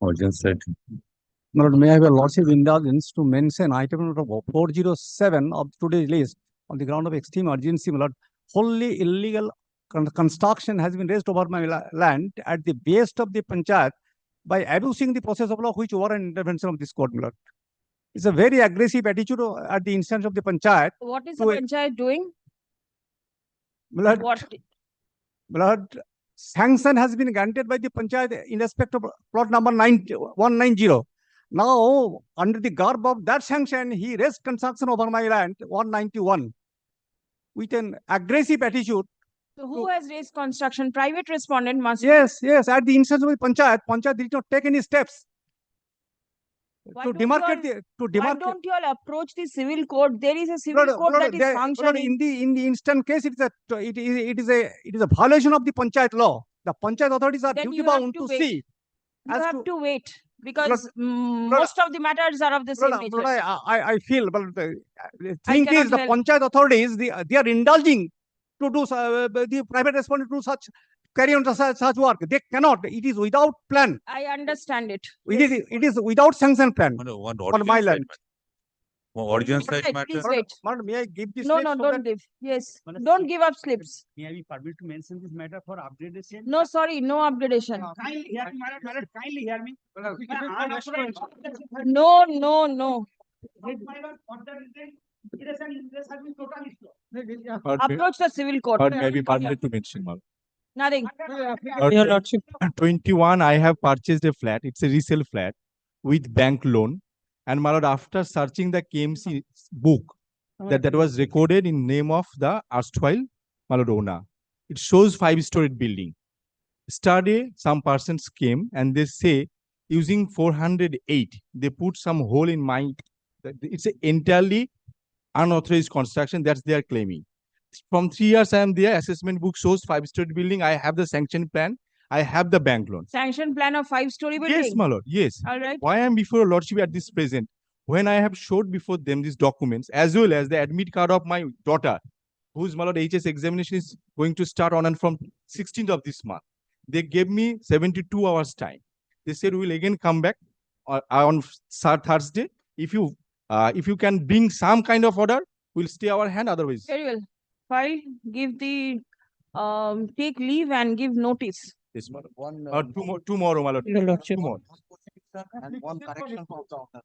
Audience said. My lord, may I have your lordship indulgence to mention item number 407 of today's list on the ground of extreme urgency, my lord. Wholly illegal construction has been raised over my land at the base of the panchayat by abusing the process of law which over an intervention of this court, my lord. It's a very aggressive attitude at the instance of the panchayat. What is the panchayat doing? My lord, What? my lord, sanction has been granted by the panchayat in respect of plot number 190. Now, under the garb of that sanction, he raised construction over my land 191 with an aggressive attitude. So who has raised construction? Private respondent must. Yes, at the instance of the panchayat, did not take any steps to demarcate. Why don't you all approach the civil court? There is a civil court that is functioning. In the instant case, it is a violation of the panchayat law. The panchayat authorities are duty bound to see. You have to wait because most of the matters are of the same nature. I feel, but the thing is, the panchayat authorities they are indulging to do the private respondent to carry on such work. They cannot. It is without plan. I understand it. It is without sanction plan on my land. Audience side matter. Please wait. May I give this? No, don't give. Yes, don't give up slips. May I be permitted to mention this matter for upgradation? No, sorry, no upgradation. Kindly hear me, madam. Kindly hear me. No. Approach the civil court. Or maybe permitted to mention. Nothing. Your Lordship. 21, I have purchased a flat. It's a resale flat with bank loan. And my lord, after searching the KMC book, that was recorded in name of the erstwhile my lord owner. It shows 5-storied building. Yesterday, some persons came and they say using 408, they put some hole in my. It's an entirely unauthorized construction. That's they are claiming. From 3 years I am there. Assessment book shows 5-storied building. I have the sanction plan. I have the bank loan. Sanction plan of 5-story building? Yes, my lord. Yes. All right. Why I am before Lordship at this present? When I have showed before them these documents, as well as the admit card of my daughter, whose my lord HS examination is going to start on and from 16th of this month. They gave me 72 hours time. They said we will again come back on Thursday. If you can bring some kind of order, we'll stay our hand. Otherwise, very well. File, give the take leave and give notice. Yes, tomorrow, my lord. Tomorrow. And one correction from the owner.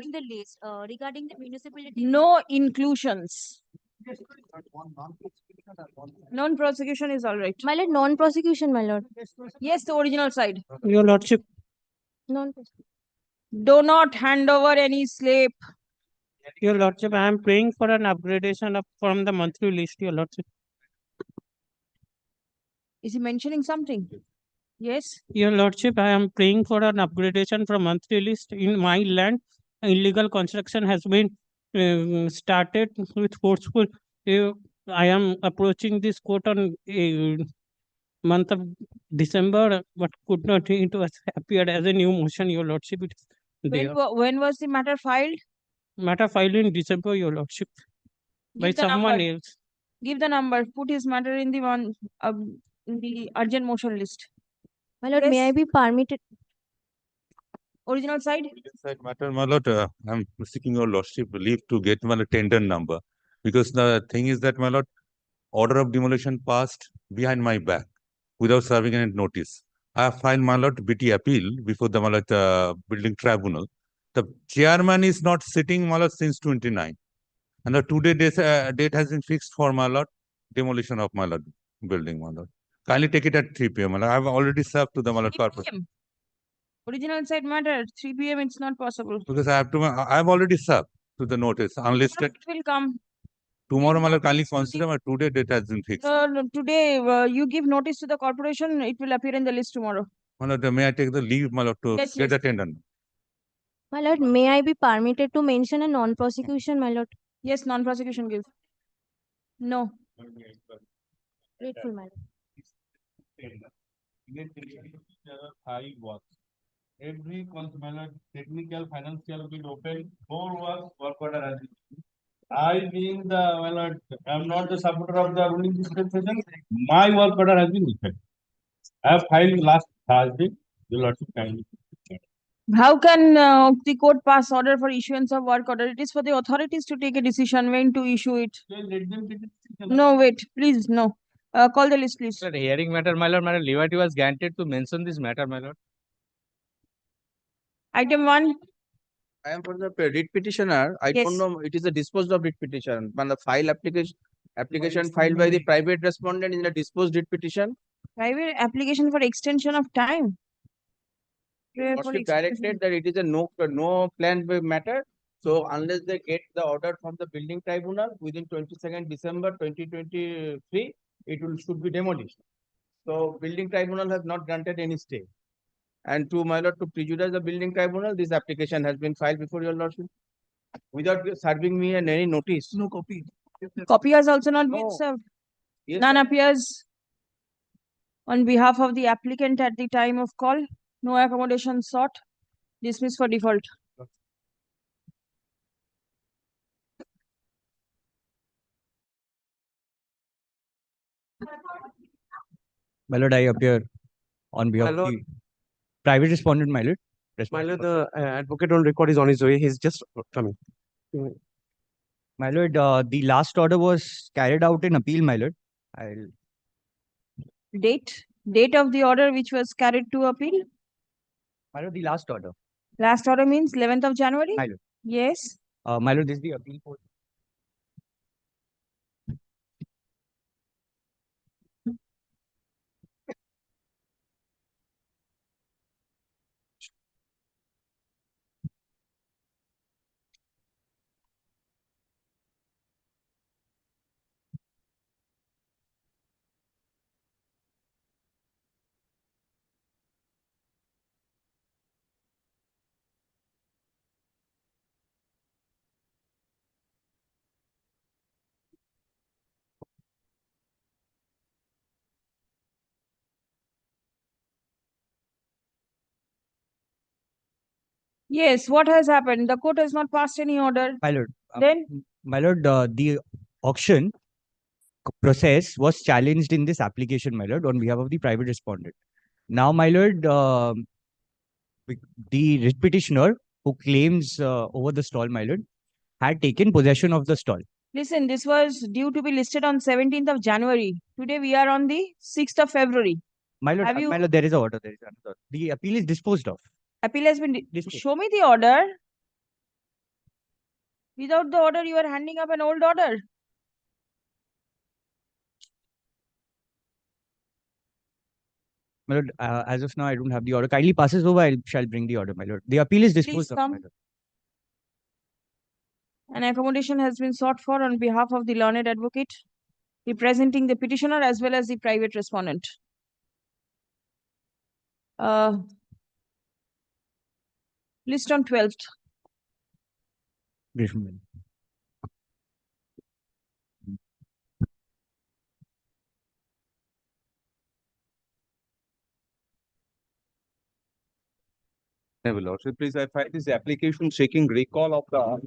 In the list regarding the municipality. No inclusions. Non-prosecution is all right. My lord, non-prosecution, my lord. Yes, the original side. Your Lordship. Do not hand over any slip. Your Lordship, I am praying for an upgradation from the monthly list, Your Lordship. Is he mentioning something? Yes. Your Lordship, I am praying for an upgradation from monthly list in my land. Illegal construction has been started with forceful. I am approaching this court on month of December, but could not. It was appeared as a new motion, Your Lordship. When was the matter filed? Matter filed in December, Your Lordship, by someone else. Give the number. Put his matter in the urgent motion list. My lord, may I be permitted? Original side? Side matter, my lord. I'm seeking your lordship leave to get my tender number, because the thing is that, my lord, order of demolition passed behind my back without serving any notice. I have filed, my lord, BT appeal before the, my lord, building tribunal. The chairman is not sitting, my lord, since 29. And the today date has been fixed for, my lord, demolition of, my lord, building, my lord. Kindly take it at 3 p.m. I have already served to the, my lord, corporation. Original side matter, 3 p.m. it's not possible. Because I have already served to the notice. Unless it will come. Tomorrow, my lord, kindly consider my today date has been fixed. Today, you give notice to the corporation, it will appear in the list tomorrow. My lord, may I take the leave, my lord, to get the tender? My lord, may I be permitted to mention a non-prosecution, my lord? Yes, non-prosecution give. No. Grateful, my lord. Every technical, financial will open, 4 work order has been. I being the I'm not the supporter of the ruling dispensation. My work order has been issued. I have filed last Thursday. Your Lordship kindly. How can the court pass order for issuance of work order? It is for the authorities to take a decision when to issue it. So let them take a decision. No, wait, please, no. Call the list, please. Sir, hearing matter, my lord, liberty was granted to mention this matter, my lord. Item 1, I am for the writ petitioner. I Yes. don't know, it is a disposed of writ petition. When the file application filed by the private respondent in the disposed writ petition, private application for extension of time. Prayer for lordship extension. directed that it is a no plan matter. So unless they get the order from the building tribunal within 22nd December 2023, should be demolished. So building tribunal has not granted any stay. And to my lord, to prejudice the building tribunal, this application has been filed before your lordship without serving me any notice. No copy. Copy has also not been No. served. Yes, None sir. appears on behalf of the applicant at the time of call. No accommodation sought. Dismiss for default. My lord, I appear on behalf of lord. the private respondent, my lord. My lord, the advocate on record is on his way. He's just coming. My lord, the last order was carried out in appeal, my lord. I'll Date of the order which was carried to appeal. My lord, the last order. Last order means 11th of January. My lord. Yes. My lord, this is the appeal for. Yes. What has happened? The court has not passed any order. My lord. Then? My lord, the auction process was challenged in this application, my lord, on behalf of the private respondent. Now, my lord, the writ petitioner who claims over the stall, my lord, had taken possession of the stall. Listen, this was due to be listed on 17th of January. Today we are on the 6th of February. My lord, Have you- my lord, there is an order. There is another. The appeal is disposed of. Appeal has been. Disposed. Show me the order. Without the order, you are handing up an old order. My lord, as of now, I don't have the order. Kindly passes over. I shall bring the order, my lord. The appeal is disposed of, my come. lord. An accommodation has been sought for on behalf of the learned advocate, representing the petitioner as well as the private respondent. List on 12th. Brief moment. Lordship, please, I find this application seeking recall of the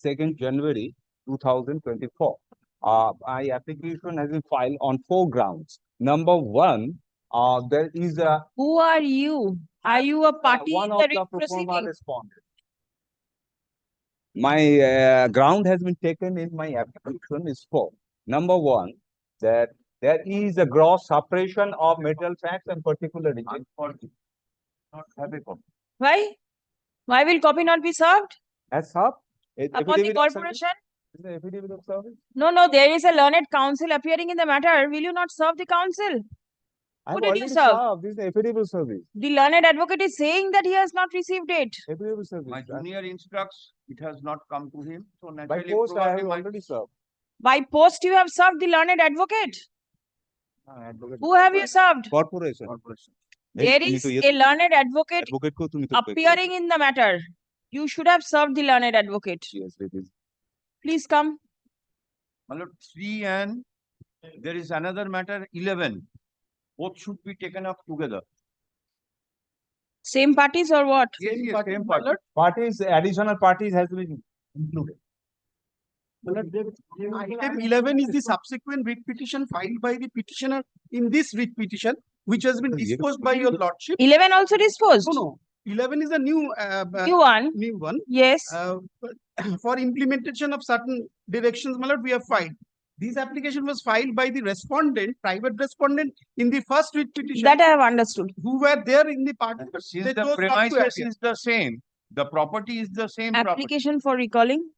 2nd January 2024. My application has been filed on 4 grounds. Number 1, there is a Who are you? Are you a party one in of the the writ pro forma proceeding? respondent. My ground has been taken in my application is 4. Number 1, that there is a gross suppression of material facts and particularly not have a copy. Why? Why will copy not be served? As sub, Upon the corporation? Is the affidavit of service? No, there is a learned counsel appearing in the matter. Will you not serve the counsel? I've did you already serve? served. This is the affidavit of service. The learned advocate is saying that he has not received it. Affidavit of service. My junior instructs, it has not come to him, so By naturally. post, I have probably my- already served. By post, you have served the learned advocate. Who have you served? Corporation. There is a learned advocate Advocate ko tumi to appearing in the matter. You should have served the learned advocate. Yes, it is. Please come. My lord, 3 and there is another matter, 11. Both should be taken up together. Same parties or what? Yes, same part. Parties, additional parties has been included. Item 11 is the subsequent writ petition filed by the petitioner in this writ petition. which has been disposed by your lordship. 11 also disposed? No, 11 is a new New one. one. Yes. But for implementation of certain directions, my lord, we have filed. This application was filed by the respondent, private respondent, in the first writ petition. That I have understood. Who were there in the party. Since They the chose not to premises appear. is the same, the property is the same property. Application for recalling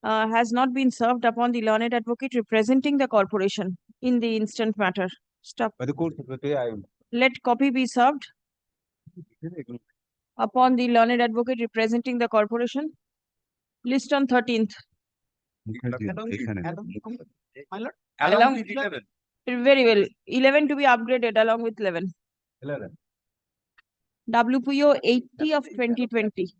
has not been served upon the learned advocate representing the corporation in the instant matter. Stop. By the court secretary, I am. Let copy be served upon the learned advocate representing the corporation. List on 13th. My lord, Along- with 11. Very well. 11 to be upgraded along with 11. 11. WPO 80 of 2020.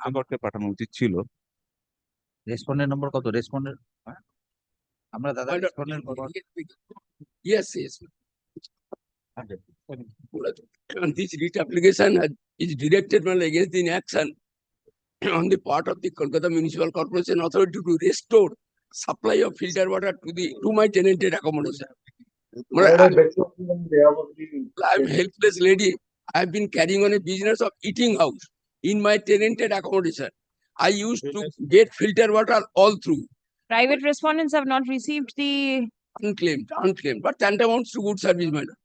নম্বরকে পাঠানো উচিত ছিল respondent নম্বর কত respondent আমরা দাদা respondent Yes, yes. This writ application is directed against the inaction on the part of the Kolkata Municipal Corporation Authority to restore supply of filter water to my tenanted accommodation. I'm helpless lady. I've been carrying on a business of eating house in my tenanted accommodation. I used to get filter water all through. Private respondents have not received the Unclaimed, but tantamount to good service, madam.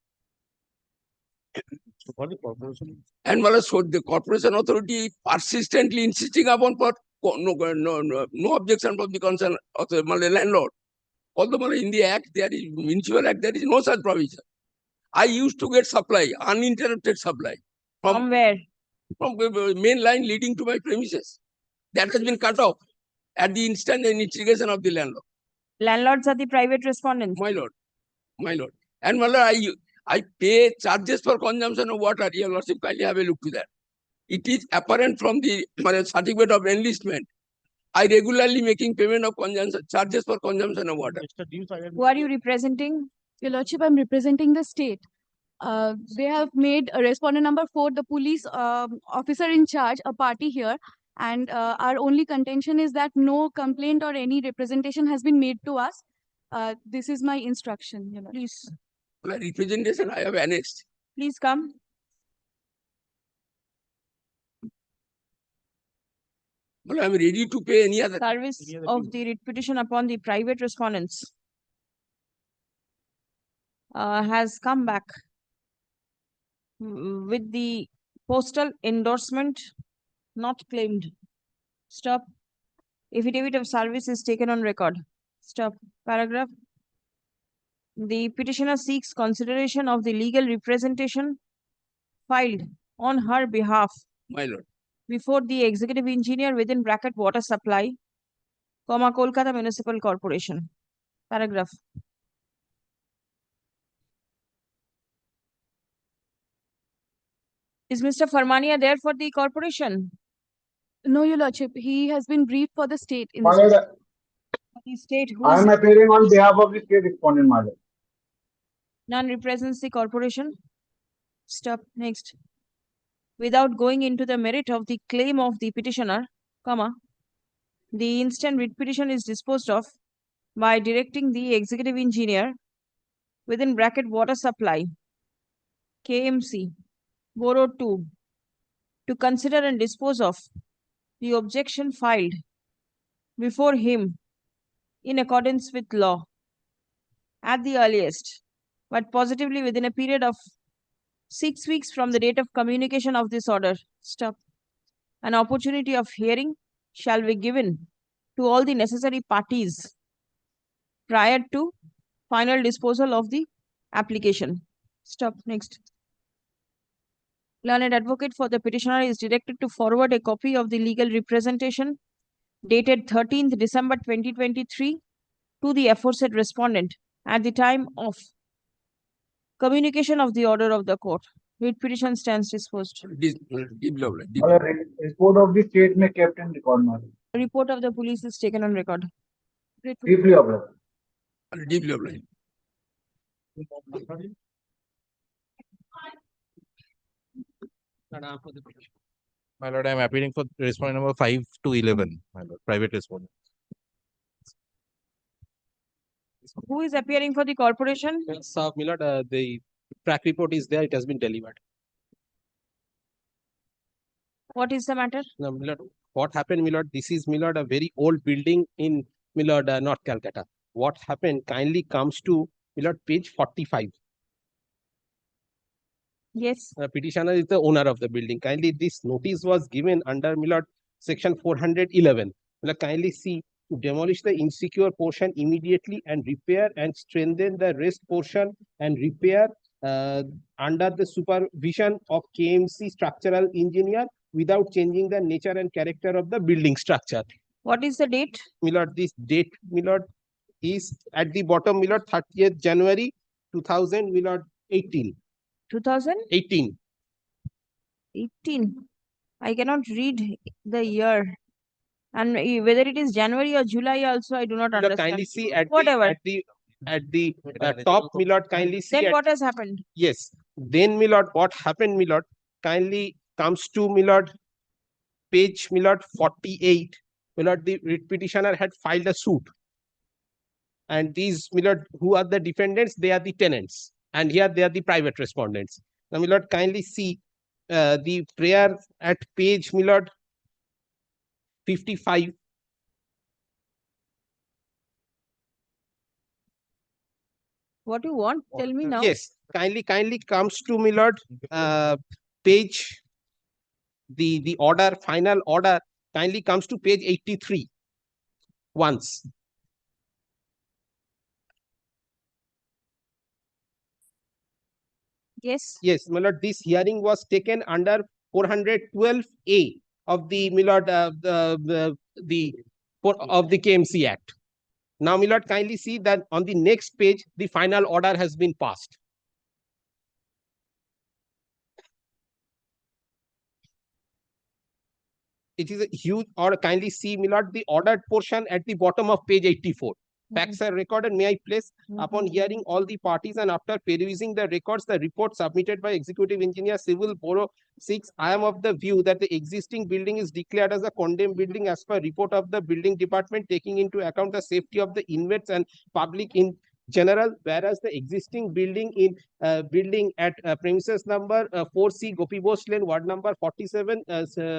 And so the corporation authority persistently insisting upon no objection from the concerned landlord. Although in the act, there is municipal act, there is no such provision. I used to get supply, uninterrupted supply from where? From the main line leading to my premises. That has been cut off at the instant and instigation of the landlord. Landlords are the private respondents. My lord. And my lord, I pay charges for consumption of water. Your lordship, kindly have a look to that. It is apparent from the certificate of enlistment. I regularly making payment of charges for consumption of water. Who are you representing? Your Lordship, I'm representing the state. They have made a respondent number 4, the police officer in charge, a party here. And our only contention is that no complaint or any representation has been made to us. This is my instruction. Please. My representation I have annexed. Please come. Well, I'm ready to pay any other Service of the writ petition upon the private respondents has come back with the postal endorsement not claimed. Stop. Affidavit of service is taken on record. Stop. Paragraph. The petitioner seeks consideration of the legal representation filed on her behalf, my lord, before the executive engineer within bracket water supply, Kolkata Municipal Corporation. Paragraph. Is Mr. Farmania there for the corporation? No, Your Lordship. He has been briefed for the state. In The state who I is am appearing on behalf of the state respondent, my lord. none represents the corporation. Stop. Next. Without going into the merit of the claim of the petitioner, the instant writ petition is disposed of by directing the executive engineer within bracket water supply, KMC, Borough 2, to consider and dispose of the objection filed before him in accordance with law at the earliest, but positively within a period of 6 weeks from the date of communication of this order. Stop. An opportunity of hearing shall be given to all the necessary parties prior to final disposal of the application. Stop. Next. Learned advocate for the petitioner is directed to forward a copy of the legal representation dated 13th December 2023 to the aforesaid respondent at the time of communication of the order of the court. Writ petition stands disposed. Report of the state may kept in record, my lord. Report of the police is taken on record. Deeply obliged. Deeply obliged. My lord, I am appearing for respondent number 5 to 11, my lord, private respondent. Who is appearing for the corporation? Yes, my lord, the track report is there. It has been delivered. What is the matter? Now, my lord, what happened, my lord? This is, my lord, a very old building in, my lord, North Calcutta. What happened kindly comes to, my lord, page 45. Yes. Petitioner is the owner of the building. Kindly, this notice was given under, my lord, section 411. My lord, kindly see to demolish the insecure portion immediately and repair and strengthen the rest portion and repair under the supervision of KMC structural engineer without changing the nature and character of the building structure. What is the date? My lord, this date, my lord, is at the bottom, my lord, 30th January 2000, my lord, 18. 2018. 18. I cannot read the year. And whether it is January or July also, I do not My lord, understand. kindly see at Whatever. the top, my lord, kindly see. Then what has happened? Yes. Then, my lord, what happened, my lord, kindly comes to, my lord, page, my lord, 48. My lord, the writ petitioner had filed a suit. And these, my lord, who are the defendants? They are the tenants. And here they are the private respondents. Now, my lord, kindly see the prayer at page, my lord, 55. What you want? Tell me now. Yes, kindly comes to, my lord, page, the order, final order, kindly comes to page 83 once. Yes. Yes, my lord, this hearing was taken under 412A of the, my lord, of the KMC Act. Now, my lord, kindly see that on the next page, the final order has been passed. It is a huge order. Kindly see, my lord, the ordered portion at the bottom of page 84. Facts are recorded. May I place? Upon hearing all the parties and after perusing the records, the report submitted by Executive Engineer Civil Bureau 6, I am of the view that the existing building is declared as a condemned building as per report of the building department, taking into account the safety of the inmates and public in general, whereas the existing building at premises number 4C Gopi Bose Lane, ward number 47,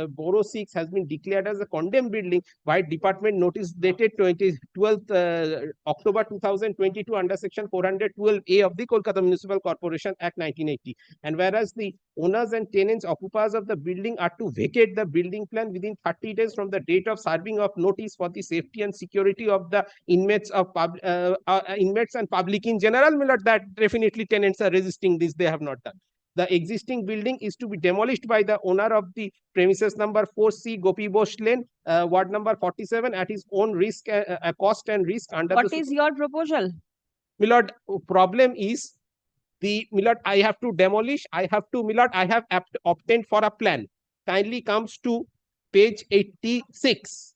Borough 6 has been declared as a condemned building by department notice dated 12th October 2022 under section 412A of the Kolkata Municipal Corporation Act 1980. And whereas the owners and tenants occupiers of the building are to vacate the building plan within 30 days from the date of serving of notice for the safety and security of the inmates of inmates and public in general, my lord, that definitely tenants are resisting this. They have not done. The existing building is to be demolished by the owner of the premises number 4C Gopi Bose Lane, ward number 47 at his own risk, cost and risk under What is your proposal? My lord, problem is my lord, I have to demolish. I have to, my lord, I have obtained for a plan. Kindly comes to page 86.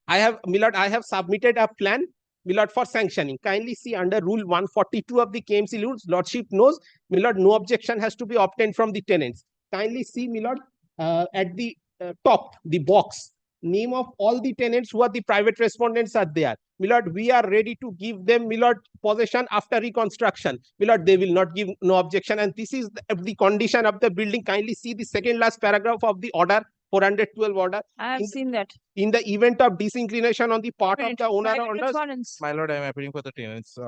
I have, my lord, I have submitted a plan, my lord, for sanctioning. Kindly see under rule 142 of the KMC rules, lordship knows, my lord, no objection has to be obtained from the tenants. Kindly see, my lord, at the top, the box, name of all the tenants who are the private respondents are there. My lord, we are ready to give them, my lord, possession after reconstruction. My lord, they will not give no objection. And this is the condition of the building. Kindly see the second last paragraph of the order, 412 order. I have seen that. In the event of disinclination on the part of the owner or owners. My lord, I am appearing for the tenants.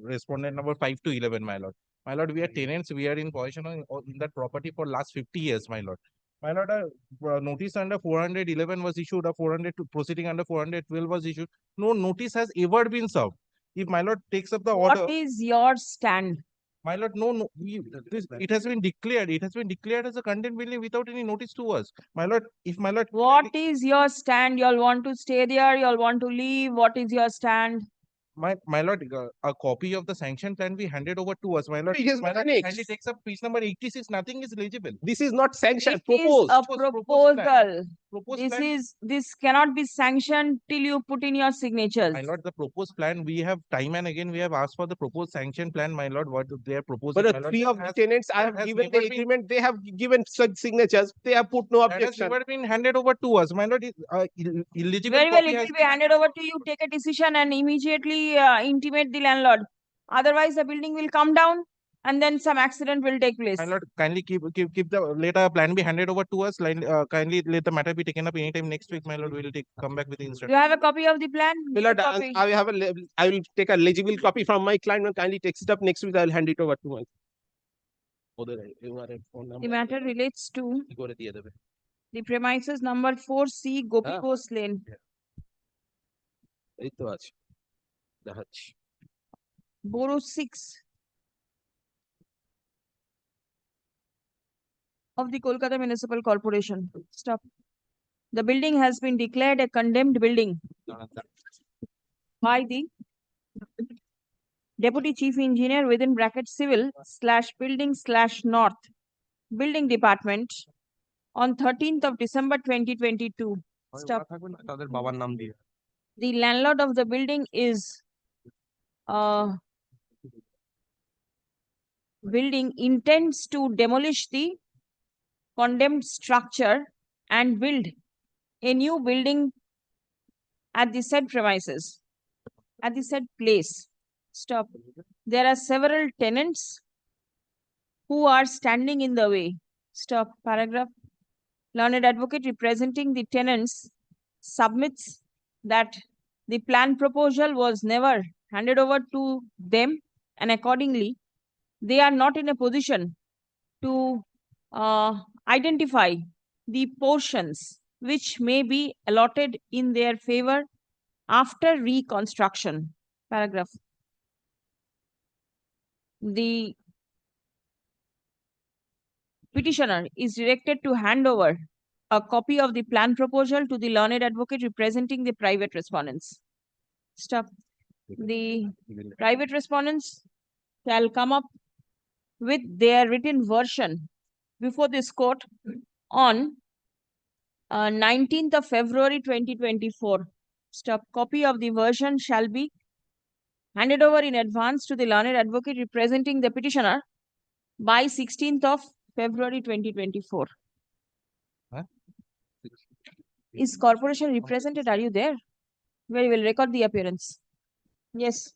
Respondent number 5 to 11, my lord. My lord, we are tenants. We are in possession in that property for last 50 years, my lord. My lord, a notice under 411 was issued. A 400 proceeding under 412 was issued. No notice has ever been served. If my lord takes up the order. What is your stand? My lord, no, it has been declared. It has been declared as a condemned building without any notice to us. My lord, if my lord. What is your stand? Y'all want to stay there? Y'all want to leave? What is your stand? My lord, a copy of the sanction plan be handed over to us. My lord, Yes, my lord, kindly takes up page number 86. Nothing is legible. This is not sanction. It is a proposal. proposed plan. This cannot be sanctioned till you put in your signatures. My lord, the proposed plan, we have time and again, we have asked for the proposed sanction plan, my lord, what they are proposing. But my lord. three of the tenants, I have has given never the been- agreement, they have given such signatures, they have put no That has objection. never been handed over to us, my lord. Illegible Very well, copy it has will be handed over to you. Take a decision and immediately intimate the landlord. Otherwise, the building will come down and then some accident will take place. My lord, kindly keep the later plan be handed over to us. Kindly let the matter be taken up anytime next week, my lord. We will come back with the Do instruction. you have a copy of the plan? My lord, I will take a legible copy from my client and kindly takes it up next week. I will hand it over to my. The matter relates to the premises number 4C Gopikos Lane. Borough 6 of the Kolkata Municipal Corporation. Stop. The building has been declared a condemned building by the Deputy Chief Engineer within bracket civil / north building department on 13th of December 2022. Stop. The landlord of the building is building intends to demolish the condemned structure and build a new building at the said premises, at the said place. Stop. There are several tenants who are standing in the way. Stop. Paragraph. Learned advocate representing the tenants submits that the plan proposal was never handed over to them, and accordingly, they are not in a position to identify the portions which may be allotted in their favor after reconstruction. Paragraph. The petitioner is directed to hand over a copy of the plan proposal to the learned advocate representing the private respondents. Stop. The private respondents shall come up with their written version before this court on 19th of February 2024. Stop. Copy of the version shall be handed over in advance to the learned advocate representing the petitioner by 16th of February 2024. Huh? Is corporation represented? Are you there? Very well. Record the appearance. Yes.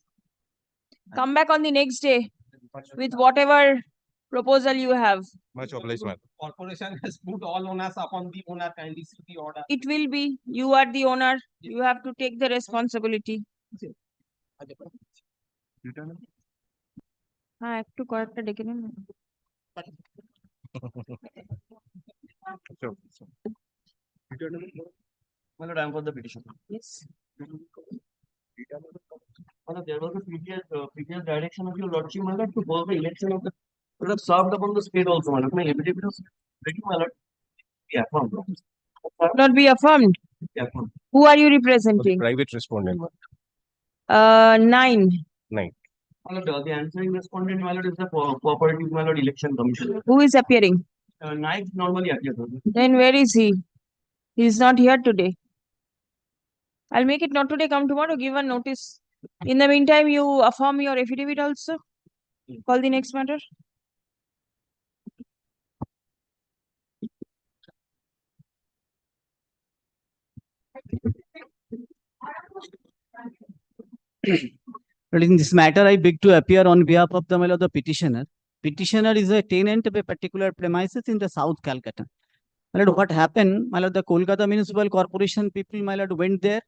Come back on the next day with whatever proposal you have. Much obliged, ma'am. Corporation has put all onus upon the owner, kindly see the order. It will be. You are the owner. You have to take the responsibility. একটু কয়েকটা ডেকে নিন। My lord, I am for the petition. Yes. There was a previous direction of your lordship, my lord, to hold the election of the. Would have served upon the state also, my lord. My affidavit was ready, my lord. Yeah, Not be affirmed. yeah. Who are you representing? Private respondent. 9. My lord, the answering respondent, my lord, is the cooperative, my lord, election commission. Who is appearing? Knight normally appears. Then where is he? He is not here today. I'll make it not today, come tomorrow, give a notice. In the meantime, you affirm your affidavit also. Call the next matter. But in this matter, I beg to appear on behalf of the petitioner. Petitioner is a tenant of a particular premises in the South Calcutta. My lord, what happened? My lord, the Kolkata Municipal Corporation people, my lord, went there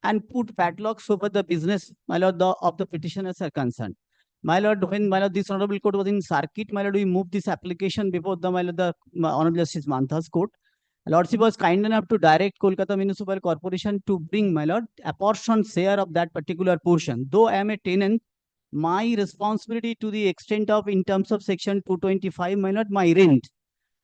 and put padlocks over the business, my lord, of the petitioners are concerned. My lord, when my lord, this honorable court was in circuit, my lord, we moved this application before the my lord, the Honorable Justice Mantha's court. Lordship was kind enough to direct Kolkata Municipal Corporation to bring, my lord, a portion share of that particular portion. Though I am a tenant, my responsibility to the extent of, in terms of section 225, my lord, my rent.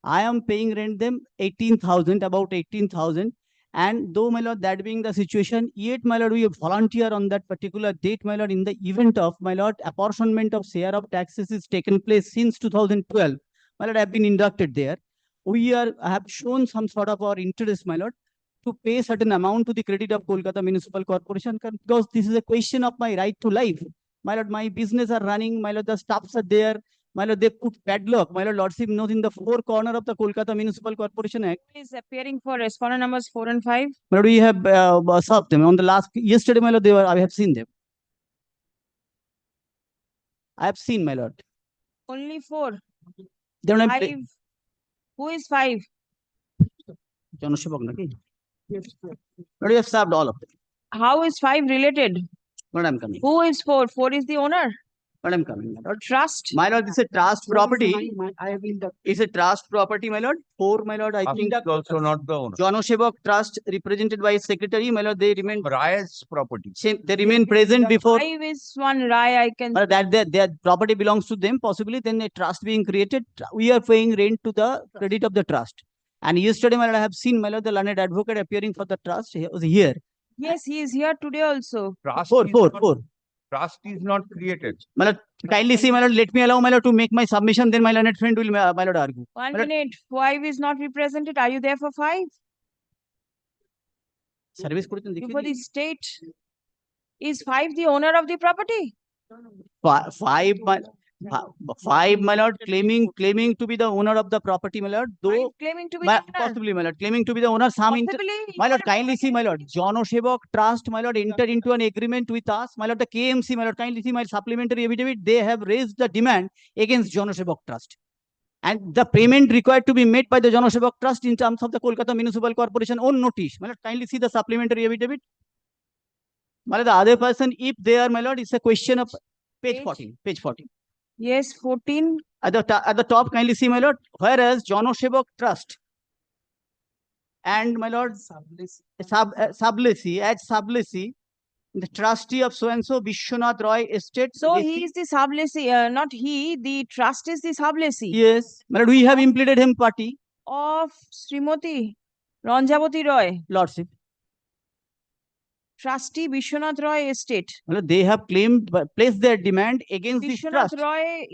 I am paying rent them 18,000, about 18,000. And though, my lord, that being the situation, yet, my lord, we volunteer on that particular date, my lord, in the event of, my lord, apportionment of share of taxes is taken place since 2012. My lord, I have been inducted there. We have shown some sort of our interest, my lord. to pay certain amount to the credit of Kolkata Municipal Corporation because this is a question of my right to life. My lord, my business are running. My lord, the staffs are there. My lord, they put padlock. My lord, lordship knows in the four corner of the Kolkata Municipal Corporation Act. Is appearing for respondent numbers 4 and 5. My lord, we have served them on the last yesterday. My lord, I have seen them. I have seen, my lord. Only 4. They don't have 5. Who is 5? Janoshabak, naki? Lord, we have served all of them. How is 5 related? Lord, I'm coming. Who is 4? 4 is the owner. Lord, I'm coming, my lord. Trust. My lord, this is a trust property. It's a trust property, my lord. 4, my lord, I think. Also not the owner. Janoshabak Trust, represented by secretary, my lord, they remain. Ray's property. They remain present before. 5 is one Rai, I can. Their property belongs to them, possibly. Then a trust being created. We are paying rent to the credit of the trust. And yesterday, my lord, I have seen, my lord, the learned advocate appearing for the trust. He was here. Yes, he is here today also. Trust Four. Trust is not created. My lord, kindly see, my lord, let me allow, my lord, to make my submission. Then my learned friend will, my lord, argue. 1 minute. 5 is not represented. Are you there for 5? Service For the state. Is 5 the owner of the property? 5, my lord, claiming to be the owner of the property, my lord. Though claiming to be the owner. Possibly, my lord, claiming to be the owner. My lord, kindly see, my lord, Janoshabak Trust, my lord, entered into an agreement with us. My lord, the KMC, my lord, kindly see my supplementary affidavit. They have raised the demand against Janoshabak Trust. And the payment required to be made by the Janoshabak Trust in terms of the Kolkata Municipal Corporation own notice. My lord, kindly see the supplementary affidavit. My lord, the other person, if they are, my lord, it's a question of page 14. Yes, 14. At the top, kindly see, my lord, whereas Janoshabak Trust and my lord, sublessee, the trustee of so-and-so Vishwanath Roy Estate. So he is the sublessee, not he, the trust is the sublessee. Yes, my lord, we have implemented him party. Of Srimati Ranjavati Roy. Lordship. Trustee Vishwanath Roy Estate. Well, they have placed their demand against this trust. Vishwanath Roy,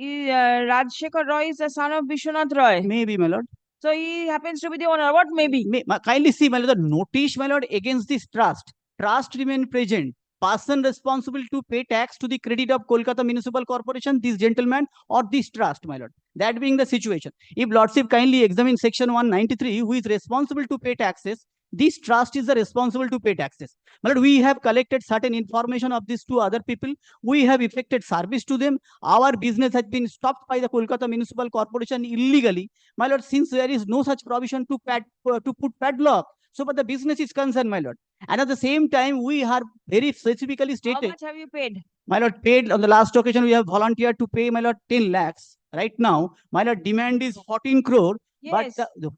Rajshekar Roy is the son of Vishwanath Roy. Maybe, my lord. So he happens to be the owner. What maybe? Kindly see, my lord, the notice, my lord, against this trust. Trust remain present. Person responsible to pay tax to the credit of Kolkata Municipal Corporation, this gentleman or this trust, my lord. That being the situation. If lordship kindly examine section 193, who is responsible to pay taxes, this trust is responsible to pay taxes. My lord, we have collected certain information of these two other people. We have effected service to them. Our business has been stopped by the Kolkata Municipal Corporation illegally. My lord, since there is no such provision to put padlock, so but the business is concerned, my lord. And at the same time, we are very specifically stated. How much have you paid? My lord, paid on the last occasion, we have volunteered to pay, my lord, 10 lakhs. Right now, my lord, demand is 14 crore. Yes. But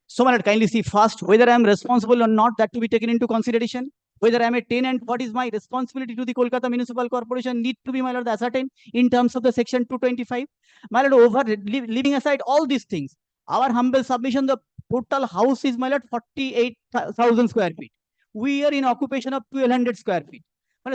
so, my lord, kindly see first whether I am responsible or not, that to be taken into consideration. Whether I am a tenant, what is my responsibility to the Kolkata Municipal Corporation need to be, my lord, ascertained in terms of the section 225. My lord, leaving aside all these things, our humble submission, the total house is, my lord, 48,000 square feet. We are in occupation of 1,200 square feet.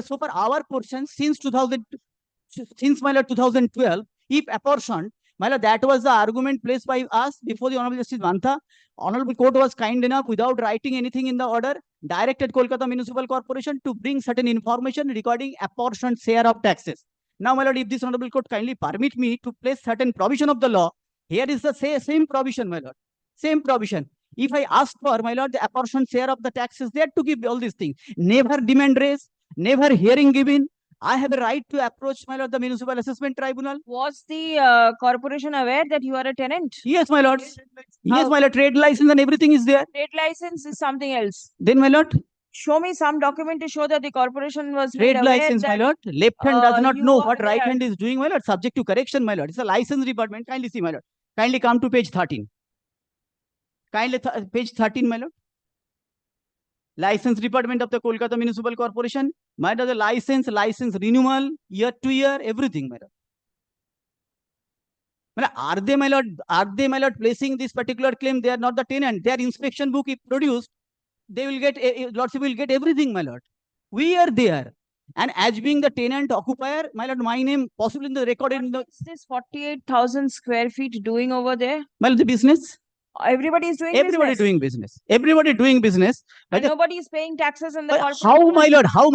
So for our portion, since my lord 2012, if apportioned, my lord, that was the argument placed by us before the Honorable Justice Mantha. Honorable Court was kind enough, without writing anything in the order, directed Kolkata Municipal Corporation to bring certain information regarding apportioned share of taxes. Now, my lord, if this Honorable Court kindly permit me to place certain provision of the law, here is the same provision, my lord. Same provision. If I ask for, my lord, the apportioned share of the taxes, they had to give all these things. Never demand raised, never hearing given. I have a right to approach, my lord, the Municipal Assessment Tribunal. Was the corporation aware that you are a tenant? Yes, my lord. Yes, my lord. Trade license and everything is there. Trade license is something else. Then, my lord. Show me some document to show that the corporation was trade license, my lord. Left hand does not know what right hand is doing, my lord. Subject to correction, my lord. It's a license department. Kindly see, my lord. Kindly come to page 13. Kindly page 13, my lord. License department of the Kolkata Municipal Corporation. My lord, the license renewal, year to year, everything, my lord. Are they, my lord, placing this particular claim? They are not the tenant. Their inspection book, if produced, they will get, lordship will get everything, my lord. We are there. And as being the tenant occupier, my lord, my name possibly in the recorded in the. What is this 48,000 square feet doing over there? My lord, the business. Everybody is doing Everybody business. doing business. Everybody doing business. And nobody is paying taxes in the But corporate. how, my lord? How,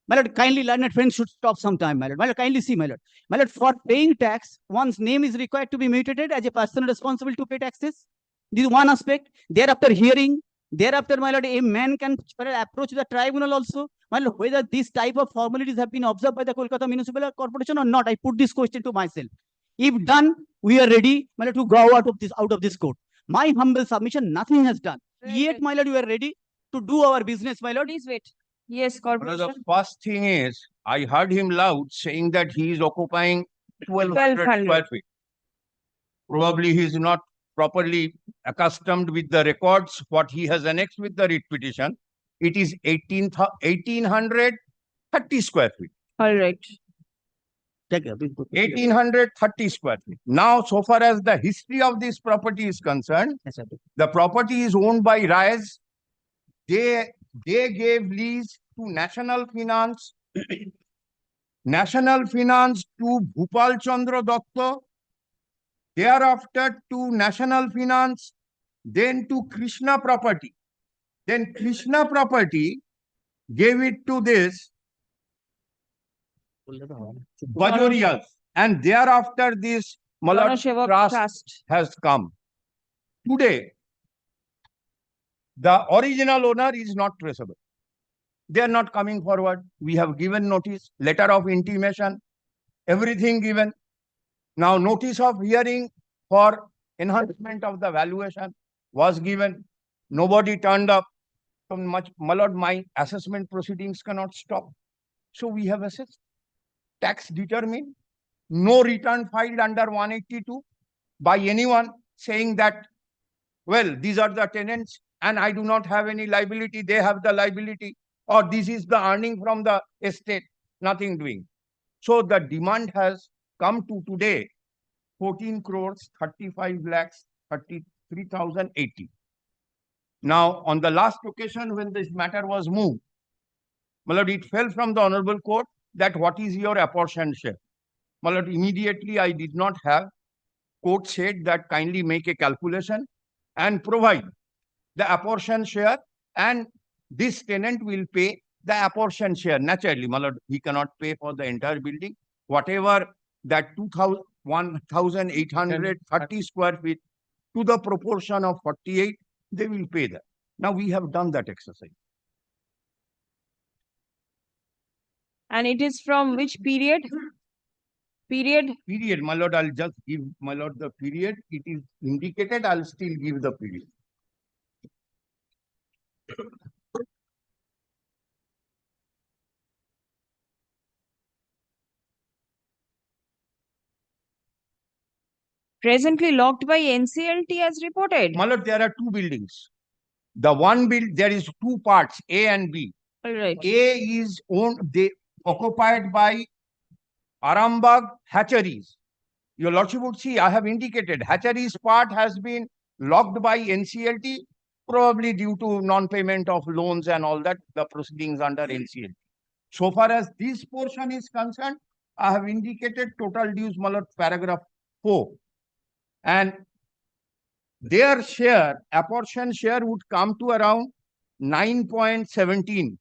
my lord, kindly learned friends should stop sometime, my lord. My lord, kindly see, my lord. My lord, for paying tax, one's name is required to be mutated as a person responsible to pay taxes. This is one aspect. Thereafter, hearing. Thereafter, my lord, a man can approach the tribunal also. My lord, whether these type of formalities have been observed by the Kolkata Municipal Corporation or not, I put this question to myself. If done, we are ready, my lord, to go out of this court. My humble submission, nothing has done. Yet, my lord, we are ready to do our business, my lord. Please wait. Yes, But corporation. the first thing is, I heard him loud saying that he is occupying 1200 square feet. Probably he is not properly accustomed with the records, what he has annexed with the writ petition. It is 1830 square feet. All right. 1830 square feet. Now, so far as the history of this property is concerned, the property is owned by Rise. They gave lease to National Finance, National Finance to Bhupal Chandra Datta, thereafter to National Finance, then to Krishna Property. Then Krishna Property gave it to this Bajorias, and thereafter this Malad Trust has come. Today, the original owner is not traceable. They are not coming forward. We have given notice, letter of intimation, everything given. Now, notice of hearing for enhancement of the valuation was given. Nobody turned up. So much, my lord, my assessment proceedings cannot stop. So we have assessed, tax determined, no return filed under 182 by anyone saying that, well, these are the tenants and I do not have any liability, they have the liability, or this is the earning from the estate, nothing doing. So the demand has come to today, 14 crores, 35 lakhs, 33,080. Now, on the last occasion when this matter was moved, my lord, it fell from the Honorable Court that what is your apportioned share? My lord, immediately I did not have. Court said that kindly make a calculation and provide the apportioned share, and this tenant will pay the apportioned share. Naturally, my lord, he cannot pay for the entire building. Whatever that 1,830 square feet to the proportion of 48, they will pay that. Now we have done that exercise. And it is from which period? Period, my lord, I'll just give, my lord, the period. It is indicated, I'll still give the period. presently locked by NCLT as reported. My lord, there are two buildings. The one there is two parts, A and B. All right. A is owned, occupied by Arambagh Hatcheries. Your lordship would see, I have indicated, Hatcheries part has been locked by NCLT, probably due to non-payment of loans and all that, the proceedings under NCLT. So far as this portion is concerned, I have indicated total dues, my lord, paragraph 4. And their share, apportioned share would come to around 9.17.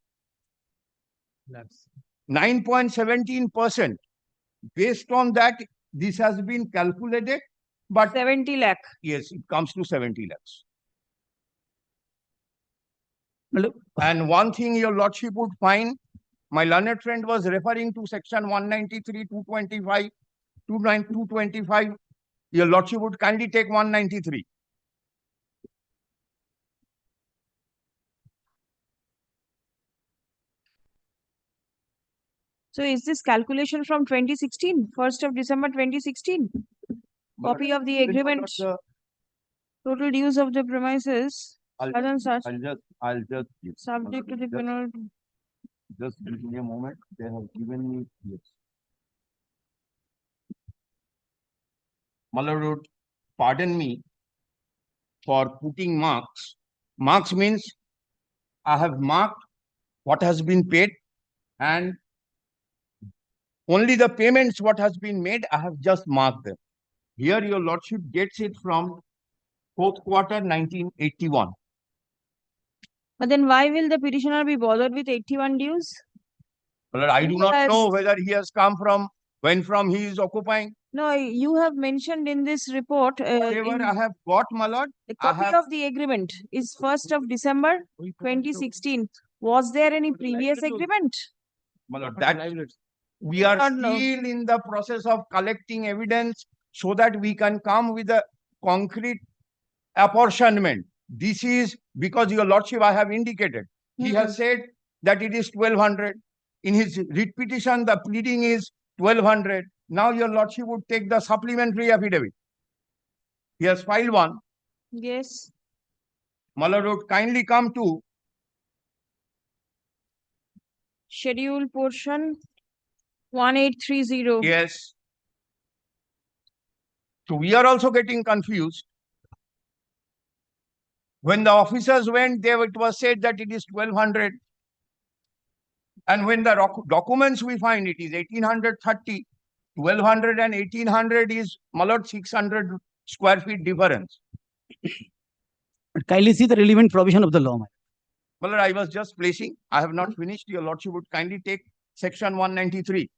9.17%. Based on that, this has been calculated, but 70 lakh. Yes, it comes to 70 lakhs. And one thing your lordship would find, my learned friend was referring to section 193, 225, 225. Your lordship would kindly take 193. So is this calculation from 2016, 1st of December 2016? Copy of the agreement. Total dues of the premises. I'll just give. Subject to the penalty. Just give me a moment. They have given me this. My lord, pardon me for putting marks. Marks means I have marked what has been paid, and only the payments what has been made, I have just marked them. Here your lordship gets it from 4th quarter 1981. But then why will the petitioner be bothered with 81 dues? Well, I do Who not has- know whether he has come from, when from he is occupying. No, you have mentioned in this report, Whatever I have got, my lord, the I copy have. of the agreement is 1st of December 2016. Was there any previous agreement? My lord, that we are Lord, no. still in the process of collecting evidence so that we can come with a concrete apportionment. This is because your lordship, I have indicated. He has said that it is 1200. In his writ petition, the pleading is 1200. Now your lordship would take the supplementary affidavit. He has filed one. Yes. My lord would kindly come to Schedule portion 1830. yes. So we are also getting confused. When the officers went there, it was said that it is 1200. And when the documents we find, it is 1830. 1200 and 1800 is, my lord, 600 square feet difference. But kindly see the relevant provision of the law. My lord, I was just placing. I have not finished. Your lordship would kindly take section 193.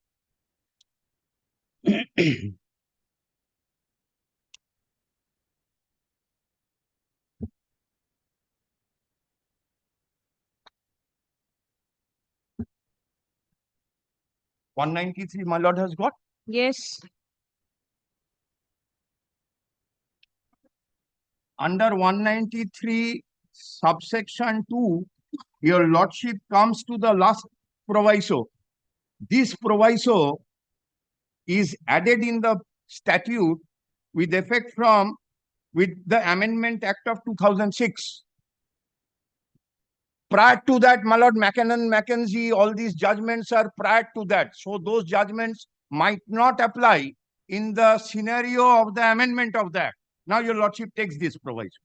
(193), my lord has got. Yes. Under 193 subsection 2, your lordship comes to the last proviso. This proviso is added in the statute with effect from with the Amendment Act of 2006. Prior to that, my lord, Mackenzie, all these judgments are prior to that. So those judgments might not apply in the scenario of the amendment of that. Now your lordship takes this proviso.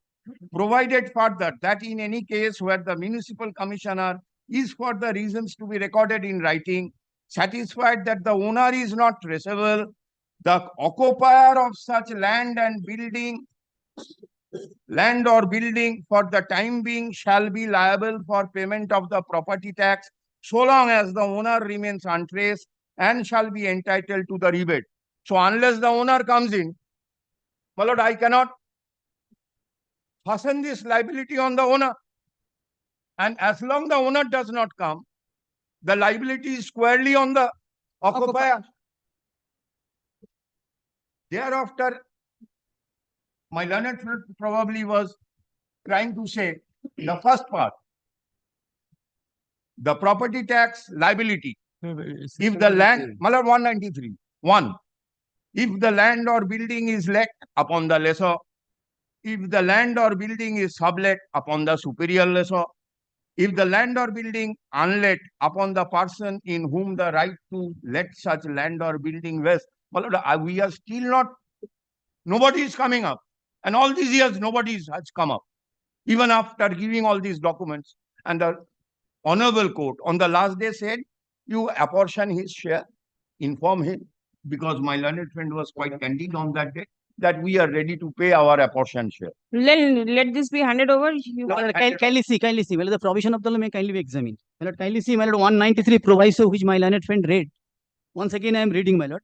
Provided further that in any case where the municipal commissioner is for the reasons to be recorded in writing, satisfied that the owner is not traceable, the occupier of such land or building for the time being shall be liable for payment of the property tax so long as the owner remains untraced and shall be entitled to the rebate. So unless the owner comes in, my lord, I cannot fasten this liability on the owner. And as long the owner does not come, the liability is squarely on the occupier. Thereafter, my learned friend probably was trying to say the first part, the property tax liability. If the land, my lord, 193, 1. If the land or building is let upon the lessor, if the land or building is sublet upon the superior lessor, if the land or building unlet upon the person in whom the right to let such land or building vests, we are still not, nobody is coming up. And all these years, nobody has come up. Even after giving all these documents. And the Honorable Court on the last day said, you apportion his share, inform him, because my learned friend was quite candid on that day, that we are ready to pay our apportion share. Let this be handed over. Kindly see, well, the provision of the law may kindly be examined. My lord, kindly see, my lord, 193 proviso, which my learned friend read. Once again, I am reading, my lord.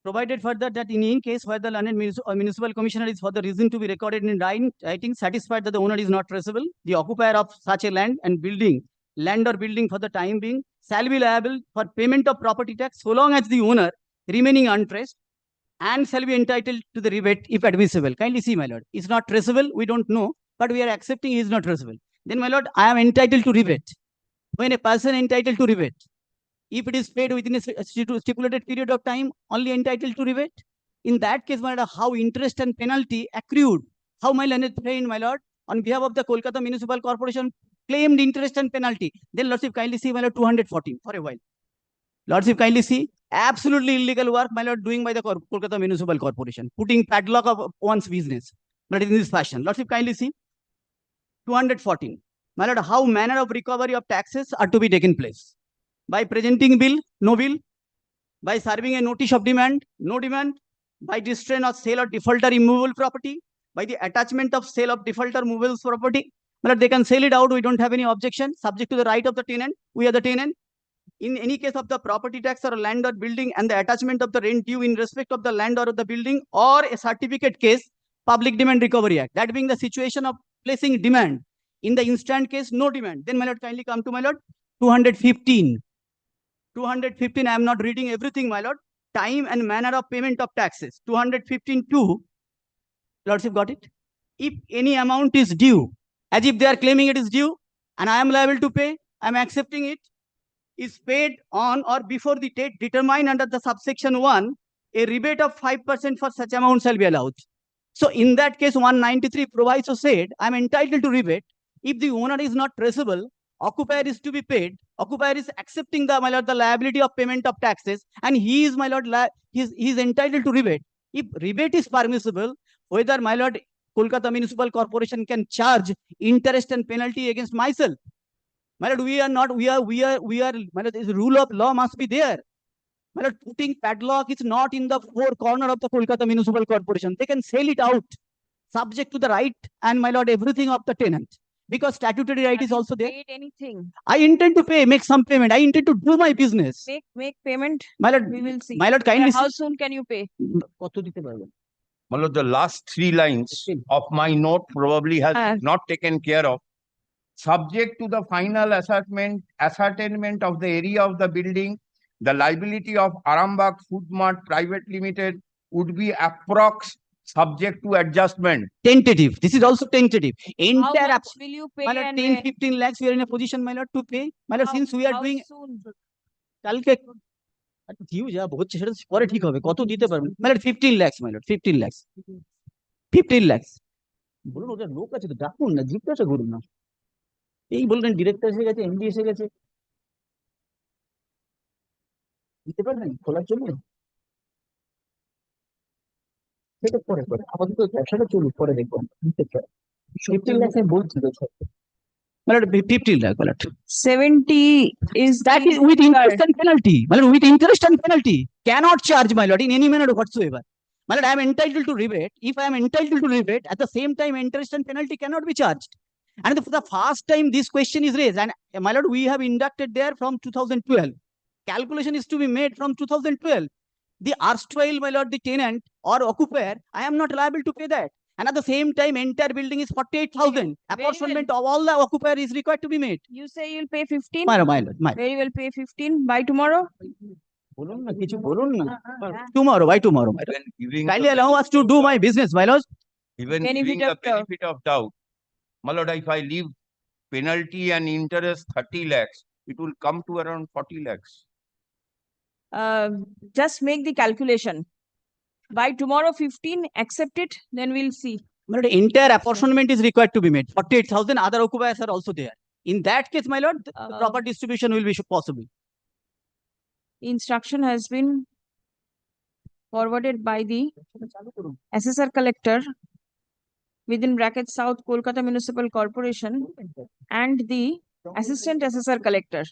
Provided further that in any case where the learned municipal commissioner is for the reason to be recorded in writing, satisfied that the owner is not traceable, the occupier of such a land and building, land or building for the time being, shall be liable for payment of property tax so long as the owner remaining untraced and shall be entitled to the rebate if admissible. Kindly see, my lord, is not traceable, we don't know, but we are accepting he is not traceable. Then, my lord, I am entitled to rebate. When a person entitled to rebate, if it is paid within a stipulated period of time, only entitled to rebate. In that case, my lord, how interest and penalty accrued, how my learned friend, my lord, on behalf of the Kolkata Municipal Corporation claimed interest and penalty. Then, lordship, kindly see, my lord, 214 for a while. Lordship, kindly see, absolutely illegal work, my lord, doing by the Kolkata Municipal Corporation, putting padlock of one's business, but in this fashion. Lordship, kindly see, 214. My lord, how manner of recovery of taxes are to be taken place? By presenting bill, no bill. By serving a notice of demand, no demand. By distrain or sale or default or immovable property. by the attachment of sale of defaulter movable property. But they can sell it out. We don't have any objection. Subject to the right of the tenant. We are the tenant. In any case of the property tax or land or building and the attachment of the rent due in respect of the land or of the building or a certificate case, Public Demand Recovery Act. That being the situation of placing demand. In the instant case, no demand. Then, my lord, kindly come to my lord. 215. 215, I am not reading everything, my lord. Time and manner of payment of taxes. 215(2). Lordship got it? If any amount is due, as if they are claiming it is due, and I am liable to pay, I am accepting it, is paid on or before the date determined under the subsection 1, a rebate of 5% for such amount shall be allowed. So in that case, 193 proviso said, I am entitled to rebate. If the owner is not traceable, occupier is to be paid. Occupier is accepting the, my lord, the liability of payment of taxes, and he is, my lord, he is entitled to rebate. If rebate is permissible, whether, my lord, Kolkata Municipal Corporation can charge interest and penalty against myself. My lord, we are, my lord, this rule of law must be there. My lord, putting padlock is not in the four corner of the Kolkata Municipal Corporation. They can sell it out, subject to the right and, my lord, everything of the tenant. Because statutory right is also there. Paid anything? I intend to pay, make some payment. I intend to do my business. Make payment. My lord, We will see. My lord, kindly. How soon can you pay? My lord, the last 3 lines of my note probably has not taken care of. Subject to the final ascertainment of the area of the building, the liability of Arambagh Food Mart Private Limited would be approx subject to adjustment. Tentative. This is also tentative. How much will you pay? My lord, and 10-15 lakhs, we are in a position, my lord, to pay. My lord, since we are how doing... soon? কালকে হচ্ছে সেটা পরে ঠিক হবে কত দিতে পারবেন মানে 15 lakhs my lord 15 lakhs 15 lakhs বলুন ওটা লোক আছে তো ডাকুন না জিজ্ঞাসা করুন না এই বললেন ডিরেক্টর এসে গেছে এমডি এসে গেছে দিতে পারবেন খোলার জন্য সেটা পরে পরে আমাদের তো ব্যবসাটা চলুক পরে দেখবেন 15 lakhs আমি বলছি তো my lord 15 lakh my lord 70 is that is with interest and penalty. My lord, with interest and penalty. Cannot charge, my lord, in any manner whatsoever. My lord, I am entitled to rebate. If I am entitled to rebate, at the same time, interest and penalty cannot be charged. And for the first time, this question is raised. And my lord, we have inducted there from 2012. Calculation is to be made from 2012. The erstwhile, my lord, the tenant or occupier, I am not liable to pay that. And at the same time, entire building is 48,000. Apportionment of all the occupier is required to be made. You say you'll pay 15? My lord. Very well, pay 15 by tomorrow. Tomorrow, by tomorrow. My lord. Kindly allow us to do my business, my lord. Even giving the benefit of doubt, my lord, if I leave penalty and interest 30 lakhs, it will come to around 40 lakhs. Just make the calculation. By tomorrow 15, accept it, then we'll see. My lord, entire apportionment is required to be made. 48,000 other occupiers are also there. In that case, my lord, the proper distribution will be possible. Instruction has been forwarded by the Assessor Collector within brackets South Kolkata Municipal Corporation and the Assistant Assessor Collector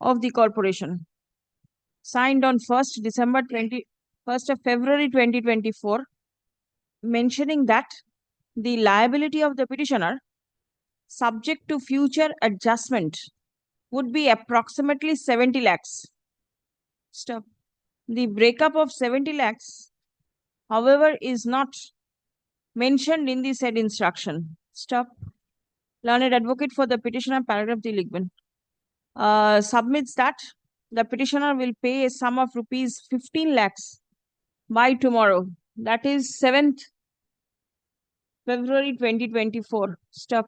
of the corporation. Signed on 1st of February 2024, mentioning that the liability of the petitioner, subject to future adjustment, would be approximately 70 lakhs. Stop. The breakup of 70 lakhs, however, is not mentioned in the said instruction. Stop. Learned advocate for the petitioner, paragraph 3 likhben. Submits that the petitioner will pay a sum of rupees 15 lakhs by tomorrow. That is 7th February 2024. Stop.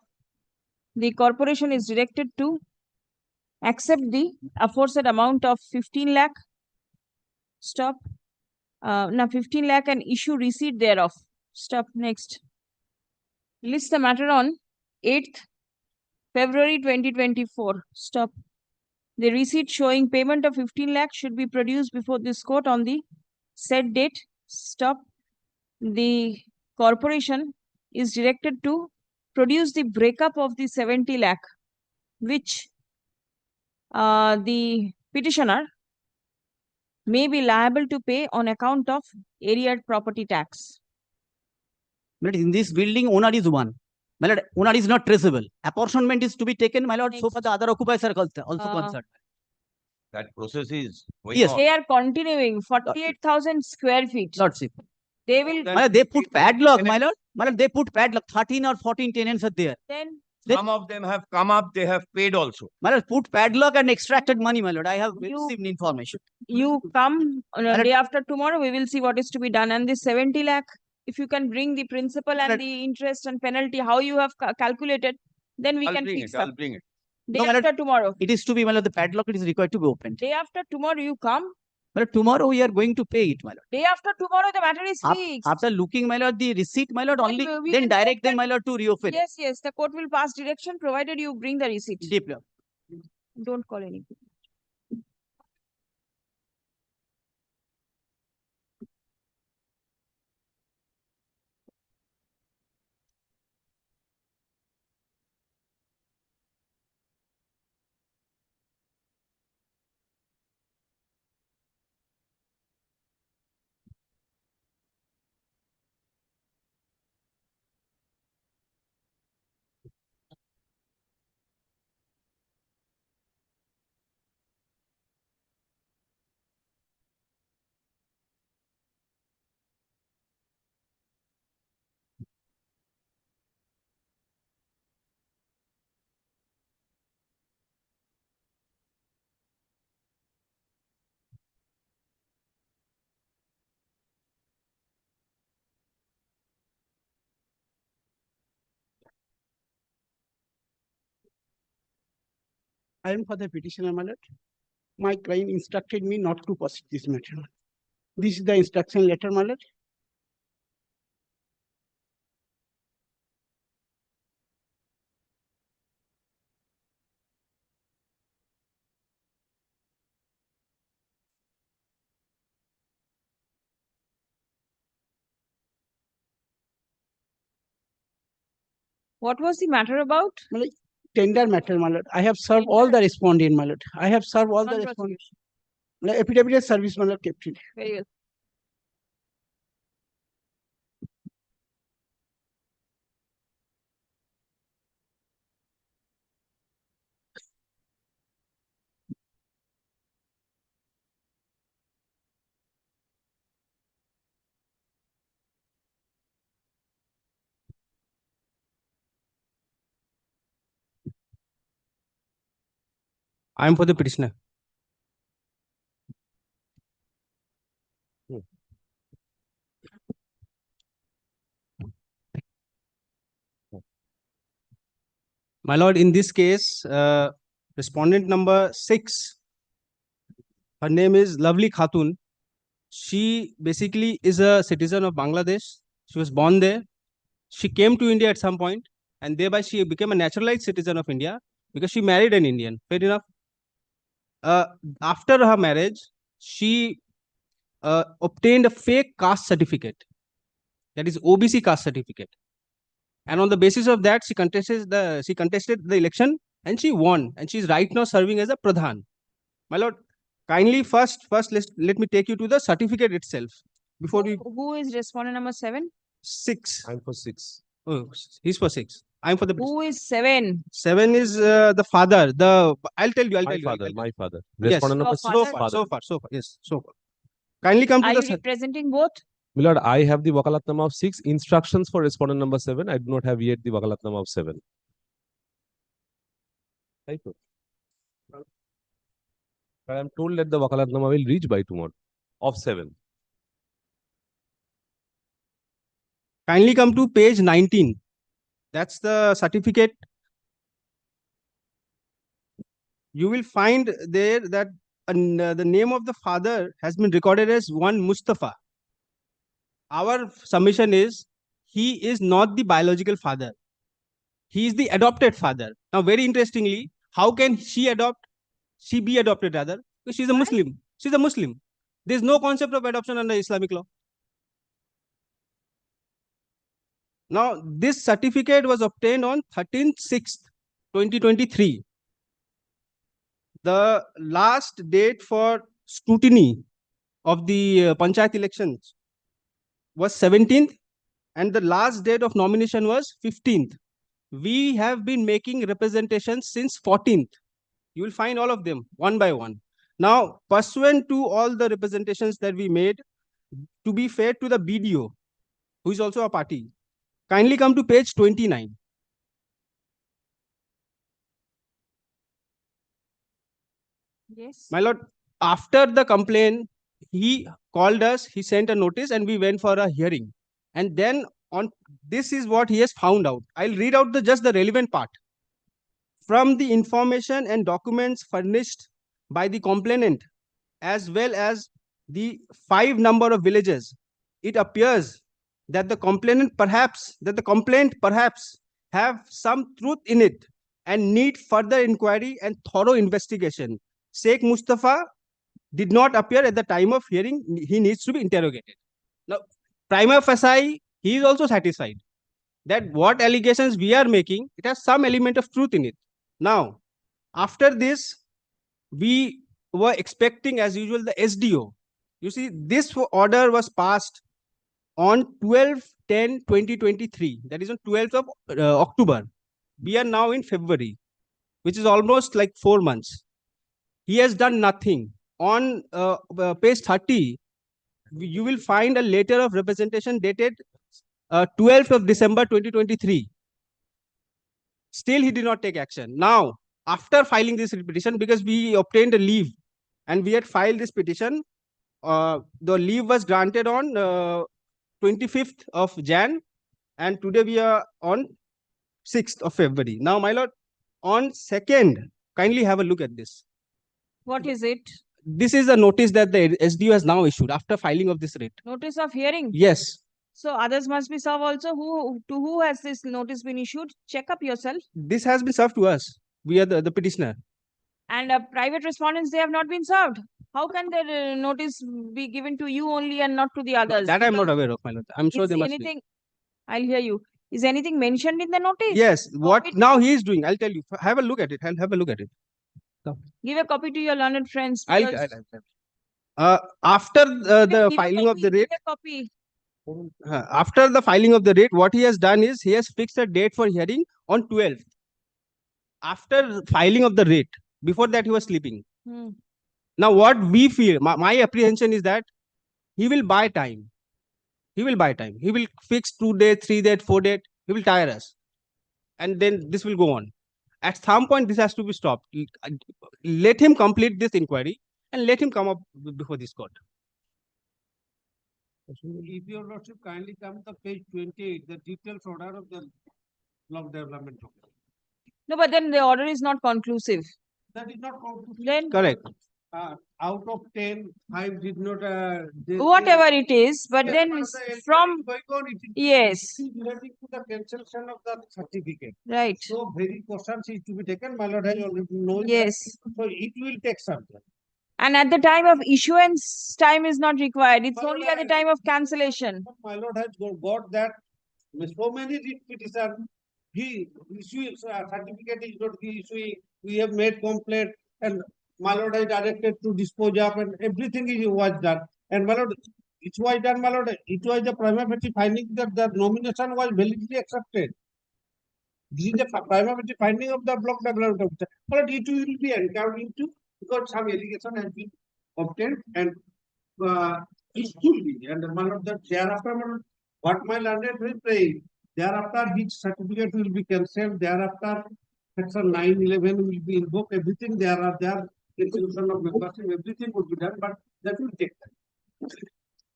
The corporation is directed to accept the aforesaid amount of 15 lakh. Stop. Now 15 lakh and issue receipt thereof. Stop. Next. List the matter on 8th February 2024. Stop. The receipt showing payment of 15 lakh should be produced before this court on the said date. Stop. The corporation is directed to produce the breakup of the 70 lakh, which the petitioner may be liable to pay on account of arreared property tax. But in this building, owner is one. My lord, owner is not traceable. Apportionment is to be taken, my lord, so far the other occupiers are also concerned. That process is going Yes. on. They are continuing 48,000 square feet. Lordship. They will, My lord, they put padlock, my lord. My lord, they put padlock. 13 or 14 tenants are there. then Some of them have come up, they have paid also. My lord, put padlock and extracted money, my lord. I have received information. you come Madam- day after tomorrow, we will see what is to be done. And this 70 lakh, if you can bring the principal and the interest and penalty, how you have calculated, then we can fix up. I'll bring it. Day No, my lord, after tomorrow. it is to be, my lord, the padlock it is required to be opened. Day after tomorrow, you come. My lord, tomorrow we are going to pay it, my lord. Day after tomorrow, the matter is fixed. After looking, my lord, the receipt, my lord, only we then can direct take them, my lord, to reopen. Yes, yes, the court will pass direction provided you bring the receipt. Deeply. Don't call anything. I am for the petitioner, my lord. My client instructed me not to proceed this matter. This is the instruction letter, my lord. What was the matter about? Tender matter, my lord. I have served all the respondent, my lord. I have served all the respondent. Affidavit service, my lord, kept it. Very well. I am for the petitioner. My lord, in this case, respondent number 6, her name is Lovely Khatun. She basically is a citizen of Bangladesh. She was born there. She came to India at some point, and thereby she became a naturalized citizen of India because she married an Indian. Fair enough. After her marriage, she obtained a fake caste certificate, that is OBC caste certificate. And on the basis of that, she contested the election and she won. And she is right now serving as a Pradhan. My lord, kindly first let me take you to the certificate itself. Before Who is respondent number 7? 6. I'm for 6. Oh, he's for 6. I'm for the. Who is 7? 7 is the father. I'll tell you. My father. Yes. Respondent number Your 6. father? So far. Yes. So far. Kindly come to Are the. you representing both? My lord, I have the Wakalatnama of 6, instructions for respondent number 7. I do not have yet the Wakalatnama of 7. Right. I am told that the Wakalatnama will reach by tomorrow of 7. Kindly come to page 19. That's the certificate. You will find there that the name of the father has been recorded as one Mustafa. Our submission is he is not the biological father. He is the adopted father. Now, very interestingly, how can she be adopted rather? Because she's a Muslim. She's a Muslim. There's no concept of adoption under Islamic law. Now, this certificate was obtained on 13/6/2023. The last date for scrutiny of the Panchayat elections was 17th and the last date of nomination was 15th. We have been making representations since 14th. You will find all of them one by one. Now, pursuant to all the representations that we made, to be fair to the BDO, who is also a party, kindly come to page 29. Yes. My lord, after the complaint, he called us, he sent a notice, and we went for a hearing. And then on this is what he has found out. I'll read out just the relevant part. From the information and documents furnished by the complainant, as well as the 5 number of villages, it appears that the complaint perhaps have some truth in it and need further inquiry and thorough investigation. Sheikh Mustafa did not appear at the time of hearing. He needs to be interrogated. Now, prima facie, he is also satisfied that what allegations we are making, it has some element of truth in it. Now, after this, we were expecting, as usual, the SDO. You see, this order was passed on 12/10/2023. That is on 12th of October. We are now in February, which is almost like 4 months. He has done nothing. On page 30, you will find a letter of representation dated 12th of December 2023. Still, he did not take action. Now, after filing this petition, because we obtained a leave and we had filed this petition, the leave was granted on 25th of Jan, and today we are on 6th of February. Now, my lord, on 2nd, kindly have a look at this. What is it? This is a notice that the SDO has now issued after filing of this writ. Notice of hearing? Yes. So others must be served also. To who has this notice been issued? Check up yourself. This has been served to us. We are the petitioner. And private respondents, they have not been served. How can their notice be given to you only and not to the others? That I'm not aware of, my lord. I'm sure they must be. I'll hear you. Is anything mentioned in the notice? Yes. What now he is doing, I'll tell you. Have a look at it. I'll have a look at it. Give a copy to your learned friends. After the filing of the writ, after the filing of the writ, what he has done is he has fixed a date for hearing on 12th. After filing of the writ, before that he was sleeping. Now what we feel, my apprehension is that he will buy time. He will buy time. He will fix 2 days, 3 days, 4 days. He will tire us. And then this will go on. At some point, this has to be stopped. Let him complete this inquiry and let him come up before this court. If your lordship kindly come to page 28, the detailed order of the block development. No, but then the order is not conclusive. That is not conclusive. Then correct. Out of 10, 5 did not. Whatever it is, but then from yes, relating to the cancellation of the certificate. Right. So very cautions is to be taken. My lord has already known. Yes. So it will take some time. And at the time of issuance, time is not required. It's only at the time of cancellation. My lord has got that. So many petitions. He issues certificate is not issuing. We have made complaint, and my lord is directed to dispose of, and everything was done. And my lord, it was done, my lord. It was the prima facie finding that the nomination was validly accepted. This is the prima facie finding of the block development. But it will be encountered into because some allegation has been obtained, and it should be. And my lord, that thereafter, what my landed will pray. Thereafter, his certificate will be cancelled. Thereafter, section 911 will be invoked. Everything there are there. Institution of membership, everything would be done, but that will take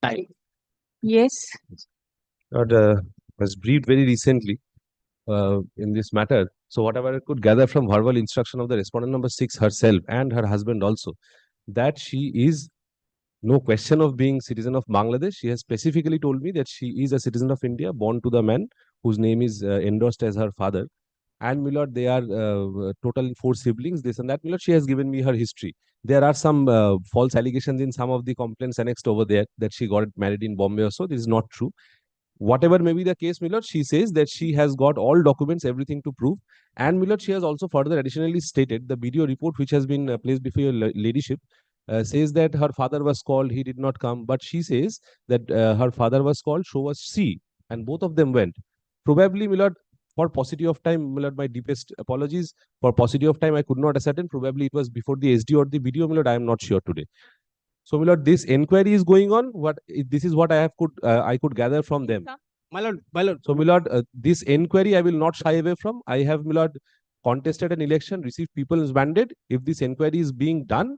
time. Yes. Lord, was briefed very recently in this matter. So whatever I could gather from verbal instruction of the respondent number 6 herself and her husband also, that she is no question of being citizen of Bangladesh. She has specifically told me that she is a citizen of India, born to the man whose name is endorsed as her father. And my lord, they are total 4 siblings, this and that. My lord, she has given me her history. There are some false allegations in some of the complaints annexed over there that she got married in Bombay or so. This is not true. Whatever may be the case, my lord, she says that she has got all documents, everything to prove. And my lord, she has also further additionally stated the video report which has been placed before your ladyship says that her father was called, he did not come. But she says that her father was called, so was she. and both of them went. Probably, my lord, for paucity of time, my lord, my deepest apologies. For paucity of time, I could not ascertain. Probably it was before the SD or the BDO, my lord. I am not sure today. So, my lord, this inquiry is going on. This is what I could gather from them. My lord. So, my lord, this inquiry I will not shy away from. I have, my lord, contested an election, received people's mandate. If this inquiry is being done,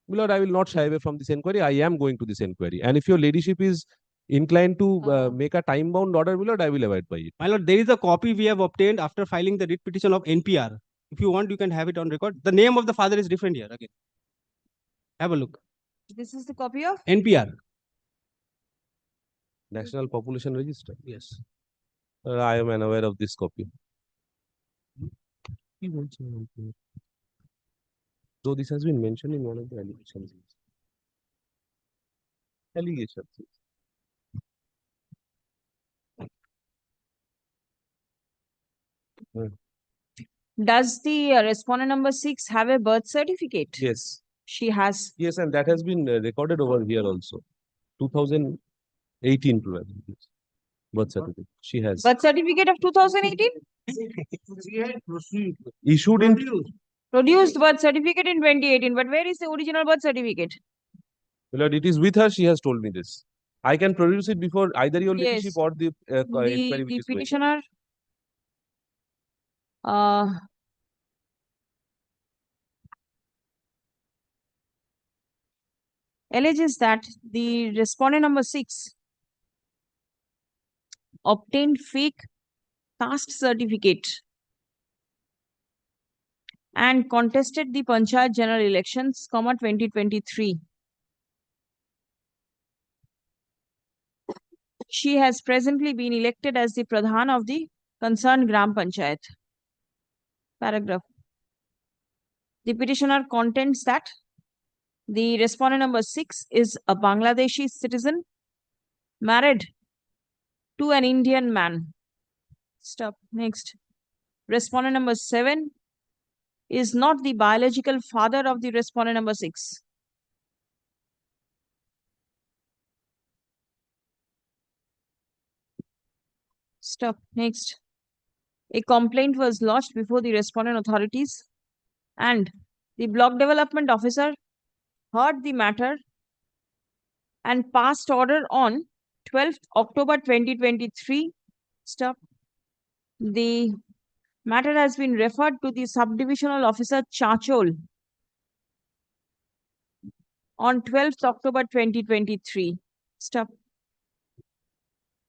my lord, I will not shy away from this inquiry. I am going to this inquiry. And if your ladyship is inclined to make a time-bound order, my lord, I will abide by it. My lord, there is a copy we have obtained after filing the writ petition of NPR. If you want, you can have it on record. The name of the father is different here again. Have a look. This is the copy of NPR. National Population Register. Yes. I am unaware of this copy. Though this has been mentioned in one of the allegations. Does the respondent number 6 have a birth certificate? Yes. She has. Yes, and that has been recorded over here also. 2018 probably. Birth certificate. She has. Birth certificate of 2018? Issued in Produced birth certificate in 2018. But where is the original birth certificate? Lord, it is with her. She has told me this. I can produce it before either your Yes. ladyship or the inquiry which The is going on. petitioner alleges that the respondent number 6 obtained fake caste certificate and contested the Panchayat general elections, 2023. She has presently been elected as the Pradhan of the concerned Gram Panchayat. Paragraph. The petitioner contends that the respondent number 6 is a Bangladeshi citizen married to an Indian man. Stop. Next. Respondent number 7 is not the biological father of the respondent number 6. Stop. Next. A complaint was lodged before the respondent authorities and the block development officer heard the matter and passed order on 12th October 2023. Stop. The matter has been referred to the subdivisional officer Chachol on 12th October 2023. Stop.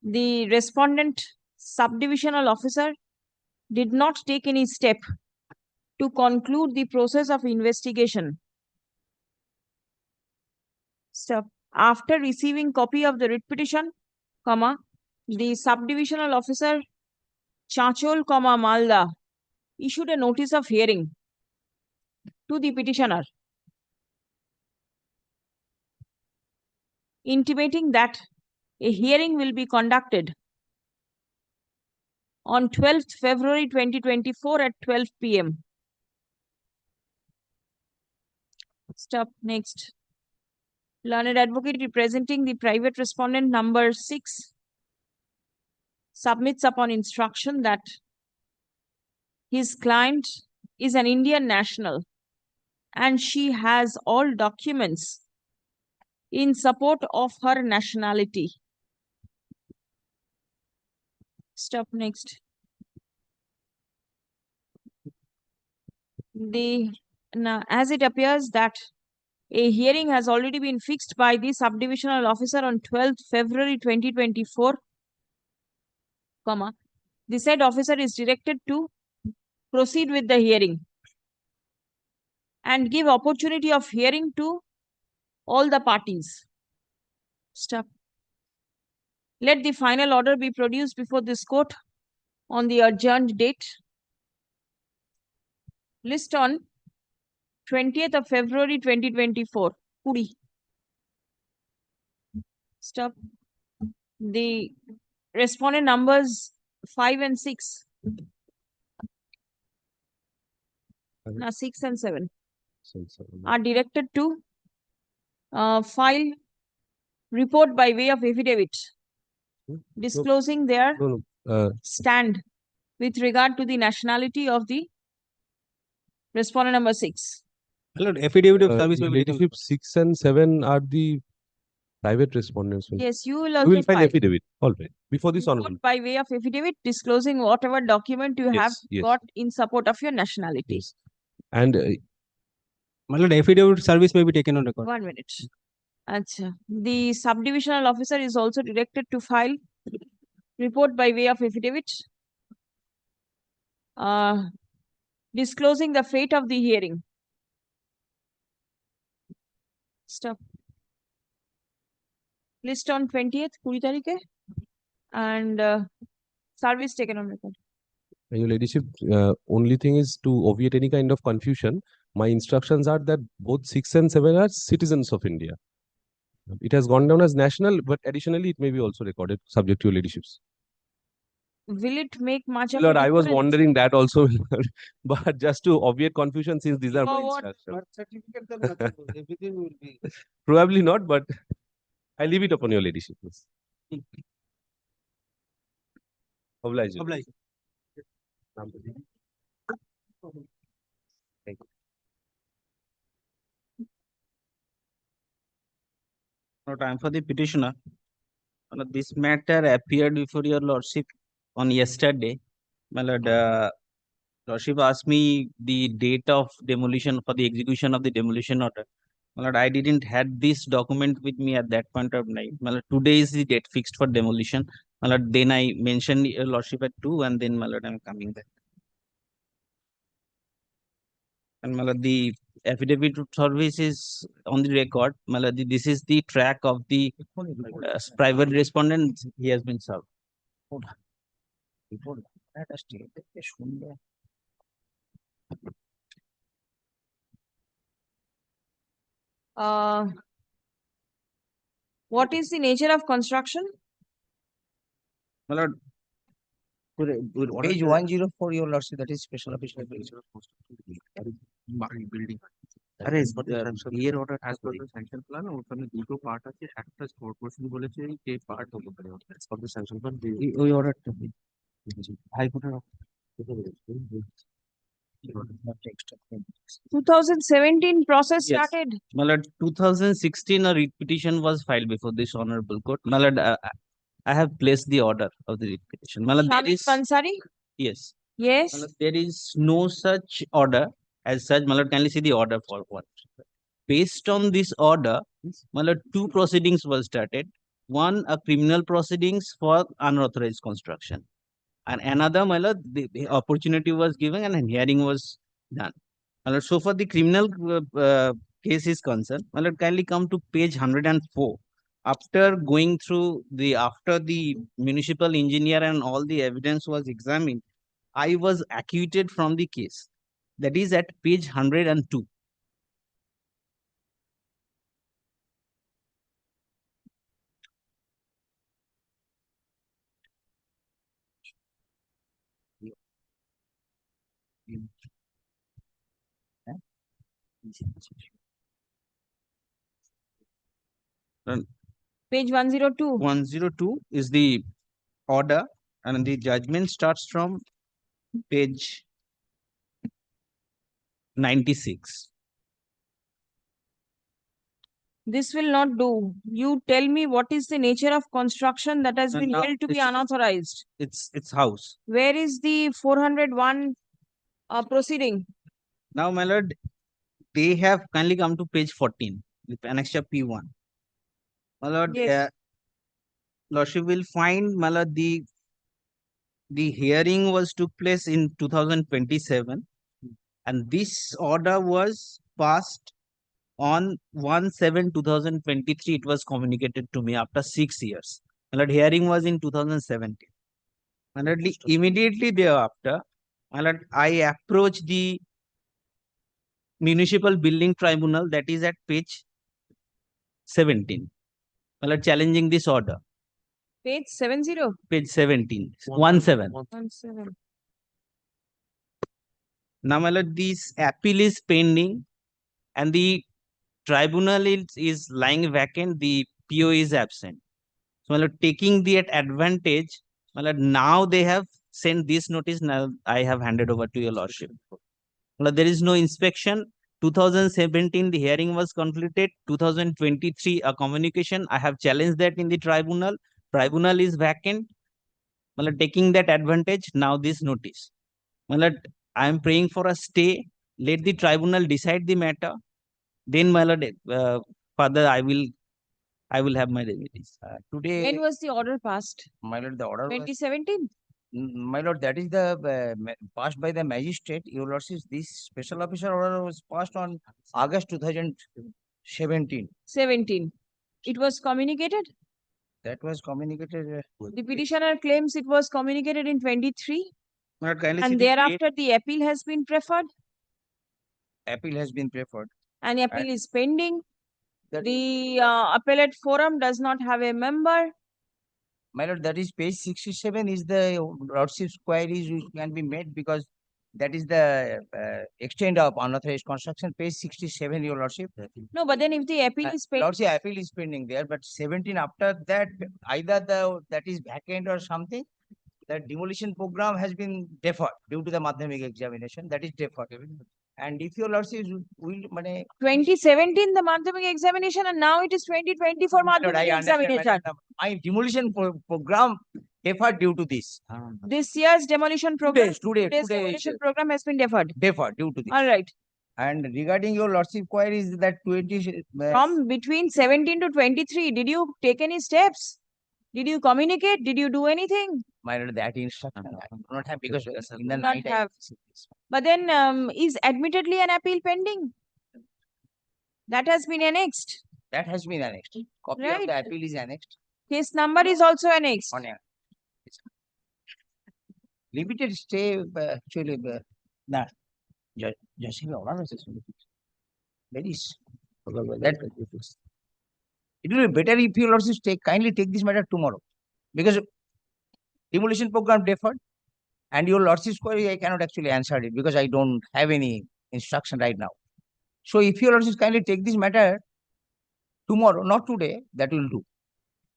The respondent subdivisional officer did not take any step to conclude the process of investigation. Stop. After receiving copy of the writ petition, the subdivisional officer Chachol, Malda issued a notice of hearing to the petitioner, intimating that a hearing will be conducted on 12th February 2024 at 12 p.m. Stop. Next. Learned advocate representing the private respondent number 6 submits upon instruction that his client is an Indian national and she has all documents in support of her nationality. Stop. Next. As it appears that a hearing has already been fixed by the subdivisional officer on 12th February 2024, the said officer is directed to proceed with the hearing and give opportunity of hearing to all the parties. Stop. Let the final order be produced before this court on the adjourned date. List on 20th of February 2024. Puri. Stop. The respondent numbers 5 and 6. 6 and 7 are directed to file report by way of affidavit disclosing their No, no. stand with regard to the nationality of the respondent number 6. My lord, affidavit of service Your may be taken. Ladyship, 6 and 7 are the private respondents. Yes, you will You also will file file affidavit. All right. Before this honorable. report by way of affidavit disclosing whatever document you have Yes. got in support of your nationality. Yes. And My lord, affidavit of service may be taken on record. 1 minute. Acha. The subdivisional officer is also directed to file report by way of affidavit disclosing the fate of the hearing. Stop. List on 20th, 20 tarike, and service taken on record. Your Ladyship, only thing is to obviate any kind of confusion. My instructions are that both 6 and 7 are citizens of India. It has gone down as national, but additionally, it may be also recorded subject to your Ladyship's. Will it make much of Lord, a I was difference? wondering that also, but just to obviate confusion, since these are my For what? instructions. Certificate then everything will be. Probably not, but I leave it upon your Ladyship. Yes. Oblige. Oblige. Thank you. No time for the petitioner. This matter appeared before your lordship on yesterday. My lord, lordship asked me the date of demolition for the execution of the demolition order. My lord, I didn't had this document with me at that point of time. My lord, today is the date fixed for demolition. My lord, then I mentioned your lordship at 2, and then my lord, I'm coming back. And my lord, the affidavit of service is on the record. My lord, this is the track of the private respondent. He has been served. What is the nature of construction? My lord, Page 104, your lordship, that is special official page. Building. আরে বিয়ের order as per the sanction plan ওখানে দুটো part আছে একটা corporation বলেছে যে part হতে পারে as per the sanction plan ওই অর্ডারটা হাইকোর্টের 2017 process Yes. started. My lord, 2016 a writ petition was filed before this honorable court. My lord, I have placed the order of the writ petition. My lord, there Shamil is Pansari? yes. Yes. My lord, there is no such order as such. My lord, kindly see the order for what. Based on this order, my lord, 2 proceedings were started. One, a criminal proceedings for unauthorized construction, and another, my lord, the opportunity was given and a hearing was done. My lord, so for the criminal case is concerned, my lord, kindly come to page 104. After going through after the municipal engineer and all the evidence was examined, I was acquitted from the case. That is at page 102. Page 102. 102 is the order, and the judgment starts from page 96. This will not do. You tell me what is the nature of construction that has been Now, held to be it's- unauthorized. It's house. Where is the 401 proceeding? Now, my lord, they have kindly come to page 14 with annexure P1. My lord, Yes. lordship will find, my lord, the hearing was took place in 2027, and this order was passed on 1/7/2023. It was communicated to me after 6 years. My lord, hearing was in 2017. My lord, immediately thereafter, my lord, I approached the municipal building tribunal, that is at page 17. My lord, challenging this order. Page 70. Page 17. 17. 17. Now, my lord, this appeal is pending and the tribunal is lying vacant. The PO is absent. So, my lord, taking the advantage, my lord, now they have sent this notice. Now I have handed over to your lordship. My lord, there is no inspection. 2017, the hearing was completed. 2023, a communication. I have challenged that in the tribunal. Tribunal is vacant. My lord, taking that advantage, now this notice. My lord, I am praying for a stay. Let the tribunal decide the matter. Then, my lord, further I will have my remedies. Today, When was the order passed? my lord, the order was, 2017? My lord, that is the passed by the magistrate. Your lordship, this special officer order was passed on August 2017. 17. It was communicated? That was communicated. The petitioner claims it was communicated in 23. My lord, kindly see And the date. thereafter the appeal has been preferred Appeal has been preferred. and appeal is pending. That- The appellate forum does not have a member. My lord, that is page 67 is the lordship's queries which can be made because that is the extent of unauthorized construction. Page 67, your lordship. No, but then if the appeal is pending, Lordship, appeal is pending there, but 17 after that, either that is vacant or something. The demolition program has been deferred due to the Madhyamik examination. That is deferred. And if your lordship will, 2017 the Madhyamik examination and now it is 2024 Lord, I Madhyamik understand, examination. my demolition program deferred due to this. This year's demolition program, Today's demolition program has been deferred. deferred due to this. All right. And regarding your lordship queries that 20 From between 17 to 23, did you take any steps? Did you communicate? Did you do anything? my lord, that instruction I do not have because in the Not night I have. But then is admittedly an appeal pending? That has been annexed. that has been annexed. Copy of Right. the appeal is annexed. Case number is also annexed. On a limited stay actually nah, just order is very that it will be better if you lordship kindly take this matter tomorrow because demolition program deferred and your lordship's query I cannot actually answer it because I don't have any instruction right now. So if your lordship kindly take this matter tomorrow, not today, that will do.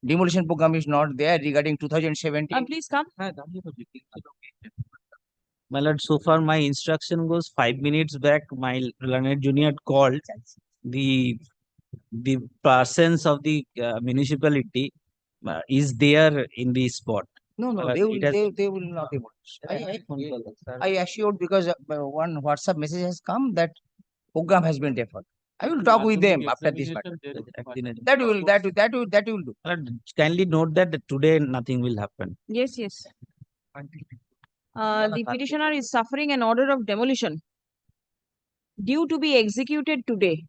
Demolition program is not there regarding 2017. Please come. My lord, so far my instruction goes 5 minutes back. My learned junior called the persons of the municipality is there in the spot. No, My lord, they will, it has- they will not demolish. I assured because one WhatsApp message has come that program has been deferred. I will talk with them after this matter. That will do. My lord, kindly note that today nothing will happen. Yes, yes. The petitioner is suffering an order of demolition due to be executed today.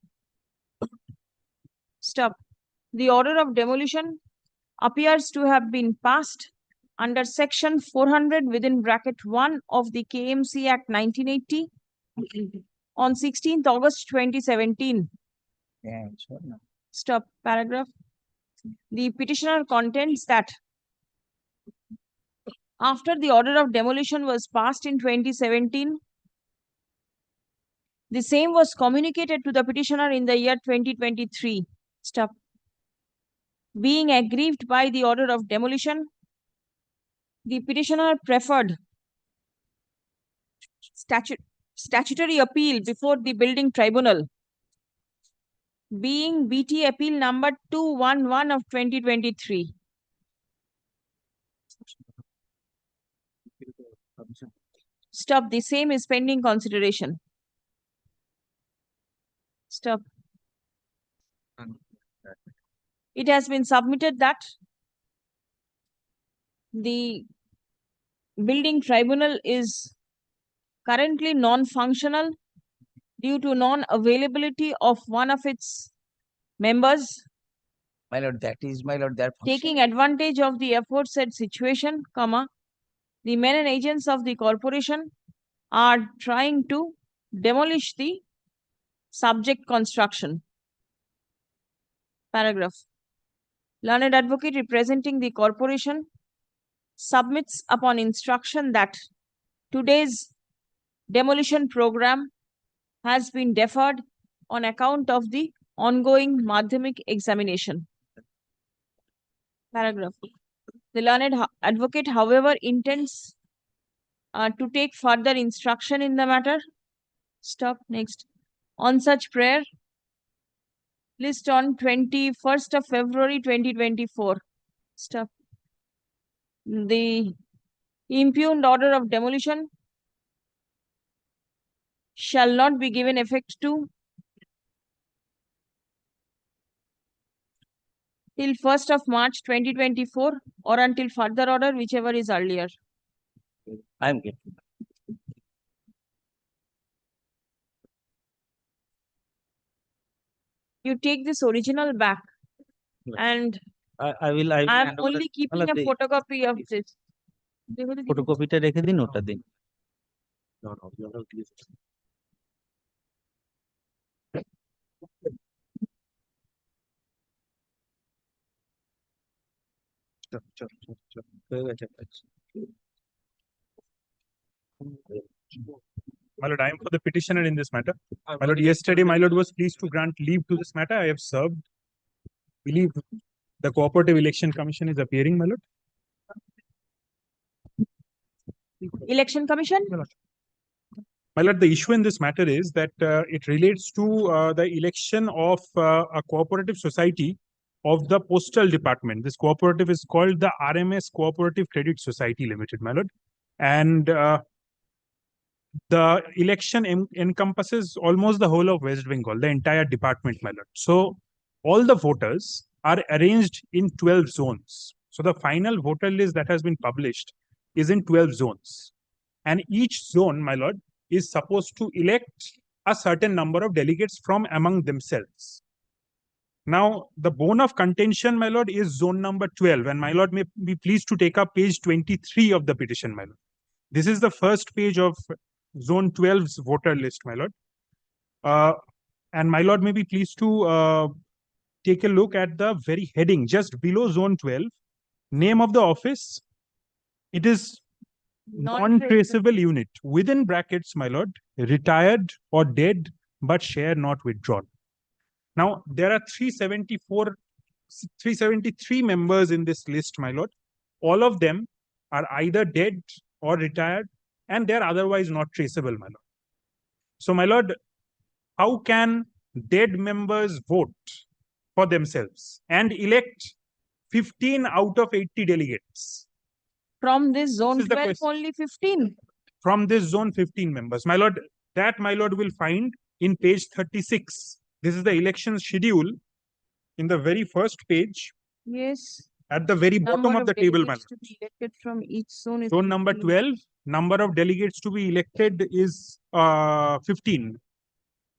Stop. The order of demolition appears to have been passed under section 400 within bracket 1 of the KMC Act 1980 on 16th August 2017. Yeah, sure. No. Stop. Paragraph. The petitioner contends that after the order of demolition was passed in 2017, the same was communicated to the petitioner in the year 2023. Stop. Being aggrieved by the order of demolition, the petitioner preferred statutory appeal before the building tribunal, being BT appeal number 211 of 2023. Stop. The same is pending consideration. Stop. It has been submitted that the building tribunal is currently non-functional due to non-availability of one of its members. My lord, that is my lord, their function. Taking advantage of the aforesaid situation, the men and agents of the corporation are trying to demolish the subject construction. Paragraph. Learned advocate representing the corporation submits upon instruction that today's demolition program has been deferred on account of the ongoing Madhyamik examination. Paragraph. The learned advocate, however, intends to take further instruction in the matter. Stop. Next. On such prayer, list on 21st of February 2024. Stop. The impugned order of demolition shall not be given effect to till 1st of March 2024 or until further order, whichever is earlier. I am getting. You take this original back and I will I'm hand over only keeping a the photocopy of this. photocopy টা রেখে দিন ওটা দিন। হয়ে গেছে কাজ। My Lord, I am for the petitioner in this matter. My Lord, yesterday, my Lord was pleased to grant leave to this matter. I have served. Believe the Cooperative Election Commission is appearing, my Lord. Election Commission? My Lord, the issue in this matter is that it relates to the election of a cooperative society of the Postal Department. This cooperative is called the RMS Cooperative Credit Society Limited, my Lord. And the election encompasses almost the whole of West Bengal, the entire department, my Lord. So all the voters are arranged in 12 zones. So the final voter list that has been published is in 12 zones. And each zone, my Lord, is supposed to elect a certain number of delegates from among themselves. Now, the bone of contention, my Lord, is zone number 12. And my Lord may be pleased to take up page 23 of the petition, my Lord. This is the first page of zone 12's voter list, my Lord. And my Lord may be pleased to take a look at the very heading just below zone 12. Name of the office. It is non-traceable unit. Within brackets, my Lord, retired or dead, but share not withdrawn. Now, there are 373 members in this list, my Lord. All of them are either dead or retired, and they're otherwise not traceable, my Lord. So, my Lord, how can dead members vote for themselves and elect 15 out of 80 delegates? From this zone This is the 12, question. only 15. From this zone, 15 members. My Lord, that, my Lord, will find in page 36. This is the election schedule in the very first page. Yes. At the very bottom Number of the table, my delegates Lord. to be elected from each zone is Zone number 15. 12, number of delegates to be elected is 15.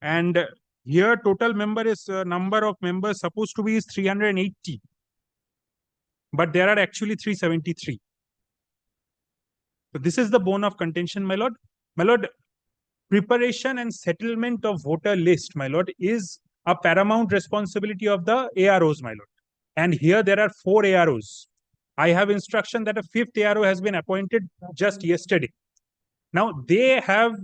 And here total number of members supposed to be is 380. But there are actually 373. So this is the bone of contention, my Lord. My Lord, preparation and settlement of voter list, my Lord, is a paramount responsibility of the AROs, my Lord. And here there are 4 AROs. I have instruction that a 5th ARO has been appointed just yesterday. Now, they have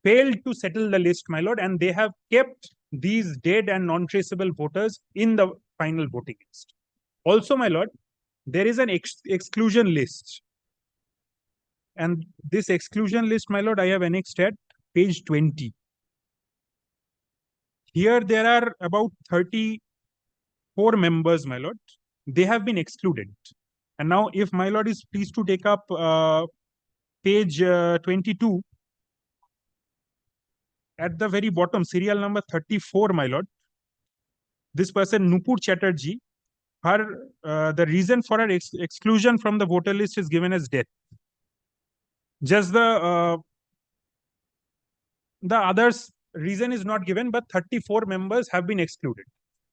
failed to settle the list, my Lord, and they have kept these dead and non-traceable voters in the final voting list. Also, my Lord, there is an exclusion list. And this exclusion list, my Lord, I have annexed at page 20. Here there are about 34 members, my Lord. They have been excluded. And now, if my Lord is pleased to take up page 22, at the very bottom, serial number 34, my Lord, this person, Nupur Chatterjee, the reason for her exclusion from the voter list is given as death. Just the others reason is not given, but 34 members have been excluded.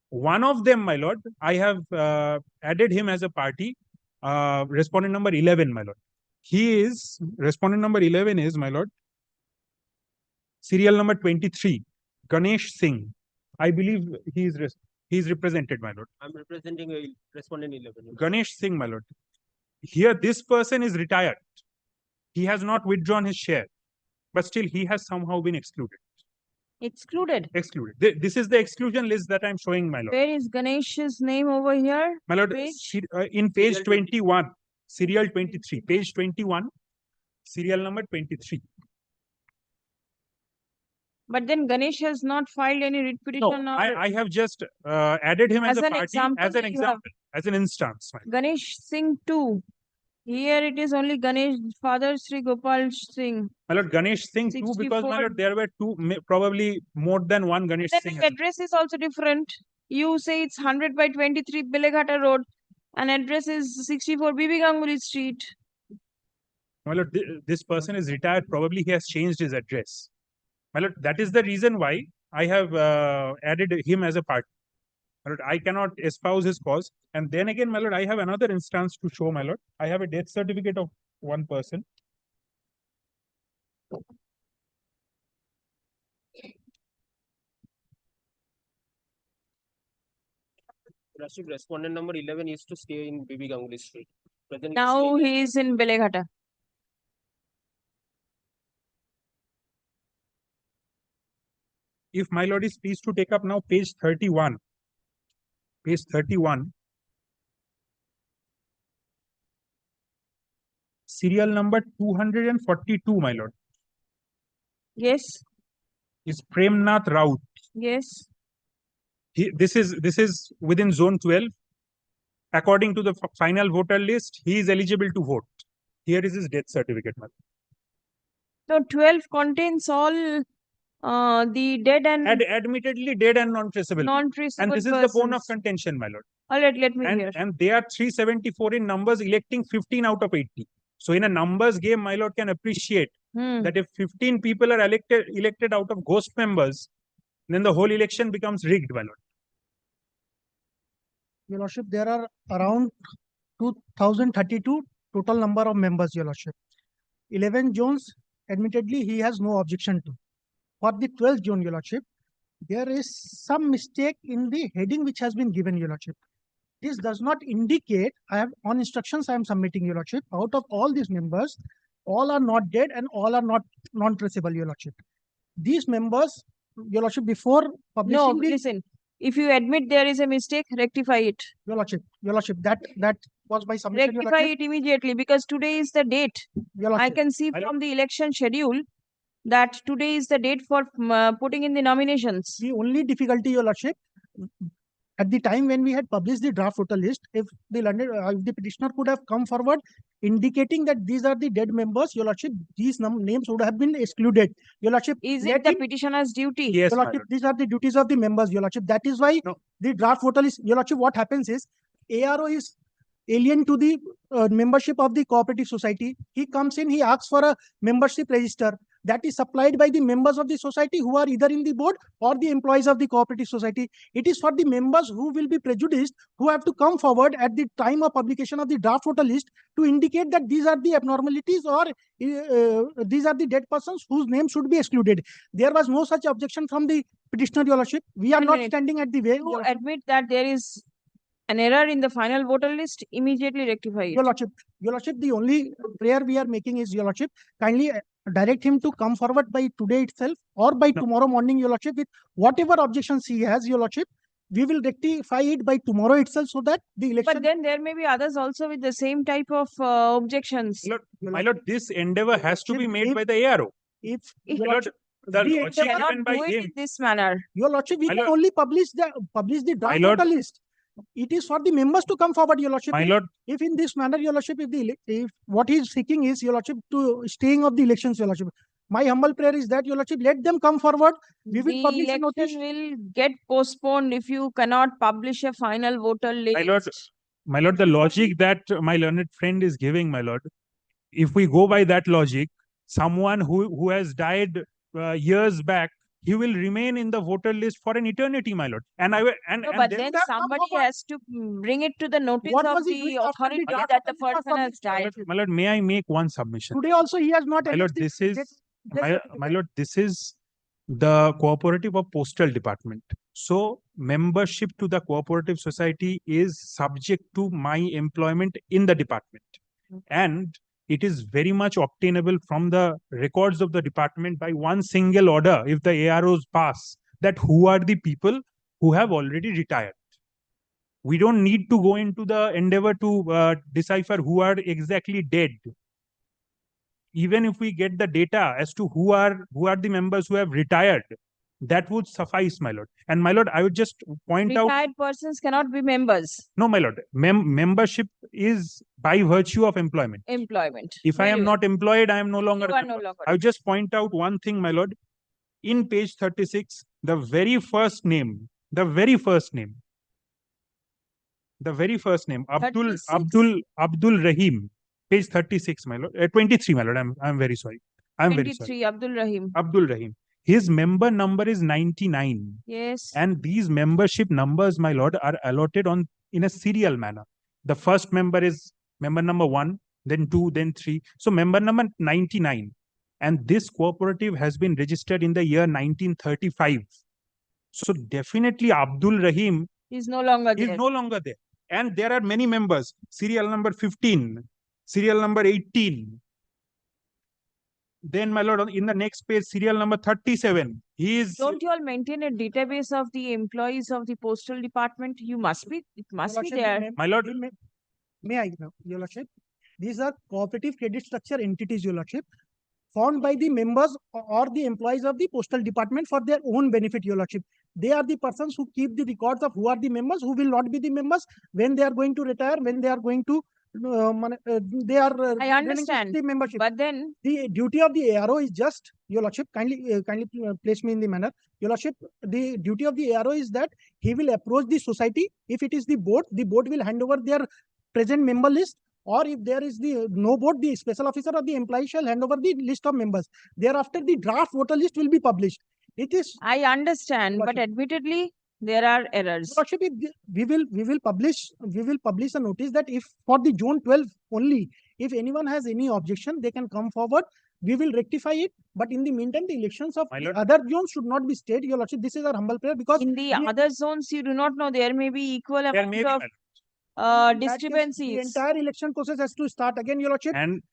One of them, my Lord, I have added him as a party, respondent number 11, my Lord. Respondent number 11 is, my Lord, serial number 23, Ganesh Singh. I believe he is represented, my Lord. I'm representing respondent 11. Ganesh Singh, my Lord. Here, this person is retired. He has not withdrawn his share, but still he has somehow been excluded. Excluded. Excluded. This is the exclusion list that I'm showing, my lord. Where is Ganesh's name over here? My lord, Page? in page 21, serial 23, page 21, serial number 23. But then Ganesh has not filed any writ petition. No, or I have just added him as a an party, example, as an you have example, as an instance. my lord. Ganesh Singh too. Here it is only Ganesh, Father Sri Gopal Singh. My lord, Ganesh Singh too, because my 64. lord, there were two, probably more than one Ganesh Then Singh. the address is also different. You say it's 100 by 23 Bileghata Road, and address is 64 Bibi Ganguly Street. My lord, this person is retired. Probably he has changed his address. My lord, that is the reason why I have added him as a party. My lord, I cannot espouse his cause. And then again, my lord, I have another instance to show, my lord. I have a death certificate of one person. Rashid, respondent number 11 used to stay in Bibi Ganguly Street. Presently Now staying he is in Beleghata. If my lord is pleased to take up now page 31. Page 31. Serial number 242, my lord. Yes. Is Premnath Raut. Yes. This is within zone 12. According to the final voter list, he is eligible to vote. Here is his death certificate, my lord. So 12 contains all the dead and admittedly dead and non-traceable. non-traceable And this is the bone of contention, my lord. All right, let me hear. And they are 374 in numbers, electing 15 out of 80. So in a numbers game, my lord can appreciate that if 15 people are elected out of ghost members, then the whole election becomes rigged, my lord. Your Lordship, there are around 2032 total number of members, Your Lordship. 11 Jones, admittedly, he has no objection to. For the 12th June, Your Lordship, there is some mistake in the heading which has been given, Your Lordship. This does not indicate, on instructions I am submitting, Your Lordship, out of all these members, all are not dead and all are not non-traceable, Your Lordship. These members, Your Lordship, before publishing listen. If you admit there is a mistake, rectify it. Your Lordship, that was my submission. Rectify it immediately, because today is the date. I can see from the election schedule that today is the date for putting in the nominations. The only difficulty, Your Lordship, at the time when we had published the draft voter list, if the petitioner could have come forward indicating that these are the dead members, Your Lordship, these names would have been excluded. Your Lordship, is it the petitioner's duty? Yes, Your Lordship, these are the duties of the members, Your Lordship. That is why the draft voter list, Your Lordship, what happens is ARO is alien to the membership of the cooperative society. He comes in, he asks for a membership register that is supplied by the members of the society who are either in the board or the employees of the cooperative society. It is for the members who will be prejudiced, who have to come forward at the time of publication of the draft voter list to indicate that these are the abnormalities or these are the dead persons whose names should be excluded. There was no such objection from the petitioner, Your Lordship. We are not standing at the way. You admit that there is an error in the final voter list, immediately rectify it. Your Lordship, the only prayer we are making is, Your Lordship, kindly direct him to come forward by today itself or by tomorrow morning, Your Lordship, with whatever objections he has, Your Lordship. We will rectify it by tomorrow itself so that the election... But then there may be others also with the same type of objections. My lord, this endeavor has to be made by the ARO. If my lord, the logic cannot given by do it him. in this manner. Your Lordship, we can only publish the draft voter list. It is for the members to come forward, Your Lordship. My lord, if in this manner, Your Lordship, if what he is seeking is, Your Lordship, to staying of the elections, Your Lordship, my humble prayer is that, Your Lordship, let them come forward. We will publish a notice. The election will get postponed if you cannot publish a final voter list. My lord, the logic that my learned friend is giving, my lord, if we go by that logic, someone who has died years back, he will remain in the voter list for an eternity, my lord. But then somebody has to bring it to the notice of the authority that the person has died. My lord, may I make one submission? Today also he has not. My lord, this is the cooperative of postal department. So membership to the cooperative society is subject to my employment in the department. And it is very much obtainable from the records of the department by one single order if the AROs pass that who are the people who have already retired. We don't need to go into the endeavor to decipher who are exactly dead. Even if we get the data as to who are the members who have retired, that would suffice, my lord. And my lord, I would just point out. Retired persons cannot be members. No, my lord. Membership is by virtue of employment. Employment. If I am not employed, I am no longer. You are no longer. I would just point out one thing, my lord. In page 36, the very first name, Abdul 36. Abdul Rahim, page 36, my lord. 23, my lord. I'm very sorry. I'm very sorry. 23, Abdul Rahim. Abdul Rahim. His member number is 99. Yes. And these membership numbers, my lord, are allotted in a serial manner. The first member is member number 1, then 2, then 3. So member number 99. And this cooperative has been registered in the year 1935. So definitely Abdul Rahim is no longer there. And there are many members. Serial number 15, serial number 18. Then, my lord, in the next page, serial number 37. Don't you all maintain a database of the employees of the postal department? You must be. It must be there. My lord. May I, Your Lordship? These are cooperative credit structure entities, Your Lordship, formed by the members or the employees of the postal department for their own benefit, Your Lordship. They are the persons who keep the records of who are the members, who will not be the members, when they are going to retire, when they are going to I understand, the membership. But then the duty of the ARO is just, Your Lordship, kindly place me in the manner. Your Lordship, the duty of the ARO is that he will approach the society. If it is the board will hand over their present member list, or if there is no board, the special officer or the employee shall hand over the list of members. Thereafter, the draft voter list will be published. It is. I understand, but admittedly, there are errors. Lordship, we will publish a notice that if for the June 12 only, if anyone has any objection, they can come forward. We will rectify it. But in the meantime, the elections of other zones should not be stayed, Your Lordship. This is our humble prayer, because in the other zones, you do not know, there may be equal amount of discrepancies. The entire election process has to start again, Your Lordship. And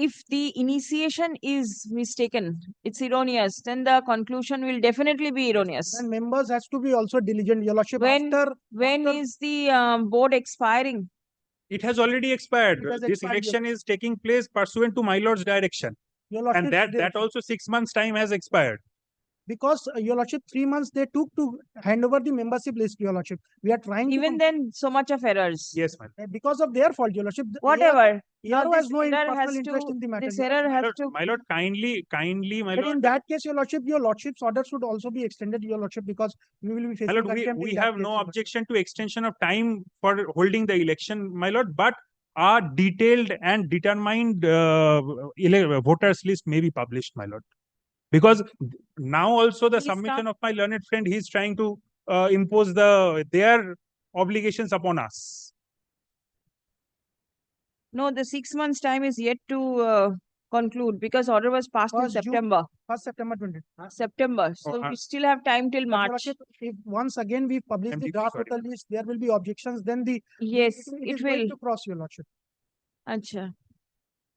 if the initiation is mistaken, it's erroneous, then the conclusion will definitely be erroneous. And members has to be also diligent, Your Lordship. When is the board expiring? It has already expired. This expired, election is taking place pursuant to my lord's direction. Your Lordship, and that also 6 months' time has expired. Because, Your Lordship, 3 months they took to hand over the membership list, Your Lordship. We are trying even then so much of errors. Yes, ma'am. Because of their fault, Your Lordship. Whatever. ARO has no error personal has interest to, in the matter. this error has to. My lord, kindly, my But lord. in that case, Your Lordship's order should also be extended, Your Lordship, because we will be facing. My lord, we have no objection to extension of time for holding the election, my lord, but a detailed and determined voters list may be published, my lord. Because now also the submission of my learned friend, he is trying to impose their obligations upon us. No, the 6 months time is yet to conclude, because order was passed in September. 1st September 20. September. So we still have time till March. If once again we publish the draft voter list, there will be objections. Then yes, it it will will to cross, Your Lordship. Acha.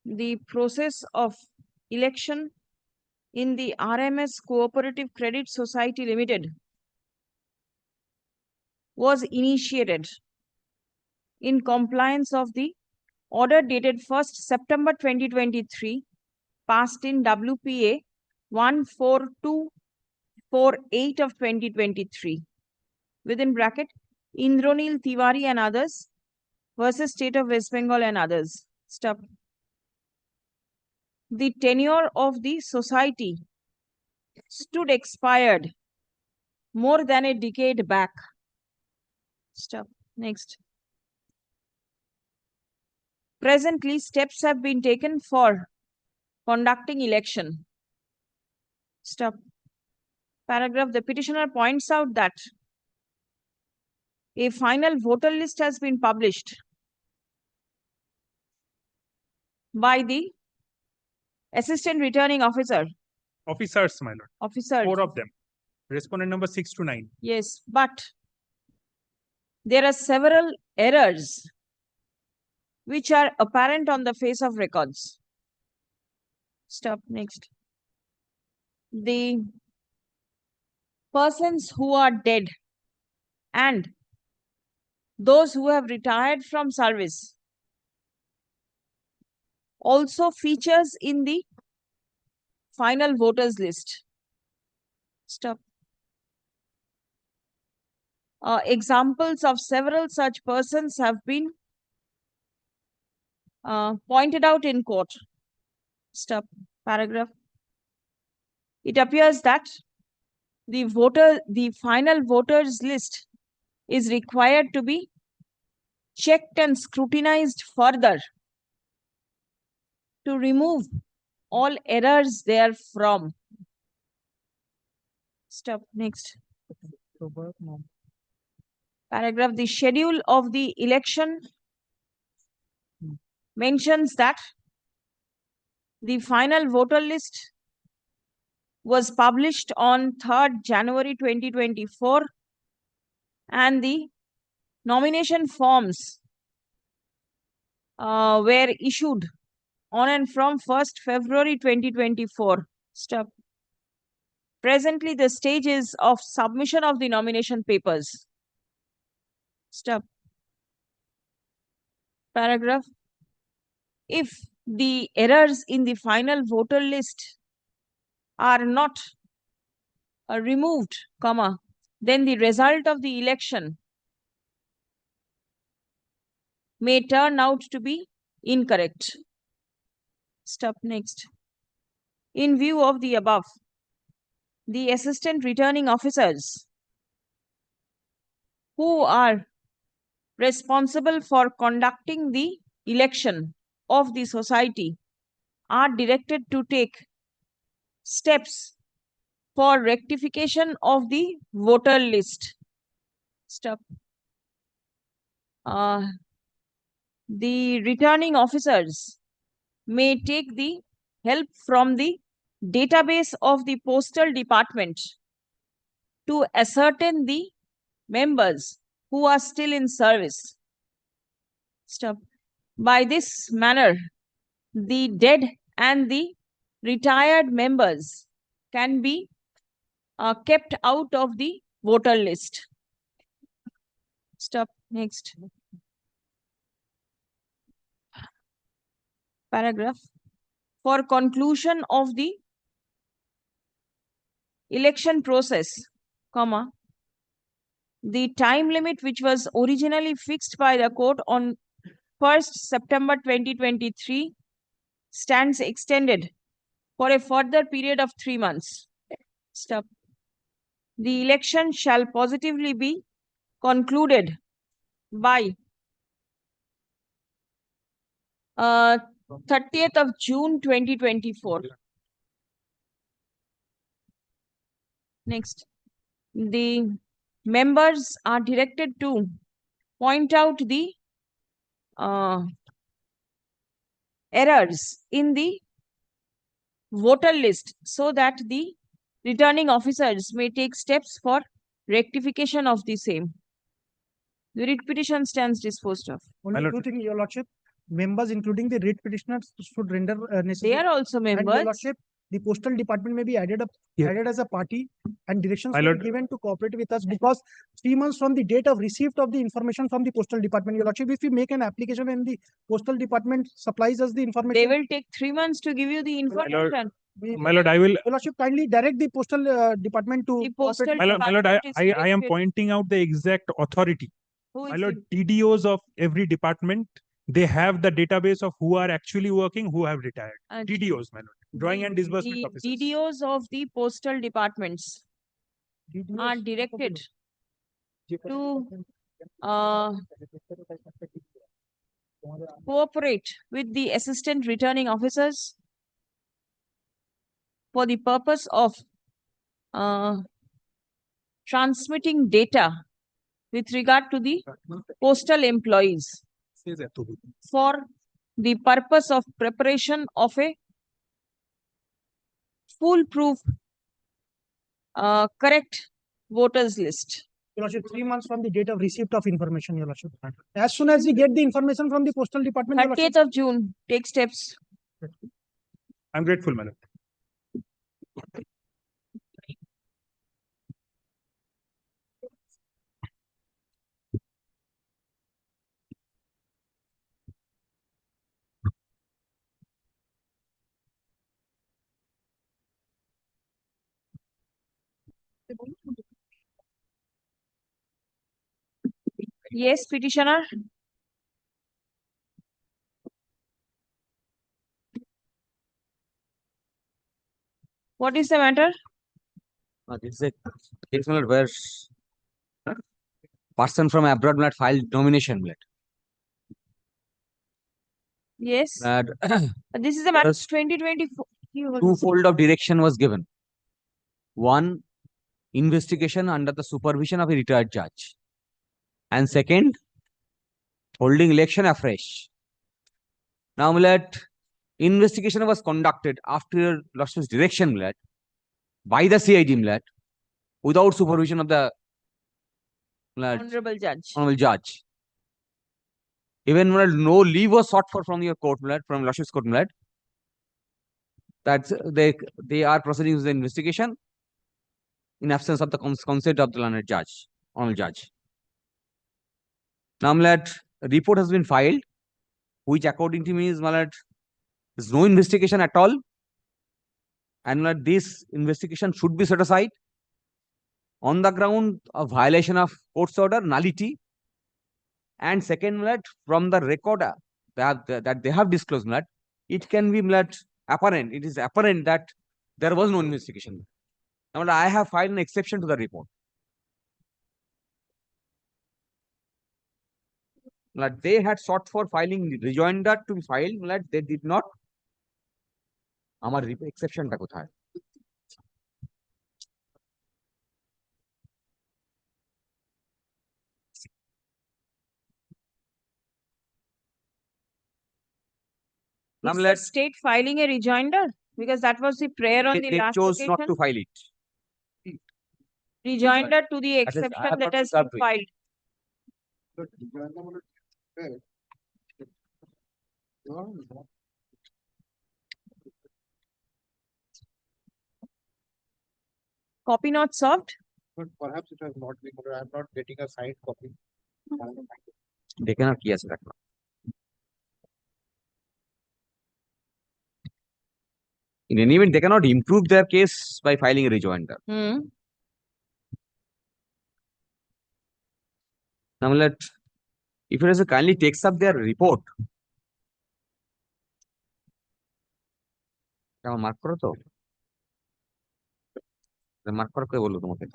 The process of election in the RMS Cooperative Credit Society Limited was initiated in compliance of the order dated 1st September 2023, passed in WPA 14248 of 2023, within bracket, Indronil Tiwari and others versus State of West Bengal and others. Stop. The tenure of the society stood expired more than a decade back. Stop. Next. Presently, steps have been taken for conducting election. Stop. Paragraph. The petitioner points out that a final voter list has been published by the Assistant Returning Officer. Officers, my lord. Officers. 4 of them. Respondent number 6 to 9. Yes, but there are several errors which are apparent on the face of records. Stop. Next. The persons who are dead and those who have retired from service also features in the final voters list. Stop. Examples of several such persons have been pointed out in court. Stop. Paragraph. It appears that the final voters list is required to be checked and scrutinized further to remove all errors therefrom. Stop. Next. Paragraph. The schedule of the election mentions that the final voter list was published on 3rd January 2024 and the nomination forms were issued on and from 1st February 2024. Stop. Presently, the stage is of submission of the nomination papers. Stop. Paragraph. If the errors in the final voter list are not removed, comma, then the result of the election may turn out to be incorrect. Stop. Next. In view of the above, the assistant returning officers who are responsible for conducting the election of the society are directed to take steps for rectification of the voter list. Stop. The returning officers may take the help from the database of the postal department to ascertain the members who are still in service. Stop. By this manner, the dead and the retired members can be kept out of the voter list. Stop. Next. Paragraph. For conclusion of the election process, comma, the time limit which was originally fixed by the court on 1st September 2023 stands extended for a further period of 3 months. Stop. The election shall positively be concluded by 30th of June 2024. Next. The members are directed to point out the errors in the voter list so that the returning officers may take steps for rectification of the same. The writ petition stands disposed of. Only two things, Your Lordship. Members, including the writ petitioners, should render necessary. They are also And members. Your Lordship, the postal department may be added as a party, and directions will be given to cooperate with us, because 3 months from the date of receipt of the information from the postal department, Your Lordship, if we make an application and the postal department supplies us the information, They will take 3 months to give you the information. My lord, I will. Your Lordship, kindly direct the postal department to cooperate. My lord, I am pointing out the exact authority. My lord, TDOs of every department, they have the database of who are actually working, who have retired. TDOs, my lord. Drawing and disbursement officers. DDOs of the postal departments are directed to cooperate with the assistant returning officers for the purpose of transmitting data with regard to the postal employees for the purpose of preparation of a foolproof correct voters list. Your Lordship, 3 months from the date of receipt of information, Your Lordship. As soon as we get the information from the postal department, Your Lordship. 30th of June, take steps. I'm grateful, my lord. Yes, petitioner. What is the matter? This is a case where person from abroad might file nomination. Yes. That This is the matter First, 2024. twofold of direction was given. One, investigation under the supervision of a retired judge. And second, holding election afresh. Now, investigation was conducted after your Lordship's direction by the CID without supervision of the Honorable Judge. Honorable Judge. Even when no leave was sought for from your court, from Lordship's court, that they are proceeding with the investigation in absence of the consent of the learned judge, Honorable Judge. Now, a report has been filed, which according to me is there's no investigation at all, and this investigation should be set aside on the ground of violation of court's order, nullity, and second, from the record that they have disclosed, it can be apparent. It is apparent that there was no investigation. Now, I have filed an exception to the report. They had sought for filing rejoinder to be filed, they did not. Our exception ta kothay? Is the state filing a rejoinder? Because that was the prayer on the They last chose occasion. not to file it. Rejoinder to the I exception have that not has been observed it. filed. Copy not served? But perhaps it has not been, I'm not getting a signed copy. They cannot yes that. In any event, they cannot improve their case by filing a rejoinder. Now, if it is kindly takes up their report. Mark karo to. Mark karo ke bolo tomake.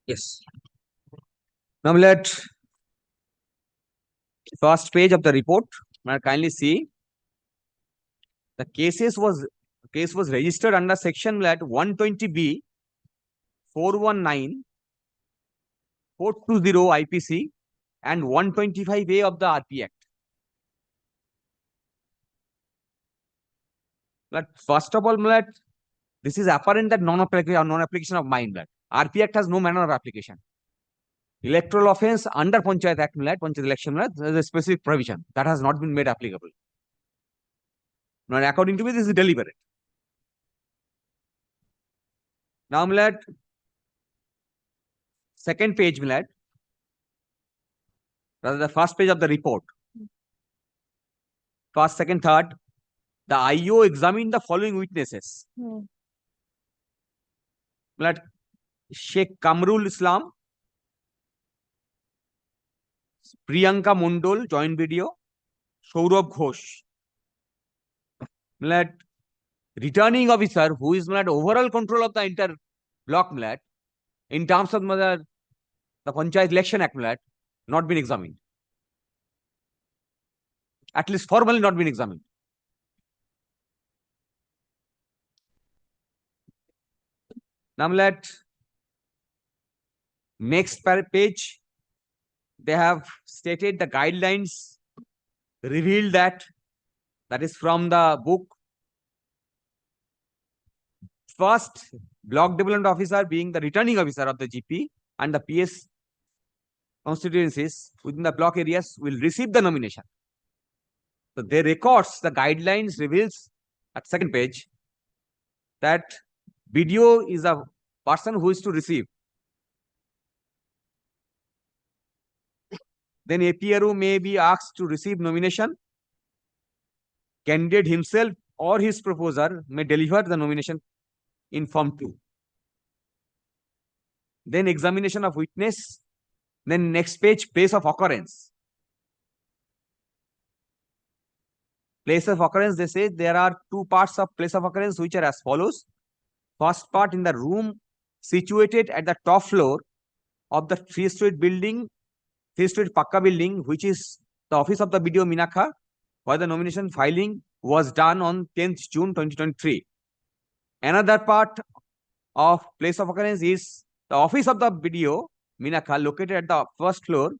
Yes. Now, first page of the report. Now, kindly see. The case was registered under section 120B, 419, 420 IPC, and 125A of the RP Act. But first of all, this is apparent that non-application of mine. RP Act has no manner of application. Electoral offense under Panchayat Act, Panchayat election, there is a specific provision that has not been made applicable. Now, according to me, this is deliberate. Now, second page, rather the first page of the report. First, second, third. The IO examined the following witnesses. Sheikh Kamrul Islam, Priyanka Mondol, joint video, Saurabh Ghosh. Returning officer who is overall control of the entire block in terms of the Panchayat Election Act not been examined. At least formally not been examined. Now, next page, they have stated the guidelines revealed that is from the book first block development officer being the returning officer of the GP and the PS constituencies within the block areas will receive the nomination. So they records the guidelines reveals at second page that BDO is a person who is to receive. Then APRO may be asked to receive nomination. Candidate himself or his proposer may deliver the nomination in Form 2. Then examination of witness. Then next page, place of occurrence. Place of occurrence, they say there are two parts of place of occurrence which are as follows. First part, in the room situated at the top floor of the 3-story building, 3-story Pakka building, which is the office of the BDO Minakha, where the nomination filing was done on 10th June 2023. Another part of place of occurrence is the office of the BDO Minakha, located at the first floor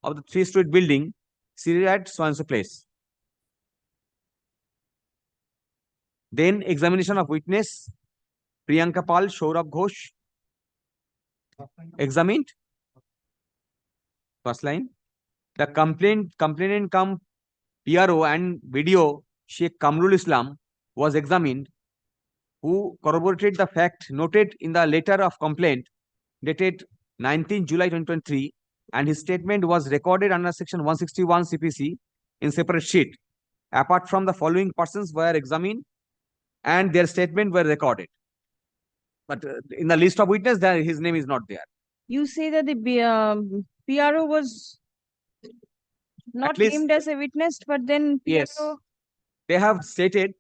of the 3-story building, situated at so-and-so place. Then examination of witness, Priyanka Pal, Saurabh Ghosh, examined. First line. The complainant come PRO and BDO Sheikh Kamrul Islam was examined, who corroborated the fact noted in the letter of complaint dated 19 July 2023, and his statement was recorded under section 161 CPC in separate sheet. Apart from the following persons were examined and their statement were recorded. But in the list of witness, there his name is not there. You say that the PRO was not least- named as a witness, but then PRO, Yes. They have stated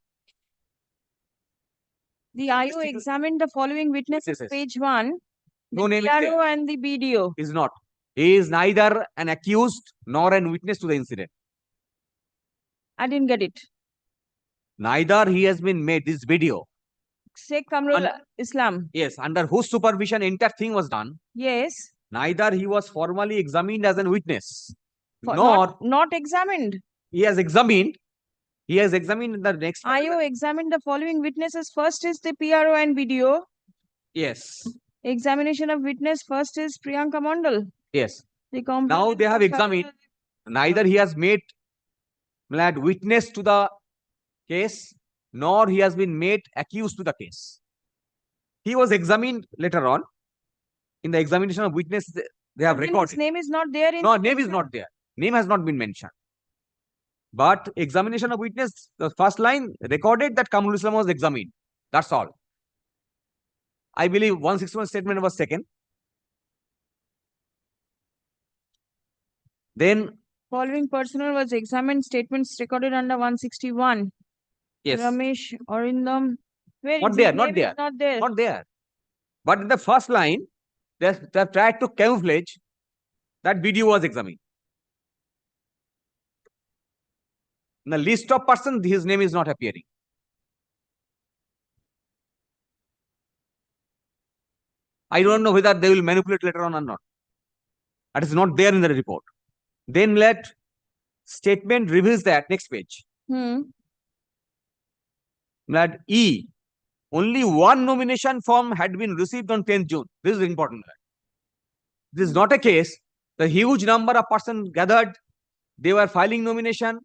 the IO examined the following witnesses, Yes. page 1, No the name is PRO there. and the BDO. Is not. He is neither an accused nor an witness to the incident. I didn't get it. Neither he has been made this video. Sheikh Kamrul Under- Islam. Yes, under whose supervision entire thing was done. Yes. Neither he was formally examined as a witness, For- nor not examined. he has examined. He has examined in the next. IO examined the following witnesses. First is the PRO and BDO. Yes, Examination of witness. First is Priyanka Mondal. yes. The Now complainant they have was examined. Neither he has made witness to the case, nor he has been made accused to the case. He was examined later on. In the examination of witness, they have But then recorded. his name is not there in. No, name is not there. Name has not been mentioned. But examination of witness, the first line recorded that Kamrul Islam was examined. That's all. I believe 161 statement was taken. Then, Following personnel was examined. Statements recorded under 161. yes, Ramesh Arindam. Where not is there, his not name? there, Is not there. not there. But in the first line, they have tried to camouflage that video was examined. In the list of persons, his name is not appearing. I don't know whether they will manipulate later on or not. That is not there in the report. Then let statement reveals that next page. Let E. Only one nomination form had been received on 10th June. This is important. This is not a case. The huge number of persons gathered, they were filing nomination,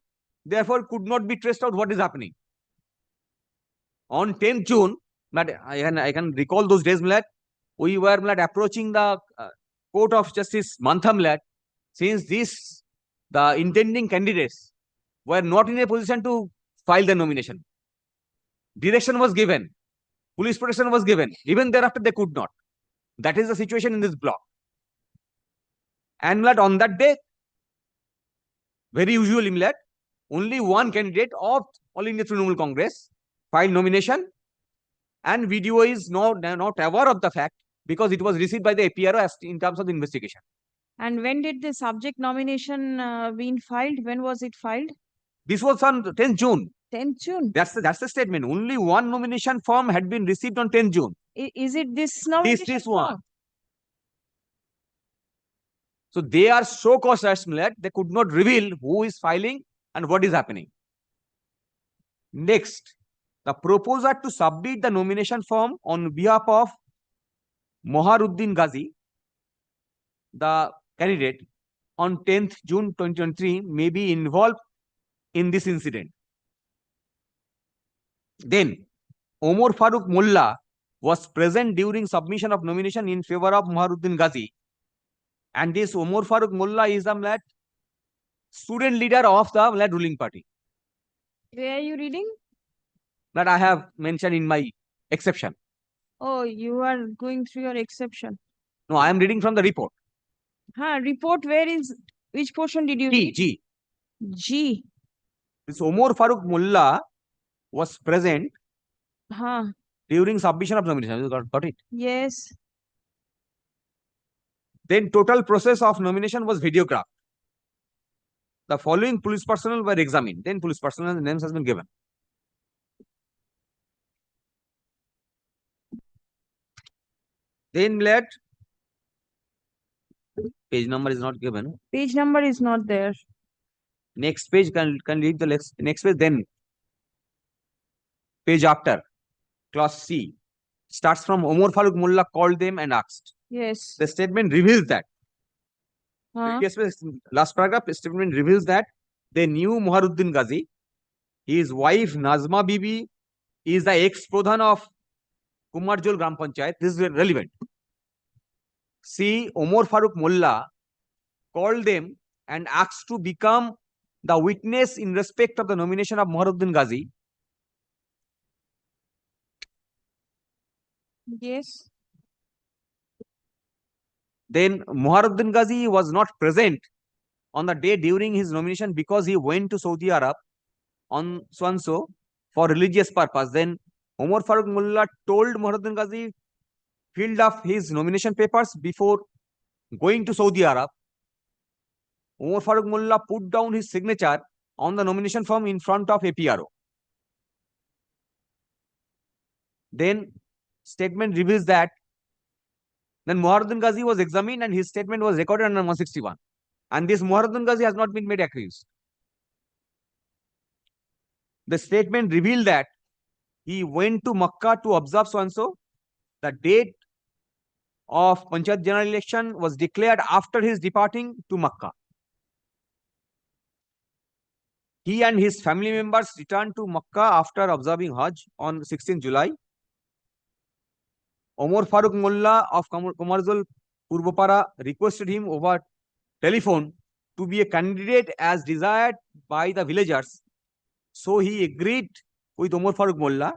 therefore could not be traced out what is happening. On 10th June, I can recall those days, we were approaching the Court of Justice Mantham, since the intending candidates were not in a position to file the nomination. Direction was given, police protection was given, even thereafter they could not. That is the situation in this block. And on that day, very usually, only one candidate of All India Trinamool Congress filed nomination, and video is not aware of the fact because it was received by the APRO as in terms of the investigation. And when did the subject nomination been filed? When was it filed? This was on 10th June. 10th June. That's the statement. Only one nomination form had been received on 10th June. Is it this nomination? This one. So they are so cautious that they could not reveal who is filing and what is happening. Next, the proposer to submit the nomination form on behalf of Moharuddin Ghazi, the candidate, on 10th June 2023 may be involved in this incident. Then, Omar Farooq Mullah was present during submission of nomination in favor of Moharuddin Ghazi. And this Omar Farooq Mullah is the student leader of the ruling party. Where are you reading? That I have mentioned in my exception. Oh, you are going through your exception. No, I am reading from the report. Report, where is, which portion did you read? G. G. This Omar Farooq Mullah was present during submission of nomination. You got it? Yes. Then total process of nomination was videographed. The following police personnel were examined. Then police personnel names has been given. Then let page number is not given. Page number is not there. Next page can read the next page. Then page after clause C starts from Omar Farooq Mullah called them and asked. Yes. The statement reveals that. Yes, last paragraph statement reveals that they knew Moharuddin Ghazi. His wife Nazma Bibi is the ex-pradhan of Kumarjol Gram Panchayat. This is relevant. See, Omar Farooq Mullah called them and asked to become the witness in respect of the nomination of Moharuddin Ghazi. Yes. Then Moharuddin Ghazi was not present on the day during his nomination because he went to Saudi Arab on so and so for religious purpose. Then Omar Farooq Mullah told Moharuddin Ghazi filled up his nomination papers before going to Saudi Arab. Omar Farooq Mullah put down his signature on the nomination form in front of APRO. Then statement reveals that then Moharuddin Ghazi was examined and his statement was recorded under 161. And this Moharuddin Ghazi has not been made accused. The statement revealed that he went to Makkah to observe so and so. The date of Panchayat general election was declared after his departing to Makkah. He and his family members returned to Makkah after observing Hajj on 16th July. Omar Farooq Mullah of Kumarjol Purbopara requested him over telephone to be a candidate as desired by the villagers. So he agreed with Omar Farooq Mullah.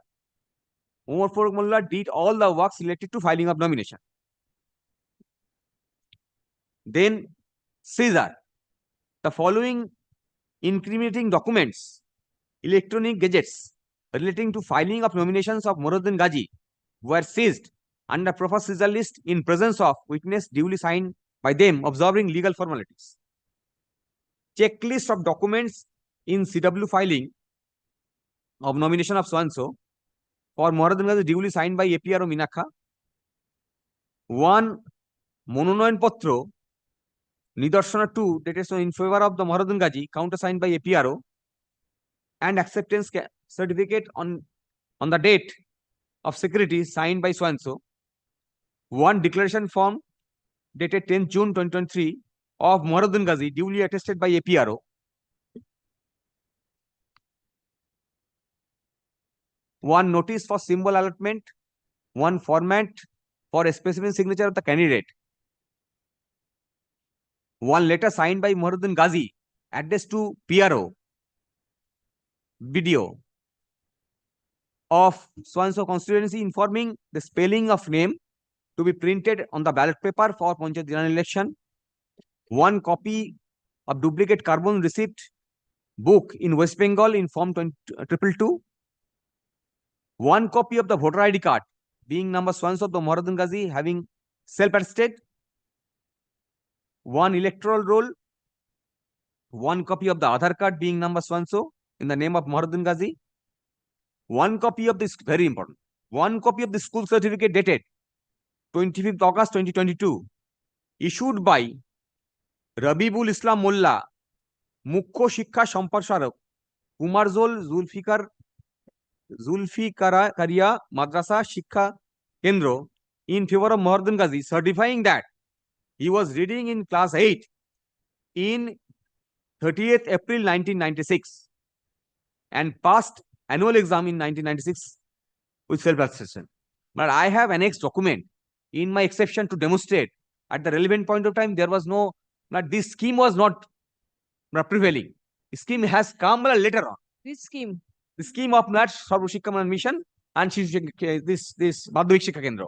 Omar Farooq Mullah did all the works related to filing of nomination. Then Caesar, the following incriminating documents, electronic gadgets relating to filing of nominations of Moharuddin Ghazi were seized under proper Caesar list in presence of witness duly signed by them observing legal formalities. Checklist of documents in CW filing of nomination of so-and-so for Moharuddin Ghazi duly signed by APRO Minakha. One Mononoyan Potro Nidarshana 2 that is in favor of the Moharuddin Ghazi countersigned by APRO and acceptance certificate on the date of security signed by so-and-so. One declaration form dated 10th June 2023 of Moharuddin Ghazi duly attested by APRO. One notice for symbol allotment, one format for a specific signature of the candidate. One letter signed by Moharuddin Ghazi addressed to PRO. Video of so-and-so constituency informing the spelling of name to be printed on the ballot paper for Panchayat general election. One copy of duplicate carbon receipt book in West Bengal in form 222. One copy of the voter ID card being number so-and-so of the Moharuddin Ghazi having self-attested. One electoral roll. One copy of the Aadhaar card being number so-and-so in the name of Moharuddin Ghazi. One copy of this, very important, one copy of the school certificate dated 25th August 2022 issued by Rabibul Islam Mullah, Mukhya Shiksha Samparshadok, Kumarjol Zulfikar Zulfi Karia Madrasa Shikha Kendro in favor of Mohardin Ghazi, certifying that he was reading in class 8 in 30th April 1996 and passed annual exam in 1996 with self-attestation. But I have annexed document in my exception to demonstrate at the relevant point of time there was no, but this scheme was not prevailing. The scheme has come later on. Which scheme? The scheme of Nat Sarva Shikha Mission and this Madhyamik Shikha Kendra.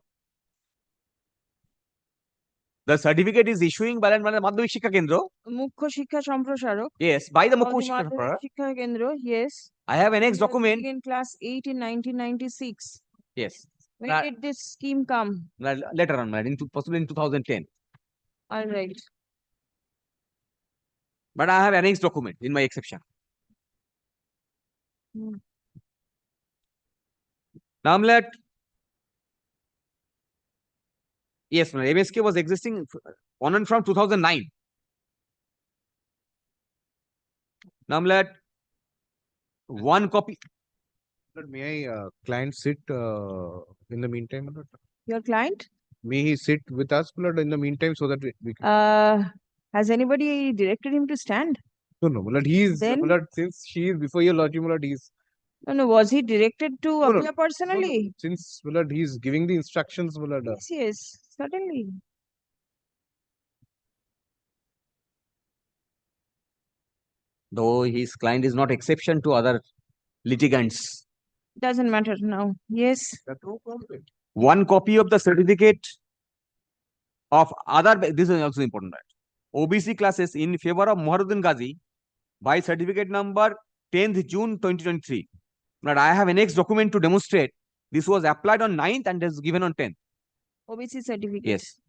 The certificate is issuing by the Madhyamik Shikha Kendra. Mukhya Shikha Samprasarok. Yes, by the of Mukhya the Shikha Madhyamik Samprasarok. Shikha Kendra, yes. I have an He next was document. in class 8 in 1996. Yes. When did this scheme come? Later on, possibly in 2010. All right. But I have annexed document in my exception. Now, yes, MSK was existing on and from 2009. Now, one copy. May I client sit in the meantime? Your client? May he sit with us in the meantime so that we can. Has anybody directed him to stand? No, he is, Then? since she is before your lordship, he is. No, was he directed to appear personally? Since he is giving the instructions. Yes, certainly. Though his client is not exception to other litigants. Doesn't matter now. Yes. One copy of the certificate of other, this is also important, right? OBC classes in favor of Mohardin Ghazi by certificate number 10th June 2023. But I have an next document to demonstrate this was applied on 9th and is given on 10th. OBC certificate. Yes.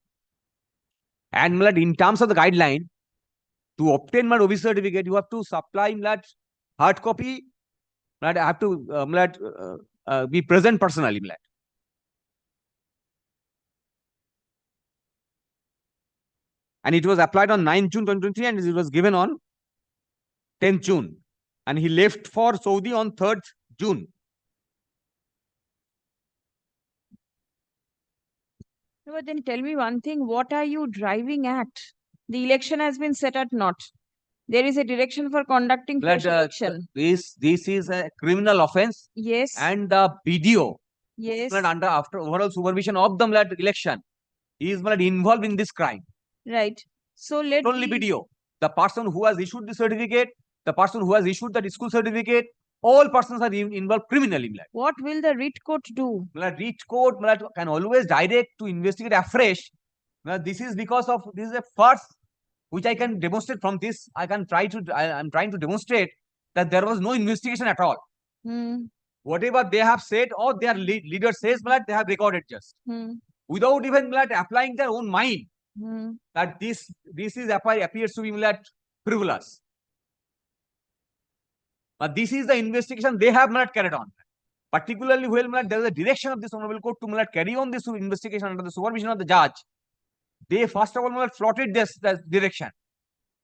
And in terms of the guideline, to obtain my OBC certificate, you have to supply hard copy. I have to be present personally. And it was applied on 9th June 2023 and it was given on 10th June. And he left for Saudi on 3rd June. No, but then tell me one thing, what are you driving at? The election has been set at naught. There is a direction for conducting fresh election. This is a criminal offense. Yes. And the video. Yes. After overall supervision of the election, he is involved in this crime. Right. So let only video. The person who has issued the certificate, the person who has issued the school certificate, all persons are involved criminally. What will the writ court do? Writ court can always direct to investigate afresh. This is because of this is a first which I can demonstrate from this. I am trying to demonstrate that there was no investigation at all. Whatever they have said or their leader says, they have recorded just without even applying their own mind. That this appears to be frivolous. But this is the investigation they have not carried on. Particularly when there is a direction of this honorable court to carry on this investigation under the supervision of the judge. They first of all flouted this direction.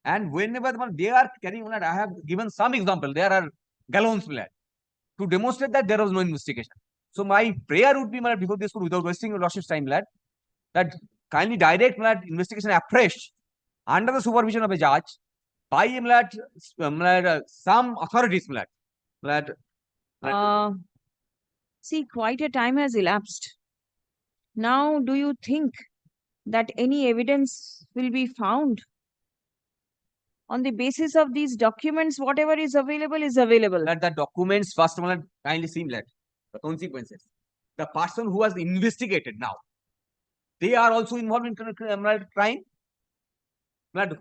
And whenever they are carrying on, I have given some example. There are gallons to demonstrate that there was no investigation. So my prayer would be before this court, without wasting your lordship's time, that kindly direct investigation afresh under the supervision of a judge by some authorities. See, quite a time has elapsed. Now, do you think that any evidence will be found? On the basis of these documents, whatever is available is available. The documents, first of all, kindly see the consequences. The person who has investigated now, they are also involved in crime.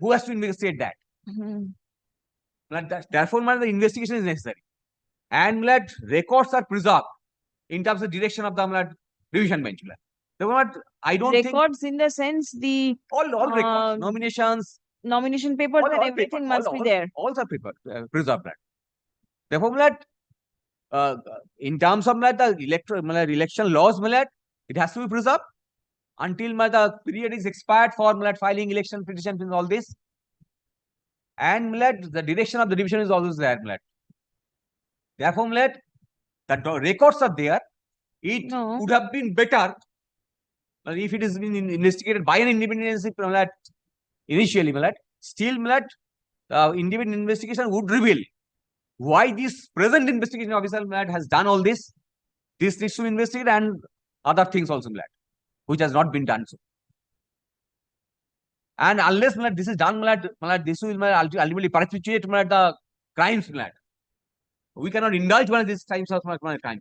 Who has to investigate that? Therefore, the investigation is necessary. And records are preserved in terms of direction of the revision bench. I don't think records in the sense the all records, nominations, nomination papers and everything must be there. All are preserved. Therefore, in terms of the election laws, it has to be preserved until the period is expired for filing election petitions and all this. And the direction of the division is always there. Therefore, the that the records are there, it No. would have been better if it has been investigated by an independent agency initially, still independent investigation would reveal why this present investigation officer has done all this. This needs to investigate and other things also, which has not been done so. And unless this is done, this will ultimately perpetuate the crimes. We cannot indulge these types of crimes.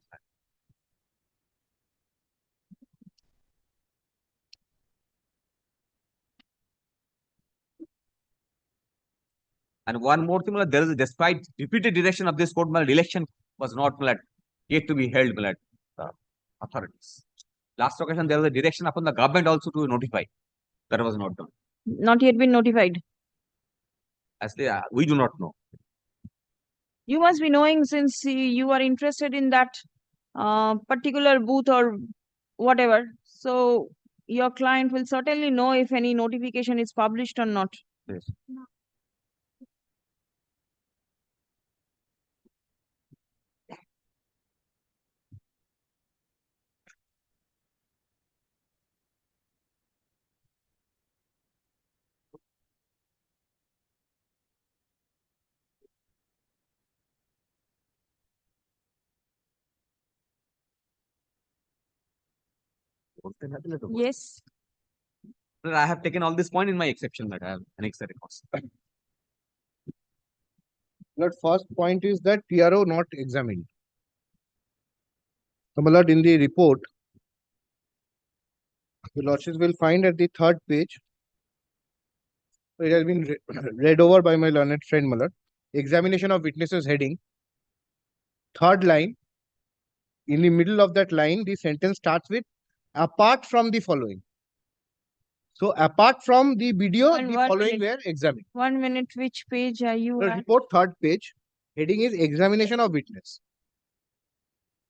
And one more thing, there is, despite repeated direction of this court, election was not yet to be held by the authorities. Last occasion, there was a direction upon the government also to notify. That was not done. Not yet been notified. As they are, we do not know. You must be knowing, since you are interested in that particular booth or whatever. So your client will certainly know if any notification is published or not. Yes. Yes. I have taken all this point in my exception that I have annexed the records. The first point is that PRO not examined. So, my lord, in the report, the lordships will find at the third page, it has been read over by my learned friend, my lord. Examination of witnesses heading. Third line, in the middle of that line, the sentence starts with, apart from the following. So, apart from the video, the following were examined. 1 minute, which page are you The at? report, third page, heading is examination of witness.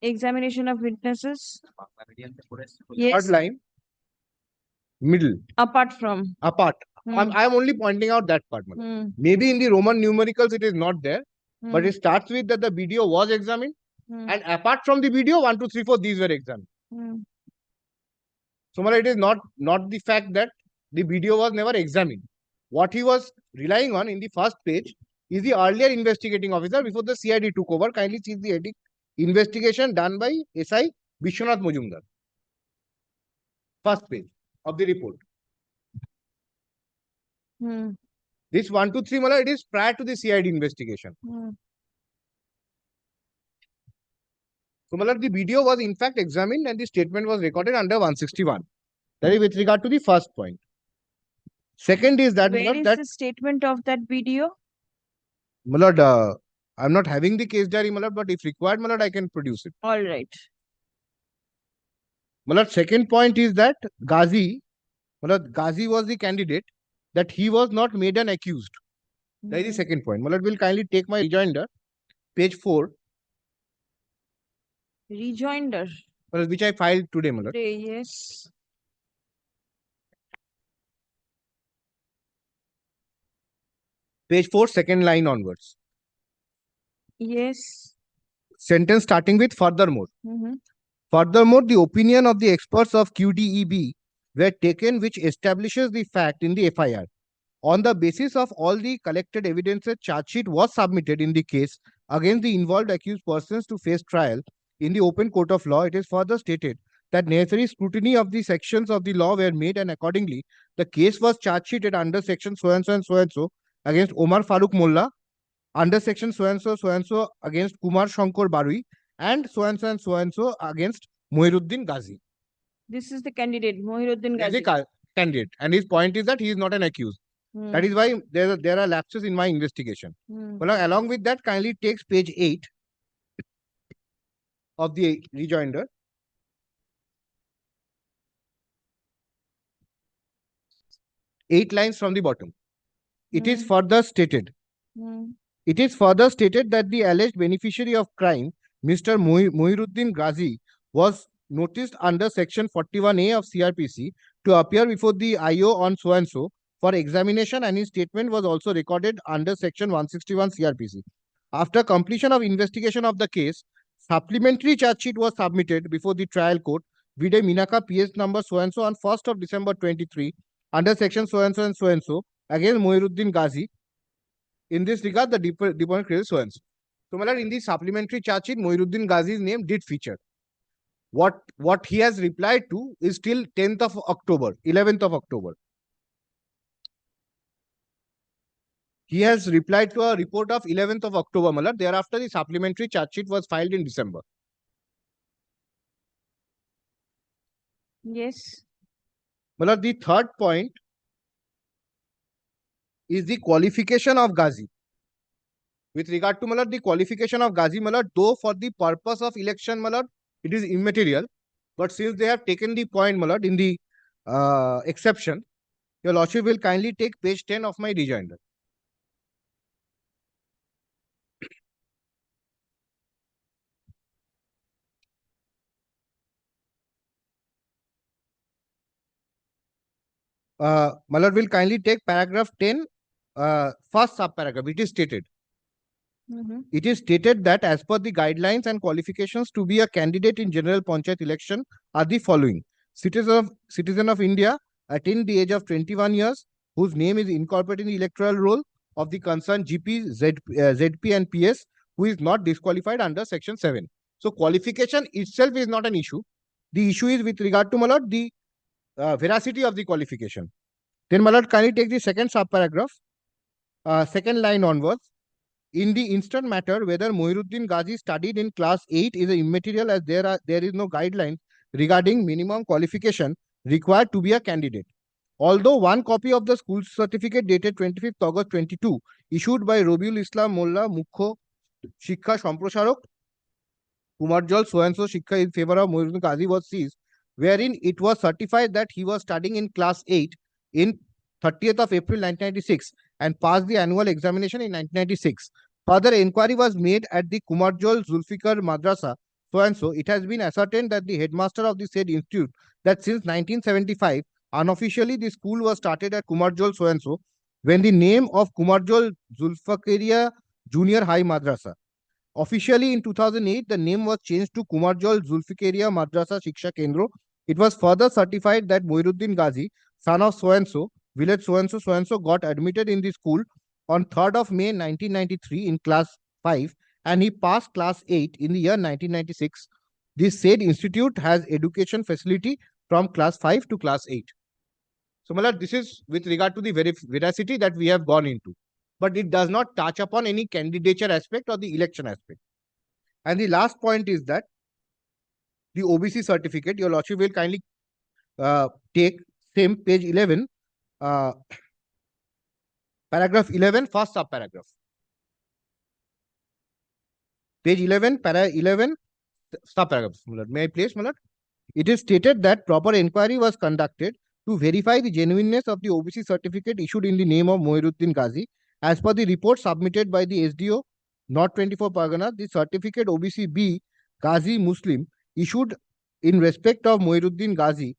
Examination of witnesses. Yes. Third line, middle. Apart from. Apart. I'm only pointing out that part. Maybe in the Roman numericals it is not there, but it starts with that the video was examined, and apart from the video, 1, 2, 3, 4, these were examined. So, it is not the fact that the video was never examined. What he was relying on in the first page is the earlier investigating officer before the CID took over. Kindly see the heading, investigation done by SI Vishwanath Majumdar. First page of the report. This 1, 2, 3, it is prior to the CID investigation. So, the video was in fact examined and the statement was recorded under 161. That is with regard to the first point. Second is that, Where is the statement of that video? I'm not having the case diary, but if required, I can produce it. All right. Second point is that Ghazi was the candidate, that he was not made an accused. That is the second point. Will kindly take my rejoinder, page 4. Rejoinder. Which I filed today, Today, yes. Page 4, second line onwards. Yes. Sentence starting with furthermore. Furthermore, the opinion of the experts of QDEB were taken, which establishes the fact in the FIR. On the basis of all the collected evidence, a charge sheet was submitted in the case against the involved accused persons to face trial in the open court of law. It is further stated that necessary scrutiny of the sections of the law were made, and accordingly, the case was charge sheeted under section so and so and so and so against Omar Farooq Mullah, under section so and so against Kumar Shankar Barui, and so and so against Mohiruddin Ghazi. This is the candidate, Mohiruddin Ghazi. The candidate, and his point is that he is not an accused. That is why there are lapses in my investigation. Well, along with that, kindly takes page 8 of the rejoinder. Eight lines from the bottom. It is further stated. It is further stated that the alleged beneficiary of crime, Mr. Mohiruddin Ghazi, was noticed under section 41A of CRPC to appear before the IO on so and so for examination, and his statement was also recorded under section 161 CRPC. After completion of investigation of the case, supplementary charge sheet was submitted before the trial court with a Minaka PS number so and so on 1st of December 23 under section so and so against Moinuddin Ghazi. In this regard, the deponent credit so and so. So, my lord, in the supplementary charge sheet, Moinuddin Ghazi's name did feature. What he has replied to is till 10th of October, 11th of October. He has replied to a report of 11th of October, my lord. Thereafter, the supplementary charge sheet was filed in December. Yes. My lord, the third point is the qualification of Ghazi. With regard to, my lord, the qualification of Ghazi, my lord, though for the purpose of election, my lord, it is immaterial. But since they have taken the point, my lord, in the exception, your lordship will kindly take page 10 of my rejoinder. My lord will kindly take paragraph 10, first subparagraph. It is stated. It is stated that as per the guidelines and qualifications to be a candidate in general panchayat election are the following: citizen of India, attained the age of 21 years, whose name is incorporated in the electoral roll of the concerned GP, ZP and PS, who is not disqualified under section 7. So qualification itself is not an issue. The issue is with regard to, my lord, the veracity of the qualification. Then, my lord, kindly take the second subparagraph, second line onwards. In the instant matter, whether Moinuddin Ghazi studied in class 8 is immaterial, as there is no guideline regarding minimum qualification required to be a candidate. Although one copy of the school certificate dated 25th August 22 issued by Robiul Islam Molla Mukhya Shikha Samprosarok Kumarjal so and so Shikha in favor of Moinuddin Ghazi was seized, wherein it was certified that he was studying in class 8 in 30th of April 1996 and passed the annual examination in 1996. Further inquiry was made at the Kumarjal Zulfikar Madrasa so and so. It has been ascertained that the headmaster of the said institute that since 1975 unofficially the school was started at Kumarjal so and so, when the name of Kumarjal Zulfikaria Junior High Madrasa. Officially in 2008, the name was changed to Kumarjal Zulfikaria Madrasa Shiksha Kendro. It was further certified that Moinuddin Ghazi, son of so and so, village so and so, got admitted in the school on 3rd of May 1993 in class 5, and he passed class 8 in the year 1996. This said institute has education facility from class 5 to class 8. So, my lord, this is with regard to the veracity that we have gone into. But it does not touch upon any candidature aspect or the election aspect. And the last point is that the OBC certificate, your lordship will kindly take same page 11, paragraph 11, first subparagraph. Page 11, para 11, subparagraph. May I place, my lord? It is stated that proper inquiry was conducted to verify the genuineness of the OBC certificate issued in the name of Moinuddin Ghazi. As per the report submitted by the SDO, North 24 Pargana, the certificate OBC B Ghazi Muslim issued in respect of Moinuddin Ghazi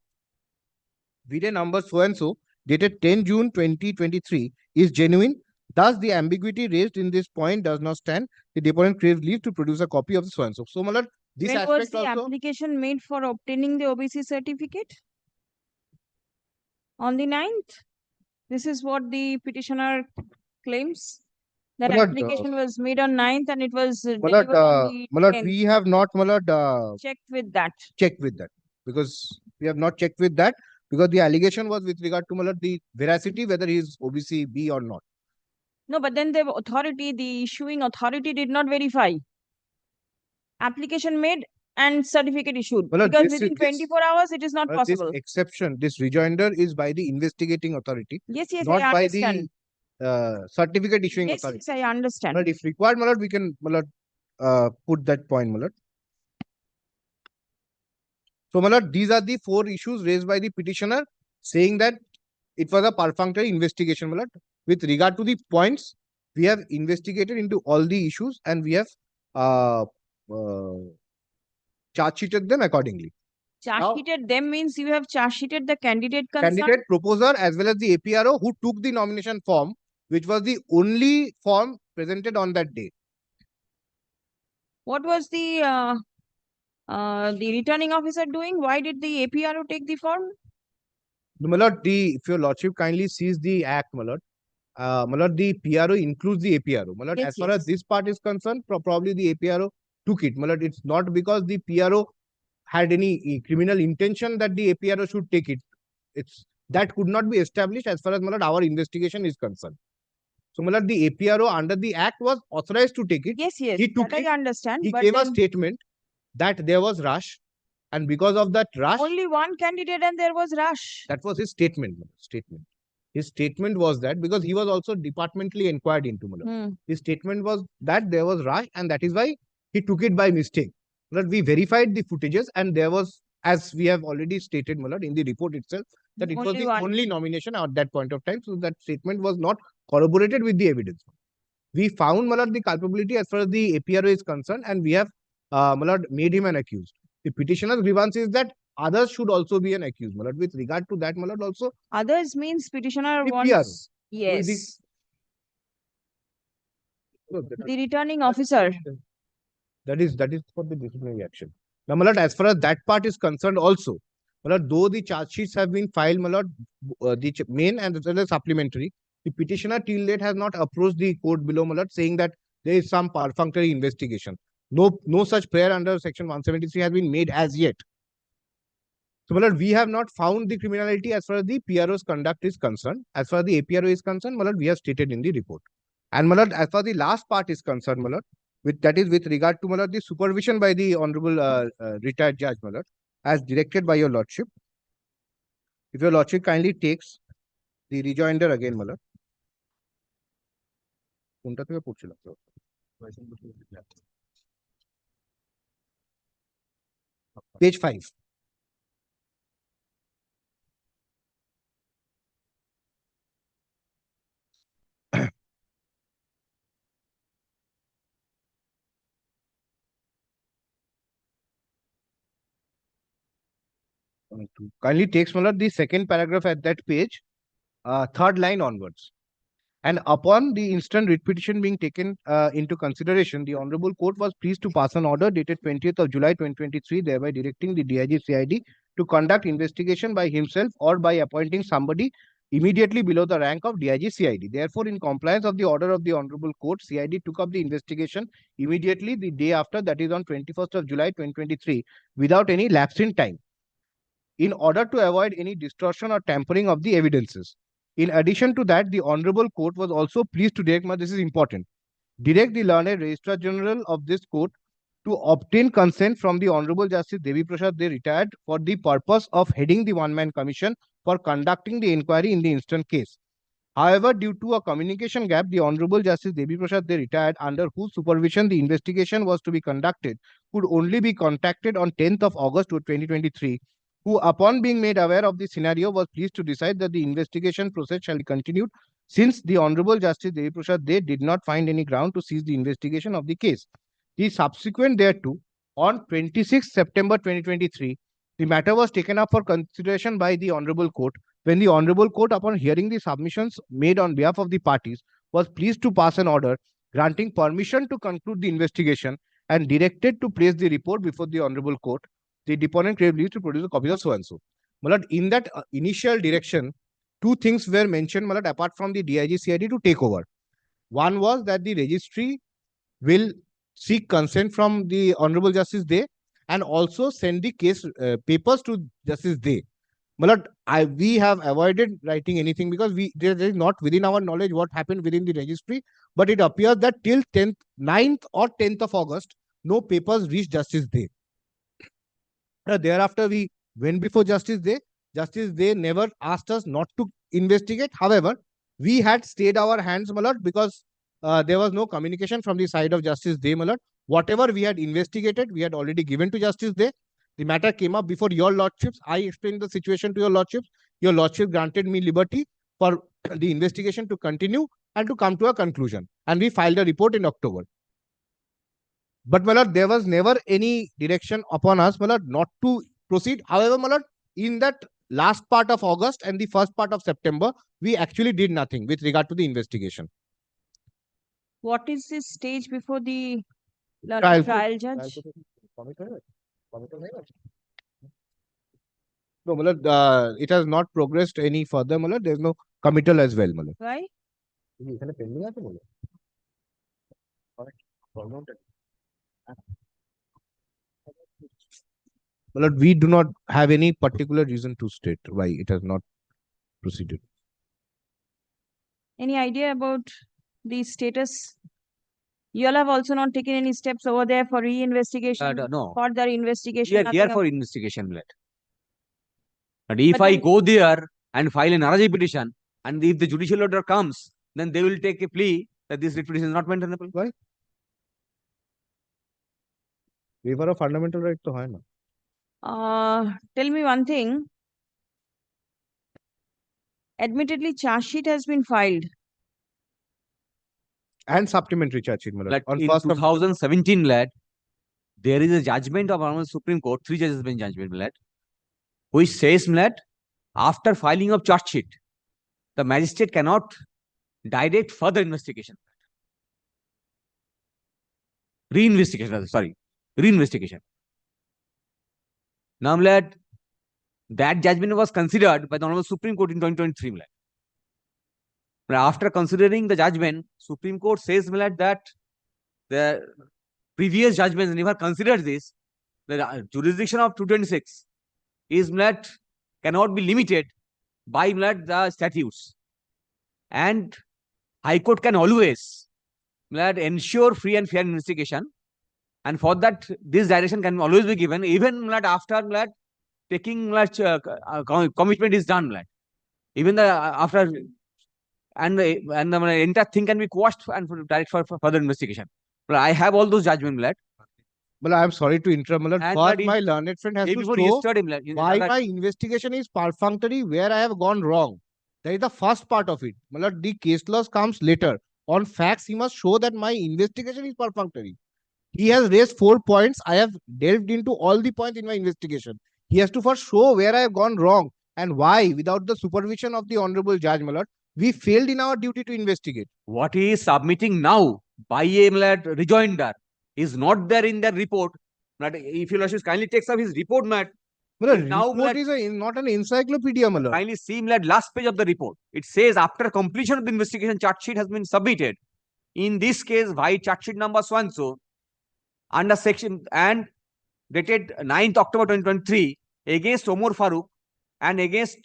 with a number so and so dated 10 June 2023 is genuine. Thus, the ambiguity raised in this point does not stand. The deponent craves leave to produce a copy of the so and so. So, my lord, this When aspect was the also application made for obtaining the OBC certificate? On the 9th. This is what the petitioner claims. That My lord, application was made on 9th and it was my lord, delivered on the my lord, 10th. we have not, my lord, Checked with that. checked with that, because we have not checked with that, because the allegation was with regard to, my lord, the veracity, whether he is OBC B or not. No, but then the authority, the issuing authority did not verify. Application made and certificate issued. Well, because this within is- 24 hours, it is not This possible. exception, this rejoinder is by the investigating authority, Yes, yes, not I by understand. the certificate issuing Yes, authority. yes, I understand. But if required, my lord, we can, my lord, put that point, my lord. So, my lord, these are the 4 issues raised by the petitioner, saying that it was a perfunctory investigation, my lord. With regard to the points, we have investigated into all the issues and we have charge sheeted them accordingly. Charge sheeted them means you have charge sheeted the candidate concerned. Candidate proposer as well as the APRO who took the nomination form, which was the only form presented on that day. What was the returning officer doing? Why did the APRO take the form? My lord, if your lordship kindly sees the act, my lord, the PRO includes the APRO. My lord, Yes, as far as this part is concerned, probably the APRO took it. My lord, it's not because the PRO had any criminal intention that the APRO should take it. It's that could not be established as far as, my lord, our investigation is concerned. So, my lord, the APRO under the act was authorized to take it. Yes, yes, He took that it. I understand. He but gave a then statement that there was rush, and because of that rush, only one candidate and there was rush. that was his statement. Statement. His statement was that because he was also departmentally inquired into. His statement was that there was rush, and that is why he took it by mistake. But we verified the footages, and there was, as we have already stated, in the report itself, that it was Only the one. only nomination at that point of time. So that statement was not corroborated with the evidence. We found the culpability as far as the APRO is concerned, and we have made him an accused. The petitioner's grievance is that others should also be an accused. With regard to that, also Others means petitioner the wants. PRO. Yes. The The returning officer. That is for the disciplinary action. Now, my lord, as far as that part is concerned, also, my lord, though the charge sheets have been filed, my lord, the main and as well as supplementary, the petitioner till date has not approached the court below, my lord, saying that there is some perfunctory investigation. No such prayer under section 173 has been made as yet. So, my lord, we have not found the criminality as far as the PRO's conduct is concerned. As far as the APRO is concerned, my lord, we have stated in the report. And, my lord, as far as the last part is concerned, my lord, that is with regard to, my lord, the supervision by the honorable retired judge, my lord, as directed by your lordship. If your lordship kindly takes the rejoinder again, my lord. Page 5. Kindly takes, my lord, the second paragraph at that page, third line onwards. And upon the instant writ petition being taken into consideration, the Honorable Court was pleased to pass an order dated 20th of July 2023, thereby directing the DIG CID to conduct investigation by himself or by appointing somebody immediately below the rank of DIG CID. Therefore, in compliance of the order of the Honorable Court, CID took up the investigation immediately the day after, that is on 21st of July 2023, without any lapse in time, in order to avoid any distortion or tampering of the evidences. In addition to that, the Honorable Court was also pleased to direct, this is important, direct the learned Registrar General of this court to obtain consent from the Honorable Justice Devi Prasad De retired for the purpose of heading the one-man commission for conducting the inquiry in the instant case. However, due to a communication gap, the Honorable Justice Devi Prasad De retired, under whose supervision the investigation was to be conducted, could only be contacted on 10th of August 2023, who, upon being made aware of the scenario, was pleased to decide that the investigation process shall be continued, since the Honorable Justice Devi Prasad De did not find any ground to cease the investigation of the case. The subsequent thereto, on 26 September 2023, the matter was taken up for consideration by the Honorable Court, when the Honorable Court, upon hearing the submissions made on behalf of the parties, was pleased to pass an order granting permission to conclude the investigation and directed to place the report before the Honorable Court. The deponent craved leave to produce a copy of so-and-so. Malad, in that initial direction, two things were mentioned, Malad, apart from the DIG CID to take over. One was that the registry will seek consent from the Honorable Justice De and also send the case papers to Justice De. Malad, we have avoided writing anything because there is not within our knowledge what happened within the registry, but it appears that till 9th or 10th of August, no papers reached Justice De. Thereafter, we went before Justice De. Justice De never asked us not to investigate. However, we had stayed our hands, my lord, because there was no communication from the side of Justice De, my lord. Whatever we had investigated, we had already given to Justice De. The matter came up before your lordships. I explained the situation to your lordships. Your lordship granted me liberty for the investigation to continue and to come to a conclusion. And we filed a report in October. But, my lord, there was never any direction upon us, my lord, not to proceed. However, my lord, in that last part of August and the first part of September, we actually did nothing with regard to the investigation. What is this stage before the Trial judge. No, it has not progressed any further, there is no committal as well, Why? We do not have any particular reason to state why it has not proceeded. Any idea about the status? You all have also not taken any steps over there for re-investigation, no. further We investigation. are here nothing for of- investigation, milord. And if But I then- go there and file an RJ petition, and if the judicial order comes, then they will take a plea that this writ petition is not maintainable. Why? Waiver of fundamental right to hai na. Tell me one thing. Admittedly, charge sheet has been filed. And supplementary charge sheet, Like on in 1st of 2017, lad, there is a judgment of Honorable Supreme Court, 3 judges bench judgment, lad, which says, lad, after filing of charge sheet, the magistrate cannot direct further investigation. Reinvestigation. Now, lad, that judgment was considered by the Honorable Supreme Court in 2023, lad. After considering the judgment, Supreme Court says, lad, that the previous judgments never considered this. The jurisdiction of 226 is, lad, cannot be limited by, lad, the statutes. And High Court can always, lad, ensure free and fair investigation. And for that, this direction can always be given, even, lad, after, lad, taking, lad, commitment is done, lad. Even the after and the entire thing can be quashed and direct for further investigation. But I have all those judgment, lad. Well, I am sorry to interrupt, And but my learned friend has to before show yesterday, why my investigation is perfunctory, where I have gone wrong. That is the first part of it. The case laws comes later. On facts, he must show that my investigation is perfunctory. He has raised 4 points. I have delved into all the points in my investigation. He has to first show where I have gone wrong and why, without the supervision of the Honorable Judge, we failed in our duty to investigate. What he is submitting now by a rejoinder is not there in the report. If you kindly takes up his report, Report is not an encyclopedia, kindly see last page of the report. It says after completion of the investigation, charge sheet has been submitted. In this case, by charge sheet number so and so, under section and dated 9th October 2023 against Omar Farooq and against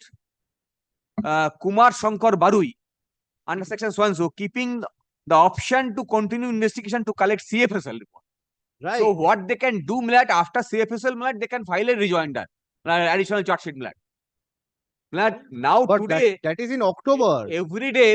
Kumar Shankar Barui under section so and so, keeping the option to continue investigation to collect CFSL report. Right. So what they can do, after CFSL, they can file a rejoinder, additional charge sheet, Now But today, that is in October. Every day,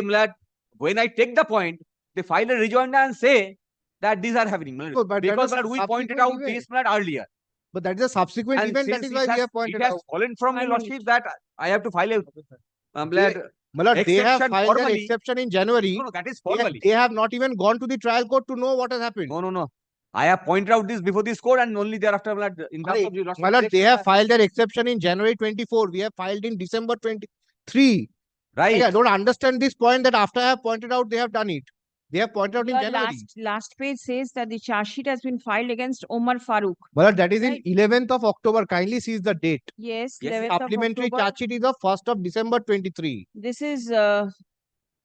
when I take the point, they file a rejoinder and say that these are happening. No, but that Because is a we pointed subsequent out event. this earlier. But that is a subsequent And event. That since is why we have it pointed has out. fallen from the lordship that I have to file a They have exception filed an formally. exception in January. No, that is They have- formally. They have not even gone to the trial court to know what has happened. No. I have pointed out this before this court and only thereafter, in terms of the lordship, My lord, they have filed their exception in January 24. We have filed in December 23. Right. I don't understand this point that after I have pointed out, they have done it. They have pointed out in Your January. last page says that the charge sheet has been filed against Omar Farooq. My lord, that is Right. in 11th of October. Kindly seize the date. Yes, Yes, 11th of Supplementary October. charge sheet is of 1st of December 23. This is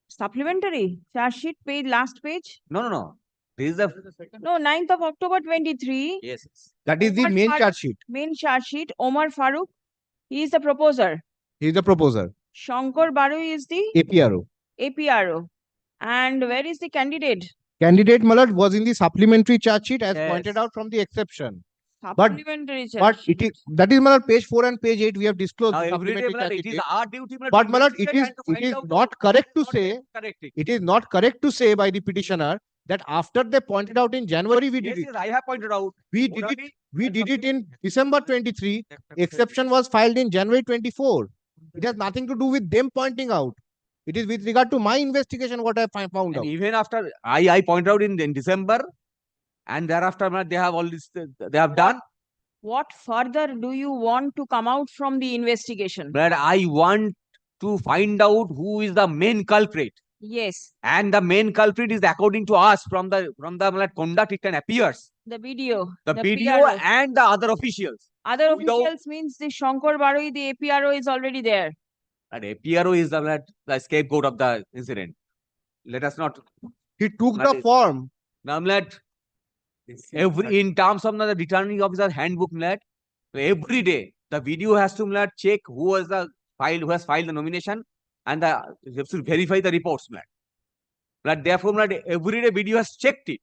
supplementary charge sheet page, last page. No. This is the No, 9th of October 23. yes. That is the Omar main Farooq- charge sheet. Main charge sheet. Omar Farooq, he is the proposer. He is the proposer. Shankar Barui is the APRO. APRO. And where is the candidate? Candidate Malad was in the supplementary charge sheet as Yes. pointed out from the exception. Supplementary charge But sheet. it is that is Malad page 4 and page 8 we have disclosed Now the every day, supplementary charge it is sheet. our duty. But to Malad, it investigate is and to find out not correct to not say correct it. it is not correct to say by the petitioner that after they pointed out in January we did Yes, it. yes, I have pointed out. We did it. We did it in December 23. Exception was filed in January 24. It has nothing to do with them pointing out. It is with regard to my investigation what I found And out. even after I pointed out in December, and thereafter they have all this they have done. What further do you want to come out from the investigation? But I want to find out who is the main culprit. Yes. And the main culprit is, according to us, from the conduct it can appears The BDO. The BDO PRO. and the other officials. Other Without- officials means the Shankar Baroi, the APRO is already there. And APRO is the scapegoat of the incident. Let us not. He took That the is- form. Now, in terms of the returning officer handbook, every day the video has to check who has filed the nomination, and they have to verify the reports. Therefore, every day video has checked it.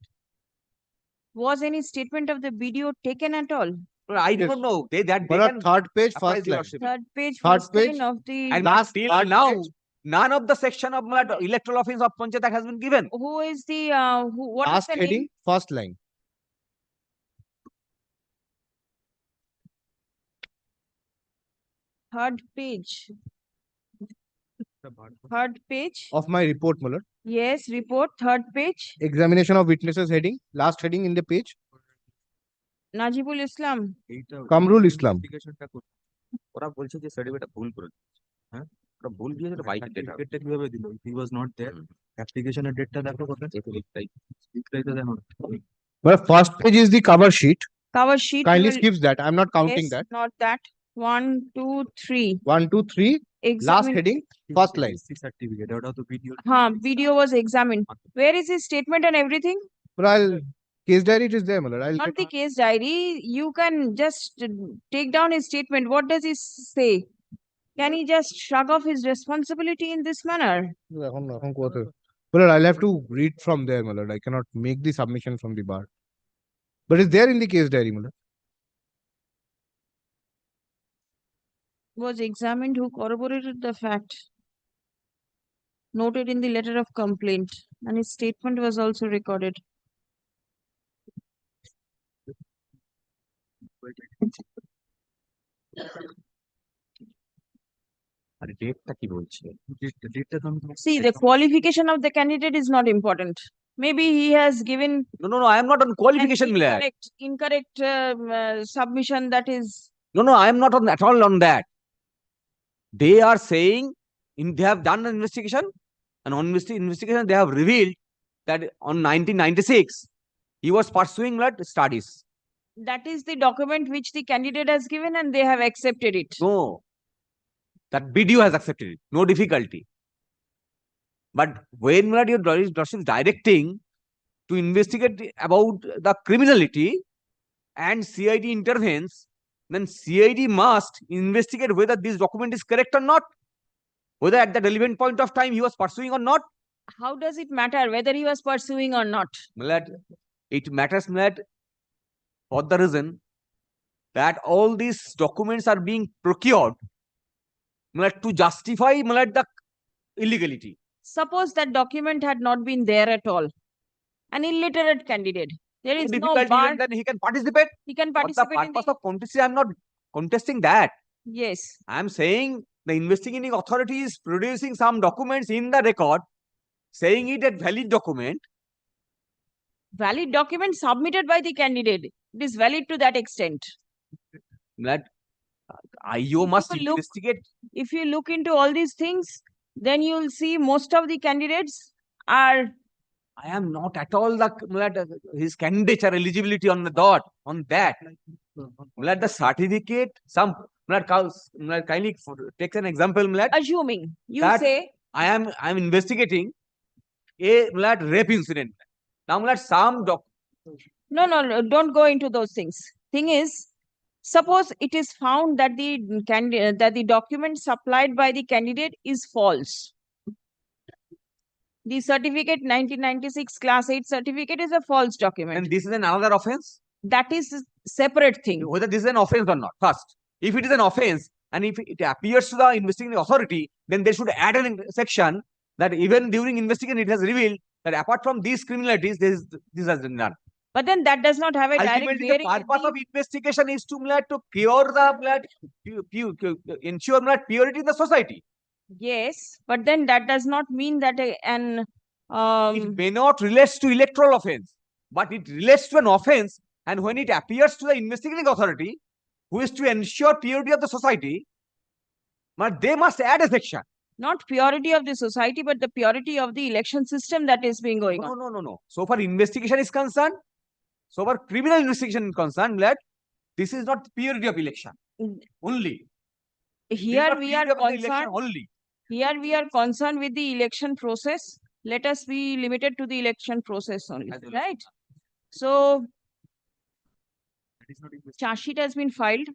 Was any statement of the BDO taken at all? I don't know. They can third page, apprise first the line. lordship. Third page, Third first page, line of the. And till now, none of the section of electoral offense of Panchayat Act has been given. Who is the what is Last the heading, name? first line. Third page. Third page. Of my report, Muller. Yes, report. Third page. Examination of witnesses heading. Last heading in the page. Najibul Islam. Kamrul Islam. ওরা বলছে যে সার্টিফিকেটটা ভুল করে হ্যাঁ ওরা ভুল দিয়েছে বাইকের ডেটটা কিভাবে দিল হি ওয়াজ নট देयर অ্যাপ্লিকেশনের ডেটটা দেখো কোথায় এইটাই তো দেখো Well, first page is the cover sheet. Cover sheet. Kindly will- skips that. I'm not counting yes, that. Not that. 1, 2, 3. 1, 2, 3. Last Examine- heading, first line. Certificate ওটা তো video Video was examined. Where is his statement and everything? But I'll case diary, it is there, Muller. I'll Not get the case diary. You can just take down his statement. What does he say? Can he just shrug off his responsibility in this manner? Muller, I'll have to read from there, Muller. I cannot make the submission from the bar. But it's there in the case diary, Muller. Was examined who corroborated the fact noted in the letter of complaint, and his statement was also recorded. আর ডেটটা কি বলছে ডেটটা তো See, the qualification of the candidate is not important. Maybe he has given No, I am not on qualification, Muller. incorrect submission that is. No, I am not on at all on that. They are saying they have done an investigation, and on investigation they have revealed that on 1996 he was pursuing studies. That is the document which the candidate has given, and they have accepted it. No, that BDO has accepted it. No difficulty. But when your lordship is directing to investigate about the criminality and CID intervenes, then CID must investigate whether this document is correct or not, whether at the relevant point of time he was pursuing or not. How does it matter whether he was pursuing or not? It matters for the reason that all these documents are being procured to justify the illegality. Suppose that document had not been there at all. An illiterate candidate. There is no Difficulty, bar. then he can participate. He can For the participate in purpose of contesting, I am not contesting that. Yes. I am saying the investigating authority is producing some documents in the record, saying it a valid document. Valid document submitted by the candidate. It is valid to that extent. That IO must you look- investigate. If you look into all these things, then you will see most of the candidates are. I am not at all his candidature eligibility on the dot on that. The certificate, some kindly take an example. Assuming you that say I am investigating a rape incident. Now some no, don't go into those things. Thing is, suppose it is found that the document supplied by the candidate is false. The certificate 1996 class 8 certificate is a false document. And this is another offense? That is a separate thing. Whether this is an offense or not. First, if it is an offense and if it appears to the investigating authority, then they should add a section that even during investigation it has revealed that apart from these criminalities, this has been done. But then that does not have a direct Ultimately, the bearing. purpose of investigation is to cure the ensure purity in the society. Yes, but then that does not mean that it may not relate to electoral offense, but it relates to an offense, and when it appears to the investigating authority, who is to ensure purity of the society, but they must add a section. Not purity of the society, but the purity of the election system that is being going on. No. So far investigation is concerned, So for criminal investigation concerned, that this is not purity of election only. Here we are concerned. Only. Here we are concerned with the election process. Let us be limited to the election process only, right? So, charge sheet has been filed.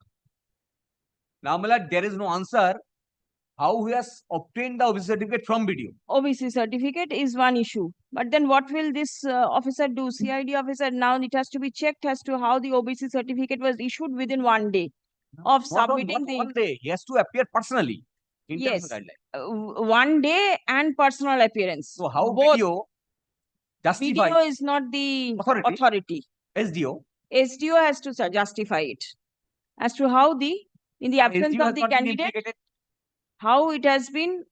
Now, my lord, there is no answer how he has obtained the OBC certificate from BDO. OBC certificate is one issue. But then what will this officer do? CID officer, now it has to be checked as to how the OBC certificate was issued within 1 day of submitting the... 1 day, he has to appear personally. In terms Yes, of guideline. 1 day and personal appearance. So how both? BDO justify? BDO is not the authority. SDO. SDO has to justify it as to how in the absence SDO of has the not been candidate, implicated. how it has been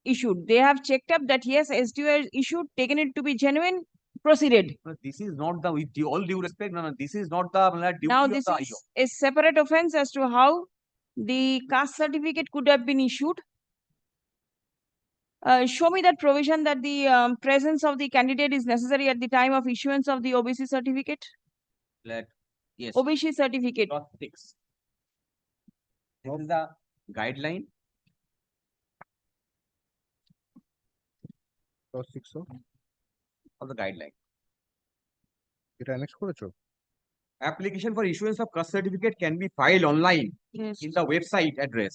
issued. They have checked up that yes, SDO has issued, taken it to be genuine, proceeded. No, this is not the, with all due respect, no, this is not the duty Now of this the is a separate offense as to how the caste certificate could have been issued. Show me that provision that the presence of the candidate is necessary at the time of issuance of the OBC certificate. Yes. OBC certificate. This is the guideline. Of the guideline. এটা annex করেছো? Application for issuance of caste certificate can be filed online in the website address.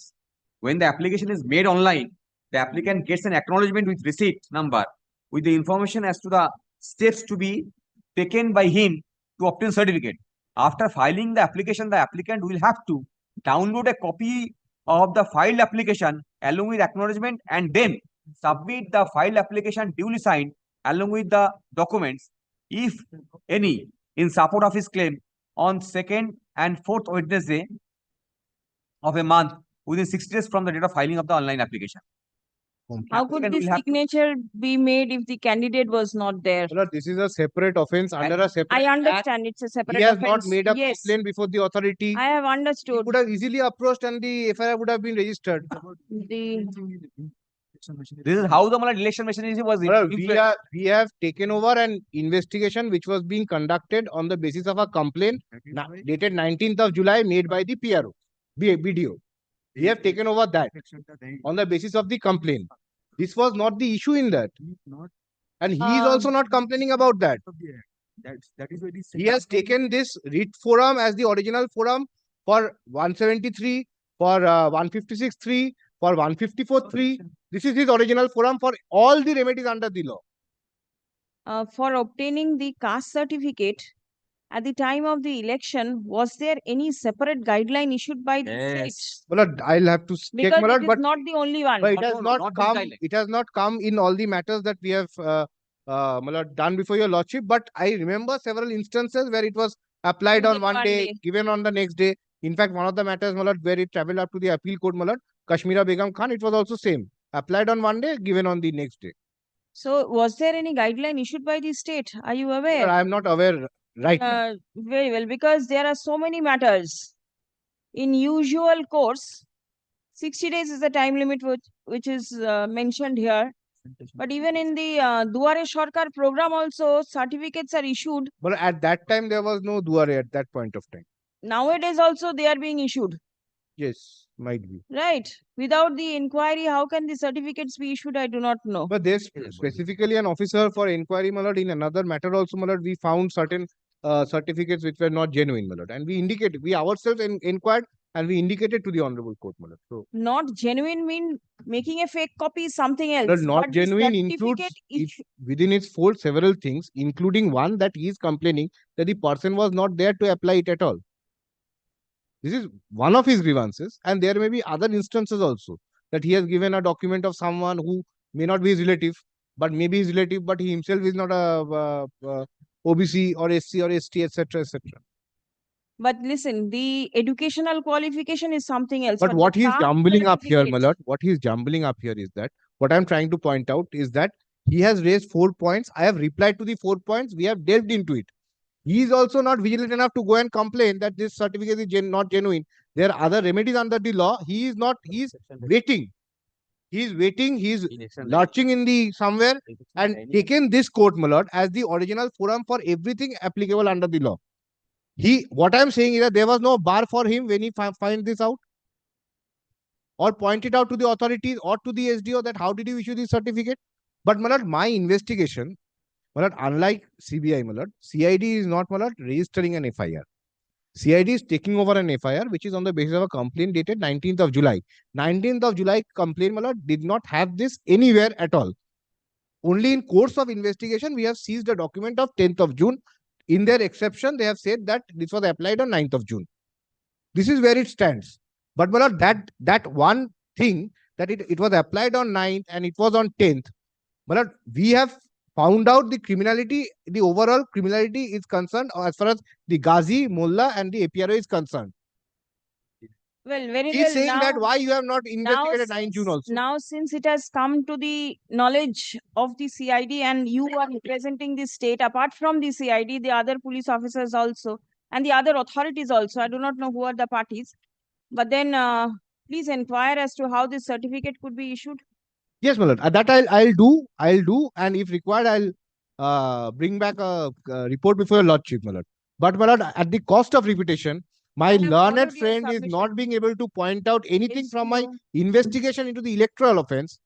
When the application is made online, the applicant gets an acknowledgement with receipt number with the information as to the steps to be taken by him to obtain certificate. After filing the application, the applicant will have to download a copy of the filed application along with acknowledgement and then submit the filed application duly signed along with the documents, if any, in support of his claim on 2nd and 4th Wednesday of a month within 60 days from the date of filing of the online application. How could the signature be made if the candidate was not there? Well, this is a separate offense under a separate I understand act. it's a separate He has offense. not made a Yes. complaint before the authority. I have understood. He could have easily approached and the FIR would have been registered. This is how the election machinery was Well, we have taken over an investigation which was being conducted on the basis of a complaint dated 19th of July made by the PRO, BDO. We have taken over that on the basis of the complaint. This was not the issue in that. And he is also not complaining about that. He has taken this writ forum as the original forum for 173, for 156.3, for 154.3. This is his original forum for all the remedies under the law. For obtaining the caste certificate at the time of the election, was there any separate guideline issued by the state? Well, I'll have to check, Because my lord, it but is not the only one. But it has not come. It has not come in all the matters that we have my lord, done before your lordship. But I remember several instances where it was applied on one day, given on the next day. In fact, one of the matters, my lord, where it travelled up to the appeal court, my lord, Kashmira Begum Khan, it was also same. Applied on one day, given on the next day. So, was there any guideline issued by the state? Are you aware? I am not aware right now. Very well, because there are so many matters. In usual course, 60 days is the time limit which is mentioned here. But even in the Duare Sarkar program also, certificates are issued. But at that time, there was no Duare at that point of time. Nowadays also, they are being issued. Yes, might be. Right. Without the inquiry, how can the certificates be issued? I do not know. But there's specifically an officer for inquiry, my lord. In another matter also, my lord, we found certain certificates which were not genuine, my lord. And we indicated, we ourselves inquired and we indicated to the Honorable Court, my lord. So, not genuine mean making a fake copy is something else. But not But the genuine includes within its fold several things, including one that he is complaining that the person was not there to apply it at all. This is one of his grievances, and there may be other instances also that he has given a document of someone who may not be his relative, but may be his relative, but he himself is not a OBC or SC or ST, etc., etc. But listen, the educational qualification is something else. But the what he's caste jumbling up here, my certificate- lord, what he's jumbling up here is that what I'm trying to point out is that he has raised 4 points. I have replied to the 4 points. We have delved into it. He is also not vigilant enough to go and complain that this certificate is not genuine. There are other remedies under the law. He is not, he is waiting. He's waiting, he's lurching in the somewhere and taken this court, my lord, as the original forum for everything applicable under the law. What I'm saying is that there was no bar for him when he find this out, or pointed out to the authorities or to the SDO that how did you issue this certificate. But my lord, my investigation, my lord, unlike CBI, my lord, CID is not, my lord, registering an FIR. CID is taking over an FIR which is on the basis of a complaint dated 19th of July. 19th of July complaint, my lord, did not have this anywhere at all. Only in course of investigation, we have seized a document of 10th of June. In their exception, they have said that this was applied on 9th of June. This is where it stands. But my lord, that one thing that it was applied on 9th and it was on 10th, my lord, we have found out the criminality, the overall criminality is concerned as far as the Ghazi, Mullah and the APRO is concerned. Well, very He's well. saying now, that why you have not investigated 9 June also. Now, since it has come to the knowledge of the CID and you are representing the state, apart from the CID, the other police officers also, and the other authorities also, I do not know who are the parties, but then please inquire as to how this certificate could be issued. Yes, my lord. That I'll do, and if required, I'll bring back a report before your lordship, my lord. But my lord, at the cost of repetition, my learned friend is not being able to point out anything from my investigation into the electoral offense.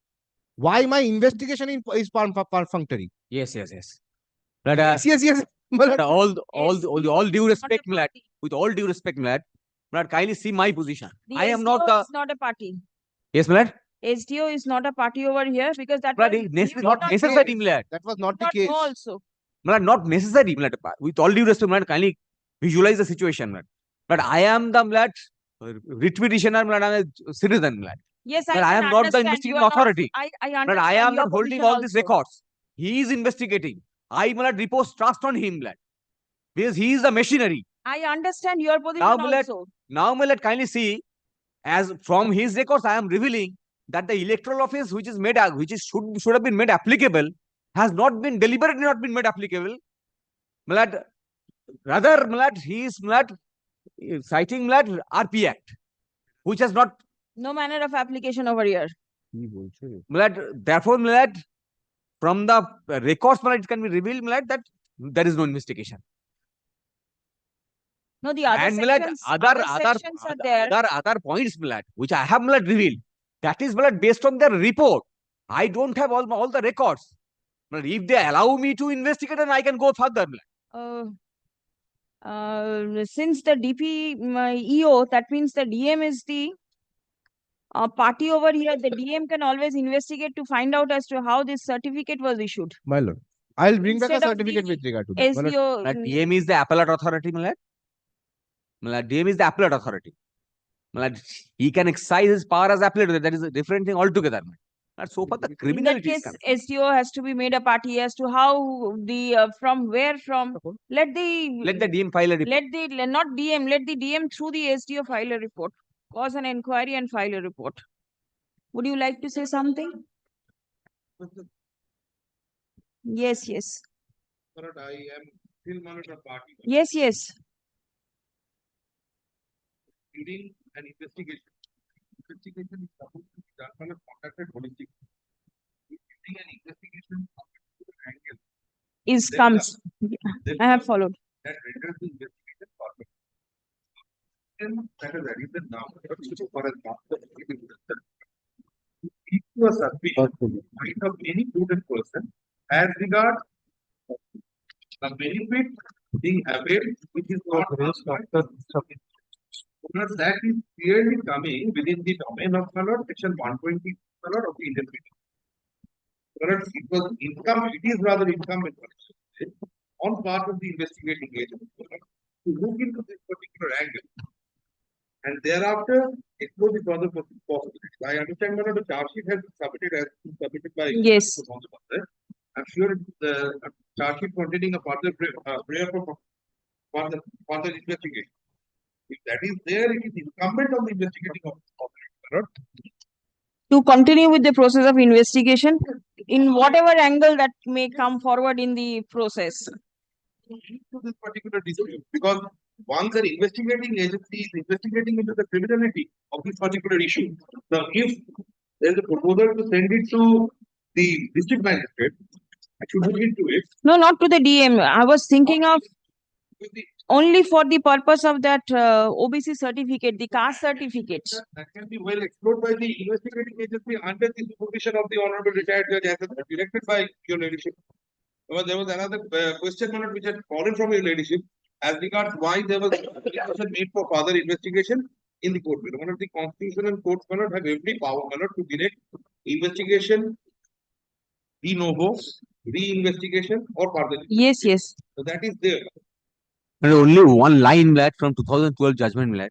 Why my investigation is perfunctory? Yes. But, yes. But all due respect, Milad, with all due respect, Milad, kindly see my position. The I am SDO not the. is not a party. Yes, Milad. SDO is not a party over here because that But was not necessary, Milad. That was not the case. Also. Milad, not necessary, Milad. With all due respect, Milad, kindly visualize the situation, Milad. But I am the Milad writ petitioner, Milad. I am a citizen, Milad. Yes, but I am not the investigating authority. I understand. But I am not holding all also. these records. He is investigating. I Milad repose trust on him, Milad. Because he is the machinery. I understand your position also. Now, Milad, kindly see, as from his records, I am revealing that the electoral office which is made, should have been made applicable, has not been deliberately not been made applicable. Milad, rather, Milad, he is Milad citing Milad RP Act, which has not. No manner of application over here. Milad, therefore, Milad, from the records, Milad, it can be revealed, Milad, that there is no investigation. No, the other and sections, sections are there. Other points, Milad, which I have Milad revealed. That is Milad based on their report. I don't have all the records. But if they allow me to investigate, then I can go further. Since the EO, that means the DM is the party over here. The DM can always investigate to find out as to how this certificate was issued. My lord, I'll bring back a certificate with regard to that. SDO, DM is the appellate authority, Milad. DM is the appellate authority. He can exercise his power as appellate. That is a different thing altogether. So far, the criminality in that case, SDO has to be made a party as to how the let the DM file a report. Let the DM through the SDO file a report, cause an inquiry and file a report. Would you like to say something? Yes. I am still one of the party. Yes. During an investigation is supposed to be done on a conducted holistic. During an investigation angle I have followed. That renders the investigation perfect. That is the reason now. For if you are suspicious of any prudent person as regards the benefit being availed, which is not because that is clearly coming within the domain of section 120 of the Indian Penal. It is rather incumbent on part of the investigating agent to look into this particular angle and thereafter explore the further possibilities. I understand that the charge sheet has been submitted by yes. I'm sure the charge sheet containing a further prayer for further investigation. If that is there, it is incumbent on the investigating officer to continue with the process of investigation in whatever angle that may come forward in the process. To this particular dispute, because once an investigating agency is investigating into the criminality of this particular issue, now if There is a proposal to send it to the district magistrate. I should look into it. No, not to the DM. I was thinking of only for the purpose of that OBC certificate, the caste certificate. That can be well explored by the investigating agency under the supervision of the Honorable Retired Judge as directed by your ladyship. There was another question which had fallen from your ladyship as regards why there was application made for further investigation in the court. One of the constitution and courts cannot have every power to direct investigation, de novo, re-investigation or further. Yes, yes. So that is there. And only one line lad from 2012 judgment lad.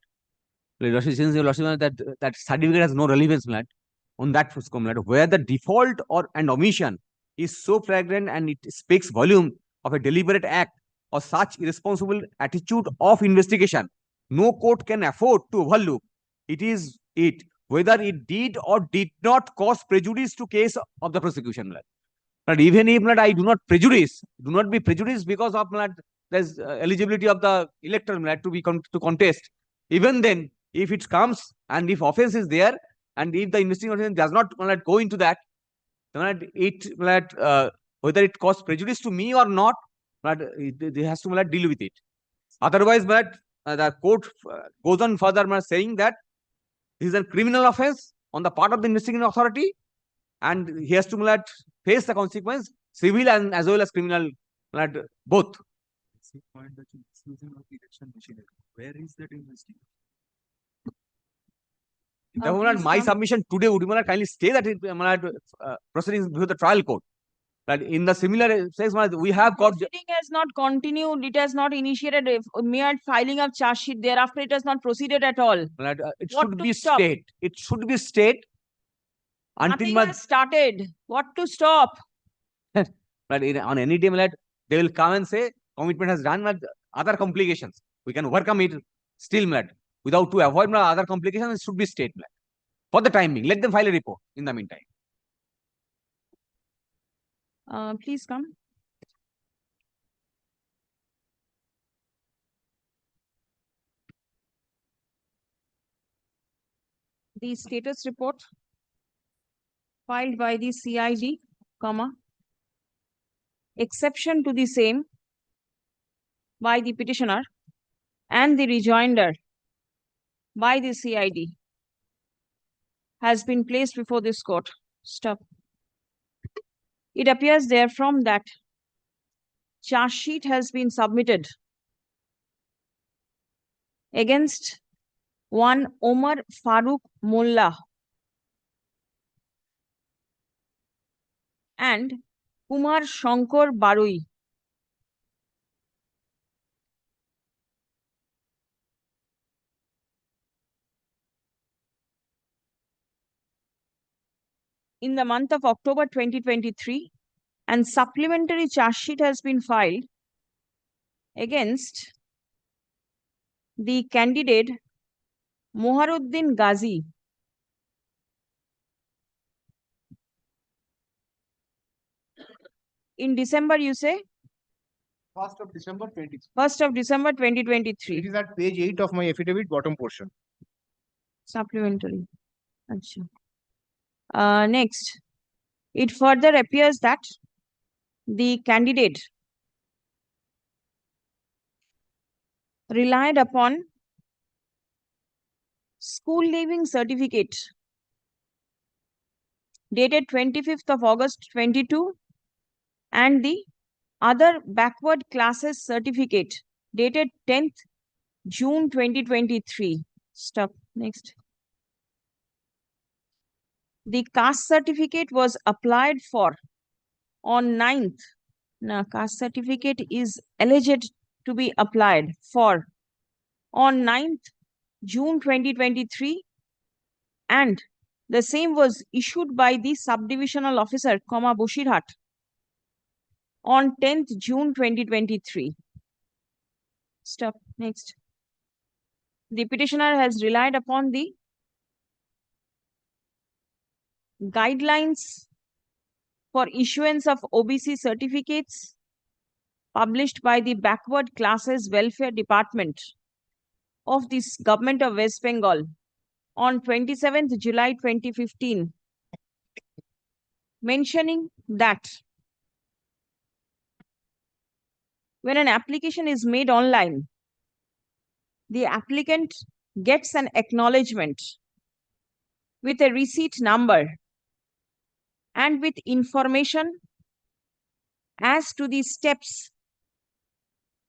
Since your lordship that certificate has no relevance lad on that lad, where the default or and omission is so flagrant and it speaks volume of a deliberate act or such irresponsible attitude of investigation, no court can afford to overlook. It is it whether it did or did not cause prejudice to case of the prosecution lad. But even if I do not be prejudiced because of there's eligibility of the elector to be to contest. Even then, if it comes and if offense is there and if the investigation does not go into that, then whether it causes prejudice to me or not, it has to deal with it. Otherwise, the court goes on further saying that this is a criminal offense on the part of the investigating authority, and he has to face the consequence, civil and as well as criminal, both. Point that you're misusing of election machinery. Where is that investigation? My submission today would kindly stay that proceedings before the trial court. That in the similar sense, we have got. Proceeding has not continued. It has not initiated a mere filing of charge sheet. Thereafter, it has not proceeded at all. It should be stayed. It should be stayed until nothing has started. What to stop? On any day, they will come and say commitment has done other complications. We can overcome it still, without to avoid other complications. It should be stayed for the time being. Let them file a report in the meantime. Please come. The status report filed by the CID, exception to the same by the petitioner and the rejoinder by the CID has been placed before this court. Stop. It appears therefrom that charge sheet has been submitted against one Omar Farooq Mullah and Kumar Shankar Barui in the month of October 2023, and supplementary charge sheet has been filed against the candidate Moharuddin Ghazi in December, you say? 1st of December 2023. 1st of December 2023. It is at page 8 of my affidavit, bottom portion. Supplementary. Next, it further appears that the candidate relied upon school leaving certificate dated 25th of August 22 and the other backward classes certificate dated 10th June 2023. Stop. Next. The caste certificate was applied for on 9th. Now, caste certificate is alleged to be applied for on 9th June 2023, and the same was issued by the subdivisional officer, Bashirhat, on 10th June 2023. Stop. Next. The petitioner has relied upon the guidelines for issuance of OBC certificates published by the Backward Classes Welfare Department of the Government of West Bengal on 27th July 2015 mentioning that when an application is made online, the applicant gets an acknowledgement with a receipt number and with information as to the steps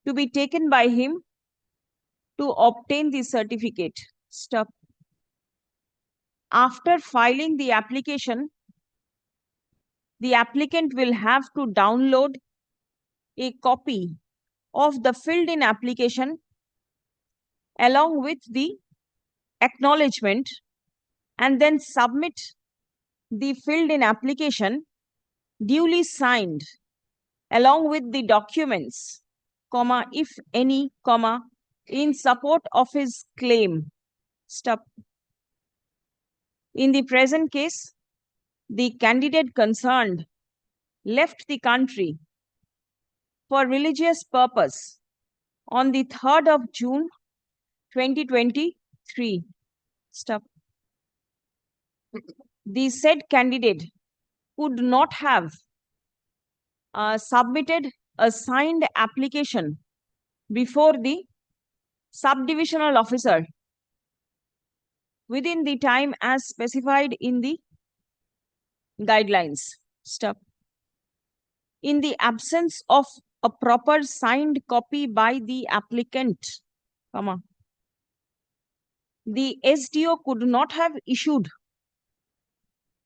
to be taken by him to obtain the certificate. Stop. After filing the application, the applicant will have to download a copy of the filled in application along with the acknowledgement and then submit the filled in application duly signed along with the documents, comma, if any, comma, in support of his claim. Stop. In the present case, the candidate concerned left the country for religious purpose on the 3rd of June 2023. Stop. The said candidate could not have submitted a signed application before the subdivisional officer within the time as specified in the guidelines. Stop. In the absence of a proper signed copy by the applicant, comma, the SDO could not have issued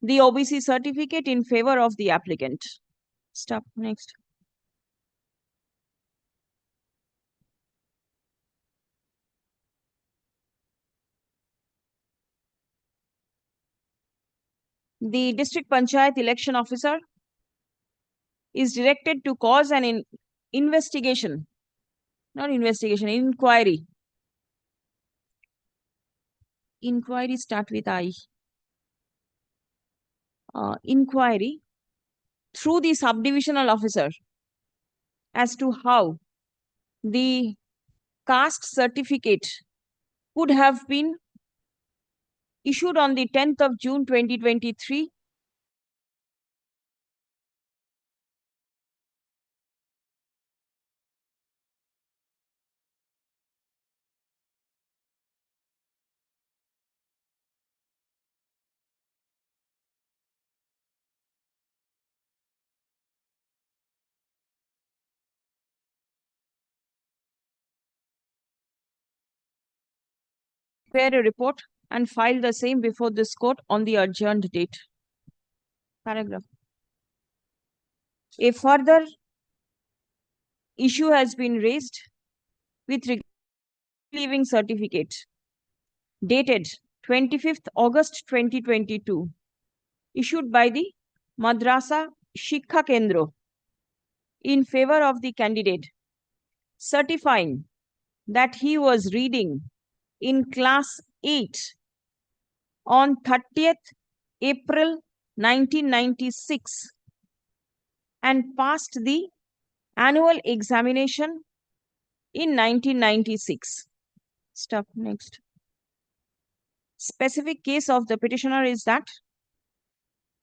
the OBC certificate in favor of the applicant. Stop. Next. The district panchayat election officer is directed to cause an investigation, not investigation, inquiry. Inquiry start with I. Inquiry through the subdivisional officer as to how the caste certificate could have been issued on the 10th of June 2023 prepare a report and file the same before this court on the adjourned date. Paragraph. A further issue has been raised with regard to leaving certificate dated 25th August 2022 issued by the Madrasa Shikha Kendra in favor of the candidate, certifying that he was reading in class 8 on 30th April 1996 and passed the annual examination in 1996. Stop. Next. Specific case of the petitioner is that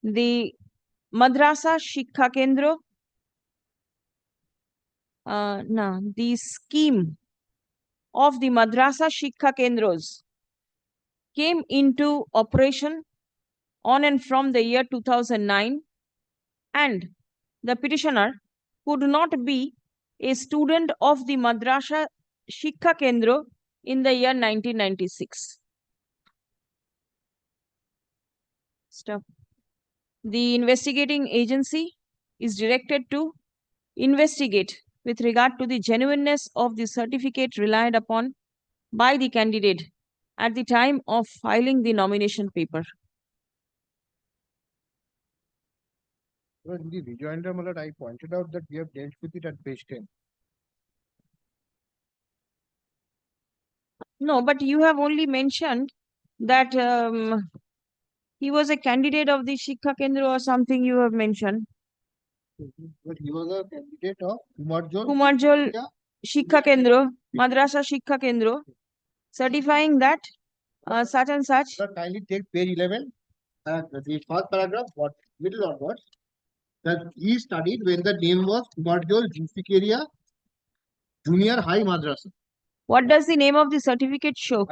the Madrasa Shikha Kendra, the scheme of the Madrasa Shikha Kendras came into operation on and from the year 2009, and the petitioner could not be a student of the Madrasa Shikha Kendra in the year 1996. Stop. The investigating agency is directed to investigate with regard to the genuineness of the certificate relied upon by the candidate at the time of filing the nomination paper. Well, in the rejoinder, my lord, I pointed out that we have dealt with it at page 10. No, but you have only mentioned that he was a candidate of the Shikha Kendra or something you have mentioned. But he was a candidate of Kumarjol Shikha Kendra, Madrasa Shikha Kendra, certifying that such and such. Sir, kindly take page 11, the first paragraph, what middle onwards, that he studied when the name was Kumarjol Julfikeria Junior High Madrasa. What does the name of the certificate show?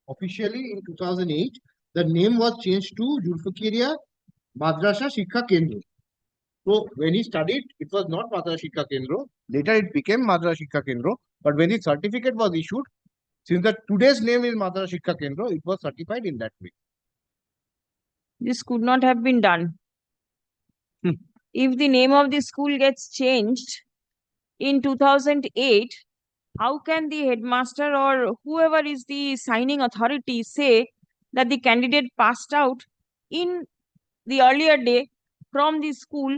Officially in 2008, the name was changed to Julfikeria Madrasa Shikha Kendra. So when he studied, it was not Madrasa Shikha Kendra. Later it became Madrasa Shikha Kendra. But when his certificate was issued, since the today's name is Madrasa Shikha Kendra, it was certified in that way. This could not have been done. If the name of the school gets changed in 2008, how can the headmaster or whoever is the signing authority say that the candidate passed out in the earlier day from the school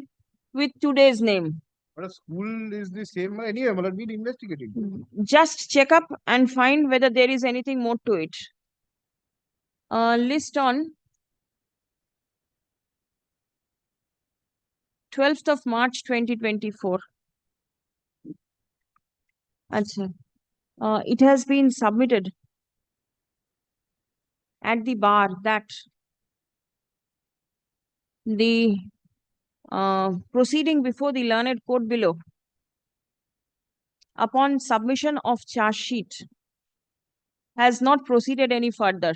with today's name? But a school is the same anyway, we'll be investigating. Just check up and find whether there is anything more to it. List on 12th of March 2024. It has been submitted at the bar that the proceeding before the learned court below, upon submission of charge sheet, has not proceeded any further.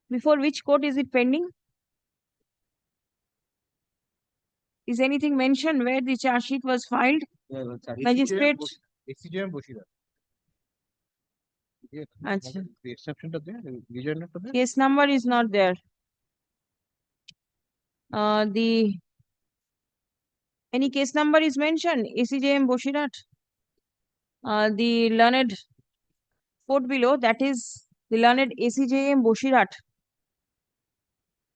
Before which court is it pending? Is anything mentioned where the charge sheet was filed? Magistrate? SCJM Boshira. Achha. The exception of there, region not there. Case number is not there. Any case number is mentioned? ACJM Boshirat. The learned court below, that is the learned ACJM Boshirat,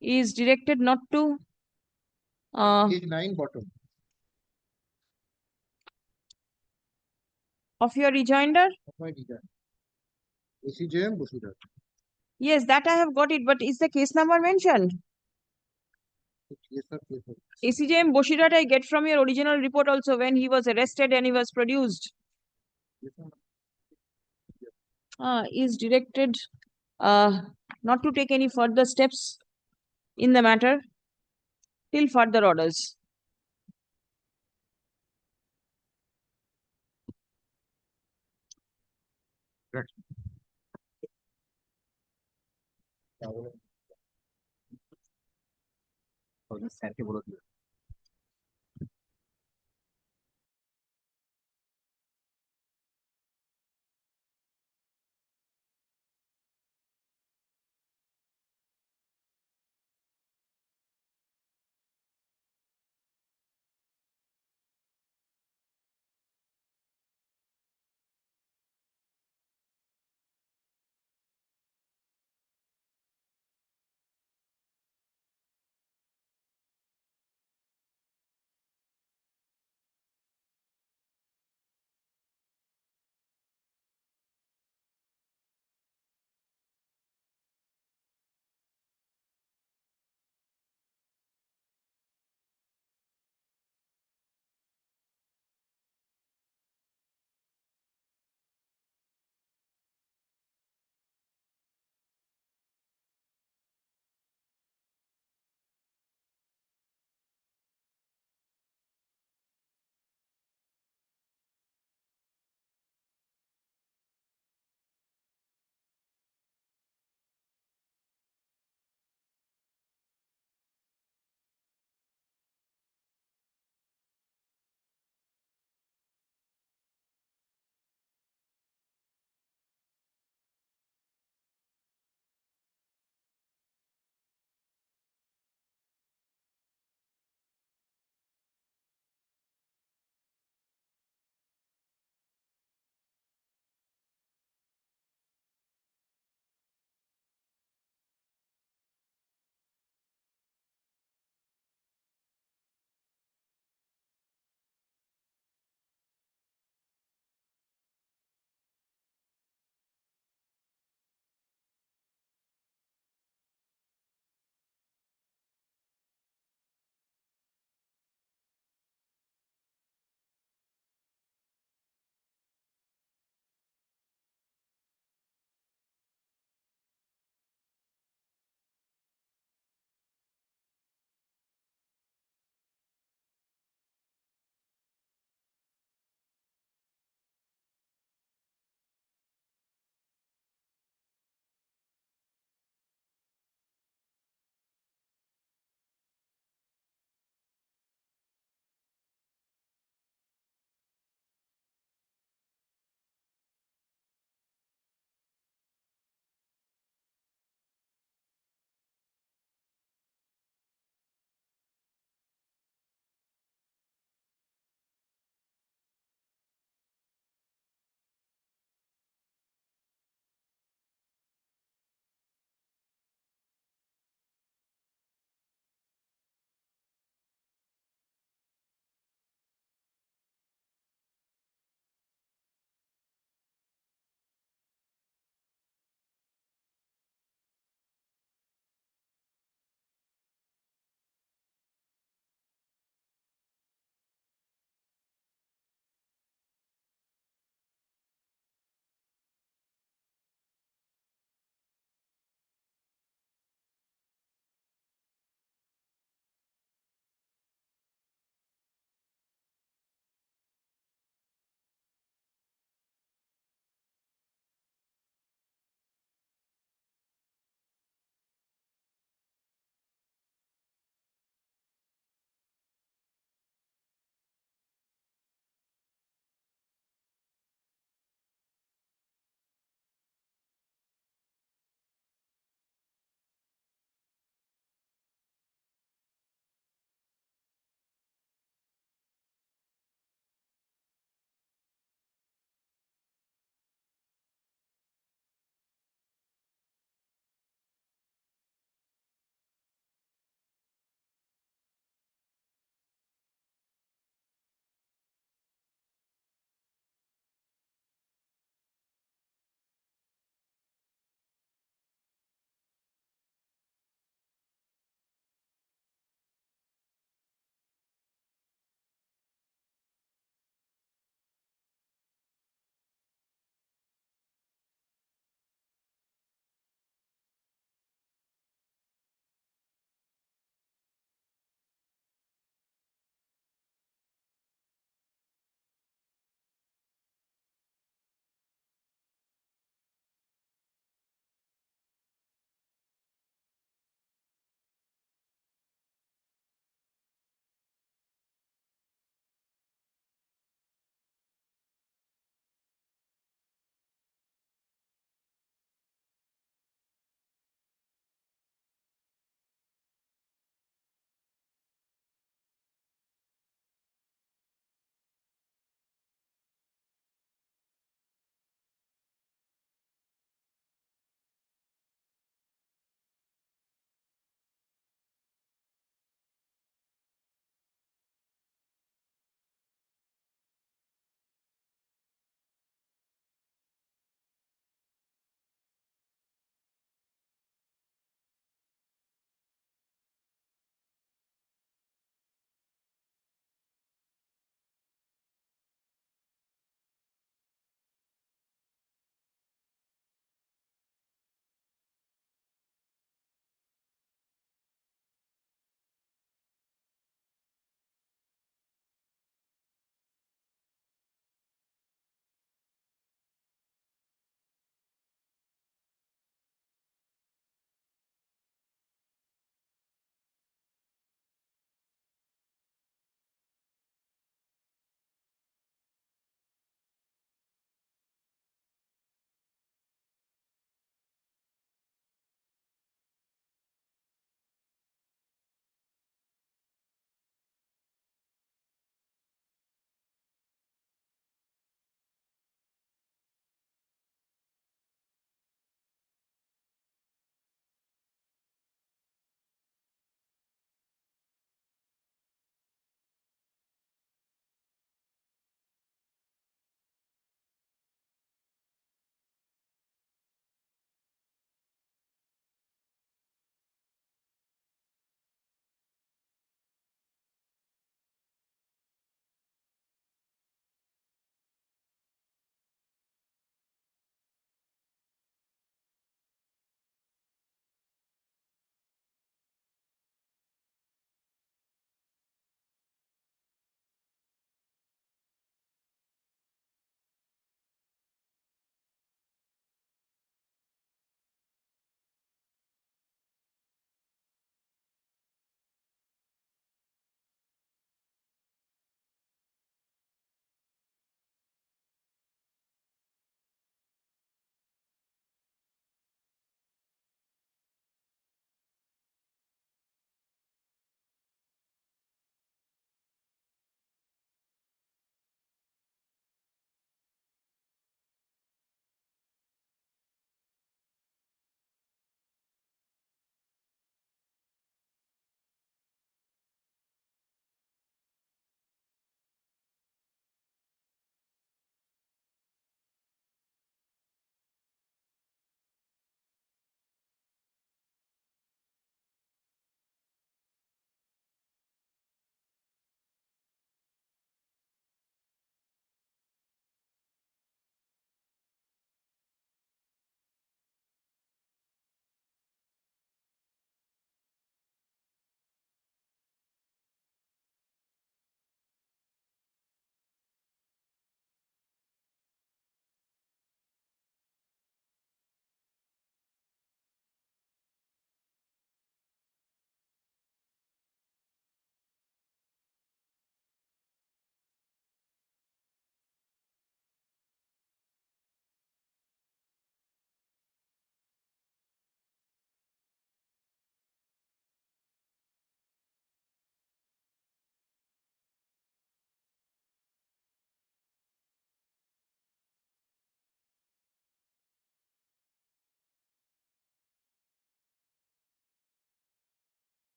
is directed not to Page 9 bottom. of your rejoinder. Of my rejoinder. SCJM Boshira. Yes, that I have got it, but is the case number mentioned? Yes, sir. Yes, sir. ACJM Boshirat I get from your original report also when he was arrested and he was produced. Yes, sir. Is directed not to take any further steps in the matter till further orders. স্যারকে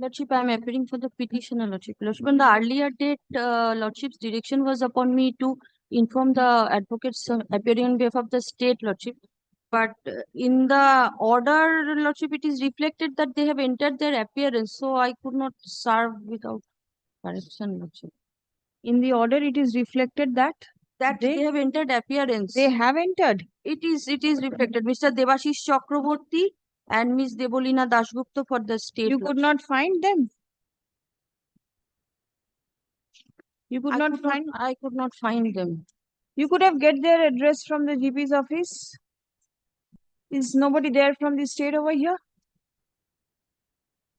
Lordship, I am appearing for the petitioner, Lordship. Lordship, on the earlier date, Lordship's direction was upon me to inform the advocates appearing on behalf of the state, Lordship. But in the order, Lordship, it is reflected that they have entered their appearance, so I could not serve without correction, Lordship. In the order, it is reflected that They have entered appearance. they have entered. It is reflected. Mr. Devashish Chakraborty and Miss Debolina Dasgupta for the state. You could not find them. You could not find. I could not find them. You could have get their address from the GP's office. Is nobody there from the state over here?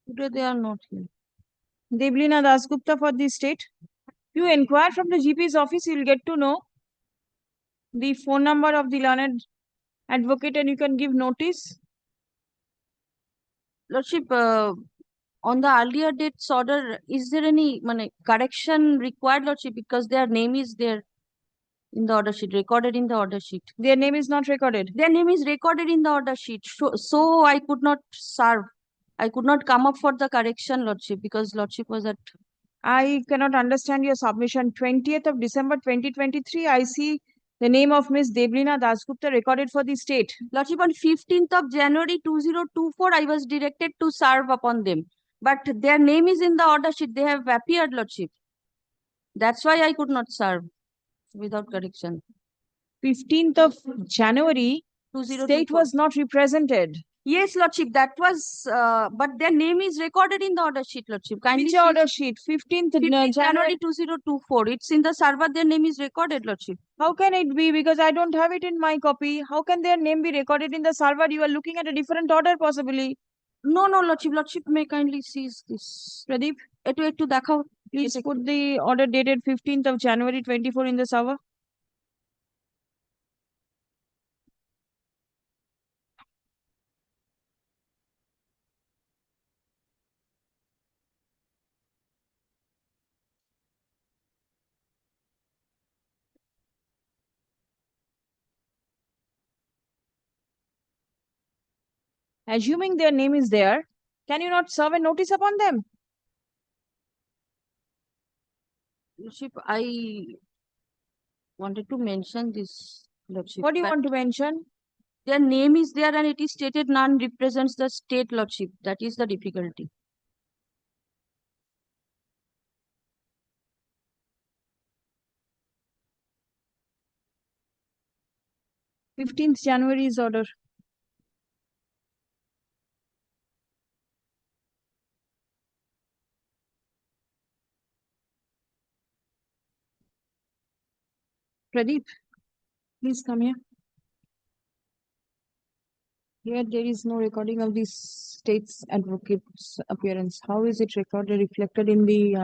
Today they are not here. Deblina Dasgupta for the state. You inquire from the GP's office, you'll get to know the phone number of the learned advocate and you can give notice. Lordship, on the earlier dates order, is there any correction required, Lordship? Because their name is there in the order sheet, recorded in the order sheet. Their name is not recorded. Their name is recorded in the order sheet. So I could not serve. I could not come up for the correction, Lordship, because Lordship was at. I cannot understand your submission. 20th of December 2023, I see the name of Miss Deblina Dasgupta recorded for the state. Lordship, on 15th of January 2024, I was directed to serve upon them. But their name is in the order sheet. They have appeared, Lordship. That's why I could not serve without correction. 15th of January, state was not represented. Yes, Lordship, that was, but their name is recorded in the order sheet, Lordship. Kindly Which order sheet? 15th January 2024. It's in the server, their name is recorded, Lordship. How can it be? Because I don't have it in my copy. How can their name be recorded in the server? You are looking at a different order, possibly. No, Lordship. Lordship may kindly seize this. Pradeep, to dekhao. Please put the order dated 15th of January 24 in the server. Assuming their name is there, can you not serve a notice upon them? Lordship, I wanted to mention this, Lordship. What do you want to mention? Their name is there and it is stated none represents the state, Lordship. That is the difficulty. January's order. Pradeep, please come here. Here there is no recording of the state's advocate's appearance. How is it recorded, reflected in the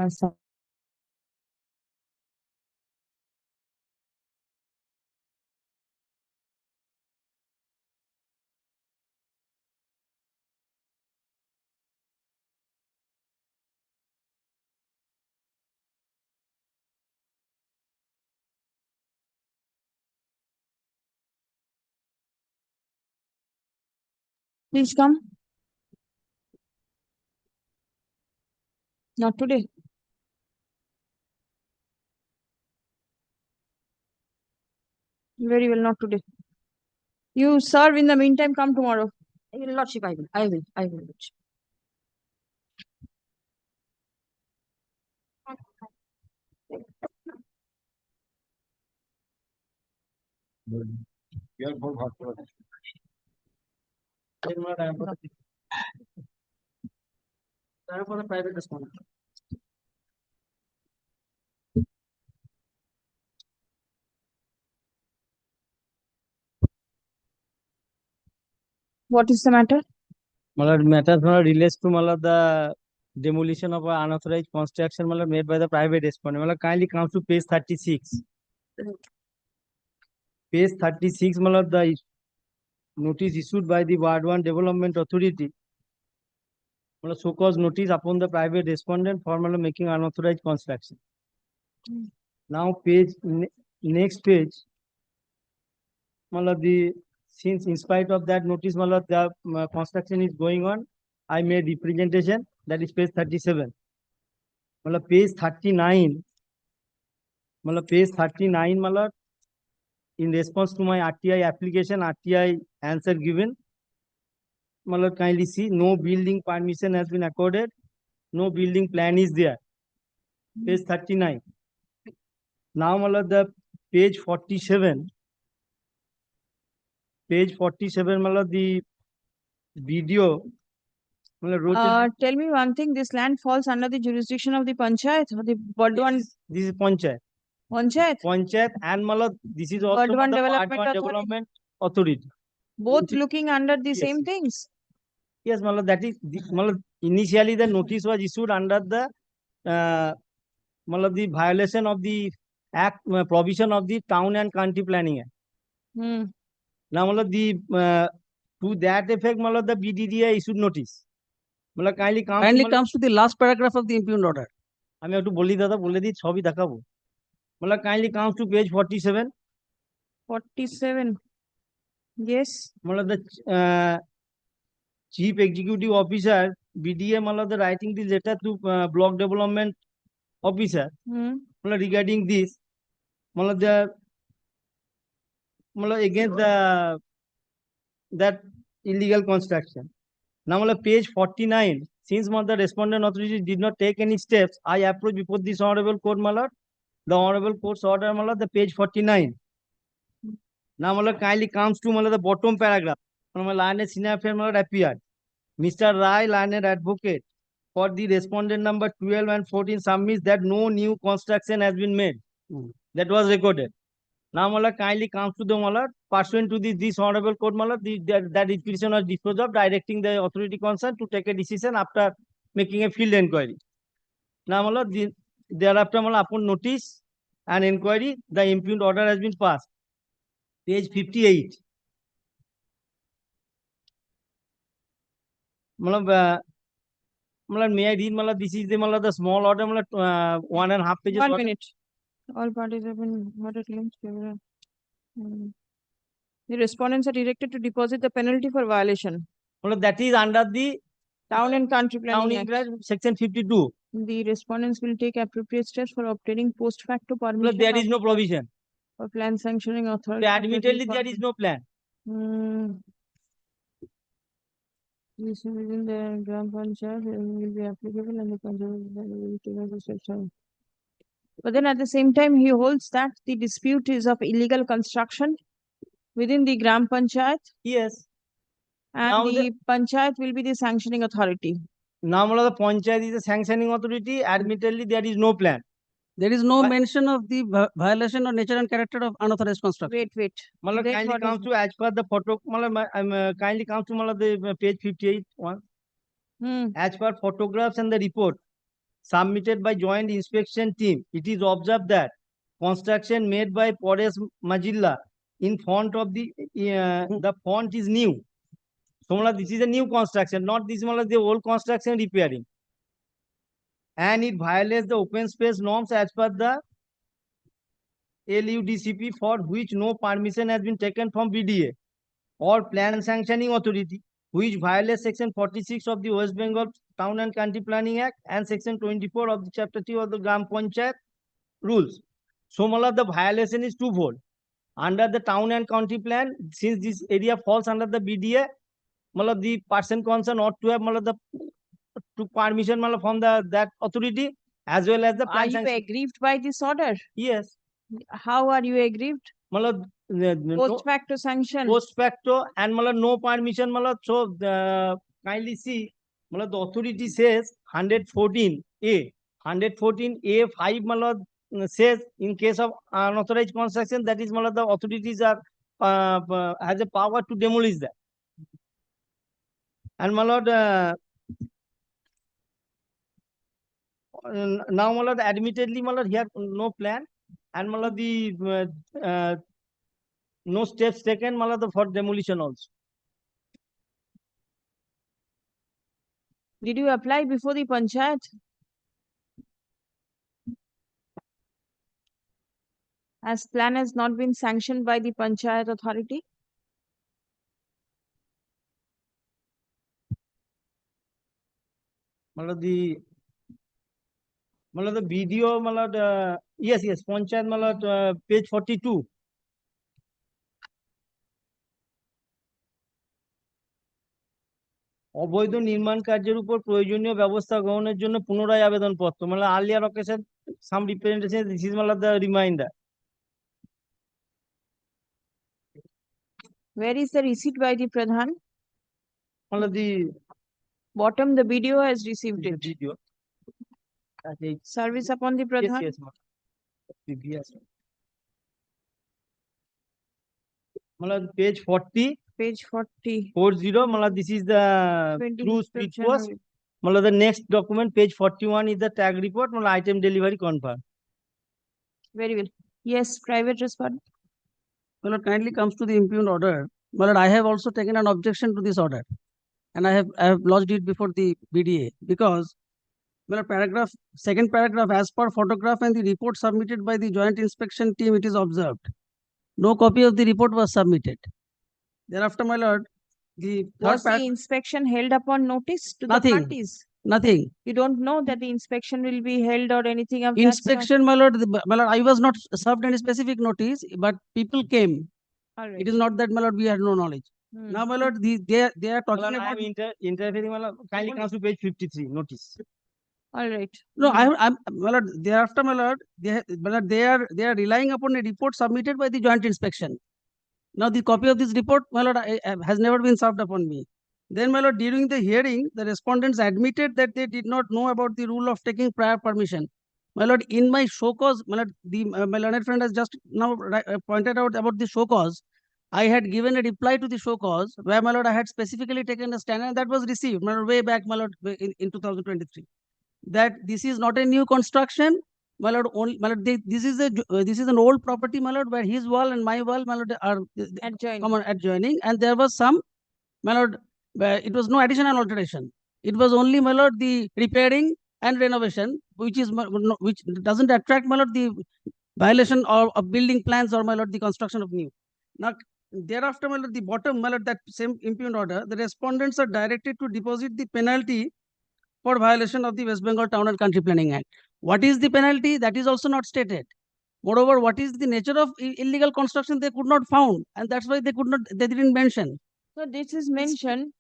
Please come. Not today. Very well, not today. You serve in the meantime, come tomorrow. Lordship, I will. Lordship. For the private respondent. What is the matter? Matter relates to the demolition of an unauthorized construction made by the private respondent. Kindly come to page 36. Page 36, the notice issued by the Ward 1 Development Authority. So-called notice upon the private respondent for making unauthorized construction. Now next page. Since in spite of that notice, the construction is going on, I made representation that is page 37. Matlab page 39. Matlab page 39 matlab in response to my RTI application, RTI answer given. Matlab kindly see, no building permission has been accorded. No building plan is there. Page 39. Now matlab the page 47. Page 47 matlab the video. Tell me one thing, this land falls under the jurisdiction of the panchayat or the Burdwan? This is panchayat. Panchayat? Panchayat and matlab this is also Burdwan the Development Development Authority. Both looking under the same things. Yes, matlab that is matlab initially the notice was issued under the matlab the violation of the act provision of the Town and County Planning Act. Now matlab the to that effect matlab the BDDA issued notice. matlab kindly comes to the last paragraph of the impugned order. আমি একটু বলি দাদা বলে দিই সবই দেখাবো matlab kindly comes to page 47. 47. Yes. matlab the Chief Executive Officer BDA matlab the writing the letter to Block Development Officer matlab regarding this matlab the matlab against the that illegal construction. Now matlab page 49. Since the respondent authority did not take any steps, I approach before this honorable court matlab the honorable court's order matlab the page 49. Now matlab kindly comes to matlab the bottom paragraph. Matlab learned SINHA affair matlab appeared. Mr. Rai, learned advocate for the respondent number 12 and 14 submits that no new construction has been made. That was recorded. Now matlab kindly comes to the matlab pursuant to this honorable court matlab that petition was disposed of, directing the authority concerned to take a decision after making a field inquiry. Now matlab thereafter matlab upon notice and inquiry the impugned order has been passed. Page 58. matlab may I read matlab this is the small order matlab 1.5 pages. 1 minute. All parties have been ordered linked. The respondents are directed to deposit the penalty for violation. Matlab that is under the Town and Country Planning Act. Section 52. The respondents will take appropriate steps for obtaining post facto permission. Matlab there is no provision. For plan sanctioning authority. Admittedly there is no plan. This within the Gram Panchayat will be applicable and the Panchayat will take a section. But then at the same time, he holds that the dispute is of illegal construction within the Gram Panchayat. Yes. And Now the Panchayat will be the sanctioning authority. Now the Panchayat is the sanctioning authority. Admittedly, there is no plan. There is no mention of the violation of nature and character of unauthorized construction. Wait. Matlab kindly comes to as per the photo. Matlab kindly comes to matlab the page 58 one. As per photographs and the report submitted by joint inspection team, it is observed that construction made by Pores Majilla in front of the font is new. So matlab this is a new construction, not this matlab the old construction repairing. And it violates the open space norms as per the LUDCP, for which no permission has been taken from BDA or plan sanctioning authority, which violates section 46 of the West Bengal Town and County Planning Act and section 24 of the chapter 2 of the Gram Panchayat rules. So matlab the violation is twofold. Under the town and county plan, since this area falls under the BDA, matlab the person concerned ought to have matlab the to permission matlab from that authority as well as the plan. Are you aggrieved by this order? Yes. How are you aggrieved? Matlab Post facto sanction. Post facto and matlab no permission matlab. So kindly see matlab the authority says 114A. 114A5 matlab says in case of unauthorized construction, that is matlab the authorities are has a power to demolish that. And matlab now matlab admittedly matlab here no plan and matlab the no steps taken matlab for demolition also. Did you apply before the Panchayat? As plan has not been sanctioned by the Panchayat authority? the video, yes, Panchayat, page 42. অবৈধ নির্মাণ কার্যের উপর প্রয়োজনীয় ব্যবস্থা গ্রহণের জন্য পুনরায় আবেদনপত্র earlier occasion some representation, this is the reminder. Where is the receipt by the Pradhan? The bottom, the video has received it. Video. Service upon the Pradhan? Yes, yes. Page 40. Page 40. 40, this is the through speed post. The next document, page 41, is the tag report, item delivery confirmed. Very well. Yes, private respondent. Kindly comes to the impugned order. I have also taken an objection to this order, and I have lodged it before the BDA because second paragraph, as per photograph and the report submitted by the joint inspection team, it is observed. No copy of the report was submitted. Thereafter, my lord, the was the inspection held upon notice to nothing, the parties? Nothing. You don't know that the inspection will be held or anything of inspection, my lord, I was not served any specific notice, but people came. All right. It is not that, my lord, we had no knowledge. Now, my lord, they are talking about. I am interfering, kindly comes to page 53, notice. All right. No, I'm, my lord, thereafter, my lord, they are relying upon a report submitted by the joint inspection. Now, the copy of this report, my lord, has never been served upon me. Then, my lord, during the hearing, the respondents admitted that they did not know about the rule of taking prior permission. My lord, in my show cause, my lord, my learned friend has just now pointed out about the show cause. I had given a reply to the show cause where, my lord, I had specifically taken a stand, and that was received, my lord, way back, my lord, in 2023. That this is not a new construction. My lord, this is an old property, my lord, where his wall and my wall, my lord, are adjoining, and there was some, my lord, it was no additional alteration. It was only, my lord, the repairing and renovation, which doesn't attract, my lord, the violation of building plans or, my lord, the construction of new. Now, thereafter, my lord, the bottom, my lord, that same impugned order, the respondents are directed to deposit the penalty for violation of the West Bengal Town and Country Planning Act. What is the penalty? That is also not stated. Moreover, what is the nature of illegal construction? They could not found, and that's why they didn't mention. So this is mentioned,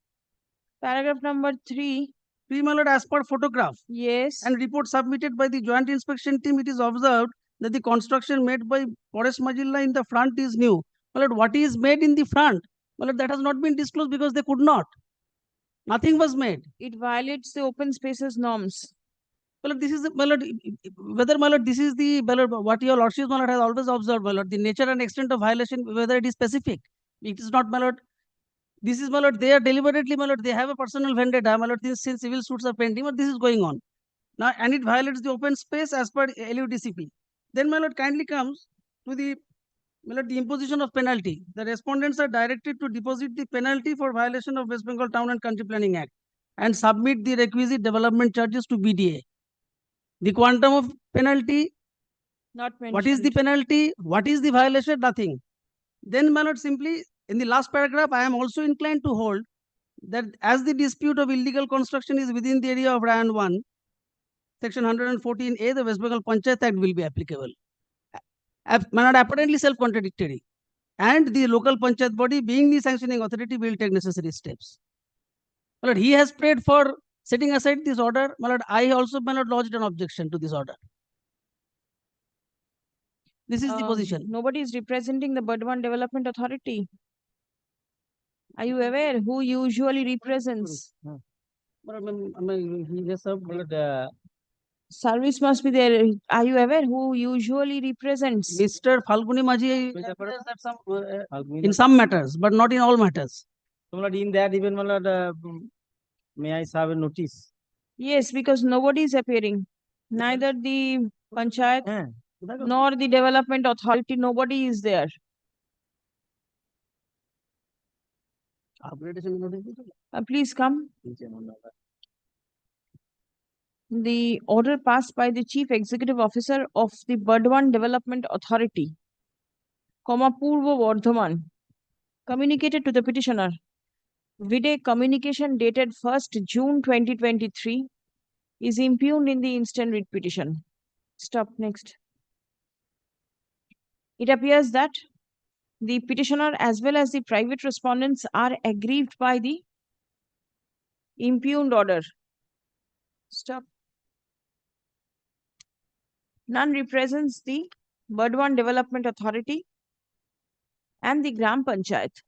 paragraph number 3. My lord, as per photograph. Yes. And report submitted by the joint inspection team, it is observed that the construction made by Forest Majilla in the front is new. My lord, what is made in the front? My lord, that has not been disclosed because they could not. Nothing was made. It violates the open spaces norms. Well, this is, my lord, whether, my lord, this is the, my lord, what your lordship, my lord, has always observed, my lord, the nature and extent of violation, whether it is specific. It is not, my lord. This is, my lord, they are deliberately, my lord, they have a personal vendetta, my lord, since civil suits are pending, but this is going on. Now, and it violates the open space as per LUDCP. Then, my lord, kindly comes to the, my lord, the imposition of penalty. The respondents are directed to deposit the penalty for violation of West Bengal Town and Country Planning Act and submit the requisite development charges to BDA. The quantum of penalty, not mentioned. What is the penalty? What is the violation? Nothing. Then, my lord, simply in the last paragraph, I am also inclined to hold that as the dispute of illegal construction is within the area of Ryan 1, Section 114A, the West Bengal Panchayat Act will be applicable. Apparently self-contradictory. And the local Panchayat body, being the sanctioning authority, will take necessary steps. My lord, he has prayed for setting aside this order. My lord, I also, my lord, lodged an objection to this order. This is the position. Nobody is representing the Burdwan Development Authority. Are you aware who usually represents? Service must be there. Are you aware who usually represents? Mr. Falguni Maji in some matters, but not in all matters. In that, even, may I serve a notice? Yes, because nobody is appearing. Neither the Panchayat nor the Development Authority, nobody is there. Please come. The order passed by the Chief Executive Officer of the Burdwan Development Authority, Purbo Bardhaman, communicated to the petitioner. Vide communication dated 1st June 2023 is impugned in the instant writ petition. Stop. Next. It appears that the petitioner as well as the private respondents are aggrieved by the impugned order. Stop. None represents the Burdwan Development Authority and the Gram Panchayat.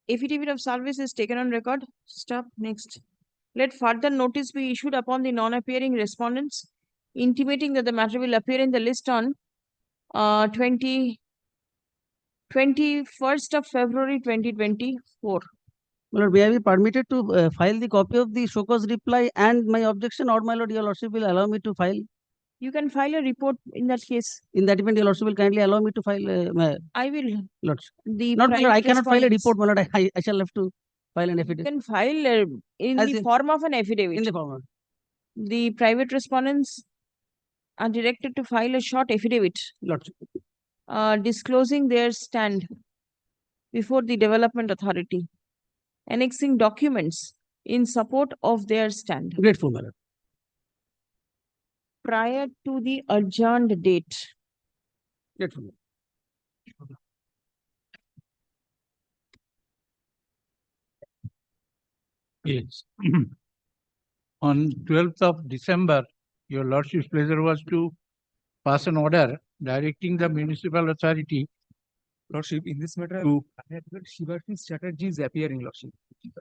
Affidavit of service is taken on record. Stop. Next. Let further notice be issued upon the non-appearing respondents, intimating that the matter will appear in the list on 21st of February 2024. My lord, may I be permitted to file the copy of the show cause reply and my objection, or my lord, your lordship will allow me to file? You can file a report in that case. In that event, your lordship will kindly allow me to file. I will. Lordship. The Not, my lord, I private cannot file a respondents- report, my lord. I shall have to file an You affidavit. can file in As the in- form of an affidavit. In the form of. The private respondents are directed to file a short affidavit Lordship. disclosing their stand before the development authority, annexing documents in support of their stand Grateful, my lord. prior to the adjourned date. Grateful. Yes. On 12th of December, your lordship's pleasure was to pass an order directing the municipal authority. Lordship, in this matter, To- Shivaji Chatterjee is appearing, Lordship.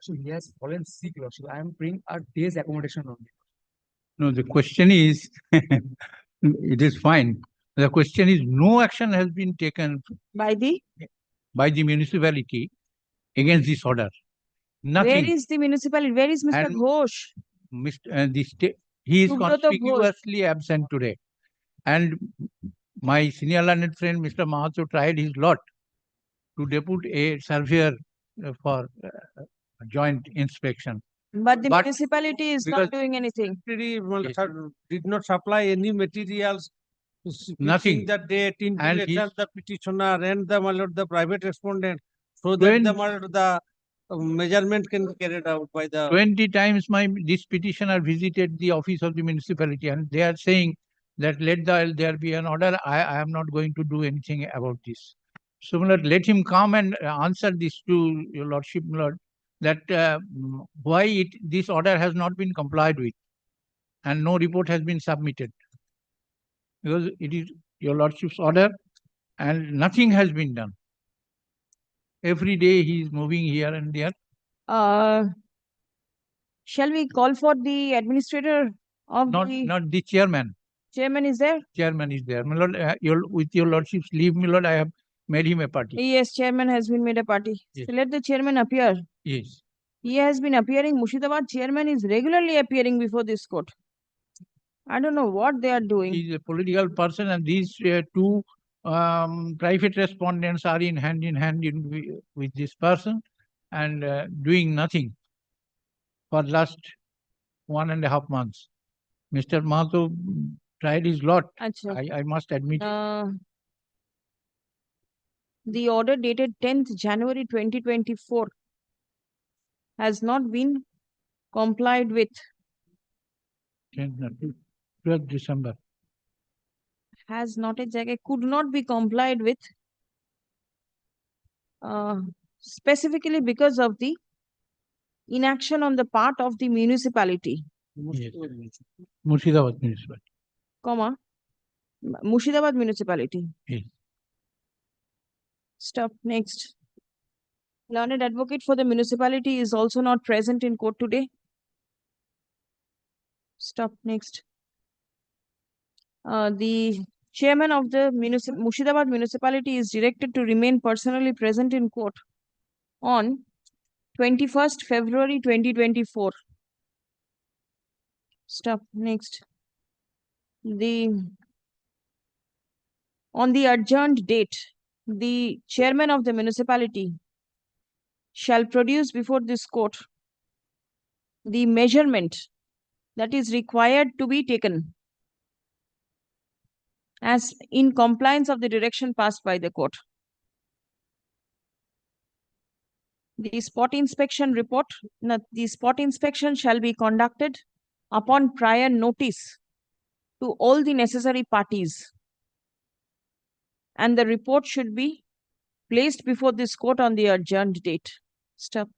So he has fallen sick, Lordship. I am bringing a day's accommodation only. No, the question is, it is fine. The question is, no action has been taken By the? by the municipality against this order. Nothing. Where is the municipality? Where is Mr. And- Ghosh? He is Subrata Ghosh. conspicuously absent today. And my senior learned friend, Mr. Mahato, tried his lot to depute a surveyor for joint inspection. But the But municipality is because- not doing anything. Did not supply any materials. Nothing. fixing the date, And intellectual, the petitioner and the, my lord, the private respondent, so that Twen- the, my lord, the measurement can be carried out by the. 20 times this petitioner visited the office of the municipality, and they are saying that there be an order. I am not going to do anything about this. So, my lord, let him come and answer this to your lordship, my lord, that why this order has not been complied with and no report has been submitted. Because it is your lordship's order and nothing has been done. Every day he is moving here and there. Shall we call for the administrator of Not the chairman. chairman is there? Chairman is there. My lord, with your lordship's leave, my lord, I have made him a party. Yes, chairman has been made a party. Yes. So let the chairman appear. Yes. He has been appearing. Mushidabad chairman is regularly appearing before this court. I don't know what they are doing. He is a political person, and these two private respondents are in hand with this person and doing nothing for last 1.5 months. Mr. Mahato tried his lot. Acha. I must admit. The order dated 10th January 2024 has not been complied with. 12th December. Has not a jagah, could not be complied with specifically because of the inaction on the part of the municipality. Yes. Murshidabad municipality. Comma, Mushidabad municipality. Yes. Stop. Next. Learned advocate for the municipality is also not present in court today. Stop. Next. The chairman of the Mushidabad municipality is directed to remain personally present in court on 21st February 2024. Stop. Next. On the adjourned date, the chairman of the municipality shall produce before this court the measurement that is required to be taken as in compliance of the direction passed by the court. The spot inspection report, no, the spot inspection shall be conducted upon prior notice to all the necessary parties. And the report should be placed before this court on the adjourned date. Stop.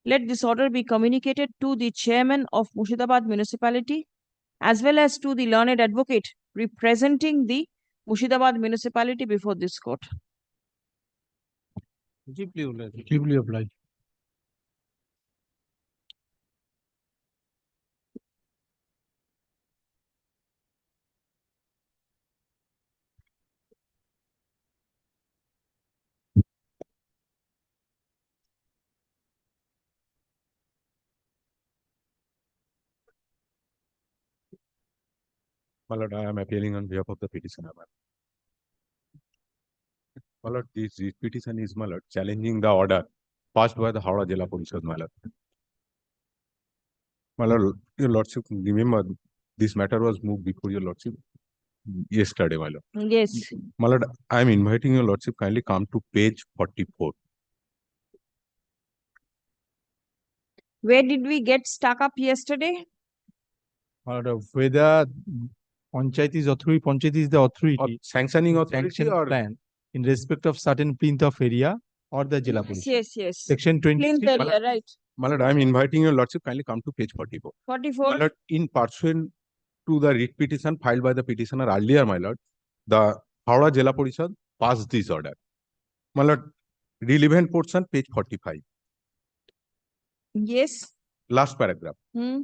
Let this order be communicated to the chairman of Murshidabad municipality as well as to the learned advocate representing the Murshidabad municipality before this court. Deeply obliged. My lord, I am appealing on behalf of the petitioner. My lord, this petition is, my lord, challenging the order passed by the Howrah Jila Parishad, my lord. My lord, your lordship, remember this matter was moved before your lordship yesterday, my lord. Yes. My lord, I am inviting your lordship kindly come to page 44. Where did we get stuck up yesterday? Whether Panchayat is the authority. Sanctioning authority sanction or plan in respect of certain plinth of area or the Jila Yes, Parishad. yes. Section 23. Plinth area, right. My lord, I am inviting your lordship kindly come to page 44. 44. My lord, in pursuant to the writ petition filed by the petitioner earlier, my lord, the Howrah Jila Parishad passed this order. My lord, relevant portion, page 45. Yes. Last paragraph. Hmm.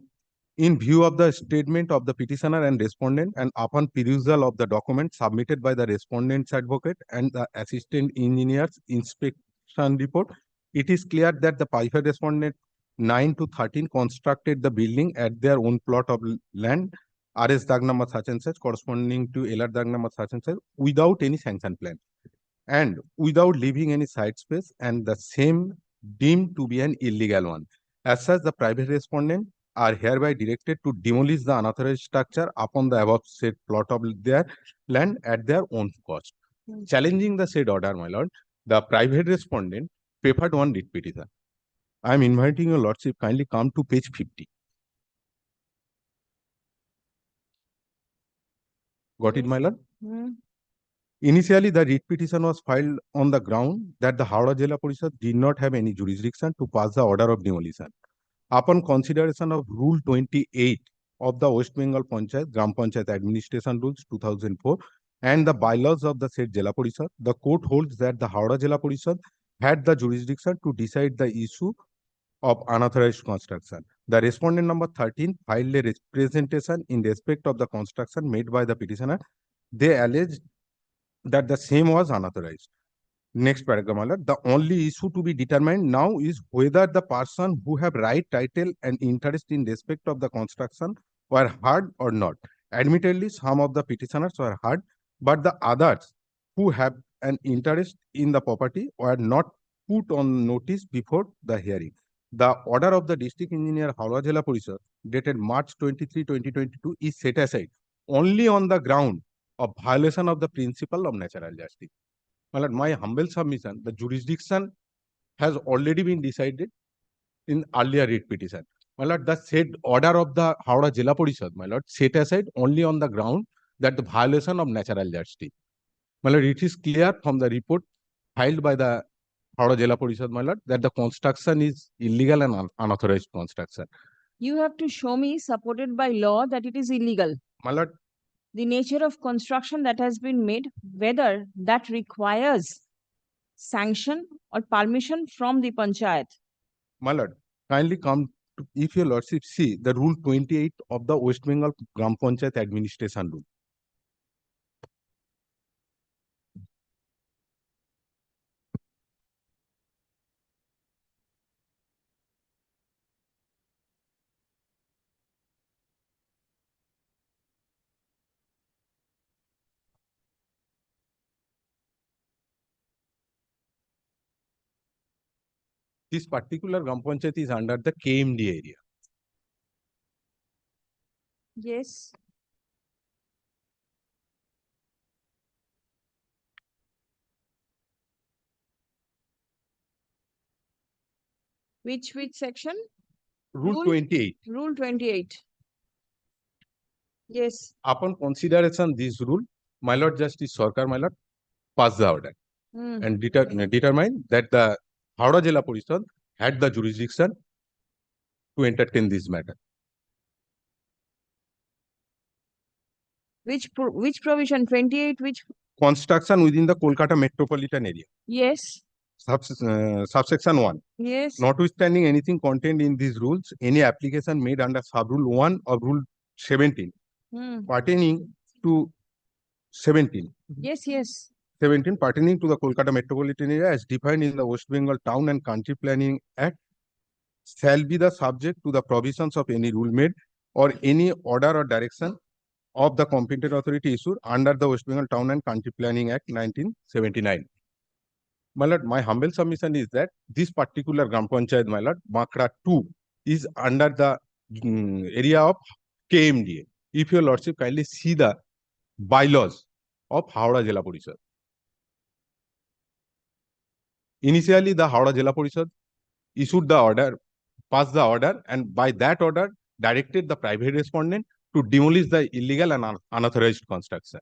In view of the statement of the petitioner and respondent and upon perusal of the document submitted by the respondent's advocate and the assistant engineer's inspection report, it is clear that the private respondent 9 to 13 constructed the building at their own plot of land, RS Dag number such and such corresponding to LR Dag number such and such without any sanction plan and without leaving any side space, and the same deemed to be an illegal one. As such, the private respondent are hereby directed to demolish the unauthorized structure upon the above said plot of their land at their own cost. Challenging the said order, my lord, the private respondent preferred one writ petition. I am inviting your lordship kindly come to page 50. Got it, my lord? Hmm. Initially, the writ petition was filed on the ground that the Howrah Jila Parishad did not have any jurisdiction to pass the order of demolition. Upon consideration of Rule 28 of the West Bengal Panchayat, Gram Panchayat Administration Rules 2004 and the bylaws of the said Jila Parishad, the court holds that the Howrah Jila Parishad had the jurisdiction to decide the issue of unauthorized construction. The respondent number 13 filed a representation in respect of the construction made by the petitioner. They alleged that the same was unauthorized. Next paragraph, my lord. The only issue to be determined now is whether the person who have right title and interest in respect of the construction were heard or not. Admittedly, some of the petitioners were heard, but the others who have an interest in the property were not put on notice before the hearing. The order of the district engineer Howrah Jila Parishad dated March 23, 2022 is set aside only on the ground of violation of the principle of natural justice. My humble submission, the jurisdiction has already been decided in earlier writ petition. My lord, the said order of the Howrah Jila Parishad, my lord, set aside only on the ground that the violation of natural justice. My lord, it is clear from the report filed by the Howrah Jila Parishad, my lord, that the construction is illegal and unauthorized construction. You have to show me, supported by law, that it is illegal. My lord, the nature of construction that has been made, whether that requires sanction or permission from the panchayat. my lord, kindly come to, if your lordship see the Rule 28 of the West Bengal Gram Panchayat Administration Rule. This particular Gram Panchayat is under the KMD area. Yes. Which section? Rule 28. Rule 28. Yes. Upon consideration this rule, my Lord Justice Sarkar, my Lord, pass the order and determine that the Howrah Jila Parishad had the jurisdiction to entertain this matter. Which provision? 28, which? Construction within the Kolkata metropolitan area. Yes. Subsection 1. Yes. Notwithstanding anything contained in these rules, any application made under sub-rule 1 of Rule 17 pertaining to 17. Yes, yes. 17 pertaining to the Kolkata metropolitan area as defined in the West Bengal Town and Country Planning Act shall be the subject to the provisions of any rule made or any order or direction of the competent authority issued under the West Bengal Town and Country Planning Act 1979. My lord, my humble submission is that this particular Gram Panchayat, my lord, Makra 2 is under the area of KMDA. If your lordship kindly see the bylaws of Howrah Jila Parishad. Initially, the Howrah Jila Parishad issued the order, passed the order, and by that order, directed the private respondent to demolish the illegal and unauthorized construction.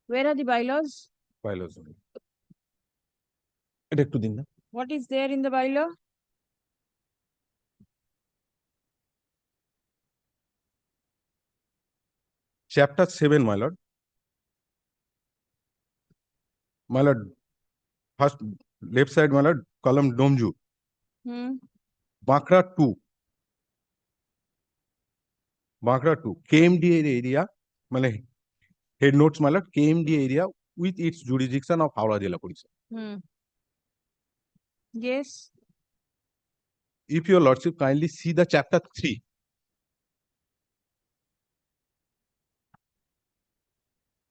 Where are the bylaws? Bylaws. What is there in the bylaw? Chapter 7, my lord. My lord, first left side, my lord, column Domju. Bakra 2. Bakra 2. KMDA area, my head notes, my lord, KMDA area with its jurisdiction of Howrah Jila Parishad. Yes. If your lordship kindly see the chapter 3.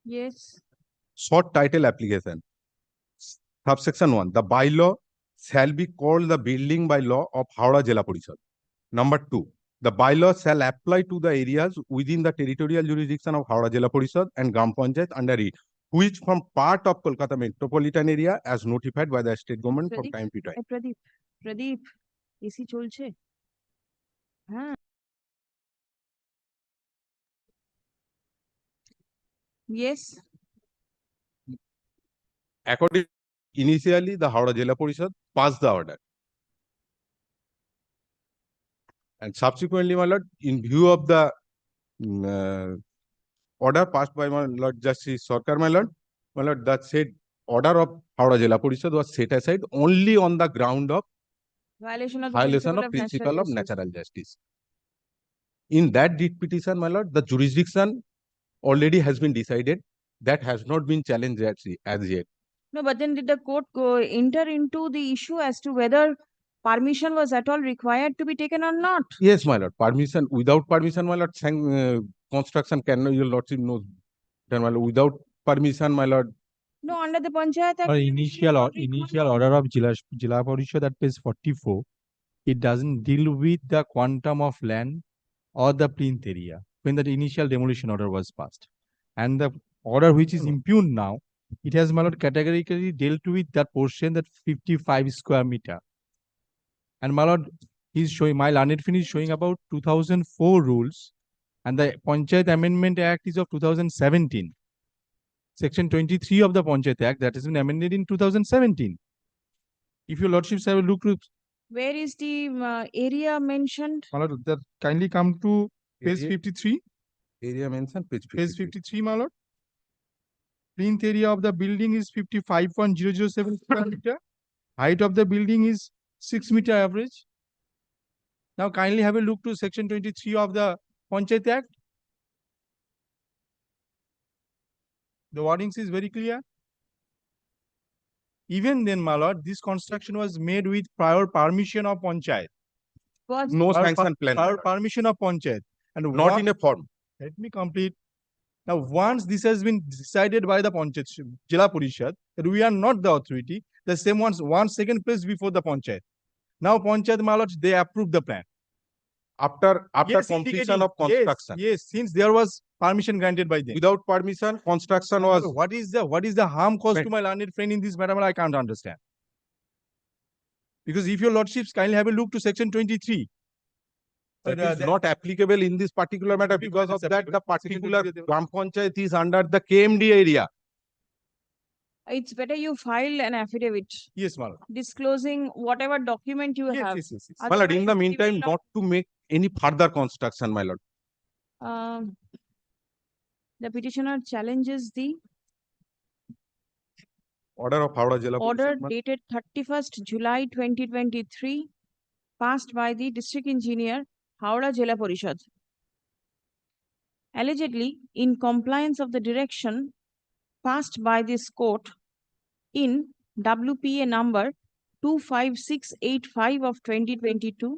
Yes. Short title application. Subsection 1. The bylaw shall be called the building by law of Howrah Jila Parishad. Number 2. The bylaw shall apply to the areas within the territorial jurisdiction of Howrah Jila Parishad and Gram Panchayat under it, which form part of Kolkata metropolitan area as notified by the state government from time to time. Pradeep, AC cholche. Yes. According, initially the Howrah Jila Parishad passed the order. And subsequently, my lord, in view of the order passed by my Lord Justice Sarkar, my lord, that said order of Howrah Jila Parishad was set aside only on the ground of Violation of principle of natural justice. In that writ petition, my lord, the jurisdiction already has been decided. That has not been challenged as yet. No, but then did the court enter into the issue as to whether permission was at all required to be taken or not? Yes, my lord. Permission, without permission, my lord, construction cannot, your lordship knows. Then, my lord, without permission, my lord. No, under the Panchayat Act. Initial order of Jila Parishad at page 44, it doesn't deal with the quantum of land or the plinth area when the initial demolition order was passed. And the order which is impugned now, it has, my lord, categorically dealt with that portion, that 55 square meter. And my lord, he's showing, my learned friend is showing about 2004 rules, and the Panchayat Amendment Act is of 2017. Section 23 of the Panchayat Act that has been amended in 2017. If your lordships have a look, where is the area mentioned? my lord, that kindly come to page 53. Area mentioned page 53, my lord. Plinth area of the building is 55.007 square meter. Height of the building is 6 meter average. Now kindly have a look to section 23 of the Panchayat Act. The wordings is very clear. Even then, my lord, this construction was made with prior permission of Panchayat. No sanction plan. Prior permission of Panchayat. And Not in a form. Let me complete. Now, once this has been decided by the Panchayat, Jila Parishad, that we are not the authority, the same one's 1 second place before the Panchayat. Now, Panchayat, my lord, they approve the plan. After Yes, completion indicating- of construction. Yes, since there was permission granted by them. Without permission, construction was. What is the harm caused to my learned friend in this matter? I can't understand. Because if your lordships kindly have a look to section 23. That is not applicable in this particular matter because of that the particular Gram Panchayat is under the KMD area. It's better you file an affidavit Yes, madam. disclosing whatever document you have. My lord, in the Otherwise, we meantime, will not to make any further construction, my lord. The petitioner challenges the Order of Howrah Jila order Parishad, dated 31st July 2023, passed by the district engineer, Howrah Jila Parishad. Allegedly, in compliance of the direction passed by this court in WPA number 25685 of 2022,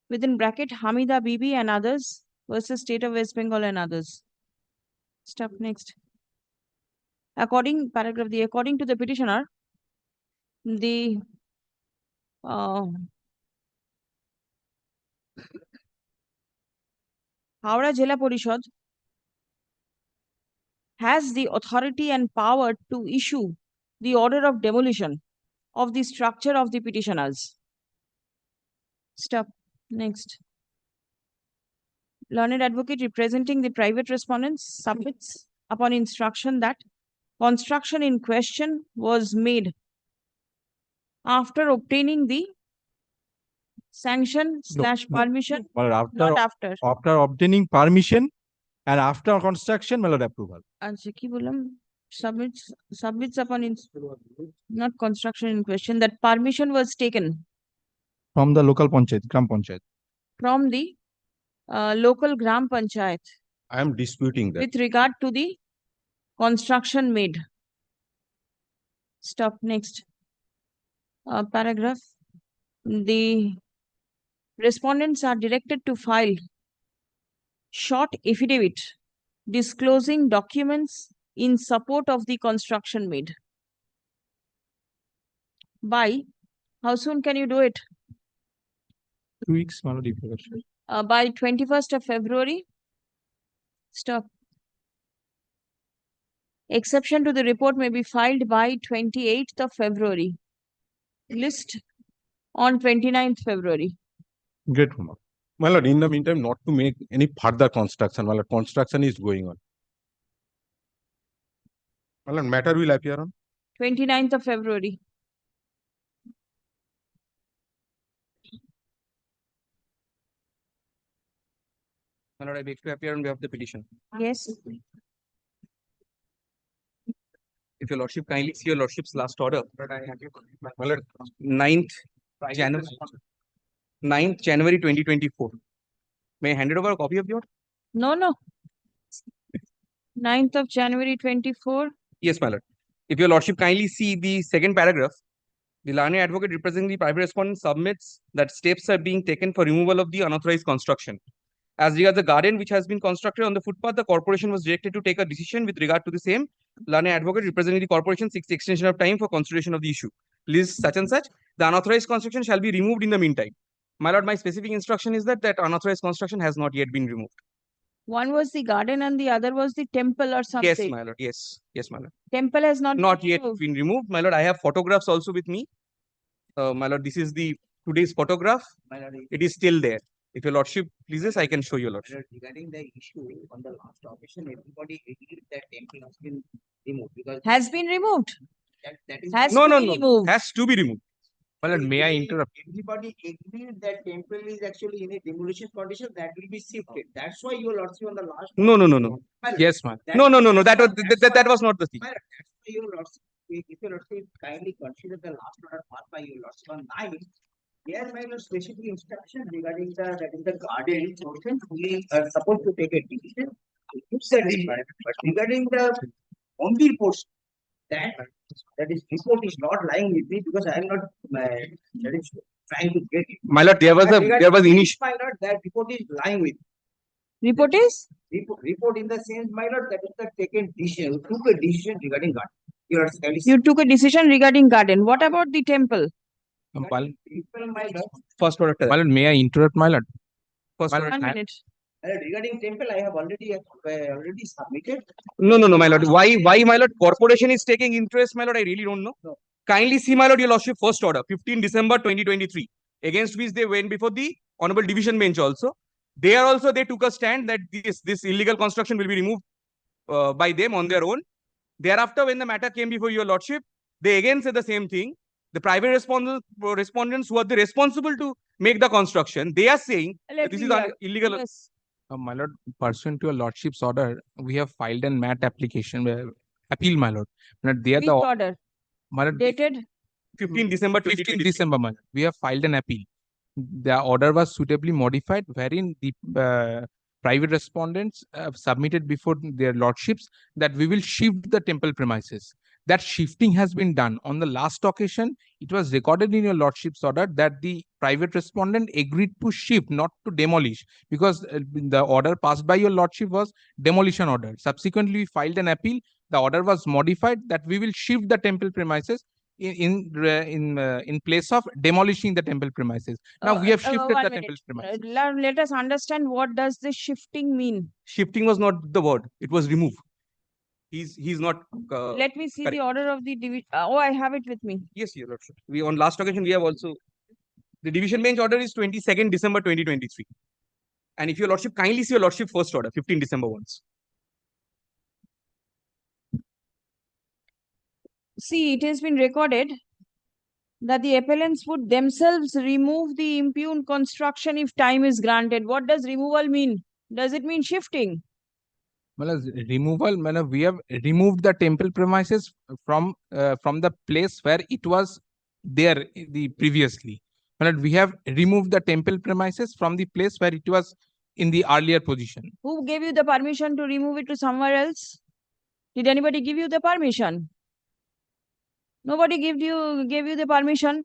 within bracket Hamida Bibi and others versus State of West Bengal and others. Step next. According to the petitioner, the Howrah Jila Parishad has the authority and power to issue the order of demolition of the structure of the petitioners. Step next. Learned advocate representing the private respondents submits upon instruction that construction in question was made after obtaining the sanction / permission, Well, not after. After obtaining permission and after construction, my lord, approval. আচ্ছা কি বললাম submits upon not construction in question, that permission was taken From the local Panchayat, Gram Panchayat. from the local Gram Panchayat I am disputing that. with regard to the construction made. Stop. Next paragraph. The respondents are directed to file short affidavit disclosing documents in support of the construction made. By how soon can you do it? 2 weeks, my lord, if you wish. By 21st of February. Stop. Exception to the report may be filed by 28th of February. List on 29th February. Great, my lord. In the meantime, not to make any further construction, my lord, construction is going on. My lord, matter will appear on 29th of February. My lord, I beg to appear on behalf of the petition. Yes. If your lordship kindly see your lordship's last order. My lord, 9th January 2024. May I hand it over a copy of the order? No. 9th of January 24. Yes, my lord. If your lordship kindly see the second paragraph, the learned advocate representing the private respondent submits that steps are being taken for removal of the unauthorized construction. As regards the garden which has been constructed on the footpath, the corporation was directed to take a decision with regard to the same. Learned advocate representing the corporation seeks the extension of time for consideration of the issue. List such and such. The unauthorized construction shall be removed in the meantime. My lord, my specific instruction is that unauthorized construction has not yet been removed. One was the garden and the other was the temple or something. Yes, my lord. Yes, my lord. Temple has not yet been removed. My lord, I have photographs also with me. My lord, this is the today's photograph. My lord, it is still there. If your lordship pleases, I can show you, lordship. regarding the issue on the last occasion, everybody agreed that temple has been removed because has been removed. That is Has No, to no, be no. removed. Has to be removed. My lord, may I interrupt? Everybody agreed that temple is actually in a demolition condition that will be shifted. That's why your lordship on the last. No. Yes, ma'am. No. That was not the thing. That's why your lordship, if your lordship kindly consider the last order passed by your lordship on 9th, there may be specific instruction regarding the garden portion. We are supposed to take a decision You said it, but regarding the HON'BLE portion, that is report is not lying with me because I am not that is trying to get it. My lord, there was initial. My lord, that report is lying with me. Report is? Report in the sense, my lord, that is the taken decision. You took a decision regarding garden. You took a decision regarding garden. What about the temple? My lord. First order. My lord, may I interrupt, my lord? First My order. lord, 1 minute. Regarding temple, I have already submitted. No, my lord. Why, my lord? Corporation is taking interest, my lord. I really don't know. No. Kindly see, my lord, your lordship, first order, 15 December 2023, against which they went before the Honorable Division Bench also. There also, they took a stand that this illegal construction will be removed by them on their own. Thereafter, when the matter came before your lordship, they again said the same thing. The private respondents who are the responsible to make the construction, they are saying that this is illegal. Yes. my lord, pursuant to a lordship's order, we have filed an MAT application, appeal, my lord. My lord, Which order? My lord, Dated? 15 December 15 December, my lord. We have filed an appeal. The order was suitably modified, wherein the private respondents submitted before their lordships that we will shift the temple premises. That shifting has been done. On the last occasion, it was recorded in your lordship's order that the private respondent agreed to shift, not to demolish, because the order passed by your lordship was demolition order. Subsequently, we filed an appeal. The order was modified that we will shift the temple premises in place of demolishing the temple premises. Now we have shifted the temple premises. Let us understand what does this shifting mean. Shifting was not the word; it was remove. He's not. Let me see correct. the order of the division. I have it with me. Yes, your lordship. We on last occasion we have also the division bench order is 22nd December 2023, and if your lordship kindly see your lordship first order 15 December once. See, it has been recorded that the appellants would themselves remove the impugned construction if time is granted. What does removal mean? Does it mean shifting? Well, removal, we have removed the temple premises from the place where it was there previously. We have removed the temple premises from the place where it was in the earlier position. Who gave you the permission to remove it to somewhere else? Did anybody give you the permission? Nobody gave you the permission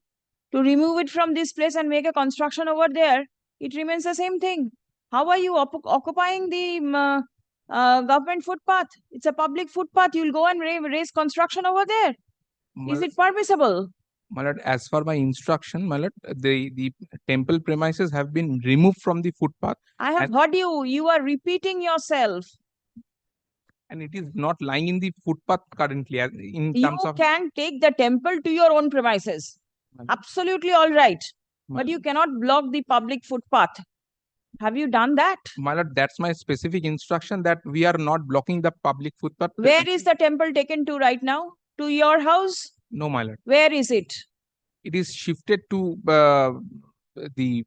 to remove it from this place and make a construction over there. It remains the same thing. How are you occupying the government footpath? It's a public footpath. You'll go and raise construction over there. Is it permissible? My lord, as for my instruction, my lord, the temple premises have been removed from the footpath. I have heard you. You are repeating yourself. And it is not lying in the footpath currently. In You terms of can take the temple to your own premises. Absolutely all right. But you cannot block the public footpath. Have you done that? My lord, that's my specific instruction that we are not blocking the public footpath. Where is the temple taken to right now? To your house? No, my lord. Where is it? It is shifted to the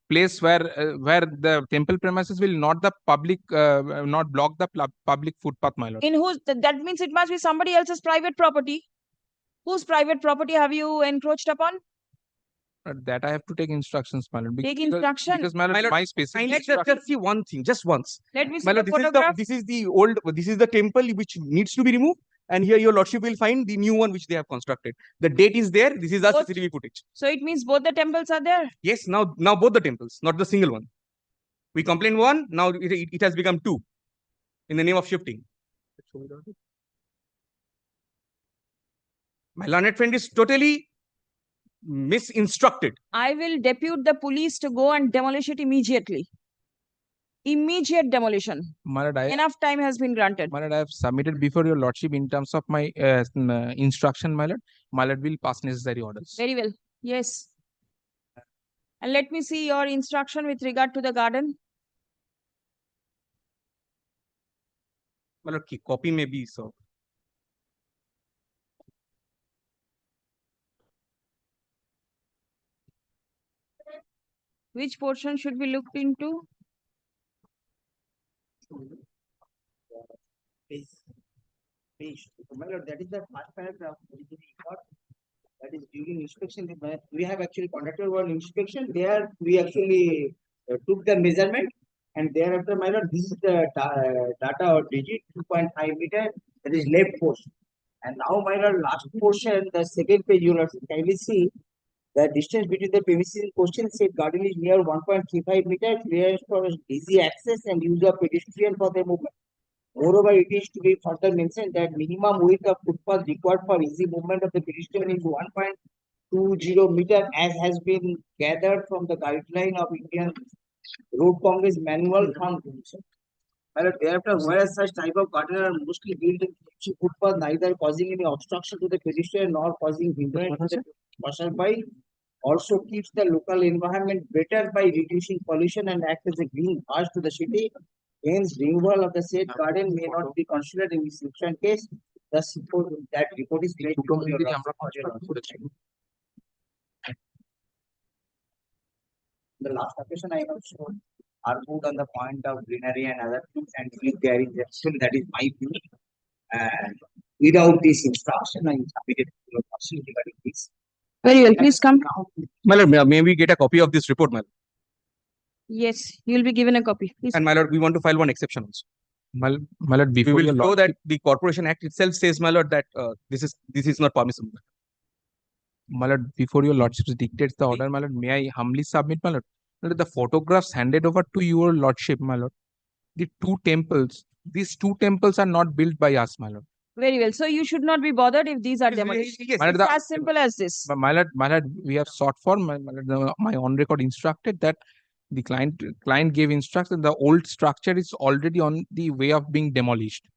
place where the temple premises will not not block the public footpath, my lord. In whose? That means it must be somebody else's private property. Whose private property have you encroached upon? That I have to take instructions, my lord. Take instruction? Because my lord, my specific Just see one thing, just once. Let me see My lord, the photograph. this is the temple which needs to be removed, and here your lordship will find the new one which they have constructed. The date is there. This is our CCTV footage. So it means both the temples are there? Yes, now both the temples, not the single one. We complained one, now it has become two in the name of shifting. My learned friend is totally misinstructed. I will depute the police to go and demolish it immediately. Immediate demolition. My lord, Enough time has been granted. My lord, I have submitted before your lordship in terms of my instruction, my lord. My lord will pass necessary orders. Very well. Yes. And let me see your instruction with regard to the garden. My lord, copy may be so. Which portion should be looked into? My lord, that is the first paragraph. That is during inspection. We have actually conducted one inspection. There we actually took the measurement And thereafter, my lord, this is the data or digit 2.5 meter, that is left portion. And now, my lord, last portion, the second page, you will kindly see the distance between the premises in question said garden is near 1.35 meter, clearance for easy access and use of pedestrian for their movement. Moreover, it is to be further mentioned that minimum width of footpath required for easy movement of the pedestrian is 1.20 meter, as has been gathered from the guideline of Indian Road Congress manual from. Thereafter, whereas such type of garden are mostly built in footpath, neither causing any obstruction to the pedestrian nor causing hindrance to the passerby, also keeps the local environment better by reducing pollution and act as a green hush to the city. Hence, removal of the said garden may not be considered in this section case. Thus, that report is made to your the last occasion I have shown are put on the point of greenery and other things, and if there is actually, that is my view. And without this instruction, I submitted to your question regarding this. Very well, please come. My lord, may we get a copy of this report, my lord? Yes, you will be given a copy. Please. And my lord, we want to file one exception also. My lord, before we will your show lordship- that the Corporation Act itself says, my lord, that this is not permissible. My lord, before your lordship dictates the order, my lord, may I humbly submit, my lord? My lord, the photographs handed over to your lordship, my lord. The two temples, these two temples are not built by us, my lord. Very well. So you should not be bothered if these are demolished. My It's lord, as simple as this. My lord, we have sought for, my lord, my on record instructed that the client gave instruction. The old structure is already on the way of being demolished.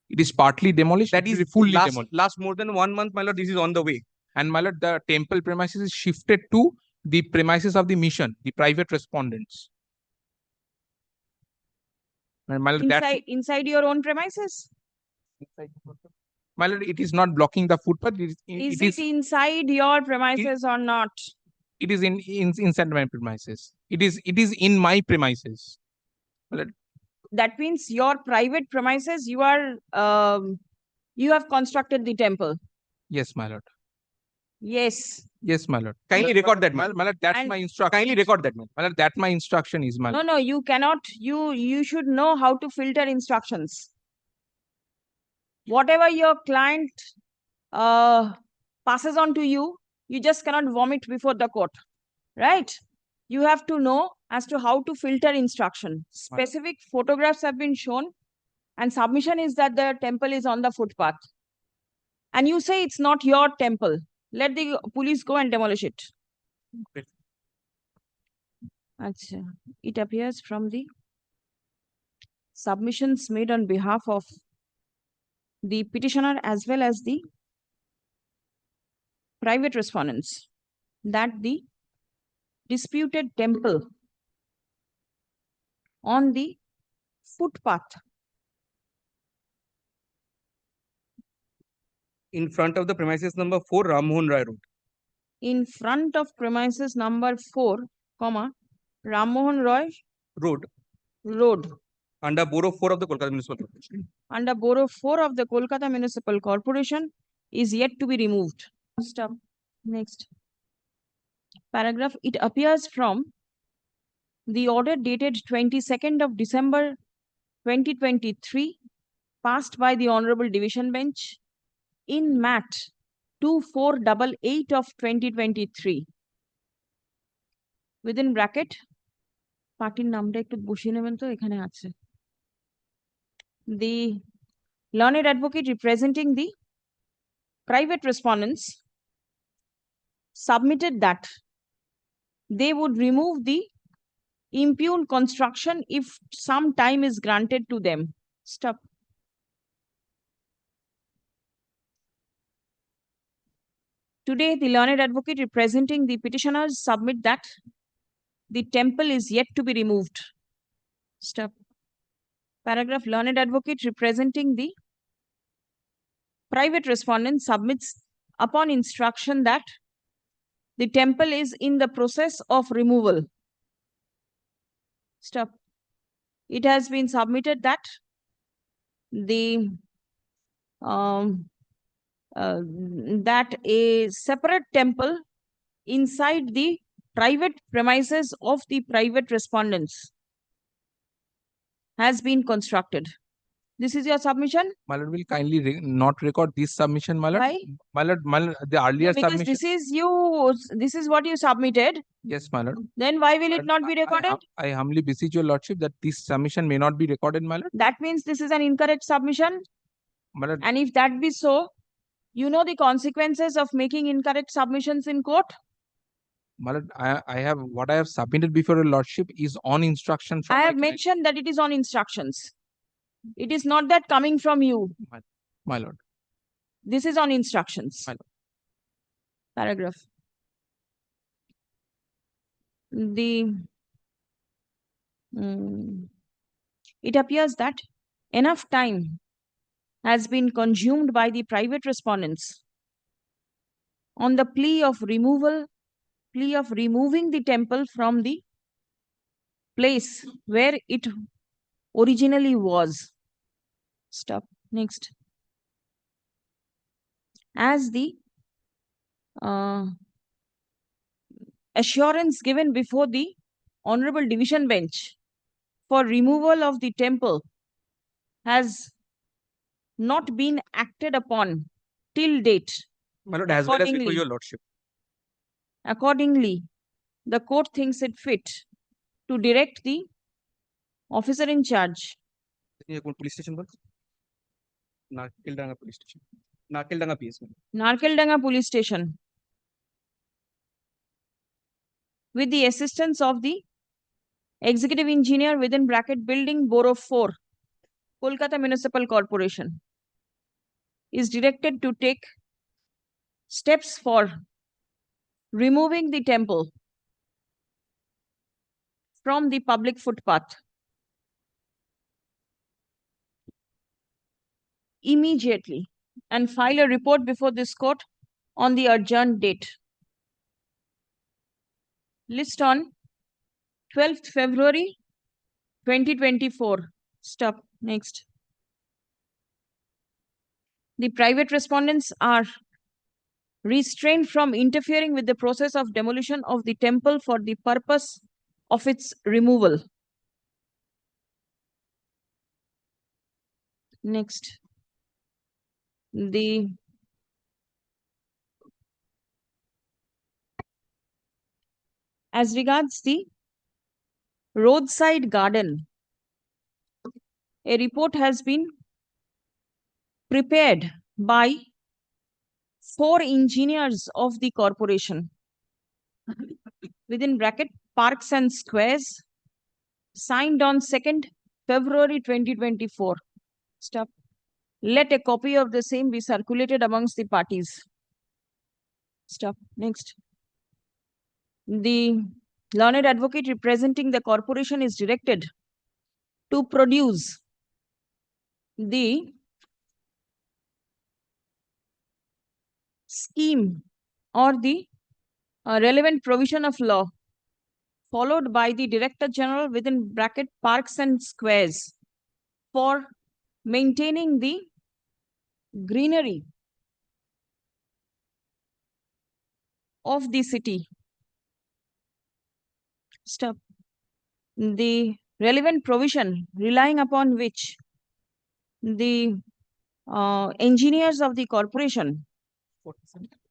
It is partly demolished. That is fully last, demolished. last more than 1 month, my lord, this is on the way. And my lord, the temple premises is shifted to the premises of the mission, the private respondents. And my lord, Inside your own premises? my lord, it is not blocking the footpath. Is it inside your premises or not? It is inside my premises. It is in my premises. My lord, That means your private premises, you are you have constructed the temple. yes, my lord. Yes. Yes, my lord. Kindly record that, my lord. That's And- my instruction. Kindly record that, man. My lord, that my instruction is, my No, lord. no, you cannot. You should know how to filter instructions. Whatever your client passes on to you, you just cannot vomit before the court, right? You have to know as to how to filter instruction. Specific photographs have been shown, and submission is that the temple is on the footpath. And you say it's not your temple. Let the police go and demolish it. Achha. It appears from the submissions made on behalf of the petitioner as well as the private respondents that the disputed temple on the footpath In front of the premises number 4, Ram Mohan Rai Road. in front of premises number 4, comma, Ram Mohan Roy Road. Under Borough 4 of the Kolkata Municipal Corporation. Under Borough 4 of the Kolkata Municipal Corporation is yet to be removed. Stop. Next. Paragraph. It appears from the order dated 22nd of December 2023, passed by the Honorable Division Bench in MAT 2488 of 2023. Within bracket, পার্টির নামটা একটু বসিয়ে নেবেন তো, এখানে আছে. The learned advocate representing the private respondents submitted that they would remove the impugned construction if some time is granted to them. Stop. Today, the learned advocate representing the petitioners submit that the temple is yet to be removed. Stop. Paragraph. Learned advocate representing the private respondent submits upon instruction that the temple is in the process of removal. Stop. It has been submitted that that a separate temple inside the private premises of the private respondents has been constructed. This is your submission? My lord will kindly not record this submission, my lord. Why? My lord, the earlier Because submission. this is what you submitted. Yes, my lord. Then why will it not be recorded? I humbly beseech your lordship that this submission may not be recorded, my lord. That means this is an incorrect submission. My lord, And if that be so, you know the consequences of making incorrect submissions in court? my lord, I have what I have submitted before your lordship is on instruction from I my have client. mentioned that it is on instructions. It is not that coming from you. My lord. This is on instructions. My lord. Paragraph. It appears that enough time has been consumed by the private respondents on the plea of removing the temple from the place where it originally was. Stop. Next. As the assurance given before the Honorable Division Bench for removal of the temple has not been acted upon till date. My lord, as well as before your lordship. Accordingly, the court thinks it fit to direct the officer in charge. Police station was? Narkeldanga Police Station. Narkeldanga PS. Narkeldanga Police Station, with the assistance of the executive engineer within bracket building Borough 4, Kolkata Municipal Corporation, is directed to take steps for removing the temple from the public footpath immediately and file a report before this court on the adjourned date. List on 12th February 2024. Stop. Next. The private respondents are restrained from interfering with the process of demolition of the temple for the purpose of its removal. Next. As regards the roadside garden, a report has been prepared by 4 engineers of the corporation within bracket Parks and Squares, signed on 2nd February 2024. Stop. Let a copy of the same be circulated amongst the parties. Stop. Next. The learned advocate representing the corporation is directed to produce the scheme or the relevant provision of law followed by the Director General within bracket Parks and Squares for maintaining the greenery of the city. Stop. The relevant provision relying upon which the engineers of the corporation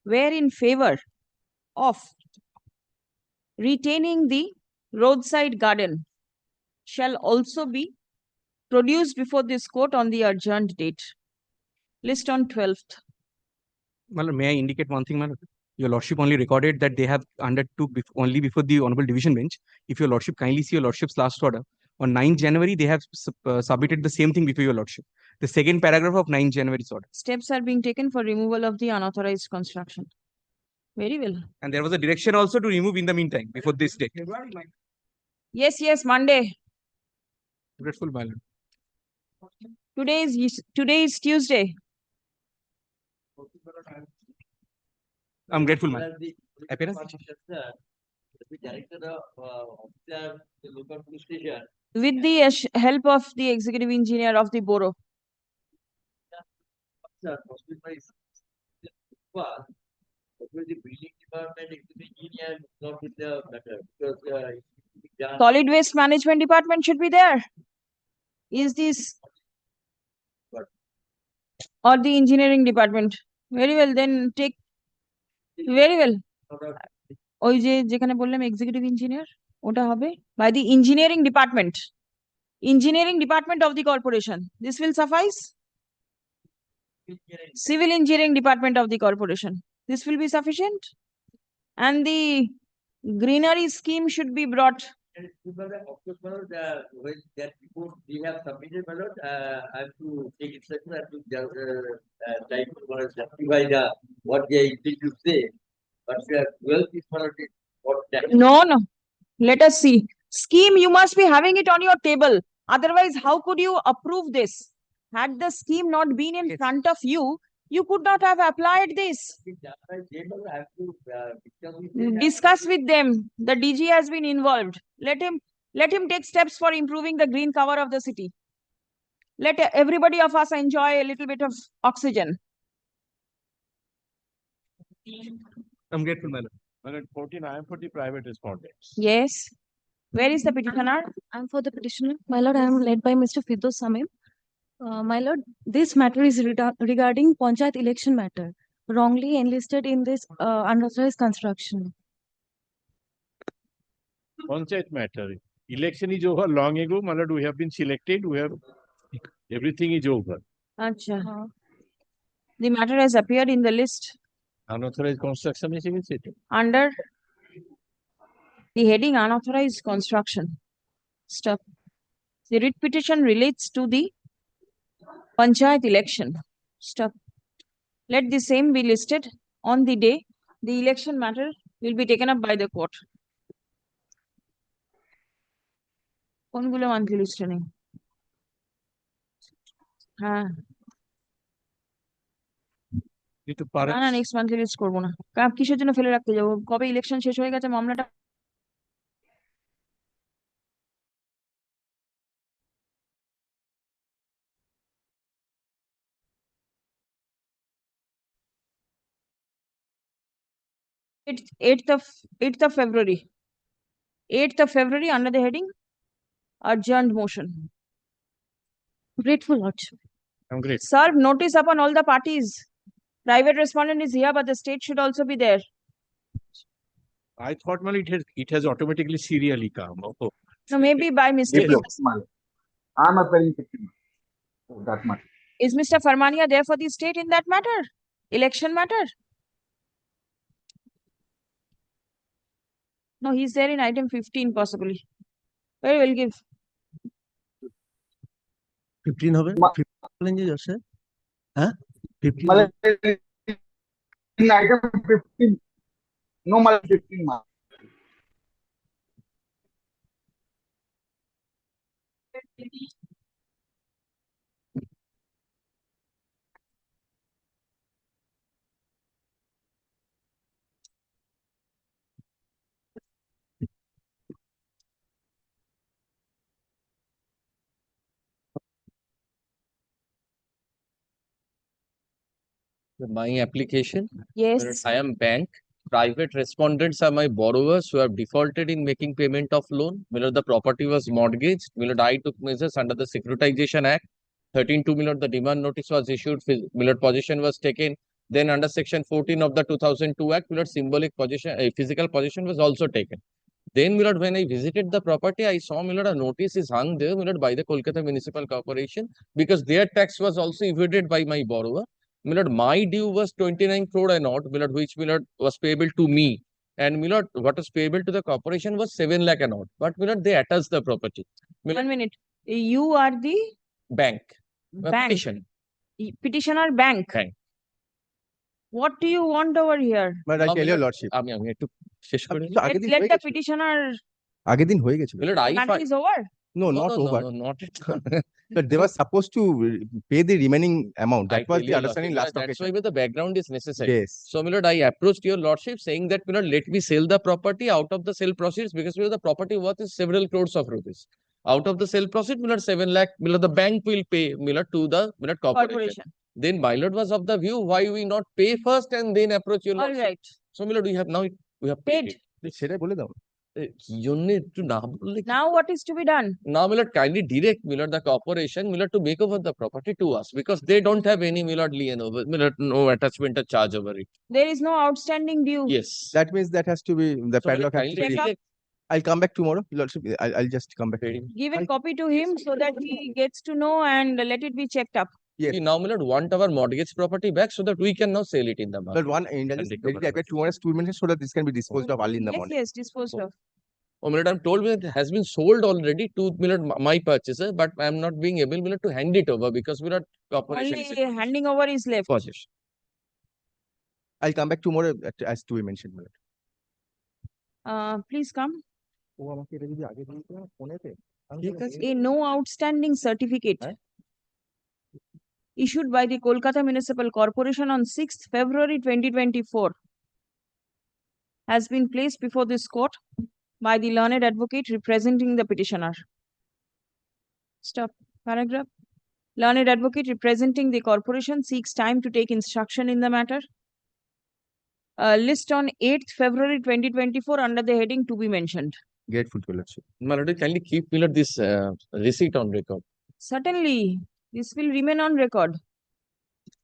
were in favor of retaining the roadside garden shall also be produced before this court on the adjourned date. List on 12th. Well, may I indicate one thing, madam? Your lordship only recorded that they have undertook only before the Honorable Division Bench. If your lordship kindly see your lordship's last order, on 9th January, they have submitted the same thing before your lordship. The second paragraph of 9th January's order. Steps are being taken for removal of the unauthorized construction. Very well. And there was a direction also to remove in the meantime, before this date. Yes, Monday. Grateful, my lord. Today is Tuesday. I'm grateful, man. Appearance? With the help of the executive engineer of the borough. Solid waste management department should be there. Is this or the engineering department? Very well, then take very well. ওই যে যেখানে বললাম executive engineer ওটা হবে by the engineering department of the corporation. This will suffice. Civil engineering department of the corporation. This will be sufficient. And the greenery scheme should be brought. When that report we have submitted, my lord, I have to take instruction, I have to try to justify what they are intending to say. But well, this one what that. No. Let us see. Scheme, you must be having it on your table. Otherwise, how could you approve this? Had the scheme not been in front of you, you could not have applied this. Discuss with them. The DG has been involved. Let him take steps for improving the green cover of the city. Let everybody of us enjoy a little bit of oxygen. I'm grateful, my lord. My lord, 14, I am for the private respondents. Yes. Where is the petitioner? I'm for the petitioner. My lord, I am led by Mr. Firdaus Samim. My lord, this matter is regarding Panchayat election matter, wrongly enlisted in this unauthorized construction. Panchayat matter. Election is over long ago, my lord. We have been selected. Everything is over. Acha. The matter has appeared in the list. Unauthorized construction is even stated. Under the heading unauthorized construction. Stop. The writ petition relates to the Panchayat election. Stop. Let the same be listed on the day the election matter will be taken up by the court. কোনগুলো monthly list নেই? হ্যাঁ। না next monthly list করবো না। কিসের জন্য ফেলে রাখতে যাবো? কবে ইলেকশন শেষ হয়ে গেছে মামলাটা eighth of February. 8th of February under the heading adjourned motion. Grateful, Lordship. I'm great. Serve notice upon all the parties. Private respondent is here, but the state should also be there. I thought, well, it has automatically serially come. Oh. So maybe by mistake. Yes, I'm appearing 15. Oh, that much. Is Mr. Farmania there for the state in that matter? Election matter? No, he's there in item 15 possibly. Very well, give. 15 হবে? 15 জি আছে? হ্যাঁ? 15 in item 15. No, my 15 mark. My application. Yes. I am bank. Private respondents are my borrowers who have defaulted in making payment of loan. The property was mortgaged. I took measures under the Securitization Act. 13(2), the demand notice was issued. Position was taken. Then under section 14 of the 2002 Act, symbolic position, physical position was also taken. Then when I visited the property, I saw a notice is hung there by the Kolkata Municipal Corporation because their tax was also evaded by my borrower. My due was 29 crore and odd, which was payable to me. And what was payable to the corporation was 7 lakh and odd. But they attached the property. 1 minute. You are the bank. Bank. Petitioner bank. What do you want over here? But I tell your lordship. আমি একটু শেষ করে Let the petitioner. আগের দিন হয়ে গেছিল। Matter is over. No, not over. No, not at all. But they were supposed to pay the remaining amount. That was the understanding last That's occasion. why the background is necessary. Yes. So, I approached your lordship saying that, let me sell the property out of the sale proceeds because, the property worth is several crores of rupees. Out of the sale proceeds, 7 lakh, the bank will pay, to the, corporation. Then, my lord was of the view, why we not pay first and then approach your lordship. All right. So, we have now, we have paid. সেটাই বলে দাও। কি জন্য একটু না বললে কি? Now what is to be done? Now, my lord, kindly direct the corporation, to make over the property to us because they don't have any lien over, no attachment or charge over it. There is no outstanding due. Yes. That means that has to be, the So, padlock has to kindly be. Check up. I'll come back tomorrow. Your Lordship, I'll just come back. Give a copy to him so that he gets to know and let it be checked up. Yes. We now, my lord, want our mortgage property back so that we can now sell it in the market. But one, and recover I get tomorrow's 2 minutes so that this can be disposed of early in the Yes, morning. yes, disposed of. Oh, my lord, I'm told it has been sold already to my purchaser, but I'm not being able to hand it over because corporation. Only handing over is left. Possession. I'll come back tomorrow as to be mentioned, my lord. Please come. ও আমাকে এটা যদি আগে দিত না ফোনেতে A no outstanding certificate issued by the Kolkata Municipal Corporation on 6th February 2024 has been placed before this court by the learned advocate representing the petitioner. Stop. Paragraph. Learned advocate representing the corporation seeks time to take instruction in the matter. List on 8th February 2024 under the heading to be mentioned. Grateful to your Lordship. My lord, kindly keep this receipt on record. Certainly, this will remain on record.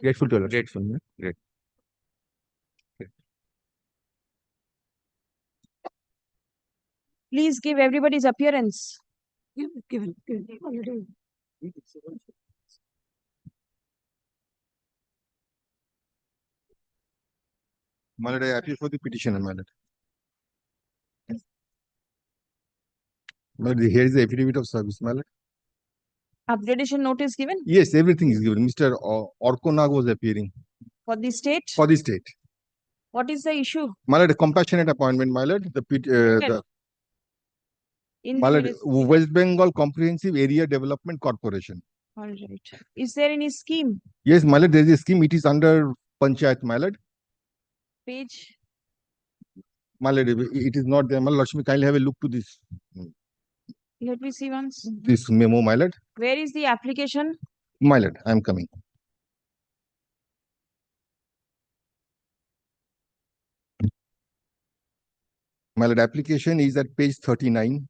Grateful to your Lordship. Grateful. Great. Please give everybody's appearance. Given. Already. My lord, I appeal for the petitioner, my lord. My lord, here is the affidavit of service, my lord. Upgradation notice given Yes, everything is given. Mr. Orkonag was appearing for the state. for the state. What is the issue? My lord, a compassionate appointment, my lord. The In my the lord, municipality. West Bengal Comprehensive Area Development Corporation. All right. Is there any scheme? Yes, my lord, there is a scheme. It is under Panchayat, my lord. Page. My lord, it is not there. My lord, Lakshmi, kindly have a look to this Let me see once. this memo, my lord. Where is the application? My lord, I am coming. My lord, application is at page 39.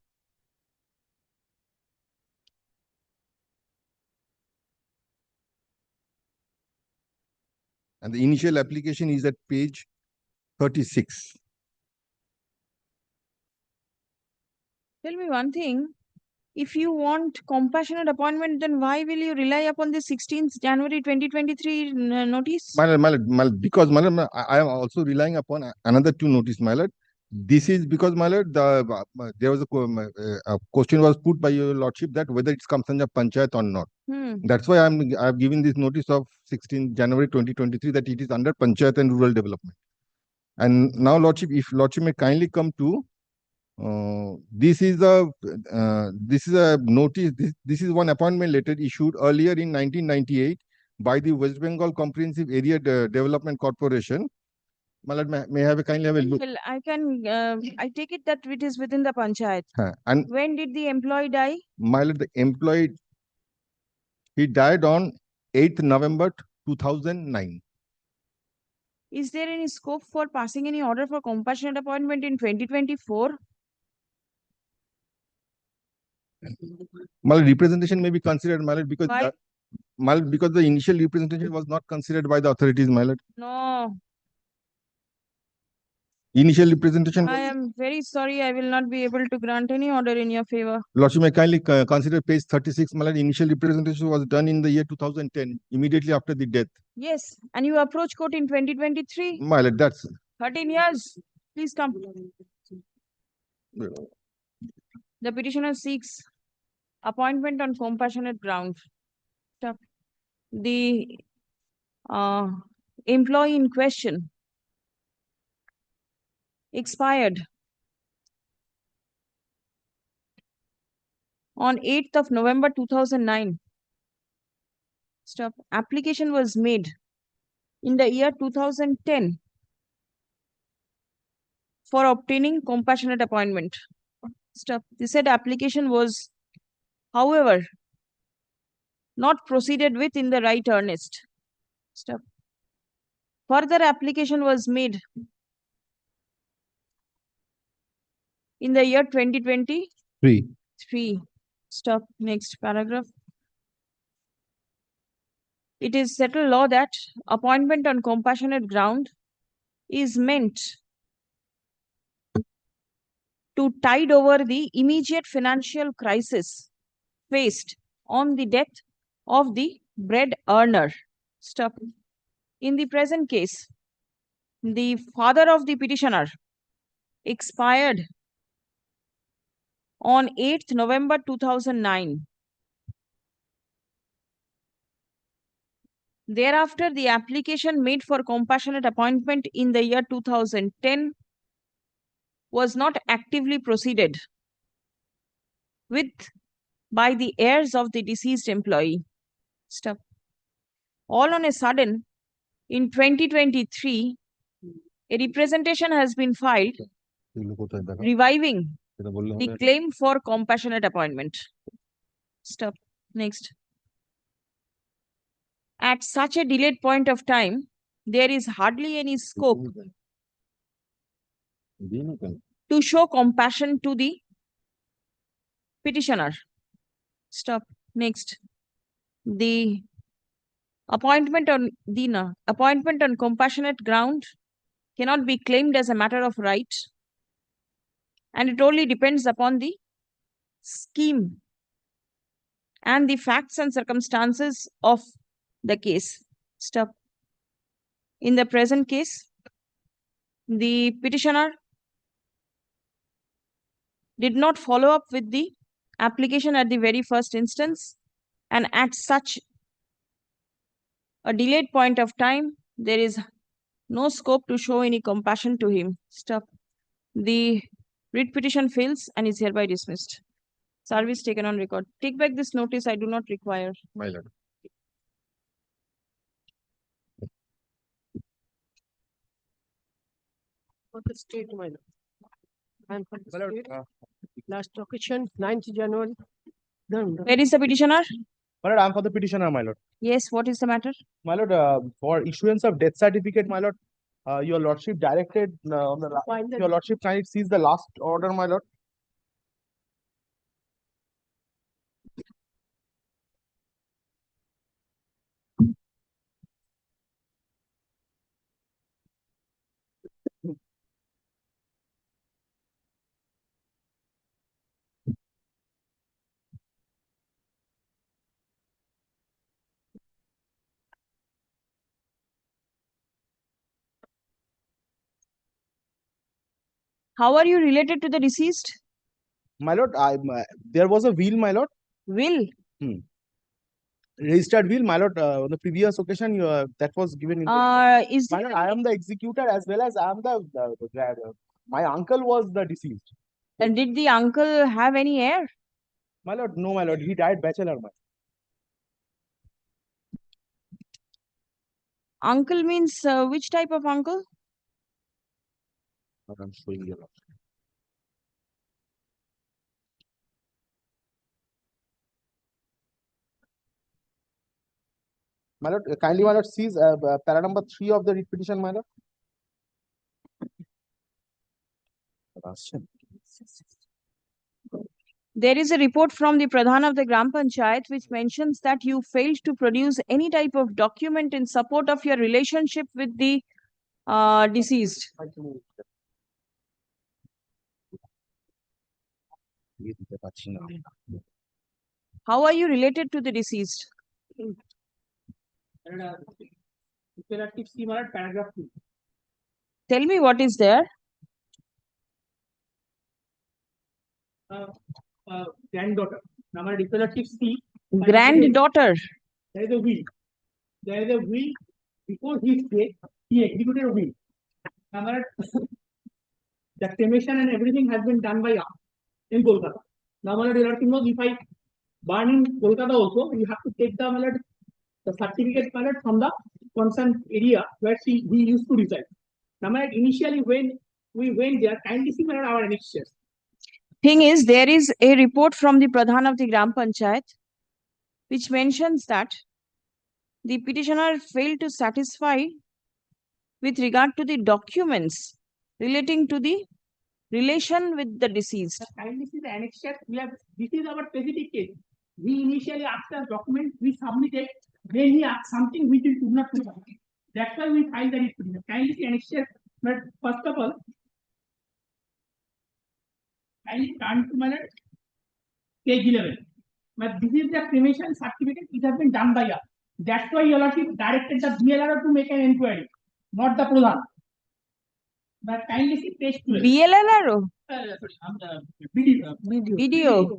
And the initial application is at page 36. Tell me one thing. If you want compassionate appointment, then why will you rely upon the 16th January 2023 notice? My lord, because my lord, I am also relying upon another two notice, my lord. This is because, my lord, there was a question was put by your lordship that whether it comes under Panchayat or not. That's why I've given this notice of 16th January 2023 that it is under Panchayat and Rural Development. And now, lordship, if lordship may kindly come to this is a notice. This is one appointment letter issued earlier in 1998 by the West Bengal Comprehensive Area Development Corporation. My lord, may I have a kindly have a look. Well, I can. I take it that it is within the panchayat. And when did the employee die? My lord, the employee he died on 8th November 2009. Is there any scope for passing any order for compassionate appointment in 2024? My lord, representation may be considered, my lord, because Why? my lord, because the initial representation was not considered by the authorities, my lord. No. Initial representation. I am very sorry. I will not be able to grant any order in your favor. Lordship may kindly consider page 36. My lord, initial representation was done in the year 2010, immediately after the death. Yes, and you approach court in 2023. My lord, that's 13 years. Please come. The petitioner seeks appointment on compassionate ground. The employee in question expired on 8th of November 2009. Application was made in the year 2010 for obtaining compassionate appointment. The said application was, however, not proceeded with in the right earnest. Further application was made in the year 2023. Stop. Next paragraph. It is settled law that appointment on compassionate ground is meant to tide over the immediate financial crisis faced on the death of the bread earner. Stop. In the present case, the father of the petitioner expired on 8th November 2009. Thereafter, the application made for compassionate appointment in the year 2010 was not actively proceeded with by the heirs of the deceased employee. Stop. All on a sudden, in 2023, a representation has been filed reviving the claim for compassionate appointment. Stop. Next. At such a delayed point of time, there is hardly any scope to show compassion to the petitioner. Stop. Next. The appointment on compassionate ground cannot be claimed as a matter of right, and it only depends upon the scheme and the facts and circumstances of the case. Stop. In the present case, the petitioner did not follow up with the application at the very first instance, and at such a delayed point of time, there is no scope to show any compassion to him. Stop. The writ petition fails and is hereby dismissed. Service taken on record. Take back this notice. I do not require. My lord. For the state, my lord. And for the state, last occasion, 9th January. Where is the petitioner? My lord, I am for the petitioner, my lord. Yes, what is the matter? My lord, for issuance of death certificate, my lord, your lordship directed, your lordship kindly sees the last order, my lord. How are you related to the deceased? My lord, there was a will, my lord. Will? Registered will, my lord. On the previous occasion, that was given. My lord, I am the executor as well as I am my uncle was the deceased. And did the uncle have any heir? My lord, no, my lord. He died bachelor, my. Uncle means which type of uncle? I'm showing you. My lord, kindly, my lord, sees para number 3 of the writ petition, my lord. There is a report from the Pradhan of the Gram Panchayat which mentions that you failed to produce any type of document in support of your relationship with the deceased. How are you related to the deceased? Paragraph 2. Tell me what is there. Granddaughter. Number imperative C. Granddaughter. There is a will. There is a will. Before his death, he executed a will. Number the cremation and everything has been done by us in Kolkata. Now, my lord, knows if I burn in Kolkata also, you have to take the certificate from the concerned area where he used to reside. Now, my lord, initially when we went there, kindly see our annexures. Thing is, there is a report from the Pradhan of the Gram Panchayat which mentions that the petitioner failed to satisfy with regard to the documents relating to the relation with the deceased. Kindly see the annexure. This is our specific case. We initially asked a document, we submitted, then he asked something which we could not provide. That's why we filed the writ petition. Kindly see annexure. But first of all, kindly turn to my page 11. But this is the cremation certificate. It has been done by us. That's why your lordship directed the BLRO to make an inquiry, not the Pradhan. But kindly see page 12. BLRO? Video. Video.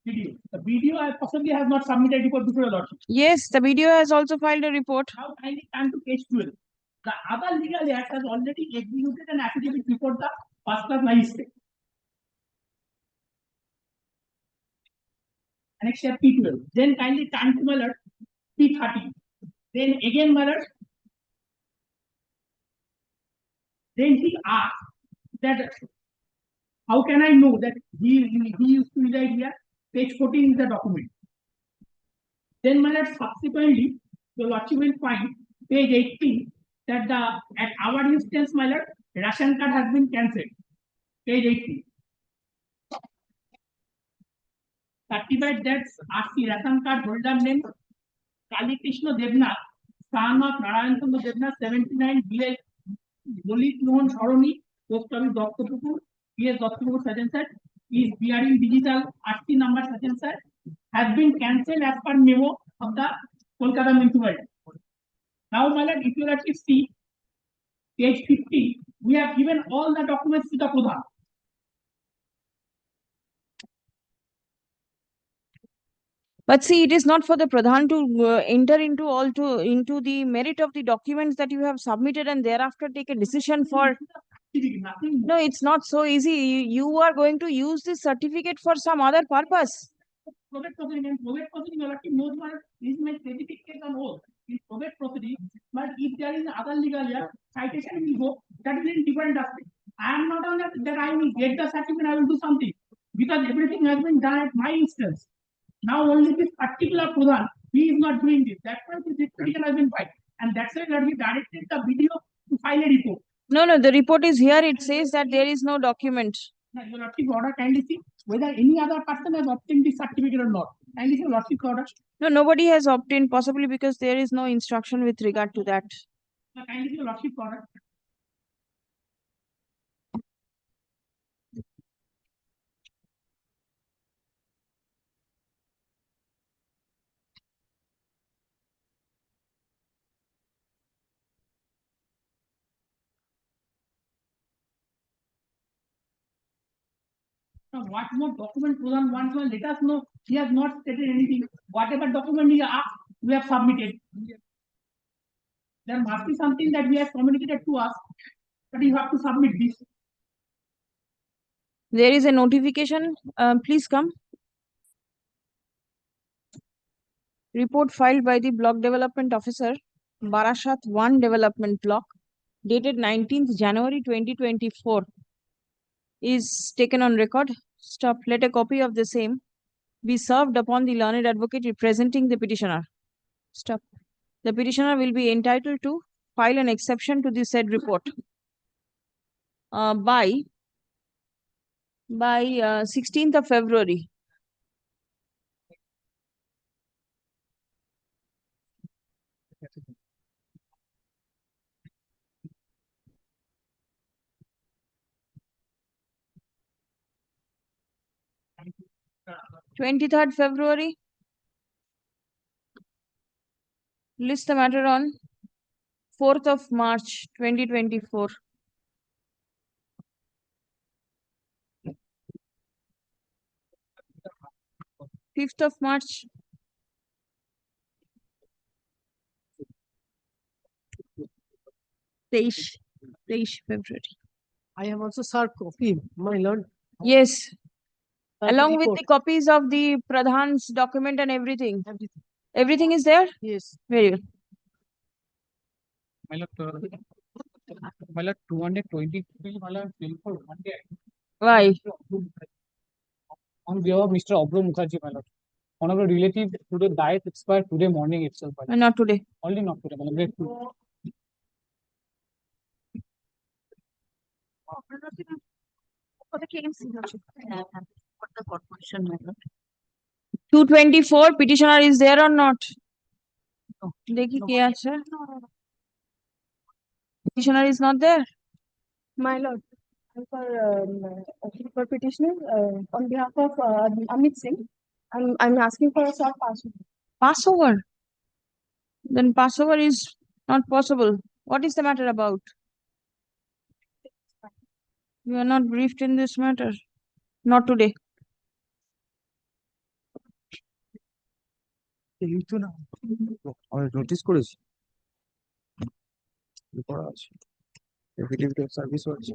Video. The video possibly has not submitted report before your lordship. Yes, the video has also filed a report. Now kindly turn to page 12. The other legal act has already executed an affidavit before the first class magistrate. Annexure P12. Then kindly turn to my lord P30. Then again my lord. Then he asked that how can I know that he used to reside here? Page 14 is the document. Then my lord, subsequently, the lordship will find page 18 that at our instance, my lord, ration card has been cancelled. Page 18. Certified that RC ration card holder name Kali Krishna Devnath, son of Narayan Chandra Devnath, 79 village Lolit Mohan Saroni, post office Doctorpur, PS Doctorpur Sajan is bearing digital RC number Sajan has been cancelled as per memo of the Kolkata Municipality. Now, my lord, if you like to see page 50, we have given all the documents to the Pradhan. But see, it is not for the Pradhan to enter into the merit of the documents that you have submitted and thereafter take a decision for. No, it's not so easy. You are going to use this certificate for some other purpose. Probate proceeding, knows what is my specific case on hold. In probate proceeding, but if there is other legal year, citation will go. That is in different aspect. I am not on that I will get the certificate, I will do something. Because everything has been done at my instance. Now only this particular Pradhan, he is not doing this. That's why this petition has been filed. And that's why we directed the video to file a report. No, the report is here. It says that there is no document. Your lordship order, kindly see whether any other person has obtained this certificate or not. Kindly see your lordship order. No, nobody has obtained, possibly because there is no instruction with regard to that. Kindly see your lordship order. Now, what more document Pradhan wants, let us know. He has not stated anything. Whatever document he asked, we have submitted. There must be something that we have communicated to us, but you have to submit this. There is a notification. Please come. Report filed by the Block Development Officer, Barashat 1 Development Block, dated 19th January 2024, is taken on record. Stop. Let a copy of the same be served upon the learned advocate representing the petitioner. Stop. The petitioner will be entitled to file an exception to the said report by 16th of February. Uh, 23rd February. List the matter on 4th of March 2024. Fifth of March. Teish February. I have also served copy, my lord. Yes. The Along with report. the copies of the Pradhan's document and everything. Everything is there? Yes. Very good. My lord, 223, my lord, bill for 1 day. Why? On behalf of Mr. Obro Mukherjee, my lord. One of the relatives today died, expired today morning itself. My lord. Not today. Only not today, my lord. Grateful. For the KMC, Lordship. For the corporation matter. 224, petitioner is there or not? Dekhi ke ache? Petitioner is not there. My lord, for petitioner, on behalf of Amit Singh, I'm asking for a short passover. Passover? Then Passover is not possible. What is the matter about? You are not briefed in this matter. Not today. এই তো না আমি notice করেছি করা আছে affidavit of service আছে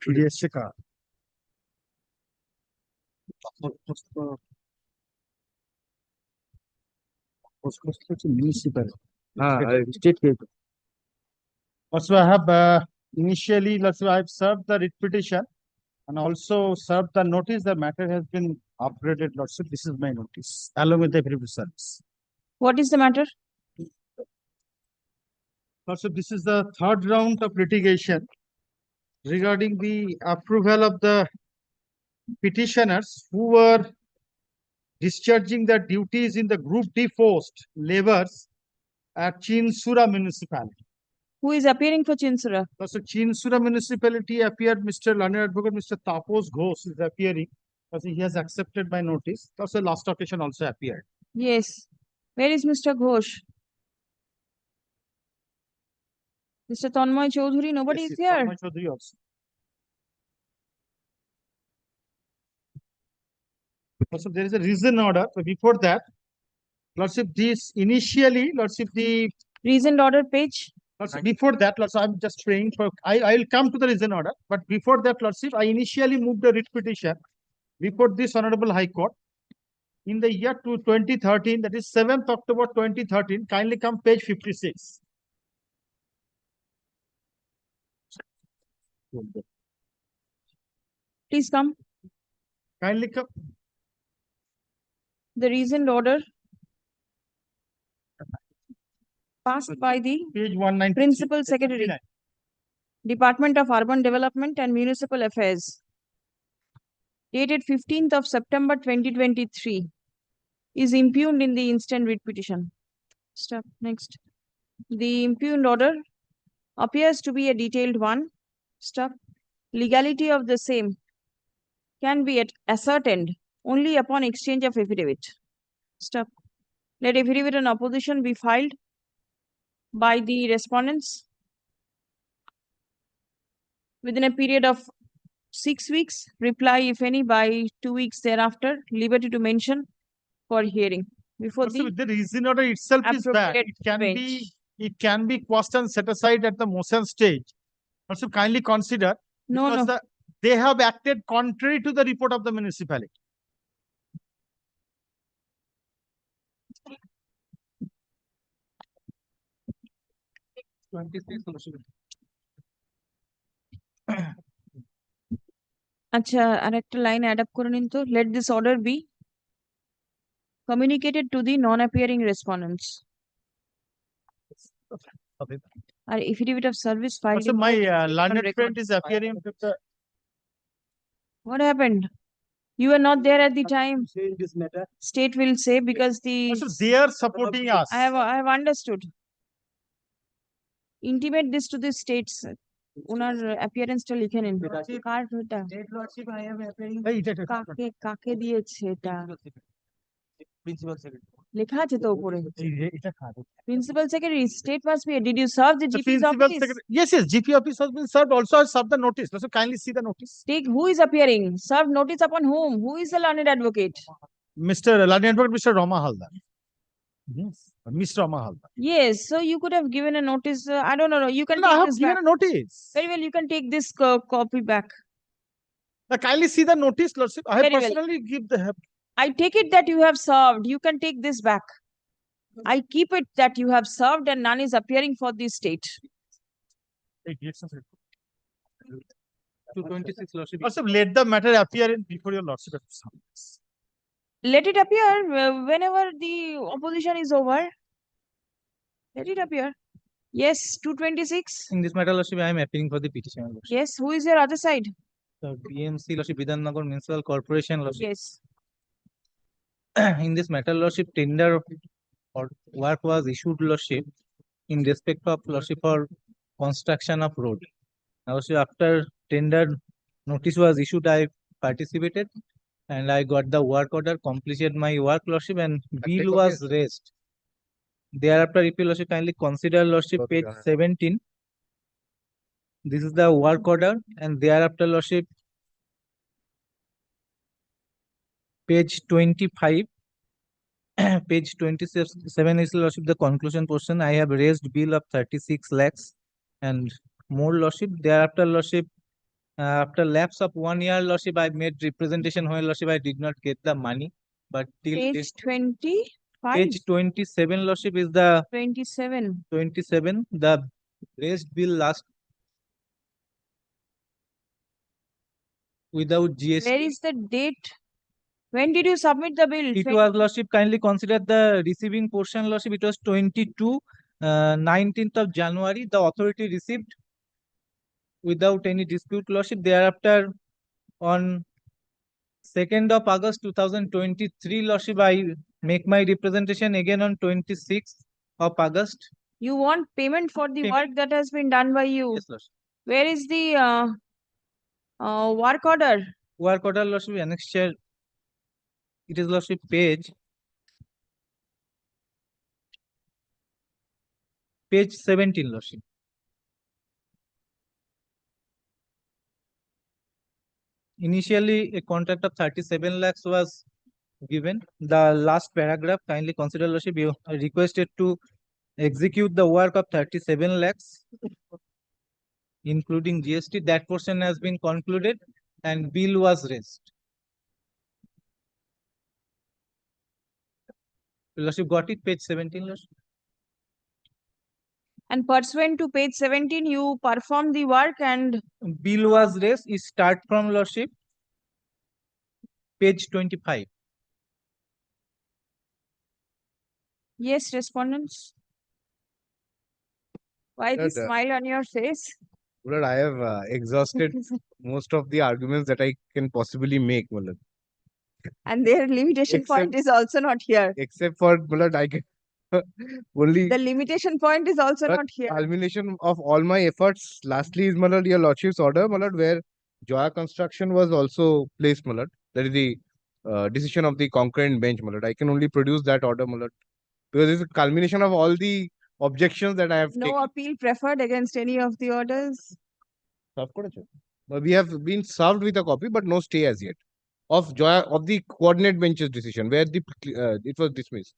ফিরে এসছে কার মিউনিসিপাল হ্যাঁ state Also, I have initially, I have served the writ petition and also served the notice. The matter has been upgraded, Lordship. This is my notice, along with the affidavit of service. What is the matter? Lordship, this is the third round of litigation regarding the approval of the petitioners who were discharging their duties in the Group D post labors at Chinsura municipality. Who is appearing for Chinsura? So Chinsura municipality appeared, Mr. Learned Advocate, Mr. Tapos Ghosh is appearing. Because he has accepted my notice. Also, last occasion also appeared. Yes. Where is Mr. Ghosh? Mr. Tanmay Chaudhuri, nobody Yes, is here. Tanmay Chaudhary also. Also, there is a reason order. But before that, Lordship, this initially, Lordship, the reasoned order page. Lordship, before that, Lordship, I'm just praying for. I will come to the reason order. But before that, Lordship, I initially moved a writ petition before this Honorable High Court in the year 2013. That is 7th October 2013. Kindly come page 56. Please come. Kindly come. The reasoned order passed by the Page 193. Principal Secretary, Department of Urban Development and Municipal Affairs, dated 15th of September 2023, is impugned in the instant writ petition. Stop. Next. The impugned order appears to be a detailed one. Stop. Legality of the same can be ascertained only upon exchange of affidavit. Stop. Let affidavit and opposition be filed by the respondents within a period of 6 weeks. Reply, if any, by 2 weeks thereafter. Liberty to mention for hearing. Before Also, the reason order itself is bad. It can be quashed and set aside at the motion stage. Also, kindly consider because they have acted contrary to the report of the municipality. আচ্ছা আরেকটা line add up করে নিন তো let this order be communicated to the non-appearing respondents. Our affidavit of service filed. Also, my learned friend is appearing. What happened? You were not there at the time. This matter. State will say because the. Also, they are supporting us. I have understood. Intimate this to the states. ওনার অ্যাপিয়ারেন্সটা লিখে নিন কার এটা কাকে কাকে দিয়েছে এটা principal secretary লেখা আছে তো উপরে principal secretary state must be did you serve the GP's office? Yes, GP office has been served. Also, I served the notice. So kindly see the notice. Take who is appearing? Serve notice upon whom? Who is the learned advocate? Mr. Learned Advocate, Mr. Rama Haldar. Yes, Mr. Rama Haldar. Yes, so you could have given a notice. I don't know. You can. No, take I have this given back. a notice. Very well, you can take this copy back. Now, kindly see the notice, Lordship. I have Very well. personally give the. I take it that you have served. You can take this back. I keep it that you have served and none is appearing for the state. 226, Lordship. Also, let the matter appear in before your Lordship. Let it appear whenever the opposition is over. Let it appear. Yes, 226. In this matter, Lordship, I am appealing for the petition. Yes, who is your other side? So BMC Lordship, Bidhannagar Municipal Corporation Lordship. Yes. In this matter, Lordship, tender or work was issued, Lordship, in respect of Lordship for construction of road. Now, so after tender notice was issued, I participated and I got the work order, completed my work, Lordship, and bill was raised. Thereafter, if you Lordship kindly consider, Lordship, page 17. This is the work order, and thereafter, Lordship, page 25. Page 27 is, Lordship, the conclusion portion. I have raised bill of 36 lakhs and more, Lordship. Thereafter, Lordship, after lapse of 1 year, Lordship, I made representation where, Lordship, I did not get the money. But till Page 25. page 27, Lordship, is the 27. 27. The raised bill last without GST. Where is the date? When did you submit the bill? It was, Lordship, kindly consider the receiving portion, Lordship. It was 19th of January. The authority received without any dispute, Lordship. Thereafter, on 2nd of August 2023, Lordship, I make my representation again on 26th of August. You want payment for the work that has been done by you? Yes, Lordship. Where is the work order? Work order, Lordship, annexure. It is, Lordship, page 17, Lordship. Initially, a contract of 37 lakhs was given. The last paragraph, kindly consider, Lordship, you are requested to execute the work of 37 lakhs, including GST. That portion has been concluded and bill was raised. Lordship, got it? Page 17, Lordship. And pursuant to page 17, you perform the work and bill was raised. It start from, Lordship, page 25. yes, respondents. Why this That, smile on your face? Well, I have exhausted most of the arguments that I can possibly make, Mulad. And their limitation point is also not here. Except for Mulad, I can only The limitation point is also But not here. culmination of all my efforts. Lastly, is Malad, your lordship's order, Malad, where Joya construction was also placed, Malad. That is the decision of the concurrent bench, Malad. I can only produce that order, Malad, because it's a culmination of all the objections that I have No taken. appeal preferred against any of the orders. But we have been served with a copy, but no stay as yet of Joya of the coordinate bench's decision, where the it was dismissed.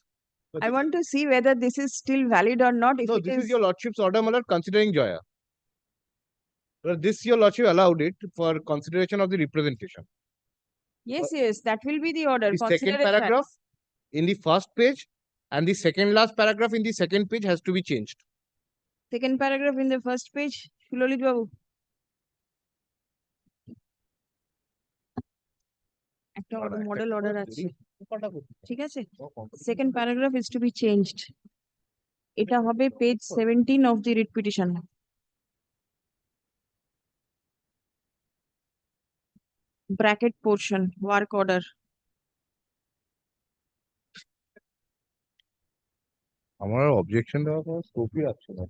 I want to see whether this is still valid or not. If No, it this is your lordship's order, Malad, considering Joya. Well, this your lordship allowed it for consideration of the representation. yes, yes, that will be the order. The second Consider that. paragraph in the first page and the second last paragraph in the second page has to be changed. Second paragraph in the first page. Sulolit Babu. একটা model order আছে ঠিক আছে second paragraph is to be changed এটা হবে page 17 of the writ petition bracket portion work order আমার objection দেওয়ার কোনো স্কোপই আছে না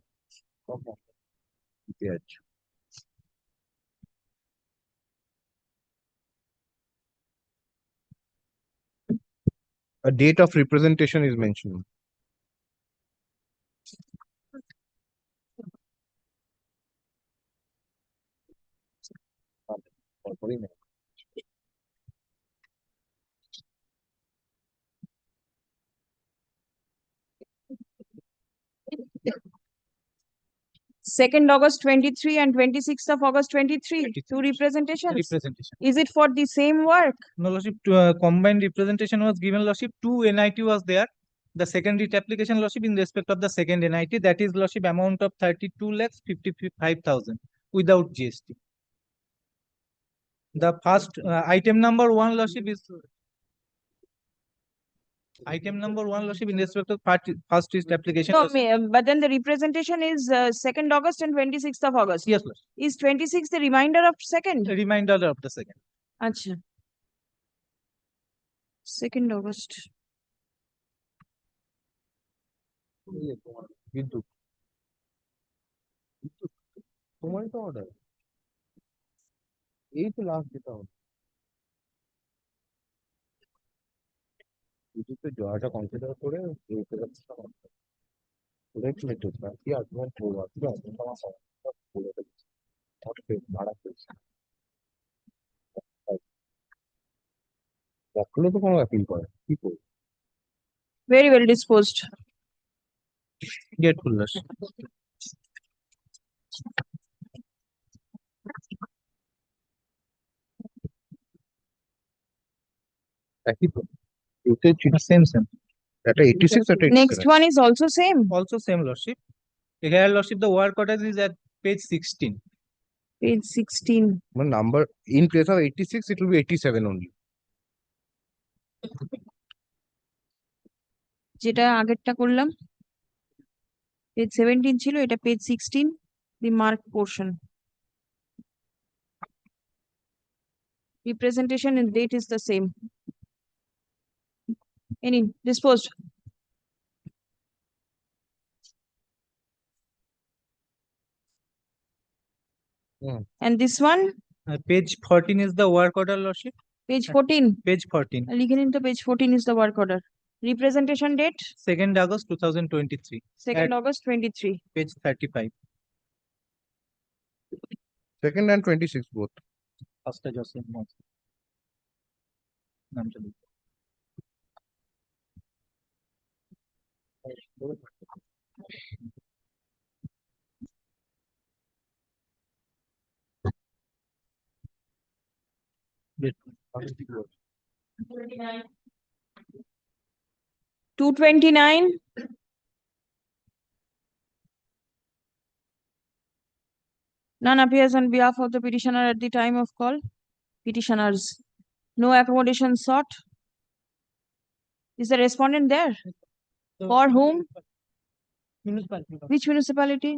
A date of representation is mentioned. Second August 23 and 26th of August 23 two representations. Representation. Is it for the same work? No, Lordship, combined representation was given, Lordship. 2 NIT was there. The second writ application, Lordship, in respect of the second NIT, that is, Lordship, amount of 32 lakhs 55,000 without GST. The first item number 1, Lordship, is Item number 1, Lordship, in respect of first list application. No, but then the representation is 2nd August and 26th of August. Yes, Lordship. Is 26th the reminder of 2nd? A reminder of the second. Acha. 2nd August. বিদ্যুৎ তোমারই তো order এই তো last যেটা হবে বিদ্যুতের জয়াটা consider করে এই পেপারটা ওটা একটু একটু কি আর্গুমেন্ট করবো কি আর্গুমেন্ট আমার সমস্যা বলে ফেলছি ভাড়া ফেলছি রাখলে তো কোনো অ্যাপিল করে কি করবো Very well disposed. Grateful, Lordship. একই তো এটা ছিল সেম এটা 86 এটা 87 Next one is also same. Also same, Lordship. Here, Lordship, the work order is at page 16. Page 16. My number in place of 86 it will be 87 only. যেটা আগেরটা করলাম page 17 ছিল, এটা page 16, the marked portion. Representation and date is the same. Any disposed? And this one? Page 14 is the work order, Lordship. Page 14. Page 14. Ligin into page 14 is the work order. Representation date? 2nd August 2023. 2nd At August 23. page 35. 2nd and 26 both. First Joseph Mons. Two 229. None appears on behalf of the petitioner at the time of call. Petitioners. No accommodation sought. Is the respondent there? For whom? Municipality. Which municipality?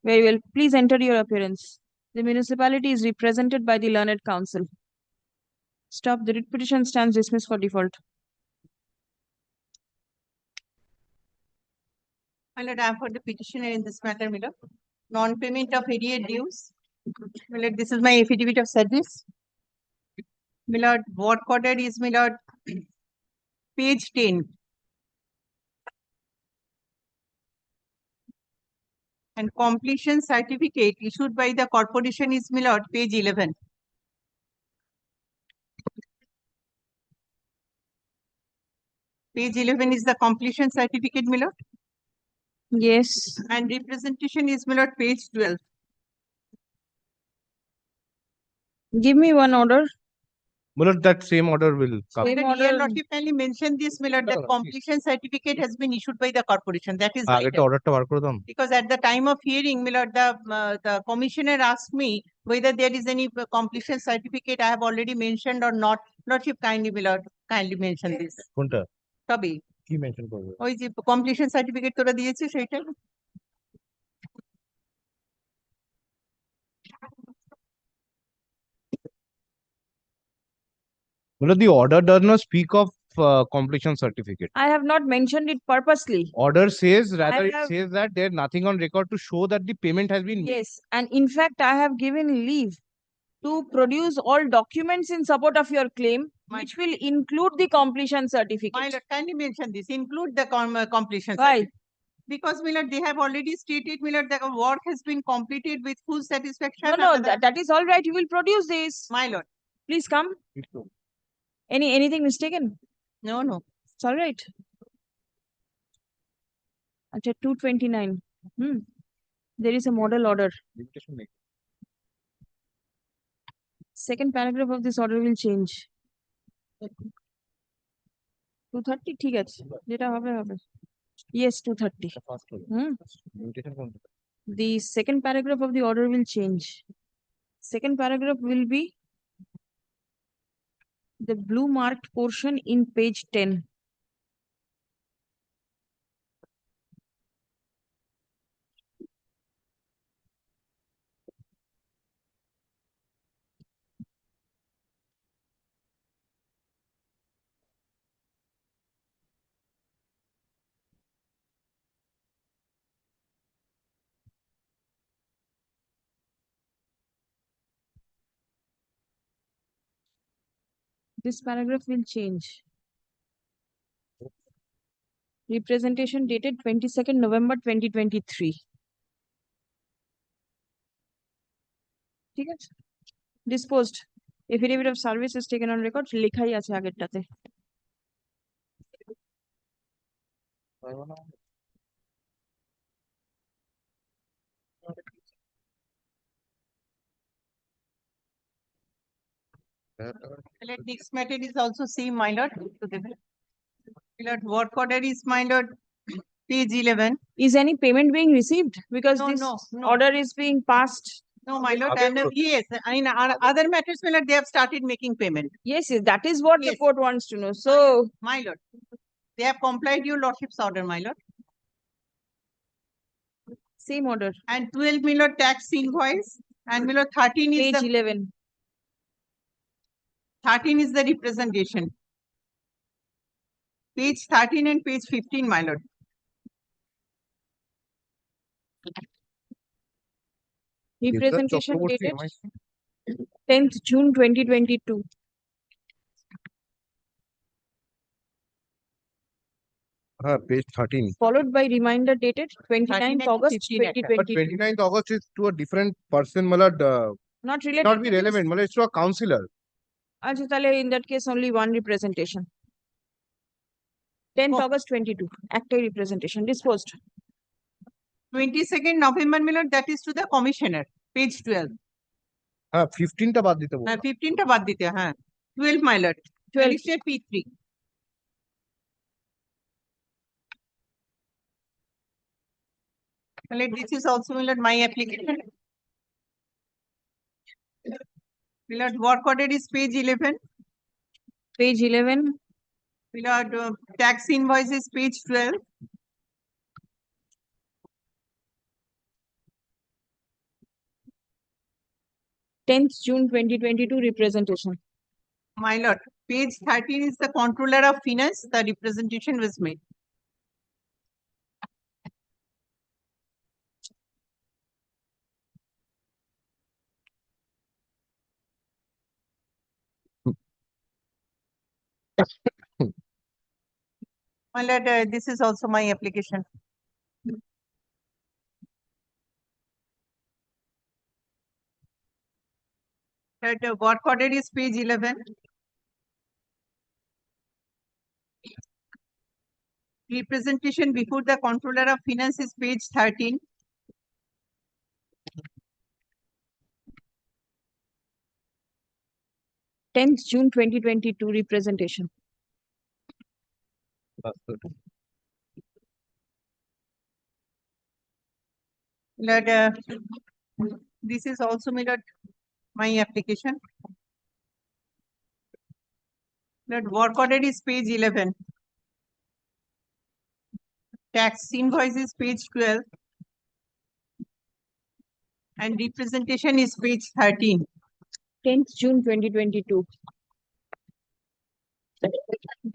Very well. Please enter your appearance. The municipality is represented by the learned counsel. Stop. The writ petition stands dismissed for default. My lord, I am for the petitioner in this matter, my lord. Non-payment of immediate dues. My lord, this is my affidavit of service. My lord, work order is, my lord, page 10. And completion certificate issued by the corporation is, my lord, page 11. Page 11 is the completion certificate, my lord. Yes. And representation is, my lord, page 12. Give me one order. Well, that same order will come. Same Dear order. Lordship, kindly mention this, my lord, that completion certificate has been issued by the corporation. That is আগে তো vital. অর্ডারটা বার করে দাও Because at the time of hearing, my lord, the commissioner asked me whether there is any completion certificate I have already mentioned or not. Lordship, kindly, my lord, kindly mention this. কোনটা তবে কি mention করবে ওই যে completion certificate তোরা দিয়েছিস সেইটা Well, the order does not speak of completion certificate. I have not mentioned it purposely. Order says, rather I it have- says that there is nothing on record to show that the payment has been made. Yes, and in fact, I have given leave to produce all documents in support of your claim, which will include the completion certificate. My lord, kindly mention this, include the completion Why? certificate. Because, my lord, they have already stated, my lord, the work has been completed with full satisfaction. No, and the- that is all right. You will produce this. My lord. Please come. Anything mistaken? No, no. It's all right. At 229. There is a model order. Second paragraph of this order will change. 230 ঠিক আছে যেটা হবে হবে. Yes, 230. The second paragraph of the order will change. Second paragraph will be the blue marked portion in page 10. This paragraph will change. Representation dated 22nd November 2023. ঠিক আছে? Disposed. Affidavit of service is taken on record. লেখাই আছে আগেরটাতে। Next matter is also same, my lord. My lord, work order is, my lord, page 11. Is any payment being received? Because No, this no. order is being passed. No, my lord, and yes, in other matters, my lord, they have started making payment. Yes, yes, that is what the Yes. court wants to know. So, My lord, they have complied your lordship's order, my lord. same order. And 12, my lord, tax invoice, and my lord, 13 is Page the 11. 13 is the representation. Page 13 and page 15, my lord. Representation dated 10th June 2022. Page 13. Followed by reminder dated 29th August but 2022. 29th August is to a different person, my lord. Not related. Not be to this. relevant, my lord, it's to a counselor. আচ্ছা, তাহলে in that case only one representation. 10th August 22. একটাই representation. Disposed. 22nd November, my lord, that is to the commissioner, page 12. 15 টা বাদ দিতে বলুন। 15 টা বাদ দিতে, 12, my lord. 12. Listed P3. My lord, this is also, my lord, my application. My lord, work order is page 11. Page 11. My lord, tax invoice is page 12. Tenth June 2022 representation. My lord, page 13 is the controller of finance. The representation was made. My lord, this is also my application. That work order is page 11. Representation before the controller of finance is page 13. Tenth June 2022 representation. Lord, this is also, my lord, my application. Lord, work order is page 11. Tax invoice is page 12. And representation is page 13. 10th June 2022.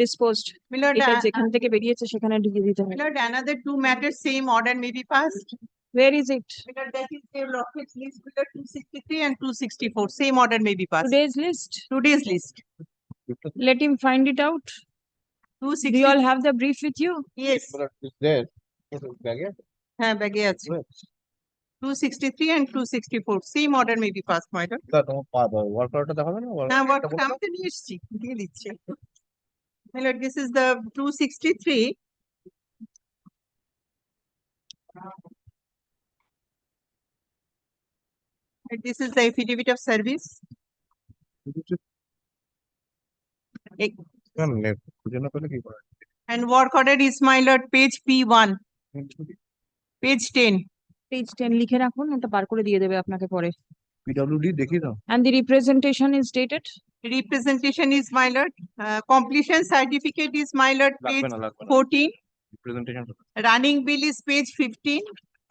Disposed. My lord, এটা যেখান থেকে বেরিয়েছে সেখানে ঢুকিয়ে দিতে my হবে। lord, another two matters, same order may be passed. Where is it? My lord, that is the lordship's list, my lord, 263 and 264. Same order may be passed. Today's list. Today's list. Let him find it out. 260. Do you all have the brief with you? Yes. It's there. Bag 263 and 264. Same order may be passed, my lord. Work অর্ডারটা দেখাবে না? work order আমি তো নিয়ে এসেছি, দিয়ে দিচ্ছি। My lord, this is the 263. And this is the affidavit of service. খুঁজে না পেলে কি করে? And work order is, my lord, page P1. Page 10. Page 10 লিখে রাখুন, ওটা বার করে দিয়ে দেবে আপনাকে পরে। পিডব্লিউডি দেখি দাও। And the representation is dated? Representation is, my lord. Completion certificate is, my lord, page 14. Representation. Running bill is page 15.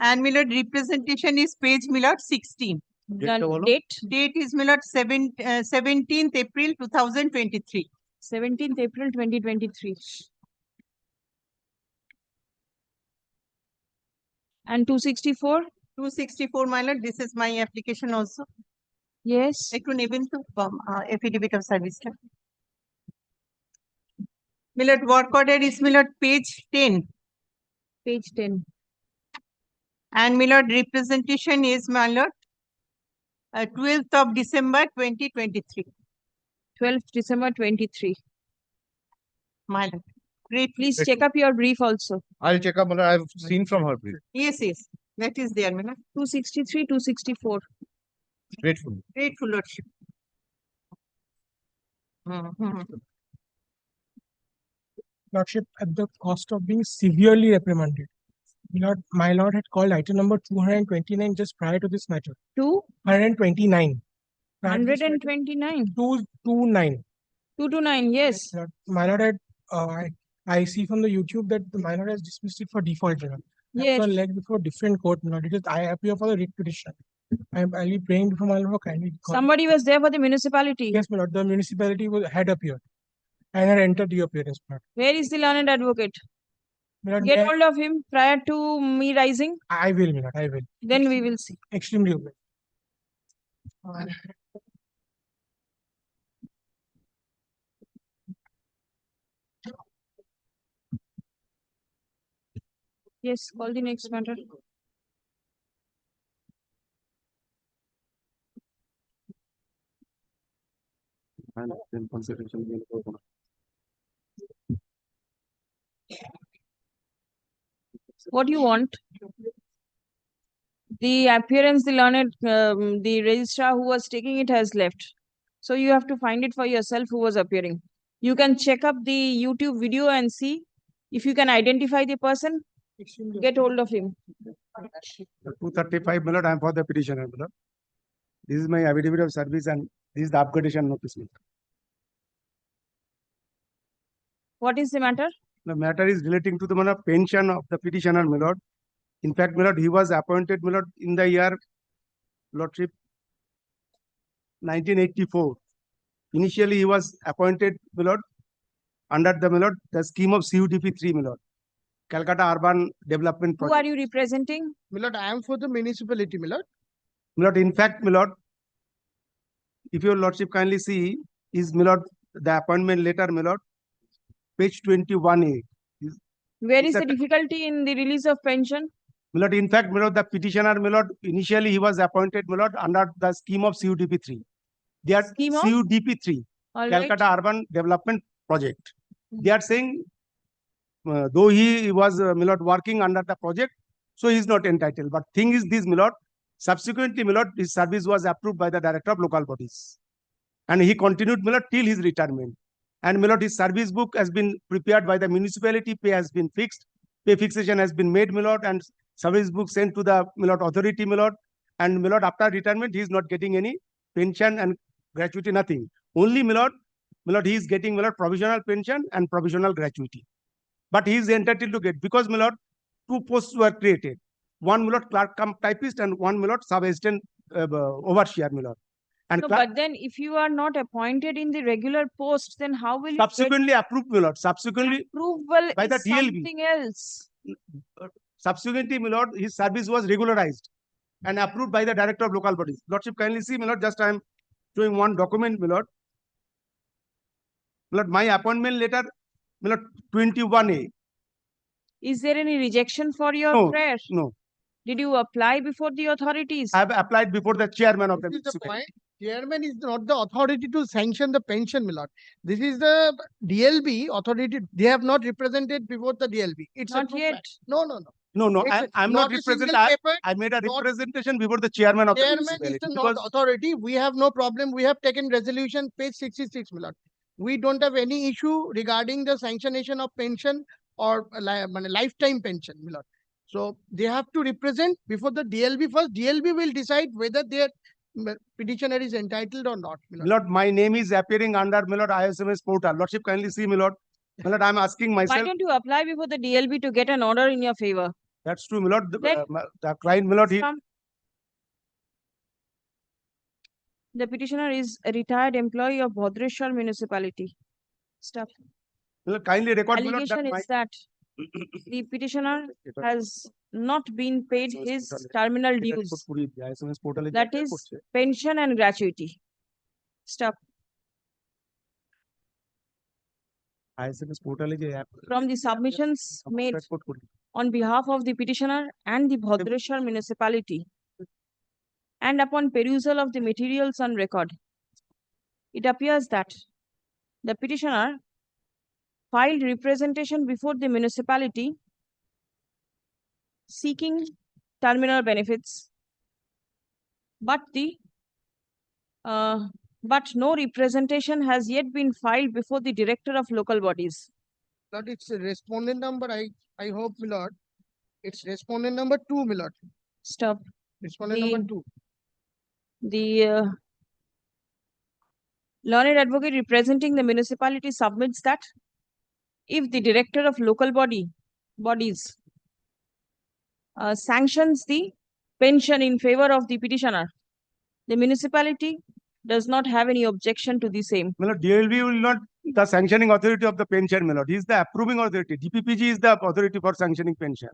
And, my lord, representation is page, my lord, 16. The date? Date is, my lord, 17th April 2023. 17th April 2023. And 264? 264, my lord, this is my application also. Yes. একটু নেবেন তো affidavit of service টা। Milord, work order is Milord page 10. Page 10. And Milord, representation is Milord 12th of December 2023. 12th December 23. Milord. Great. Please check up your brief also. I'll check up, Milord. I've seen from her brief. Yes, yes. That is there, Milord. 263, 264. Grateful. Grateful, Lordship. Lordship, at the cost of being severely reprimanded, my lord had called item number 229 just prior to this matter. 229. 129. 229. 229, yes. Lord, my lord had, I see from the YouTube that the my lord has dismissed it for default. Lord. Yes. After leg before different court, Lord. It is, I appear for the writ petition. I'll be praying before my lord for kindly. Somebody was there for the municipality. Yes, my lord. The municipality had appeared and had entered the appearance, my lord. Where is the learned advocate? Lord, Get hold of him prior to me rising. I will, my lord. I will. Then we will see. Extremely open. Yes, call the next matter. What do you want? The appearance, the learned, the registrar who was taking it has left. So you have to find it for yourself who was appearing. You can check up the YouTube video and see if you can identify the person. Get hold of him. 235, my lord, I am for the petitioner, my lord. This is my affidavit of service and this is the upgradation notice. What is the matter? The matter is relating to the pension of the petitioner, my lord. In fact, my lord, he was appointed, my lord, in the year, lordship, 1984. Initially, he was appointed, my lord, under the, my lord, the scheme of CUDP 3, my lord. Calcutta Urban Development Project. Who are you representing? Milord, I am for the municipality, Milord. Milord, in fact, Milord, if your lordship kindly see, is Milord, the appointment letter, Milord, page 21A. Where is the difficulty in the release of pension? Milord, in fact, Milord, the petitioner, Milord, initially he was appointed, Milord, under the scheme of CUDP 3. They are CUDP 3, Calcutta Urban Development Project. They are saying, though he was, Milord, working under the project, so he is not entitled. But thing is this, Milord, subsequently, Milord, his service was approved by the Director of Local Bodies. And he continued, Milord, till his retirement. And, Milord, his service book has been prepared by the municipality, pay has been fixed, pay fixation has been made, Milord, and service book sent to the, Milord, authority, Milord. And, Milord, after retirement, he is not getting any pension and gratuity, nothing. Only, Milord, he is getting, Milord, provisional pension and provisional gratuity. But he is entitled to get, because, Milord, two posts were created. One, Milord, clerk cum typist, and one, Milord, sub-assistant overseer, Milord. And no, but then if you are not appointed in the regular post, then how will subsequently approved, Milord? Subsequently approval by the is DLB. something else. Subsequently, Milord, his service was regularized and approved by the Director of Local Bodies. Lordship, kindly see, Milord, just I am showing one document, Milord. Milord, my appointment letter, Milord, 21A. Is there any rejection for your prayer? No. Did you apply before the authorities? I have applied before the chairman of the municipality. Chairman is not the authority to sanction the pension, Milord. This is the DLB authority. They have not represented before the DLB. It's not yet. Fact. No. No, I'm not representing. I made a representation before the chairman of the municipality. Chairman is not authority. We have no problem. We have taken resolution, page 66, Milord. We don't have any issue regarding the sanctionation of pension or lifetime pension, Milord. So they have to represent before the DLB first. DLB will decide whether their petitioner is entitled or not. Milord, my name is appearing under, Milord, ISMS portal. Lordship, kindly see, Milord. Milord, I'm asking myself. Why don't you apply before the DLB to get an order in your favor? That's true, Milord. The client, Milord, the petitioner is a retired employee of Bhadreshwar municipality. Stop. Milord, kindly record, Allegation Milord, is that the petitioner has not been paid his terminal dues. That is pension and gratuity. Stop. from the submissions made on behalf of the petitioner and the Bhadrashwar municipality, and upon perusal of the materials on record, it appears that the petitioner filed representation before the municipality seeking terminal benefits, but no representation has yet been filed before the director of local bodies. But it's a respondent number. I hope, my lord. It's respondent number 2, my lord. Stop. Respondent number 2. The learned advocate representing the municipality submits that if the director of local bodies sanctions the pension in favor of the petitioner, the municipality does not have any objection to the same. My lord, DLB will not the sanctioning authority of the pension, my lord. He is the approving authority. DPPG is the authority for sanctioning pension.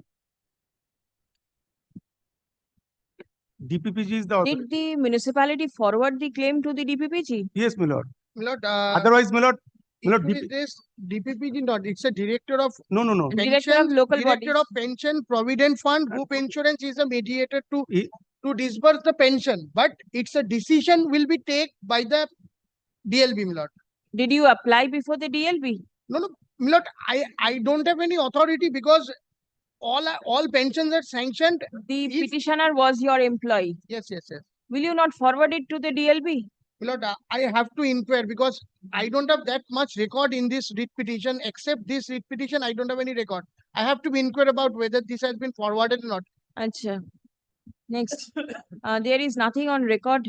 DPPG is the authority. Did the municipality forward the claim to the DPPG? Yes, my lord. My lord, Otherwise, my lord, this DPPG not. It's a director of no. Director of local bodies. Director of pension, provident fund, group insurance is a mediator to disburse the pension, but it's a decision will be taken by the DLB, my lord. Did you apply before the DLB? No, my lord. I don't have any authority because all pensions are sanctioned. The petitioner was your employee. Yes. Will you not forward it to the DLB? My lord, I have to inquire because I don't have that much record in this writ petition. Except this writ petition, I don't have any record. I have to inquire about whether this has been forwarded or not. Acha. Next, there is nothing on record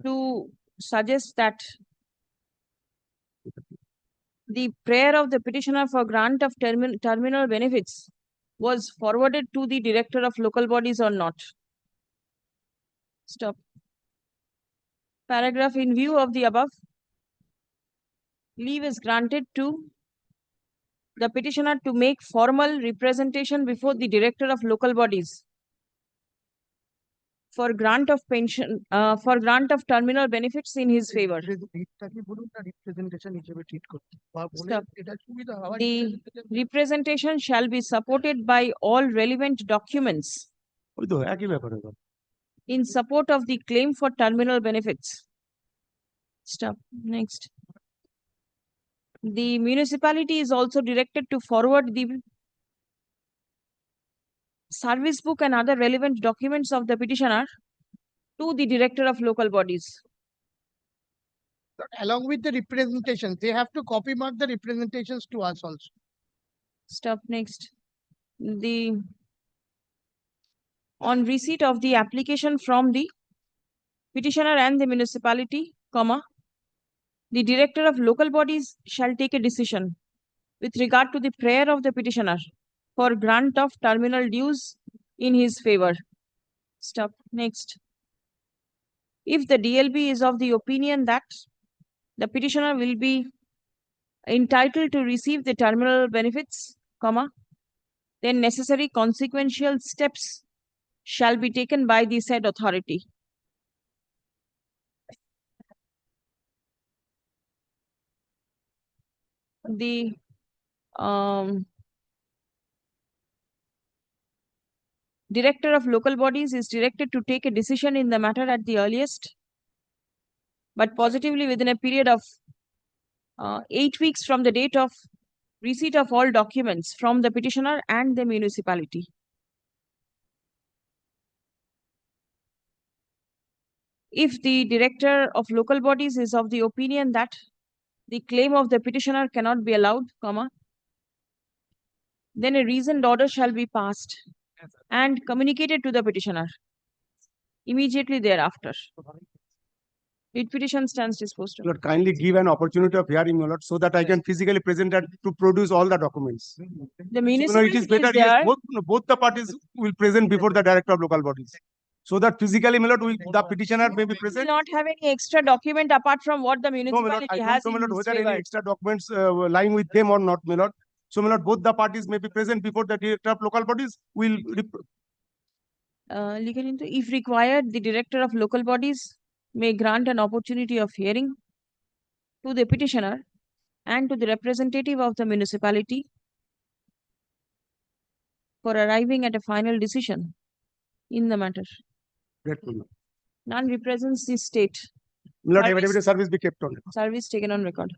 to suggest that the prayer of the petitioner for grant of terminal benefits was forwarded to the director of local bodies or not. Stop. Paragraph: in view of the above, leave is granted to the petitioner to make formal representation before the director of local bodies for grant of pension, for grant of terminal benefits in his favor. Stop. The representation shall be supported by all relevant documents in support of the claim for terminal benefits. Stop. Next. The municipality is also directed to forward the service book and other relevant documents of the petitioner to the director of local bodies. Along with the representations, they have to copy mark the representations to us also. Stop. Next. On receipt of the application from the petitioner and the municipality, the director of local bodies shall take a decision with regard to the prayer of the petitioner for grant of terminal dues in his favor. Stop. Next. If the DLB is of the opinion that the petitioner will be entitled to receive the terminal benefits, then necessary consequential steps shall be taken by the said authority. The director of local bodies is directed to take a decision in the matter at the earliest, but positively within a period of 8 weeks from the date of receipt of all documents from the petitioner and the municipality. If the director of local bodies is of the opinion that the claim of the petitioner cannot be allowed, then a reasoned order shall be passed and communicated to the petitioner immediately thereafter. Writ petition stands disposed of. Lord, kindly give an opportunity of hearing, my lord, so that I can physically present and to produce all the documents. The municipality it is better, is there. yes, both the parties will present before the director of local bodies. So that physically, my lord, the petitioner may be Will present. not have any extra document apart from what the No, my lord, municipality I has don't know, my in lord, its whether any favor. extra documents lying with them or not, my lord. So, my lord, both the parties may be present before the director of local bodies will. If required, the director of local bodies may grant an opportunity of hearing to the petitioner and to the representative of the municipality for arriving at a final decision in the matter. None represents the state. Milord, affidavit of service be kept on record. Service taken on record.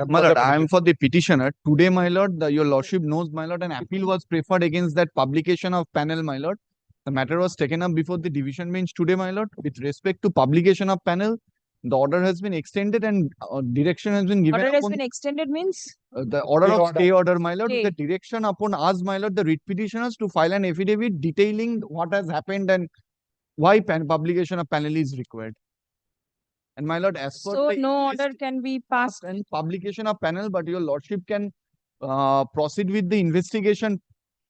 My lord, I am for the petitioner. Today, my lord, your lordship knows, my lord, an appeal was preferred against that publication of panel, my lord. The matter was taken up before the division bench today, my lord. With respect to publication of panel, the order has been extended and direction has been given. Order has been extended means? The order of stay order, my lord, with the direction upon us, my lord, the writ petitioners to file an affidavit detailing what has happened and why publication of panel is required. And my lord, as per So no order can be passed. And publication of panel, but your lordship can proceed with the investigation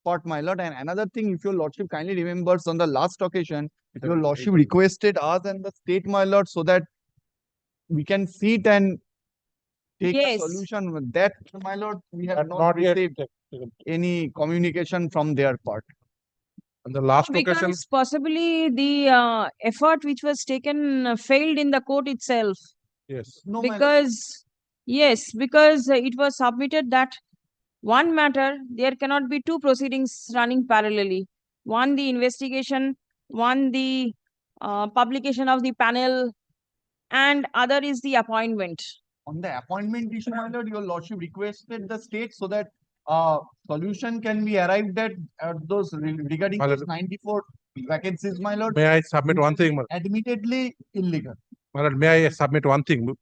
part, my lord. And another thing, if your lordship kindly remembers, on the last occasion, your lordship requested us and the state, my lord, so that we can sit and take a solution with that, my lord. We have not received any communication from their part. And the last Because occasion, possibly the effort which was taken failed in the court itself. yes. No, my lord. Because, yes, because it was submitted that one matter, there cannot be two proceedings running parallelly. One, the investigation, one, the publication of the panel, and other is the appointment. On the appointment issue, my lord, your lordship requested the state so that solution can be arrived at those regarding My lord. those 94 vacancies, my lord. May I submit one thing, my Admittedly illegal. lord? May I submit one thing?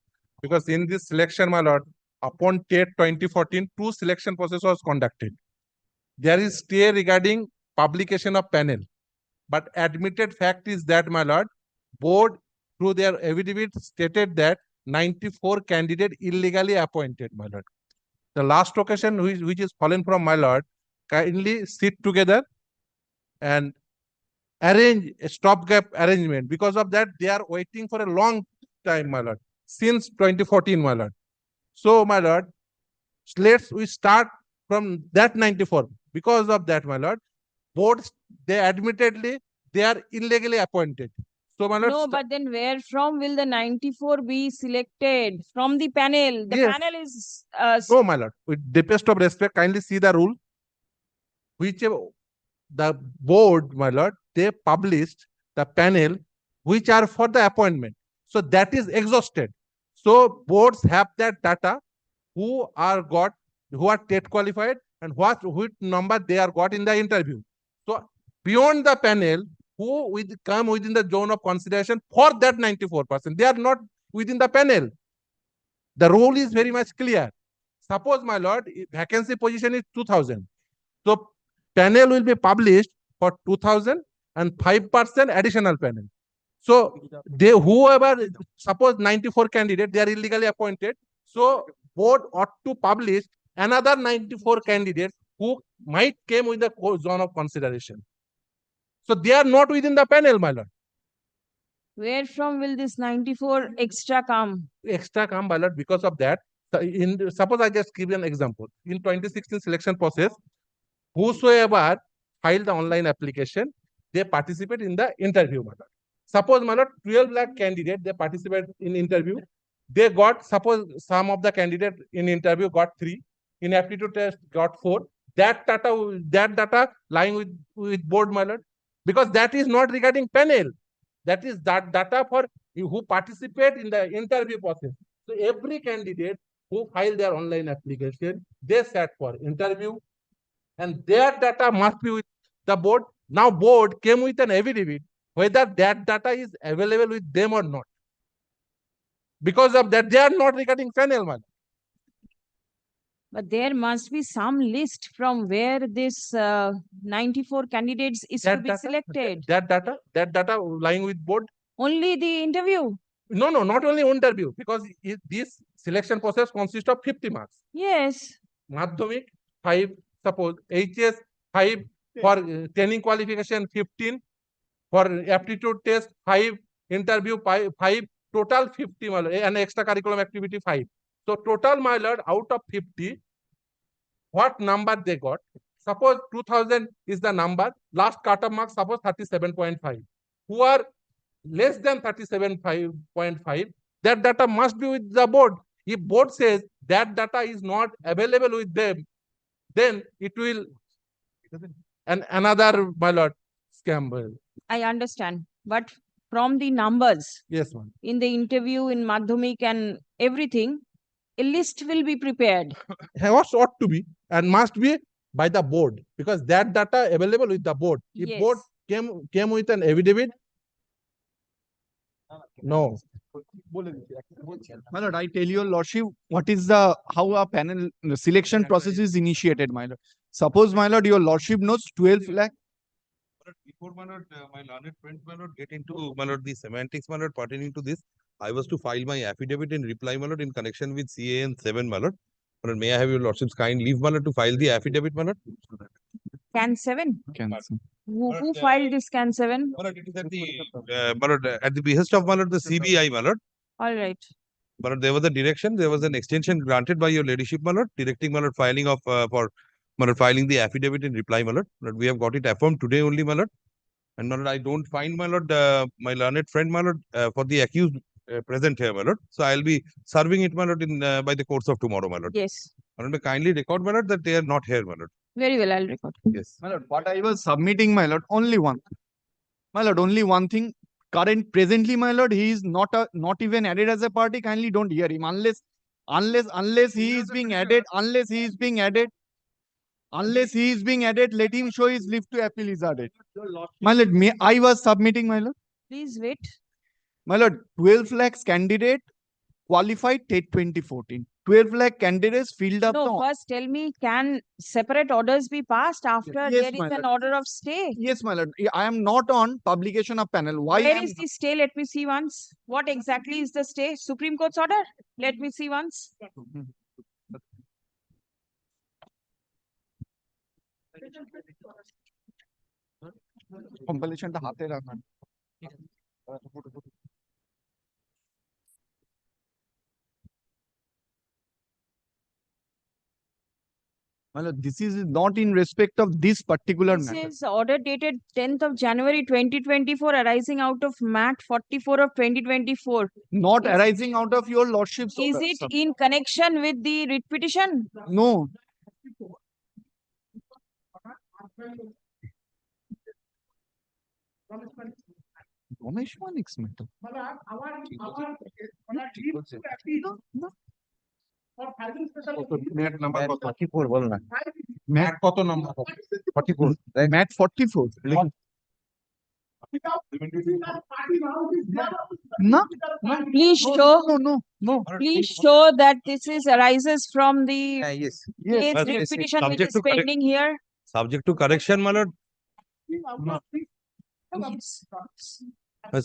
Because in this selection, my lord, upon TET 2014, two selection process was conducted. There is stay regarding publication of panel. But admitted fact is that, my lord, board through their affidavit stated that 94 candidate illegally appointed, my lord. The last occasion which is fallen from, my lord, kindly sit together and arrange a stopgap arrangement. Because of that, they are waiting for a long time, my lord, since 2014, my lord. So, my lord, we start from that 94. Because of that, my lord, boards, they admittedly, they are illegally appointed. So, my lord, No, but then where from will the 94 be selected? From the panel. The Yes. panel is no, my lord, with deepest of respect, kindly see the rule. Whichever the board, my lord, they published the panel which are for the appointment. So that is exhausted. So boards have that data who are TET qualified and which number they are got in the interview. So beyond the panel, who will come within the zone of consideration for that 94%, they are not within the panel. The rule is very much clear. Suppose, my lord, vacancy position is 2000. So panel will be published for 2000 and 5% additional panel. So whoever, suppose 94 candidates, they are illegally appointed. So board ought to publish another 94 candidates who might came with the zone of consideration. So they are not within the panel, my lord. Where from will this 94 extra come? Extra come, my lord, because of that. Suppose I just give you an example. In 2016 selection process, whosoever filed the online application, they participate in the interview, my lord. Suppose, my lord, 12 lakh candidates, they participate in interview. They got, suppose some of the candidate in interview got 3, in aptitude test got 4. That data lying with board, my lord, because that is not regarding panel. That is that data for who participate in the interview process. So every candidate who filed their online application, they sat for interview, and their data must be with the board. Now board came with an affidavit whether that data is available with them or not. Because of that, they are not regarding panel, man. But there must be some list from where this 94 candidates is to be selected. That data lying with board. Only the interview? No, not only interview, because this selection process consists of 50 marks. Yes. Madhyamik 5, suppose HS 5, for training qualification 15, for aptitude test 5, interview 5, total 50, my lord, and extra curriculum activity 5. So total, my lord, out of 50, what number they got? suppose 2000 is the number, last cut-off mark, suppose 37.5. Who are less than 37.5, that data must be with the board. If board says that data is not available with them, then it will another, my lord, scam. I understand, but from the numbers Yes, ma'am. in the interview, in Madhyamik and everything, a list will be prepared. What ought to be and must be by the board, because that data available with the board. If Yes. board came with an affidavit, no. My lord, I tell your lordship what is the how a panel selection process is initiated, my lord. Suppose, my lord, your lordship knows 12 lakh. Before my lord, my learned friend, my lord, get into my lord the semantics, my lord, pertaining to this, I was to file my affidavit in reply, my lord, in connection with CAN 7, my lord. My lord, may I have your lordship's kind leave, my lord, to file the affidavit, my lord? Can 7? Can Who filed this Can 7? My lord, it is at the my lord, at the behest of my lord, the CBI, my lord. All right. My lord, there was a direction, there was an extension granted by your ladyship, my lord, directing my lord filing of for my lord filing the affidavit in reply, my lord. My lord, we have got it affirmed today only, my lord. And my lord, I don't find, my lord, my learned friend, my lord, for the accused present here, my lord. So I'll be serving it, my lord, in by the course of tomorrow, my lord. Yes. My lord, kindly record, my lord, that they are not here, my lord. Very well, I'll record. Yes. My lord, what I was submitting, my lord, only one. My lord, only one thing. Presently, my lord, he is not even added as a party. Kindly don't hear him unless he is being added. Unless he is being added, let him show his leave to appeal is added. My lord, I was submitting, my lord. Please wait. My lord, 12 lakhs candidate qualified TET 2014. 12 lakh candidates filled up No, first tell me, can separate orders be passed after Yes, there my is an lord. order of stay? Yes, my lord. I am not on publication of panel. Why? Where is the stay? Let me see once. What exactly is the stay? Supreme Court's order? Let me see once. Compilation হাতে রাখুন। My lord, this is not in respect of this particular This matter. is order dated 10th of January 2024 arising out of MAT 44 of 2024. Not arising out of your lordship's Is order, it sir. in connection with the writ petition? No. Ramesh Malik's matter. Mat number কত 44 বল না mat কত number 44 mat 44 No. Please show. No. Please show that this is arises from the Yes. case writ petition which Subject is to pending here. Subject to correction, my lord.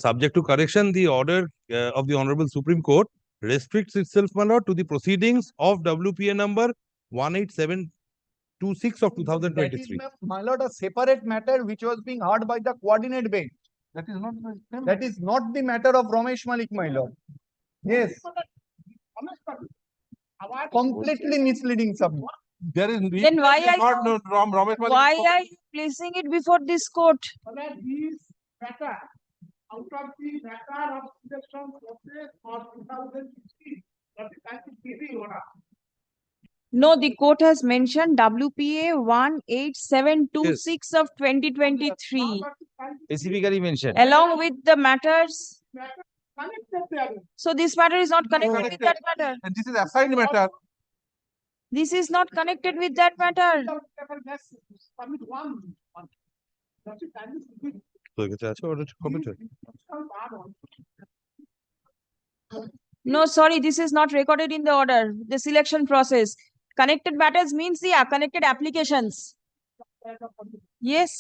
Subject to correction, the order of the Honorable Supreme Court restricts itself, my lord, to the proceedings of WPA number 18726 of 2023. My lord, a separate matter which was being heard by the coordinate bench. That is not the matter of Ramesh Malik, my lord. Yes. Completely misleading subject. There is Then why not Ramesh Malik. Why are you placing it before this court? This matter out of the matter of selection process for 2016, that is ICPC order. No, the court has mentioned WPA 18726 of 2023 Specifically mentioned. along with the matters. So this matter is not connected with that matter. And this is assigned matter. This is not connected with that matter. No, sorry, this is not recorded in the order. The selection process. Connected matters means the connected applications. Yes.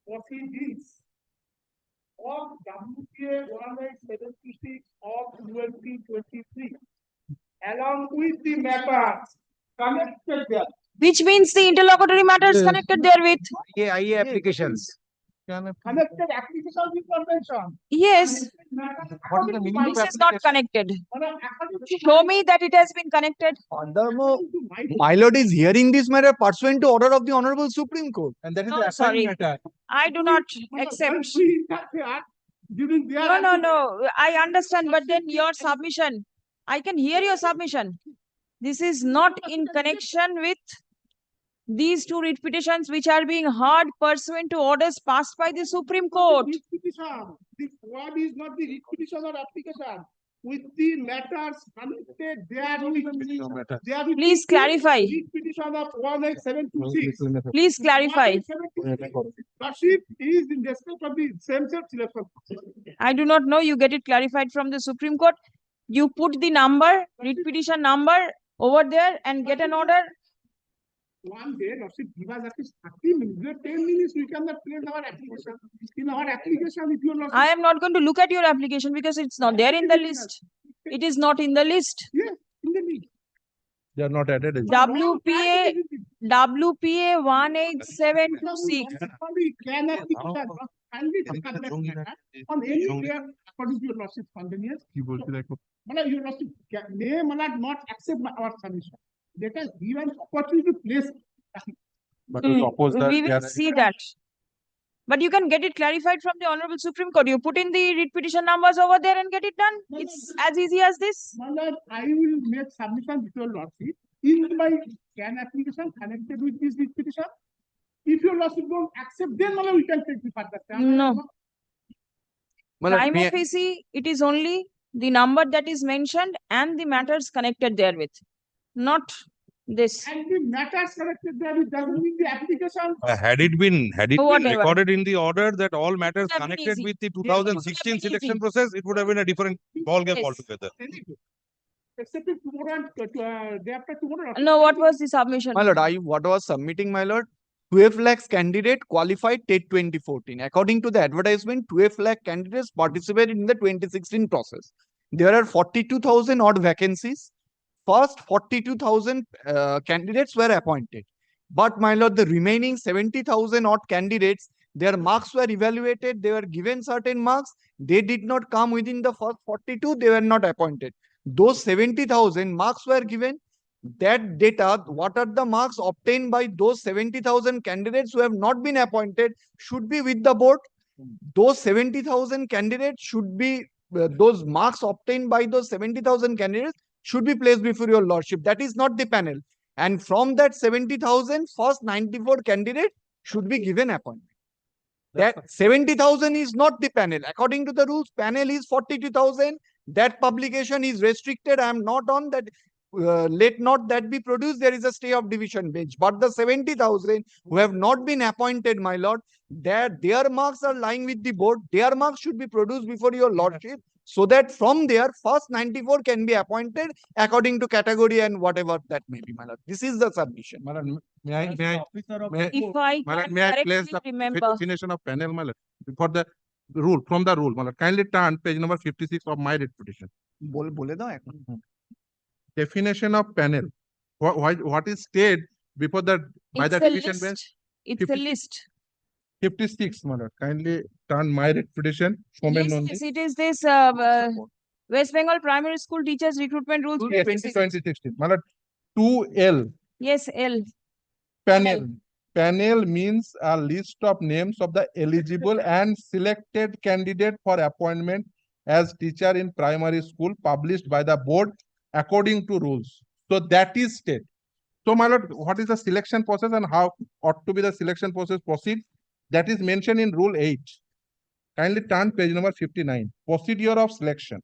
Proceedings of WPA 176 of 2023 along with the matters connected there. Which means the interlocutory matters connected therewith. IA applications. Connected application information. Yes. What is the meaning of This is not application? connected. Show me that it has been connected. My lord is hearing this matter pursuant to order of the Honorable Supreme Court. And that is No, the sorry. assigned matter. I do not accept. During their No, no, no. I understand, but then your submission, I can hear your submission. This is not in connection with these two writ petitions which are being heard pursuant to orders passed by the Supreme Court. Writ petition. The word is not the writ petition or application. With the matters connected, there will Please clarify. Writ petition of 18726. Please clarify. Lordship is in respect of the same-sex selection. I do not know. You get it clarified from the Supreme Court. You put the number, writ petition number over there and get an order. One day, Lordship, give us at least 30 minutes, 10 minutes, we cannot place our application. In our application, if you are I am not going to look at your application because it's not there in the list. It is not in the list. Yes, in the list. They are not added. WPA 18726. Can application kindly discuss that matter on any day according to your Lordship's convenience. Your Lordship may not accept our submission. Let us give an opportunity to place. But we oppose that. We will see that. But you can get it clarified from the Honorable Supreme Court. You put in the writ petition numbers over there and get it done. It's as easy as this. My lord, I will make submission with your Lordship. Is my can application connected with this writ petition? If your Lordship don't accept, then my lord, we can take the further step. No. My lord, Prima facie, it is only the number that is mentioned and the matters connected therewith. Not this. And the matters connected there doesn't mean the application. Had it been Whatever. recorded in the order that all matters Would have been connected easy. with the It would have 2016 been selection easy. process, it would have been a different ballgame Yes. altogether. Except if tomorrow and day after tomorrow. No, what was the submission? My lord, what was submitting, my lord? 12 lakhs candidate qualified TET 2014. According to the advertisement, 12 lakh candidates participated in the 2016 process. There are 42,000 odd vacancies. First 42,000 candidates were appointed. But my lord, the remaining 70,000 odd candidates, their marks were evaluated. They were given certain marks. They did not come within the first 42. They were not appointed. Those 70,000 marks were given. That data, what are the marks obtained by those 70,000 candidates who have not been appointed, should be with the board. Those 70,000 candidates should be, those marks obtained by those 70,000 candidates should be placed before your Lordship. That is not the panel. And from that 70,000, first 94 candidates should be given appointment. That 70,000 is not the panel. According to the rules, panel is 42,000. That publication is restricted. I am not on that. Let not that be produced. There is a stay of division bench. But the 70,000 who have not been appointed, my lord, their marks are lying with the board. Their marks should be produced before your Lordship, so that from there, first 94 can be appointed according to category and whatever that may be, my lord. This is the submission. May I If I can place correctly the remember. definition of panel, my lord, for the rule, from the rule, my lord. Kindly turn page number 56 of my writ petition. Bole dao ekhon. Definition of panel. What is stated before the by It's the a petition list. bench? It's a list. 56, my lord. Kindly turn my writ petition. Yes, it is this West Bengal Primary School Teachers Recruitment Rules. 2016. My lord, 2L. Yes, L. Panel. Panel means a list of names of the eligible and selected candidate for appointment as teacher in primary school published by the board according to rules. So that is state. So my lord, what is the selection process and how ought to be the selection process proceed? That is mentioned in rule 8. Kindly turn page number 59. Procedure of selection.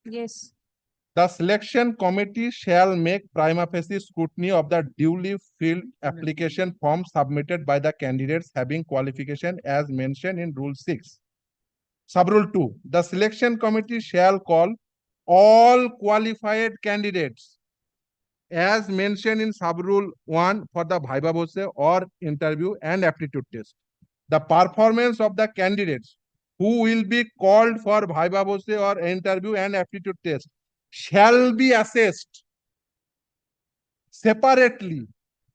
Yes. The selection committee shall make prima facie scrutiny of the duly filled application form submitted by the candidates having qualification as mentioned in Rule 6. Subrule 2. The selection committee shall call all qualified candidates as mentioned in Subrule 1 for the Viva Voce or interview and aptitude test. The performance of the candidates who will be called for Viva Voce or interview and aptitude test shall be assessed separately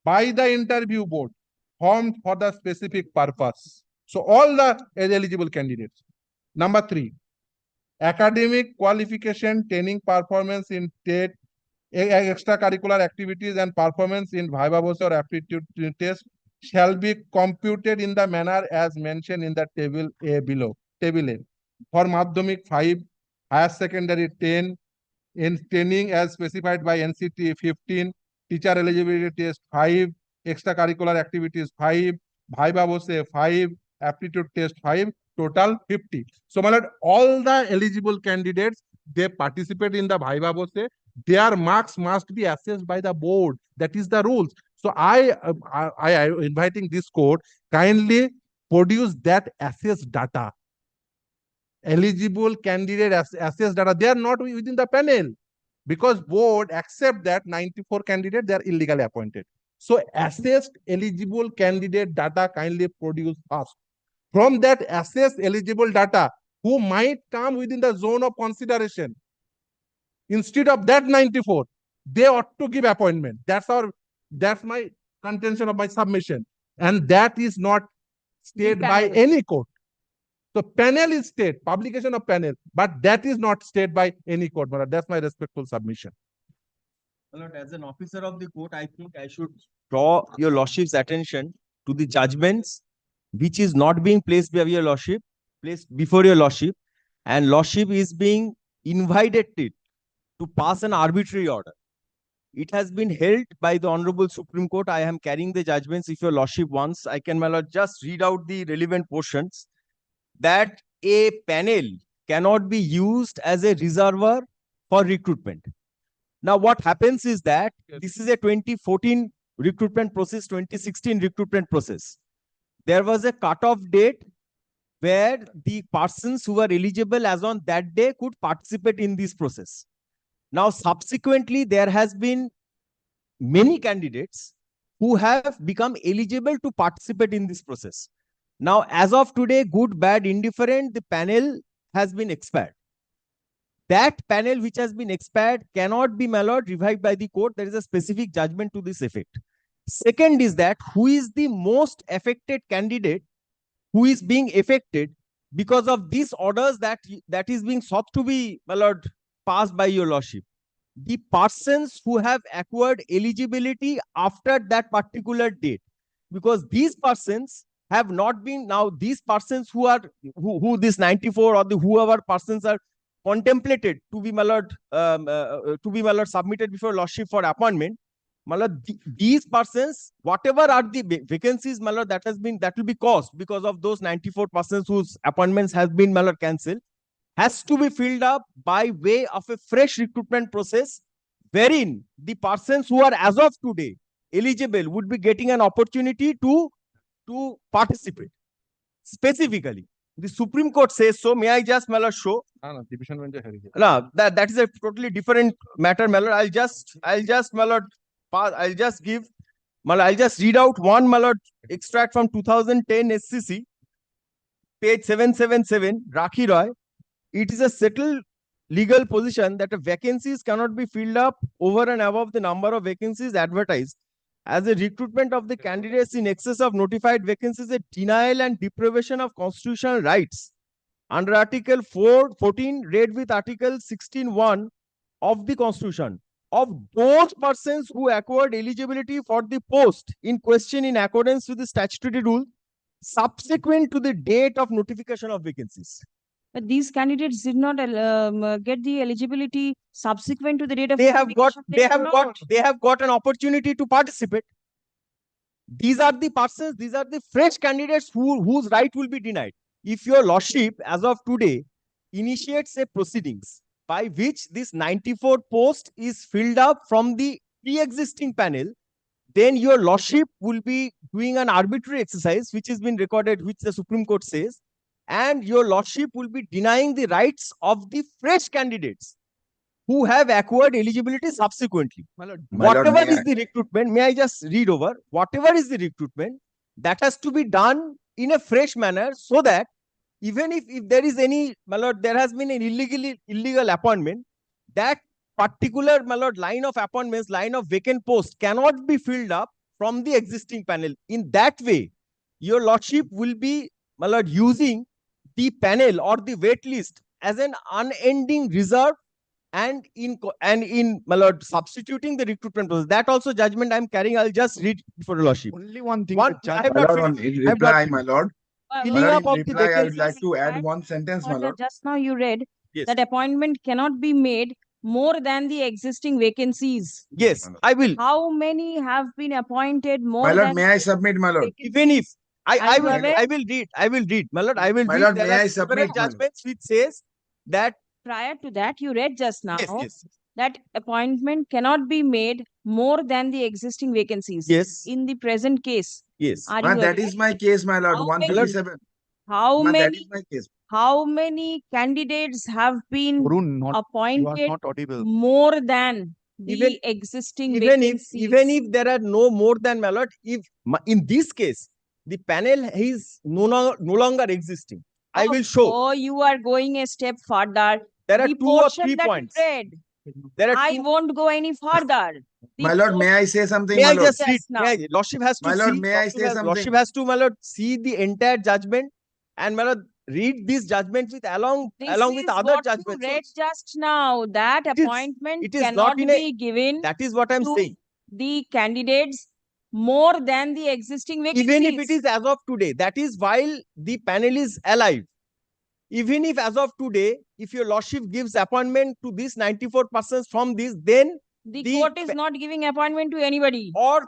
by the interview board formed for the specific purpose. So all the eligible candidates Number 3, academic qualification, training performance in TET, extracurricular activities and performance in viva voce or aptitude test shall be computed in the manner as mentioned in the table A below. Table A. For Madhyamik 5, higher secondary 10, in training as specified by NCT 15, teacher eligibility test 5, extracurricular activities 5, viva voce 5, aptitude test 5, total 50. So, my lord, all the eligible candidates, they participate in the viva voce. Their marks must be assessed by the board. That is the rules. So, I inviting this court, kindly produce that assessed data. Eligible candidate assessed data, they are not within the panel because board accept that 94 candidates, they are illegally appointed. So assessed eligible candidate data kindly produce first. From that assessed eligible data, who might come within the zone of consideration, instead of that 94, they ought to give appointment. That's my contention of my submission. And that is not stayed by any court. So panel is state, publication of panel, but that is not stayed by any court. That's my respectful submission. My lord, as an officer of the court, I think I should draw your lordship's attention to the judgments which is not being placed by your lordship, placed before your lordship, and lordship is being invited to pass an arbitrary order. It has been held by the Honorable Supreme Court. I am carrying the judgments. If your lordship wants, I can, my lord, just read out the relevant portions. That a panel cannot be used as a reservoir for recruitment. Now, what happens is that this is a 2014 recruitment process, 2016 recruitment process. There was a cutoff date where the persons who were eligible as on that day could participate in this process. Now, subsequently, there has been many candidates who have become eligible to participate in this process. Now, as of today, good, bad, indifferent, the panel has been expired. That panel which has been expired cannot be, my lord, revived by the court. There is a specific judgment to this effect. Second is that who is the most affected candidate who is being affected because of these orders that is being sought to be, my lord, passed by your lordship. The persons who have acquired eligibility after that particular date, because these persons have not been, now these persons who this 94 or the whoever persons are contemplated to be, my lord, submitted before lordship for appointment, my lord, these persons, whatever are the vacancies, my lord, that will be caused because of those 94 persons whose appointments have been, my lord, cancelled, has to be filled up by way of a fresh recruitment process, wherein the persons who are as of today eligible would be getting an opportunity to participate. Specifically, the Supreme Court says so. May I just, my lord, show? No, that is a totally different matter, my lord. I'll just, my lord, I'll just give, my lord, I'll just read out one, my lord, extract from 2010 SCC, page 777, Rakhi Roy. It is a settled legal position that vacancies cannot be filled up over and above the number of vacancies advertised. As a recruitment of the candidates in excess of notified vacancies, a denial and deprivation of constitutional rights under Article 14 read with Article 16(1) of the Constitution of those persons who acquired eligibility for the post in question in accordance with the statutory rule subsequent to the date of notification of vacancies. But these candidates did not get the eligibility subsequent to the date of they have got an opportunity to participate. These are the persons, these are the fresh candidates whose right will be denied. If your lordship as of today initiates a proceedings by which this 94 post is filled up from the pre-existing panel, then your lordship will be doing an arbitrary exercise which has been recorded, which the Supreme Court says, and your lordship will be denying the rights of the fresh candidates who have acquired eligibility subsequently. Whatever is the recruitment, may I just read over? Whatever is the recruitment, that has to be done in a fresh manner so that even if there is any, my lord, there has been an illegal appointment, that particular, my lord, line of appointments, line of vacant posts cannot be filled up from the existing panel. In that way, your lordship will be, my lord, using the panel or the wait list as an unending reserve and my lord, substituting the recruitment process. That also judgment I'm carrying. I'll just read for your lordship. Only one thing. One, I have not finished. In I have not reply, my finished. lord. Filling My lord, up in of the reply, I would vacancies. like to add one sentence, my What lord. just now you read, Yes. that appointment cannot be made more than the existing vacancies. Yes, I will. How many have been appointed more My lord, than may I submit, my lord? Even if Are you aware? I will read, my lord, I will My read. lord, There may are I several submit, my lord? judgments which says that Prior to that, you read just now yes. that appointment cannot be made more than the existing vacancies. Yes. In the present case. Yes. Are Ma, you that aware? is my case, my lord. How 157. How Ma, that many is my case. how many candidates have been Varun, you are appointed not audible. more than the Even- existing even vacancies? if there are no more than, my lord, in this case the panel is no longer existing, I will show. Oh, you are going a step further. There are The 2 or portion 3 that you points. read, There are I won't go any further. The My lord, may portion I say something, May my I lord? just read? Just now. Lordship has to My lord, see. may I say something? Lordship has to, my lord, see the entire judgment, and my lord, read these judgments with along with is other what judgments. you read just now. That It is- appointment it is cannot not in a- be given That is what I'm to saying. the candidates more than the existing vacancies. Even if it is as of today, that is while the panel is alive. Even if as of today, if your lordship gives appointment to these 94 persons from this, then the court is not giving appointment to anybody. or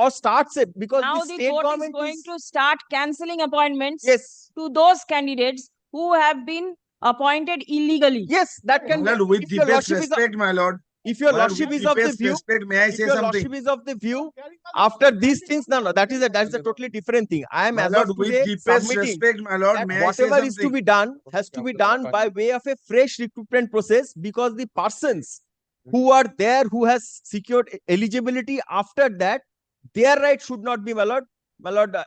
starts it, because Now the the state court is government going to start cancelling appointments yes, to those candidates who have been appointed illegally. yes, that can My be. lord, with If your deepest lordship is respect, my lord. If your My lord, lordship with is of the deepest view, respect, may I if say your something? lordship is of the view, after these things, no, that is a totally different thing. I am My as lord, of with today deepest submitting respect, my lord, that may I say whatever is to something? be done has to be done by way of a fresh recruitment process, because the persons who are there who has secured eligibility after that, their right should not be, my lord,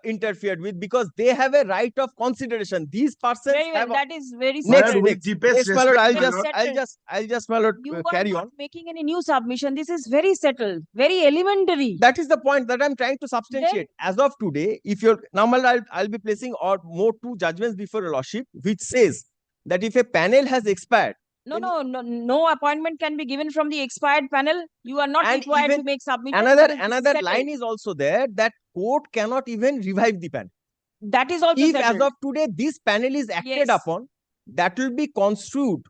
interfered with, because they have a right of consideration. These persons Very well. have That is very My lord, settled. with deepest Yes, my lord, respect, my I'll lord. just, my lord, You are carry not on. making any new submission. This is very settled, very elementary. That is the point that I'm trying to substantiate. As of today, if you're now, I'll be placing or more 2 judgments before your lordship, which says that if a panel has expired, No appointment can be given from the expired panel. You are not and required to even make submission. another because this is another settled. line is also there, that court cannot even revive the panel. That is also If settled. as of today this panel is acted Yes. upon, that will be construed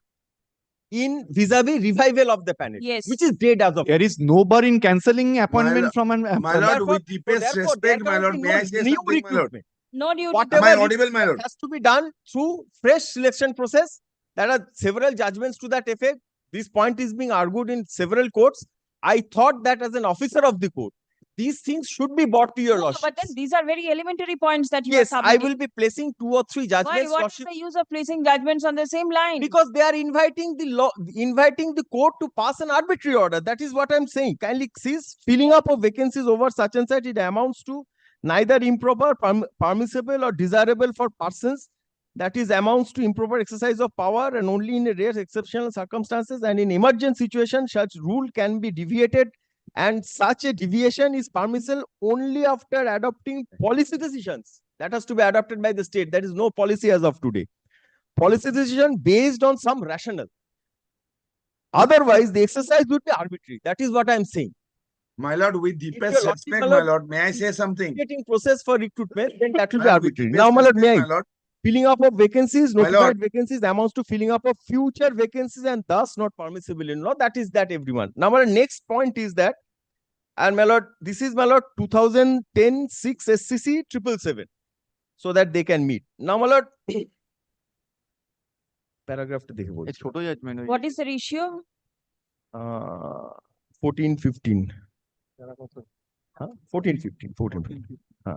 in vis-a-vis revival of the panel, Yes. which is dead as of. There is no bar in cancelling appointment from an My lord, Therefore- with deepest there respect, my cannot lord, be may no I say new something, my lord? recruitment. No duty. Whatever Am I audible, my recruitment lord? has to be done through fresh selection process. There are several judgments to that effect. This point is being argued in several courts. I thought that as an officer of the court, these things should be brought to your No, lordship. but then these are very elementary points that you Yes, are I submitting. will be placing 2 or 3 Why? judgments, What is lordship, the use of placing judgments on the same line? because they are inviting the court to pass an arbitrary order. That is what I'm saying. Kindly cease filling up of vacancies over such and such. It amounts to neither improper, permissible, or desirable for persons. That is amounts to improper exercise of power, and only in a rare exceptional circumstances and in emergent situation such rule can be deviated, and such a deviation is permissible only after adopting policy decisions. That has to be adopted by the state. There is no policy as of today. Policy decision based on some rationale. Otherwise, the exercise would be arbitrary. That is what I'm saying. My lord, with If deepest your lordship, respect, my lord, may I say something? Getting process for recruitment, then that will be My lord, with arbitrary. deepest Now, my lord, respect, may I? my lord. Filling up of vacancies, My lord. notified vacancies amounts to filling up of future vacancies and thus not permissible in law. That is that, everyone. Now, my next point is that, and my lord, this is, my lord, 2010 6 SCC 777, so that they can meet. Now, my lord, paragraph to dekhe bolchi. ছোট judgment. What is the ratio? 14-15. 14-15.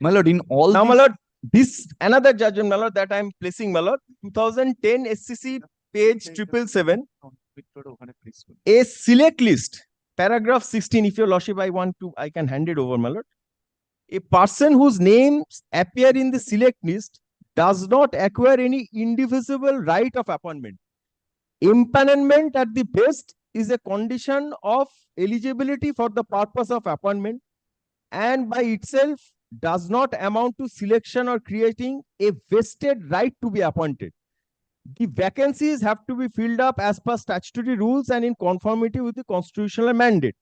My lord, in all Now, these, my lord, this another judgment, my lord, that I'm placing, my lord, 2010 SCC page 777, a select list, paragraph 16. If your lordship, I can hand it over, my lord. A person whose names appear in the select list does not acquire any indivisible right of appointment. Empanelment at the best is a condition of eligibility for the purpose of appointment, and by itself does not amount to selection or creating a vested right to be appointed. The vacancies have to be filled up as per statutory rules and in conformity with the constitutional mandate.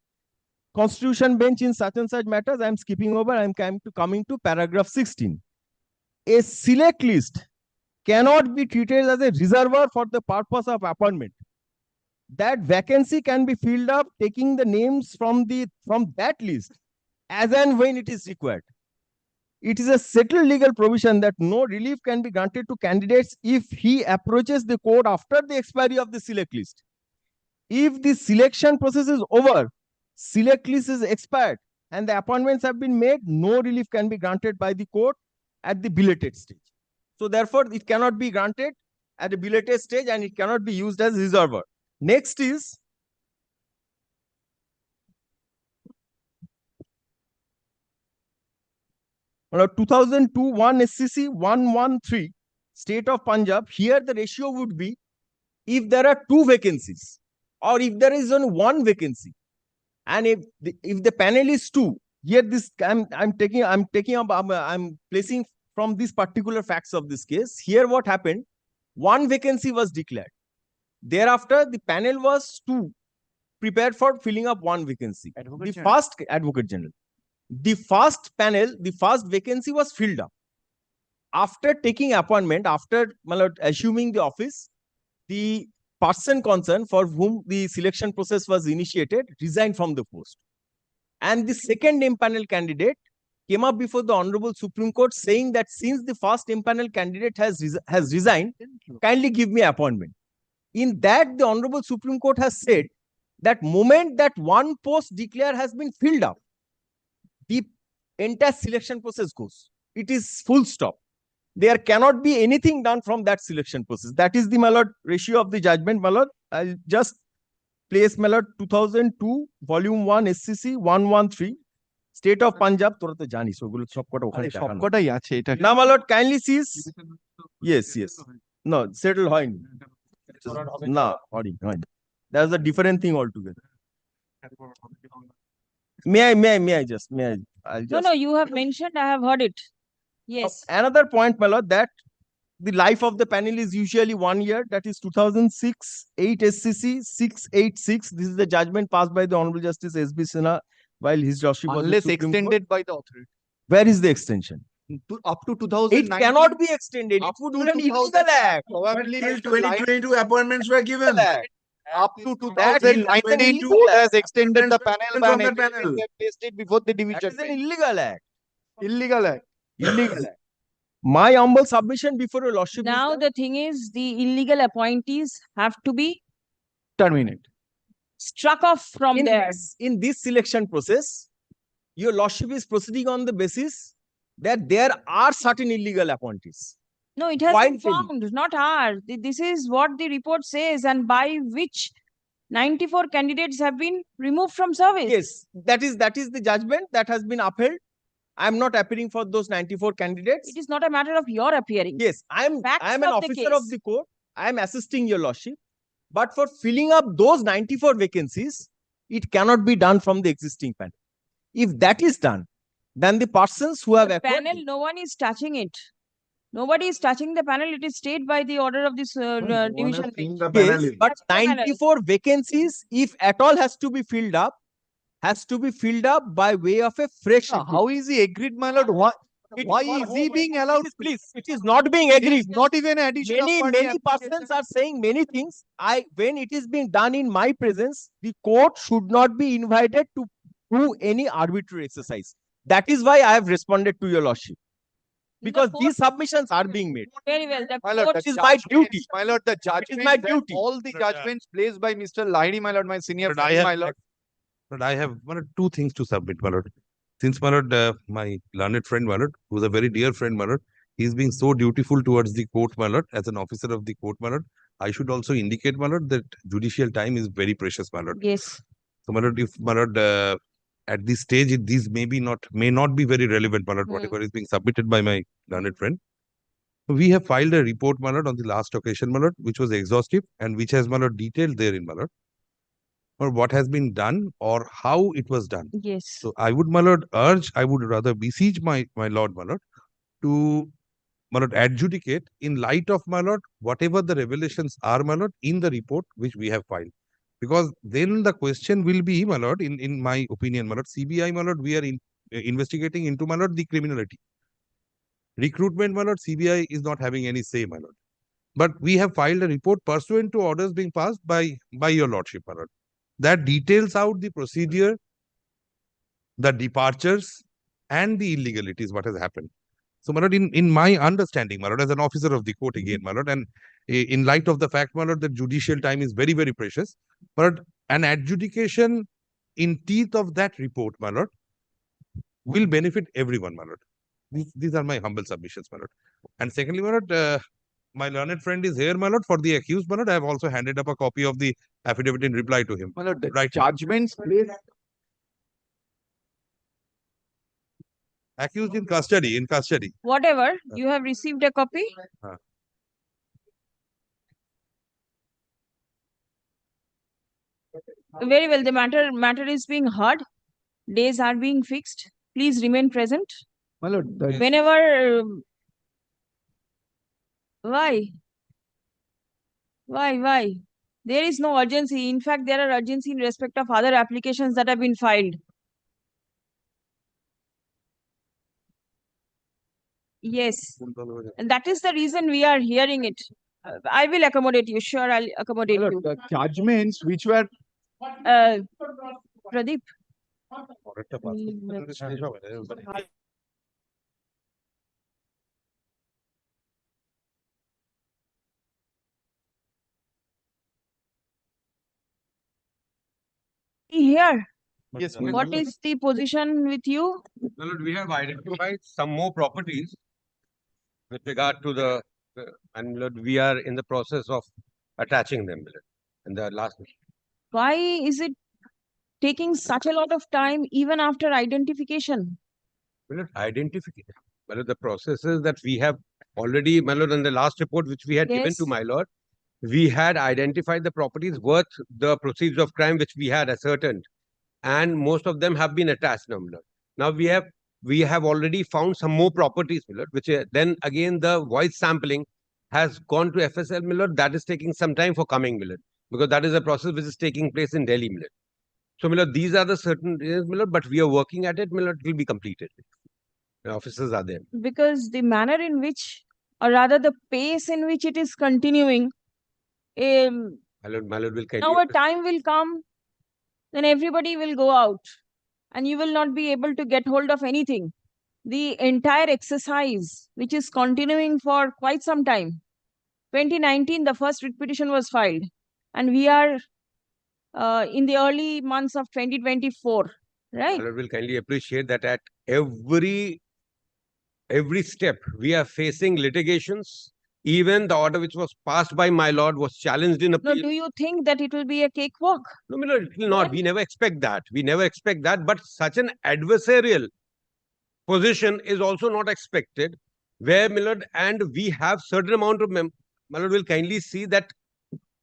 Constitution bench in such and such matters, I am skipping over, I am coming to paragraph 16. A select list cannot be treated as a reservoir for the purpose of appointment. That vacancy can be filled up taking the names from that list as and when it is required. It is a settled legal provision that no relief can be granted to candidates if he approaches the court after the expiry of the select list. If the selection process is over, select list is expired, and the appointments have been made, no relief can be granted by the court at the belated stage. So therefore, it cannot be granted at a belated stage and it cannot be used as reservoir. Next is Now, 2002 1 SCC 113, State of Punjab. Here the ratio would be if there are 2 vacancies or if there is only 1 vacancy, and if the panel is 2. Here this I'm placing from these particular facts of this case. Here what happened? 1 vacancy was declared. Thereafter, the panel was 2 prepared for filling up 1 vacancy. First Advocate General. The first panel, the first vacancy was filled up. After taking appointment, after assuming the office, the person concerned for whom the selection process was initiated resigned from the post. And the second impanel candidate came up before the Honorable Supreme Court saying that since the first impanel candidate has resigned, kindly give me appointment. In that, the Honorable Supreme Court has said that moment that 1 post declared has been filled up, the entire selection process goes. It is full stop. There cannot be anything done from that selection process. That is the ratio of the judgment. I'll just place 2002 volume 1 SCC 113 State of Punjab. Now, kindly sees. Yes. No, settle hoin. No, that's a different thing altogether. May I just. No, you have mentioned, I have heard it. Yes. Another point, my lord, that the life of the panel is usually 1 year. That is 2006 8 SCC 686. This is the judgment passed by the Honorable Justice S.B. Sinha while his lordship was unless extended by the authority. Where is the extension? Up to 2019. It cannot be extended. It would be an illegal act. Probably till 2022 appointments were given. Up to 2019, court has extended the panel ban. They have placed it before the division. That is an illegal act. Illegal act. Illegal act. My humble submission before your lordship. Now the thing is, the illegal appointees have to be terminated, struck off from there. In this selection process, your lordship is proceeding on the basis that there are certain illegal appointees. No, it has been found, not ours. This is what the report says, and by which 94 candidates have been removed from service. Yes, that is the judgment that has been upheld. I am not appearing for those 94 candidates. It is not a matter of your appearing. Yes, I am an officer of the court. I am assisting your lordship. But for filling up those 94 vacancies, it cannot be done from the existing panel. If that is done, then the persons who have panel, no one is touching it. Nobody is touching the panel. It is stayed by the order of this division. Yes, but 94 vacancies, if at all has to be filled up by way of a fresh. How is he agreed, my lord? Why is he being allowed? Please, it is not being agreed. Not even addition. Many persons are saying many things. When it is being done in my presence, the court should not be invited to do any arbitrary exercise. That is why I have responded to your lordship. Because these submissions are being made. Very well. My lord, it is my duty. My lord, the judgment is my duty. All the judgments placed by Mr. Lahiri, my lord, my senior friend, my lord. But I have 2 things to submit, my lord. Since, my lord, my learned friend, my lord, who is a very dear friend, my lord, he is being so dutiful towards the court, my lord, as an officer of the court, my lord. I should also indicate, my lord, that judicial time is very precious, my lord. Yes. So, my lord, if, my lord, at this stage, these may not be very relevant, my lord, whatever is being submitted by my learned friend. We have filed a report, my lord, on the last occasion, my lord, which was exhaustive and which has, my lord, detailed therein, my lord. or what has been done or how it was done. Yes. So I would, my lord, I would rather beseech my lord, my lord, to, my lord, adjudicate in light of, my lord, whatever the revelations are, my lord, in the report which we have filed. Because then the question will be, my lord, in my opinion, my lord, CBI, my lord, we are investigating into, my lord, the criminality. Recruitment, my lord, CBI is not having any say, my lord. But we have filed a report pursuant to orders being passed by your lordship, my lord, that details out the procedure, the departures, and the illegalities, what has happened. So, my lord, in my understanding, my lord, as an officer of the court again, my lord, and in light of the fact, my lord, that judicial time is very, very precious, my lord, an adjudication in teeth of that report, my lord, will benefit everyone, my lord. These are my humble submissions, my lord. And secondly, my lord, my learned friend is here, my lord, for the accused, my lord. I have also handed up a copy of the affidavit in reply to him. My lord, the right. judgments placed. Accused in custody, Whatever, you have received a copy? Very well, the matter is being heard. Days are being fixed. Please remain present. My lord, Whenever, why? Why? There is no urgency. In fact, there are urgency in respect of other applications that have been filed. Yes. And that is the reason we are hearing it. I will accommodate you. Sure, I'll accommodate my lord, you. the judgments which were Pradeep. Here. Yes, What is the position with you? My lord, we have identified some more properties with regard to the, and my lord, we are in the process of attaching them, my lord, in the last. Why is it taking such a lot of time even after identification? My lord, identification. My lord, the processes that we have already, my lord, in the last report which we had given to my lord, we had identified the properties worth the proceeds of crime which we had ascertained, and most of them have been attached now, my lord. Now we have already found some more properties, my lord, which then again the voice sampling has gone to FSL, my lord. That is taking some time for coming, my lord, because that is a process which is taking place in Delhi, my lord. So, my lord, these are the certain areas, my lord, but we are working at it, my lord. It will be completed. The officers are there. Because the manner in which, or rather the pace in which it is continuing, My lord will now a time will come, then everybody will go out and you will not be able to get hold of anything. The entire exercise, which is continuing for quite some time. 2019, the first writ petition was filed, and we are in the early months of 2024, right? My lord will kindly appreciate that at every step we are facing litigations. Even the order which was passed by my lord was challenged in appeal. No, do you think that it will be a cakewalk? No, my lord, it will not. We never expect that. We never expect that. But such an adversarial position is also not expected, where, my lord, and we have certain amount of my lord will kindly see that,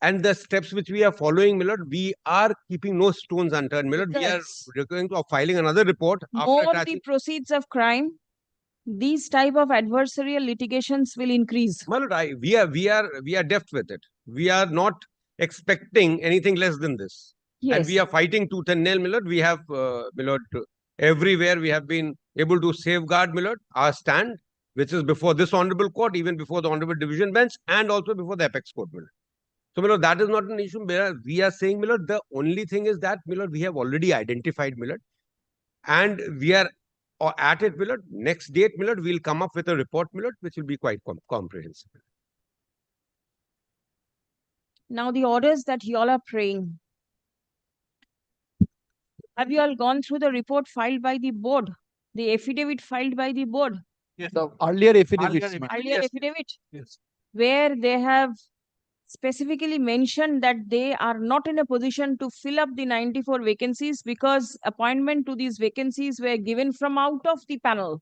and the steps which we are following, my lord, we are keeping no stones unturned, my lord. We are going to filing another report after More attaching. the proceeds of crime, these type of adversarial litigations will increase. My lord, we are deft with it. We are not expecting anything less than this. Yes. And we are fighting tooth and nail, my lord. We have, my lord, everywhere we have been able to safeguard, my lord, our stand, which is before this honorable court, even before the honorable division bench, and also before the apex court, my lord. So, my lord, that is not an issue. We are saying, my lord, the only thing is that, my lord, we have already identified, my lord, and we are at it, my lord. Next date, my lord, we'll come up with a report, my lord, which will be quite comprehensive. Now the orders that you all are praying. Have you all gone through the report filed by the board? The affidavit filed by the board? Yes. The earlier affidavits. Earlier affidavit? Yes. Where they have specifically mentioned that they are not in a position to fill up the 94 vacancies because appointment to these vacancies were given from out of the panel,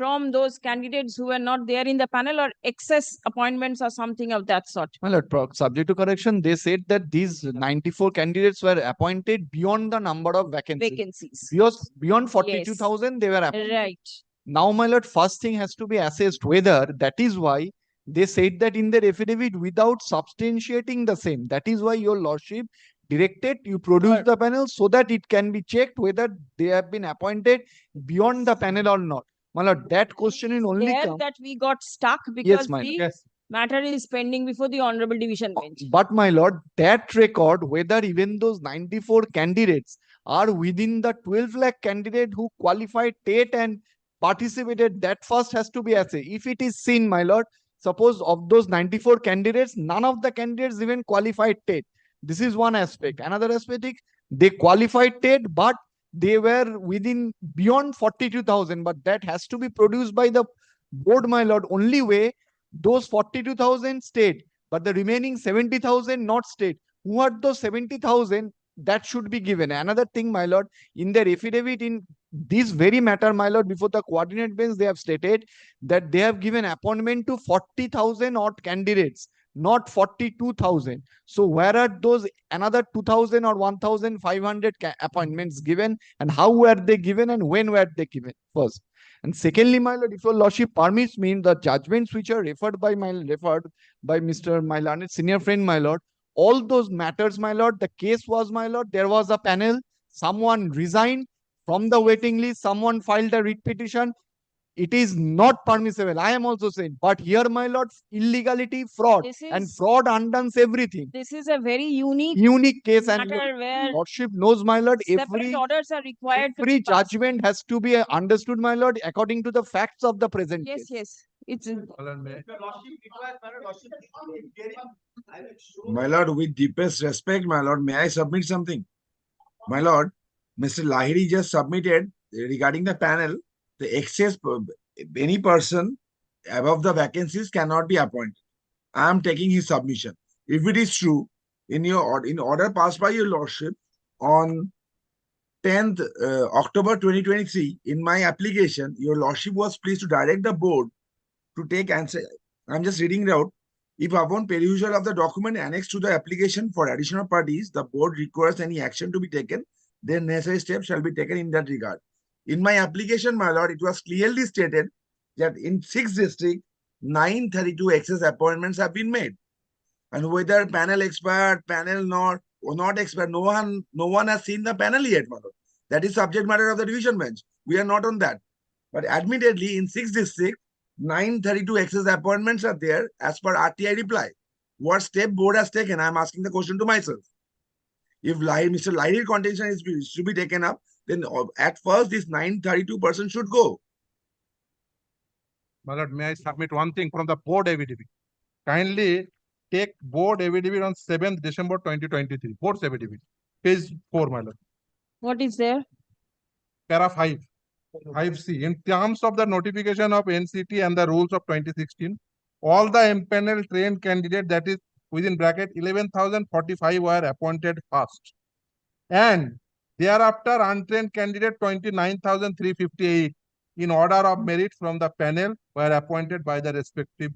from those candidates who were not there in the panel, or excess appointments or something of that sort? My lord, subject to correction, they said that these 94 candidates were appointed beyond the number of vacancies. Because beyond 42,000, they were appointed. Right. Now, my lord, first thing has to be assessed whether that is why they said that in their affidavit without substantiating the same. That is why your lordship directed you produce the panel so that it can be checked whether they have been appointed beyond the panel or not. My lord, that question will only There come. that we got stuck because Yes, my the lord. matter is pending before the Honorable Division Bench. But my lord, that record, whether even those 94 candidates are within the 12 lakh candidate who qualified TET and participated, that first has to be assessed. If it is seen, my lord, suppose of those 94 candidates, none of the candidates even qualified TET. This is one aspect. Another aspect is they qualified TET, but they were within beyond 42,000. But that has to be produced by the board, my lord. Only way those 42,000 stayed, but the remaining 70,000 not stayed. Who are those 70,000? That should be given. Another thing, my lord, in their affidavit in this very matter, my lord, before the coordinate bench, they have stated that they have given appointment to 40,000 odd candidates, not 42,000. So where are those another 2,000 or 1,500 appointments given, and how were they given, and when were they given? First. And secondly, my lord, if your lordship permits me, the judgments which are referred by Mr. my learned senior friend, my lord, all those matters, my lord, the case was, my lord, there was a panel, someone resigned from the waiting list, someone filed a writ petition. It is not permissible. I am also saying, but here, my lord, illegality, fraud, and fraud undoes everything. This is a very unique Case, and matter your where lordship knows, my lord, separate orders are required to every be passed. judgment has to be understood, my lord, according to the facts of the present Yes, case. yes. It's My lord, with deepest respect, my lord, may I submit something? My lord, Mr. Lahiri just submitted regarding the panel, the excess, any person above the vacancies cannot be appointed. I am taking his submission. If it is true, in order passed by your lordship on 10th October 2023, in my application, your lordship was pleased to direct the board to take answer. I'm just reading it out. If upon perusal of the document annexed to the application for additional parties, the board requires any action to be taken, then necessary steps shall be taken in that regard. In my application, my lord, it was clearly stated that in 6th district, 932 excess appointments have been made. And whether panel expired, panel not, or not expired, no one has seen the panel yet, my lord. That is subject matter of the division bench. We are not on that. But admittedly, in 6th district, 932 excess appointments are there as per RTI reply. What step board has taken? I am asking the question to myself. If Mr. Lahiri's contention is to be taken up, then at first this 932% should go. My lord, may I submit one thing from the board affidavit? Kindly take board affidavit on 7th December 2023. Board's affidavit. Page 4, my lord. what is there? Para 5. 5C. In terms of the notification of NCT and the rules of 2016, all the impaneled trained candidate, that is within bracket 11,045 were appointed first. And thereafter untrained candidate 29,358 in order of merit from the panel were appointed by the respective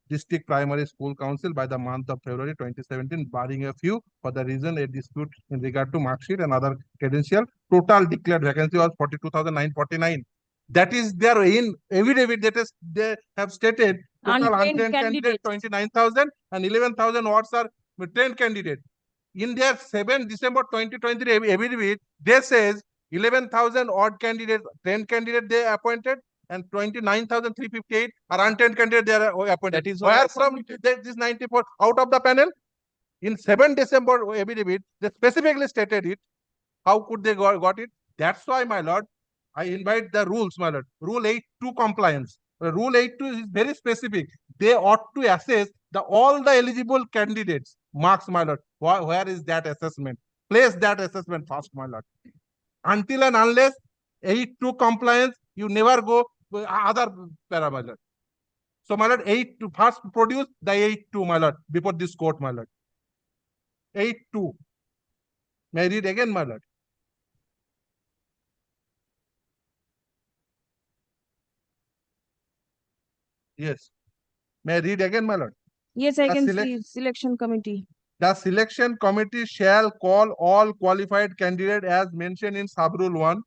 district primary school council by the month of February 2017, barring a few for the reason a dispute in regard to mark sheet and other credential. Total declared vacancy was 42,949. That is there in affidavit that is they have stated total untrained candidate 29,000 and 11,000 wards are trained candidate. In their 7 December 2023 affidavit, they says 11,000 odd candidates, 10 candidates they appointed, and 29,358 are untrained candidates they are appointed. That is where from this 94 out of the panel? In 7 December affidavit, they specifically stated it. How could they got it? That's why, my lord, I invite the rules, my lord. Rule 8.2 compliance. Rule 8.2 is very specific. They ought to assess all the eligible candidates. Marks, my lord. Where is that assessment? Place that assessment first, my lord. Until and unless 8.2 compliance, you never go with other para, my lord. So, my lord, 8.2 first produce the 8.2, my lord, before this court, my lord. 8.2. May I read again, my lord? Yes. May I read again, my lord? Yes, I The can see selection committee. The selection committee shall call all qualified candidates as mentioned in sub-rule 1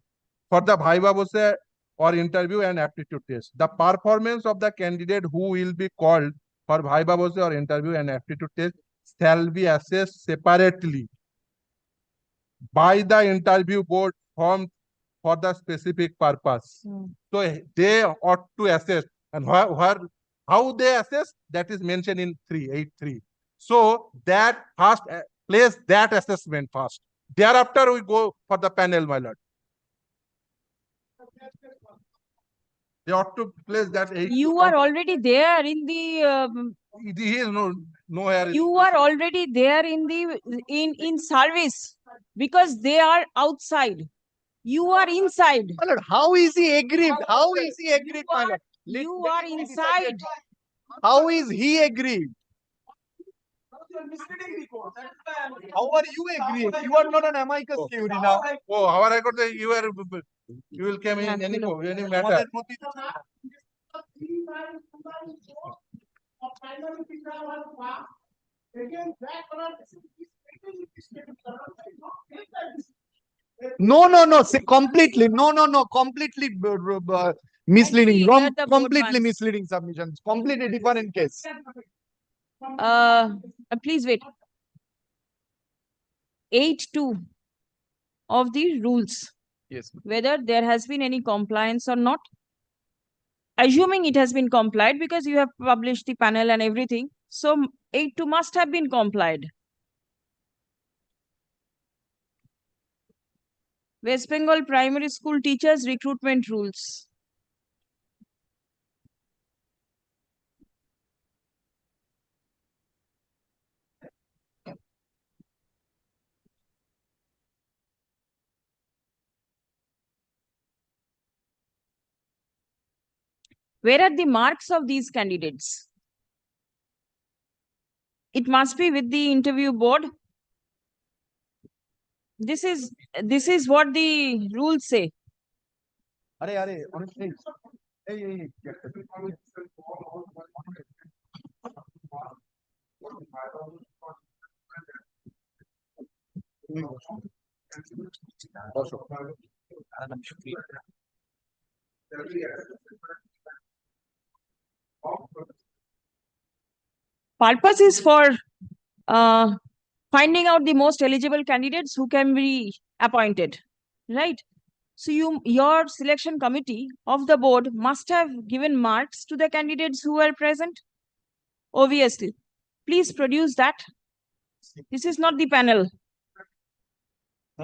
for the viva voce or interview and aptitude test. The performance of the candidate who will be called for viva voce or interview and aptitude test shall be assessed separately by the interview board formed for the specific purpose. So they ought to assess, and how they assess, that is mentioned in 383. So that first place that assessment first. Thereafter we go for the panel, my lord. They ought to place that. You are already there in the. He is nowhere. You are already there in the in service because they are outside. You are inside. My lord, how is he aggrieved? How is he aggrieved, my lord? You are inside. How is he aggrieved? How are you aggrieved? You are not an amicus curiae now. Oh, how I got the you will come in any matter. No. Completely. No. Completely misleading. Wrong. Completely misleading submissions. Completely different case. Please wait. 8.2 of the rules. Yes. Whether there has been any compliance or not. Assuming it has been complied because you have published the panel and everything. So 8.2 must have been complied. West Bengal Primary School Teachers Recruitment Rules. Where are the marks of these candidates? It must be with the interview board. This is what the rules say. Honestly. Hey. Purpose is for finding out the most eligible candidates who can be appointed, right? So your selection committee of the board must have given marks to the candidates who were present. Obviously, please produce that. This is not the panel.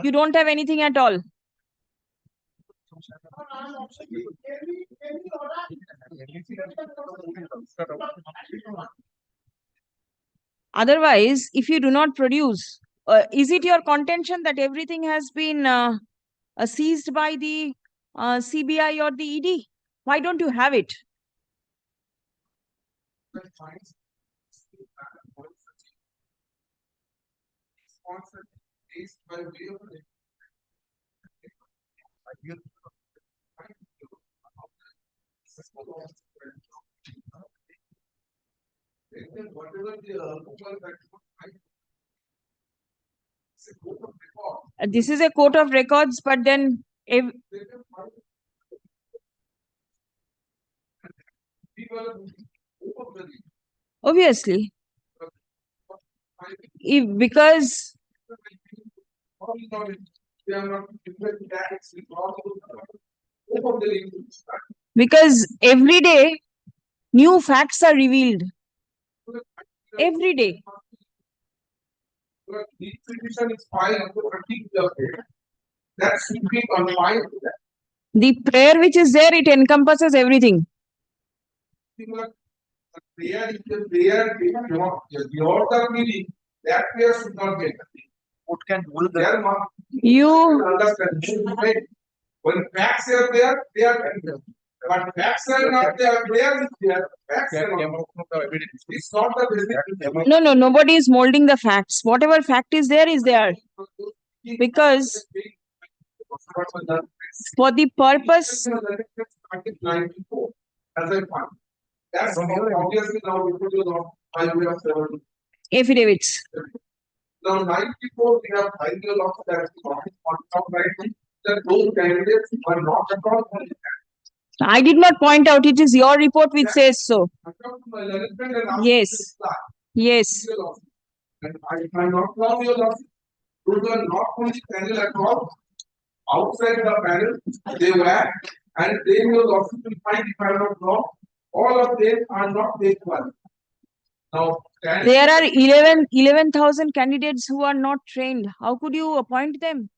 You don't have anything at all. Otherwise, if you do not produce, is it your contention that everything has been seized by the CBI or the ED? Why don't you have it? This is a court of records, but then obviously, because every day new facts are revealed. Every day. The prayer which is there, it encompasses everything. That prayer should not be. What can you understand? When facts are there, they are there. But facts are not there, prayer is there. Facts are not there. It's not the No, nobody is molding the facts. Whatever fact is there is there. Because for the purpose That's obviously now we put you on 5 affidavits. Now 94 we have 5 years of that on top right that those candidates were not at all. I did not point out, it is your report which says so. Yes. Yes. And if I'm not wrong, your lordship, those were not on the panel at all. Outside the panel, they were, and they will also find if I'm not wrong, all of them are not this one. Now, there are 11,000 candidates who are not trained. How could you appoint them?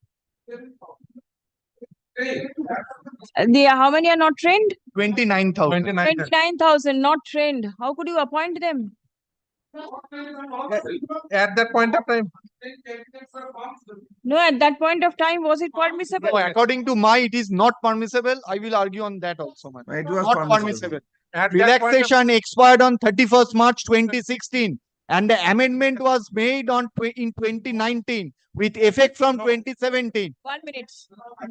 How many are not trained? 29,000. 29,000 not trained. How could you appoint them? At that point of time. No, at that point of time, was it permissible? No, according to it is not permissible. I will argue on that also, man. It was not permissible. Relaxation expired on 31st March 2016 and the amendment was made in 2019 with effect from 2017. 1 minute.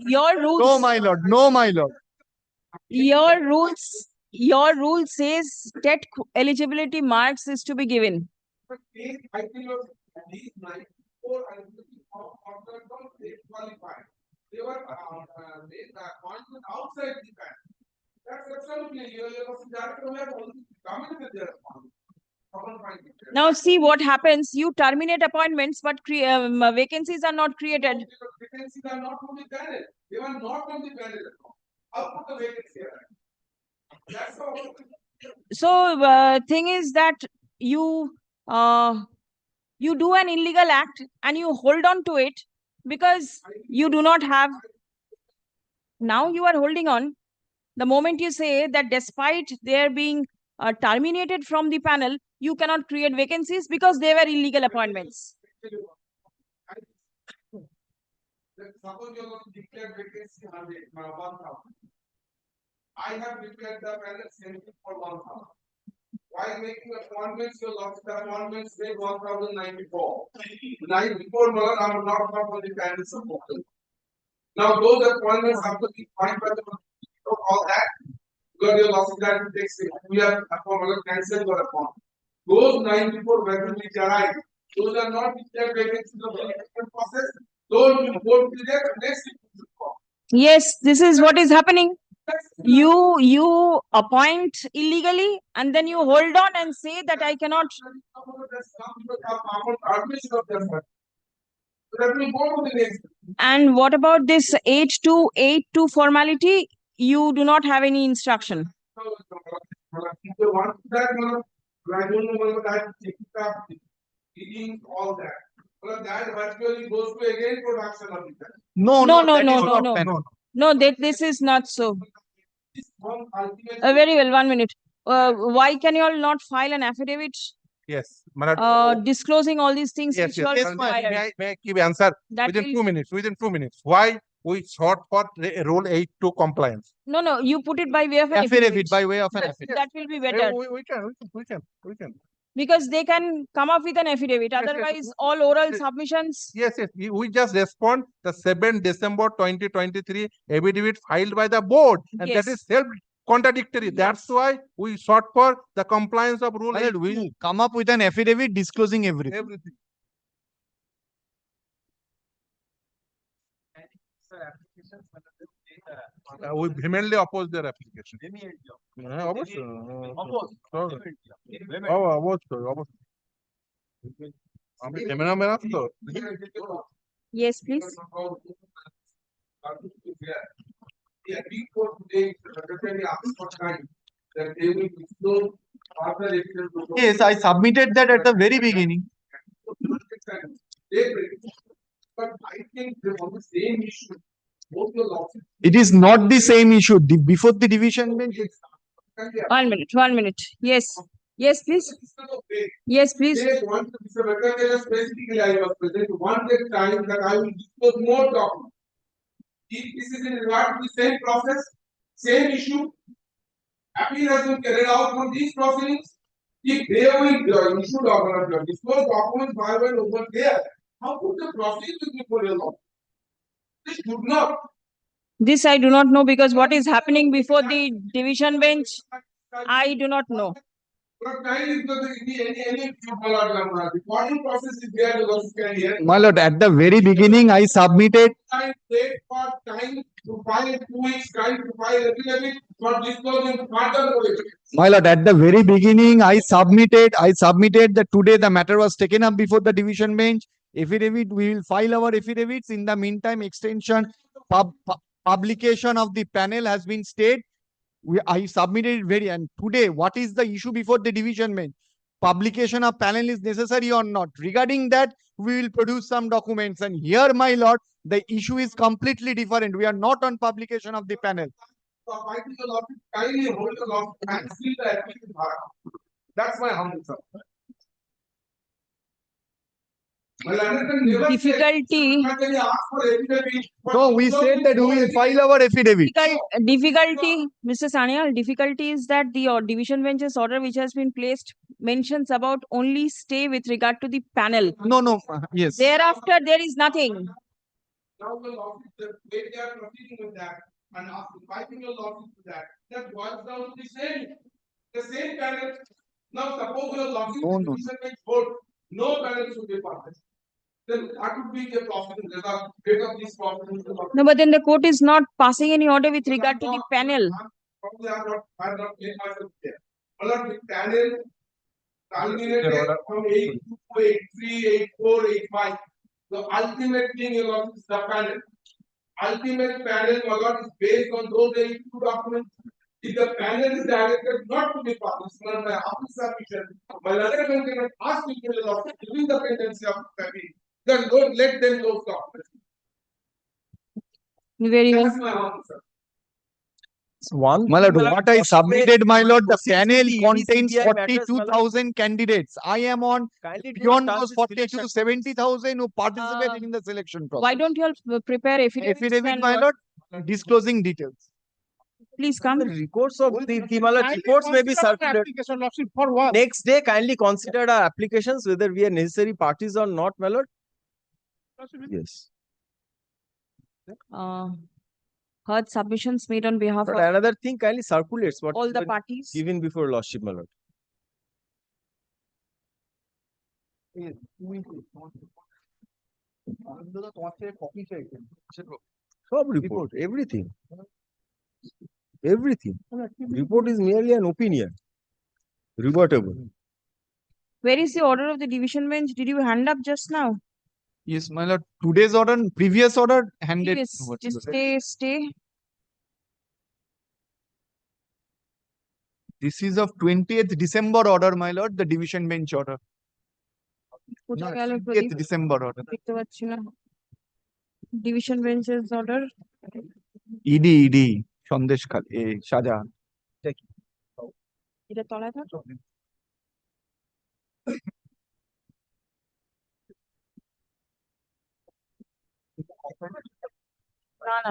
Your rules. No, my lord. No, my lord. Your rule says TET eligibility marks is to be given. They were outside the band. That's absolutely now see what happens. You terminate appointments, but vacancies are not created. Vacancies are not on the panel. They were not on the panel. I'll put the vacancy here. That's all. So thing is that you do an illegal act and you hold on to it because you do not have. Now you are holding on. The moment you say that despite their being terminated from the panel, you cannot create vacancies because they were illegal appointments. Suppose you are going to declare vacancy 1,000. I have declared the panel same for 1,000. While making appointments, you lost the appointments made 1,094. Night before Malan, I am not on the panel support. Now those appointments have to be fined by the all that. Because your loss that takes it. We have cancelled your appointment. Those 94 vacancies which arrive, those are not declared vacancies of the election process. Those will go to the next. Yes, this is what is happening. You appoint illegally and then you hold on and say that I cannot. And what about this 8282 formality? You do not have any instruction. All that. But that virtually goes to again production of it. No, this is not so. Very well, 1 minute. Why can you all not file an affidavit? Yes. Disclosing all these things which you all may I give answer within 2 minutes? Within 2 minutes. Why we sought for Rule 82 compliance? No, you put it by way of an affidavit. By way of an affidavit. That will be better. We can. Because they can come up with an affidavit. Otherwise, all oral submissions. Yes. We just respond the 7th December 2023 affidavit filed by the board. And that is self-contradictory. That's why we sought for the compliance of Rule 82. We'll come up with an affidavit disclosing everything. We vehemently oppose their application. Yes, please. Yes, I submitted that at the very beginning. But I think on the same issue, it is not the same issue. Before the division bench. 1 minute. Yes, please. Yes, please. Specifically, I was present one time that I will disclose more documents. If this is in regard to the same process, same issue, appeal has been carried out on these proceedings. If they will issue documents, disclose documents by way over there, how could the proceed with before your law? This should not. This I do not know because what is happening before the division bench? I do not know. My lord, at the very beginning, I submitted. My lord, at the very beginning, I submitted that today the matter was taken up before the division bench. Affidavit, we will file our affidavits. In the meantime, extension, publication of the panel has been stayed. I submitted it and today, what is the issue before the division bench? Publication of panel is necessary or not? Regarding that, we will produce some documents. And here, my lord, the issue is completely different. We are not on publication of the panel. That's my humble sir. Difficulty. No, we said that we will file our affidavit. Difficulty, Mr. Sanyal, difficulty is that the division bench's order which has been placed mentions about only stay with regard to the panel. No, yes. Thereafter, there is nothing. Now the lawsuit, the way they are proceeding with that and filing a lawsuit to that boils down to the same panel. Now suppose your lawsuit is vote, no panel should be published. Then that would be the proceeding result of this proceeding. No, but then the court is not passing any order with regard to the panel. Probably I'm not playing myself there. But the panel culminated from 82, 83, 84, 85. The ultimate thing is the panel. Ultimate panel is based on those 82 documents. If the panel is directed not to be published, my humble submission, my other can ask me to the law during the pendency of the family, then don't let them those documents. Very well. That's my humble submission. My lord, what I submitted, my lord, the panel contains 42,000 candidates. I am on beyond those 42, 70,000 who participated in the selection process. Why don't you all prepare affidavit, my lord, disclosing details. Please come. The reports of the reports may be circulated. Next day, kindly consider our applications whether we are necessary parties or not, my lord. Yes. Heard submissions made on behalf But of another thing, kindly circulates what all the parties given before lordship, my lord. Sub report, everything. Everything. Report is merely an opinion. Rebuttable. Where is the order of the division bench? Did you hand up just now? Yes, my lord. Today's order, previous order handed. Yes, just stay. This is of 20th December order, my lord, the division bench order. No, 20th December order. Division bench's order. ED, Sandesh Shaja. এটা তলায় থাকো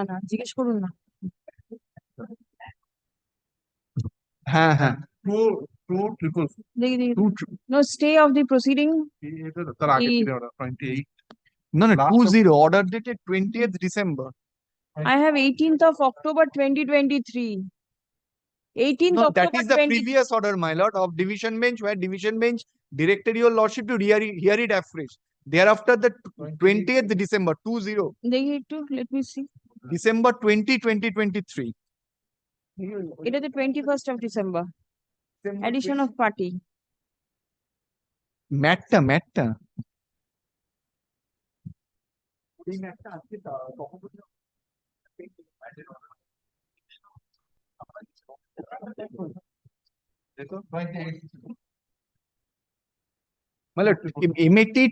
না জিজ্ঞেস করুন না হ্যাঁ দেখি no stay of the proceeding তার আগে ছিল order 28 no 20 order dated 20th December. I have 18th of October 2023. 18th No, October that is the previous order, my lord, of division bench, where division bench directed your lordship to hear it afresh. Thereafter, the 20th December 20. Let me see. December 20, 2023. It is the 21st of December. Addition of party. Matta. MAT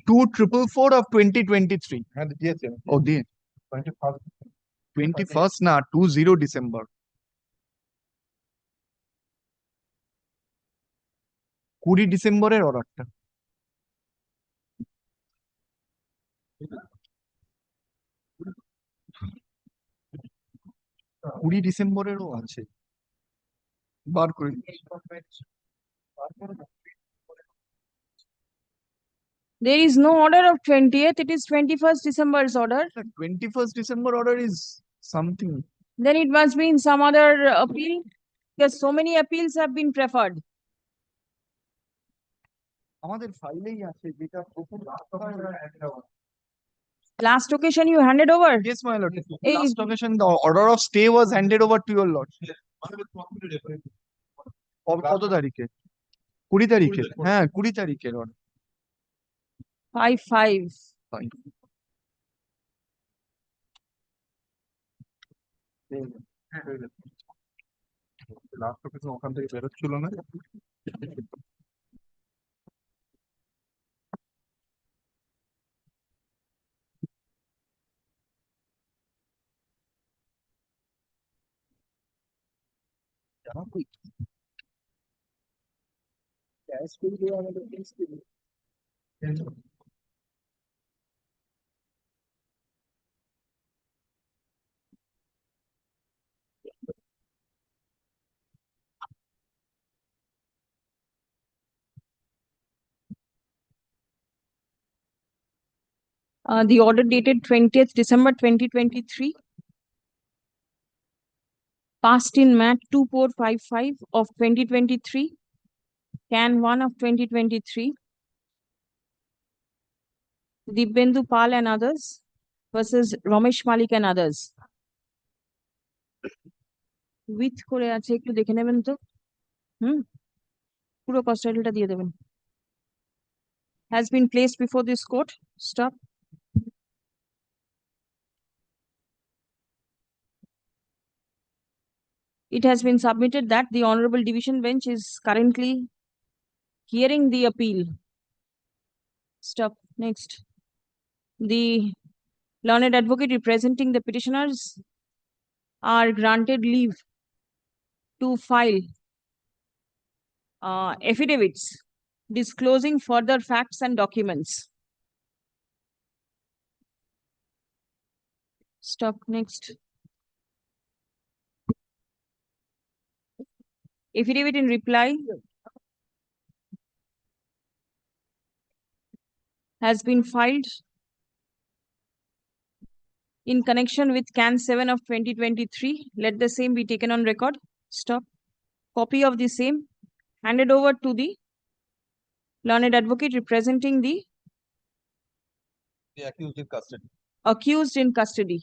2444 of 2023. Oh, dear. 21st na 20 December. 20 ডিসেম্বরের অর্ডারটা 20 ডিসেম্বরেরও আছে বার করে There is no order of 20th. It is 21st December's order. 21st December order is something. Then it must be in some other appeal. Because so many appeals have been preferred. আমাদের ফাইলেই আছে যেটা Last occasion you handed over? Yes, my lord. Last occasion, the order of stay was handed over to your lordship. কত তারিখে? 20 তারিখে? হ্যাঁ 20 তারিখের order. 5/5. Last অফিসে ওখান থেকে বেরোচ্ছিল না The order dated 20th December 2023, passed in MAT 2455 of 2023, Can 1 of 2023, Dibbendu Pal and others versus Ramesh Malik and others. With করে আছে একটু দেখে নেবেন তো পুরো কস্ট টাইটেলটা দিয়ে দেবেন has been placed before this court. Stop. It has been submitted that the Honorable Division Bench is currently hearing the appeal. Stop. Next. The learned advocate representing the petitioners are granted leave to file affidavits disclosing further facts and documents. Stop. Next. Affidavit in reply has been filed in connection with Can 7 of 2023. Let the same be taken on record. Stop. Copy of the same handed over to the learned advocate representing the accused in custody. Accused in custody.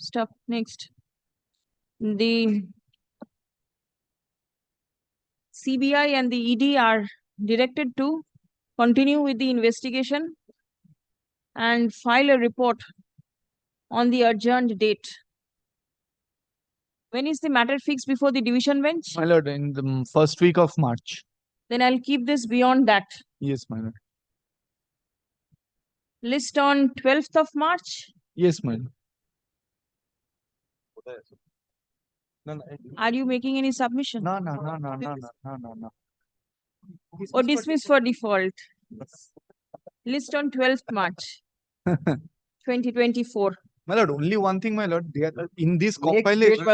Stop. Next. The CBI and the ED are directed to continue with the investigation and file a report on the adjourned date. When is the matter fixed before the division bench? My lord, in the first week of March. Then I'll keep this beyond that. Yes, my lord. List on 12th of March? Yes, my lord. Are you making any submission? No. Or dismiss for default? List on 12th March 2024. My lord, only one thing, my lord. In this compilation,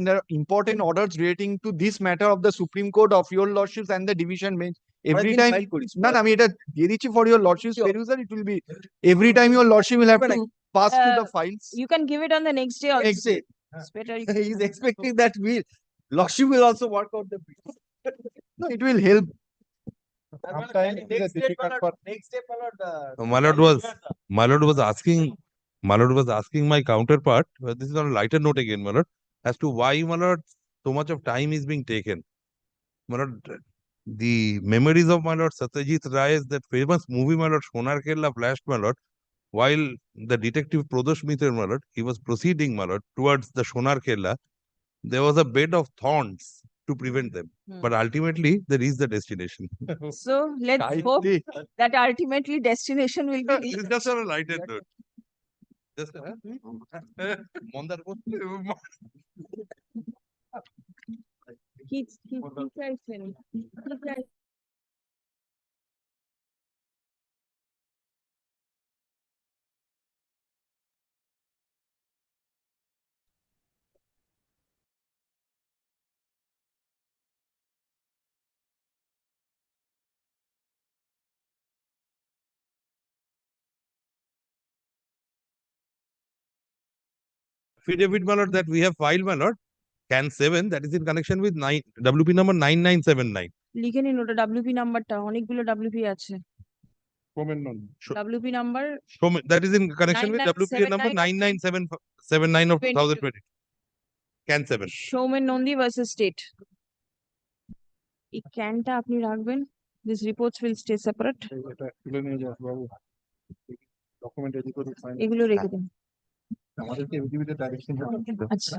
there are important orders relating to this matter of the Supreme Court of your lordships and the division bench. Every time, আমি এটা দিয়ে দিচ্ছি for your lordships perusal. It will be every time your lordship will have to pass through the files. You can give it on the next day. Next day. It's better. He is expecting that lordship will also work out the bill. No, it will help. My lord was asking my counterpart. This is on a lighter note again, my lord, as to why, my lord, so much of time is being taken. My lord, the memories of my lord Satyajit Ray's that famous movie, my lord, Sonar Kella flashed, my lord, while the detective Pradosh Mitra, my lord, he was proceeding, my lord, towards the Sonar Kella. There was a bed of thorns to prevent them. But ultimately, they reached the destination. So let's hope that ultimately destination will be reached. It's just on a lighter note. Just Mondar Keep writing. affidavit, my lord, that we have filed, my lord, can 7, that is in connection with WP number 9979. লিখে নিন ওটা WP নাম্বারটা, অনেকগুলো WP আছে। WP number That is in connection with WP number 9979 of 2020. Can 7. Showman Nondi versus State. এই ক্যানটা আপনি রাখবেন। These reports will stay separate. এগুলো রেখে দিন। আচ্ছা।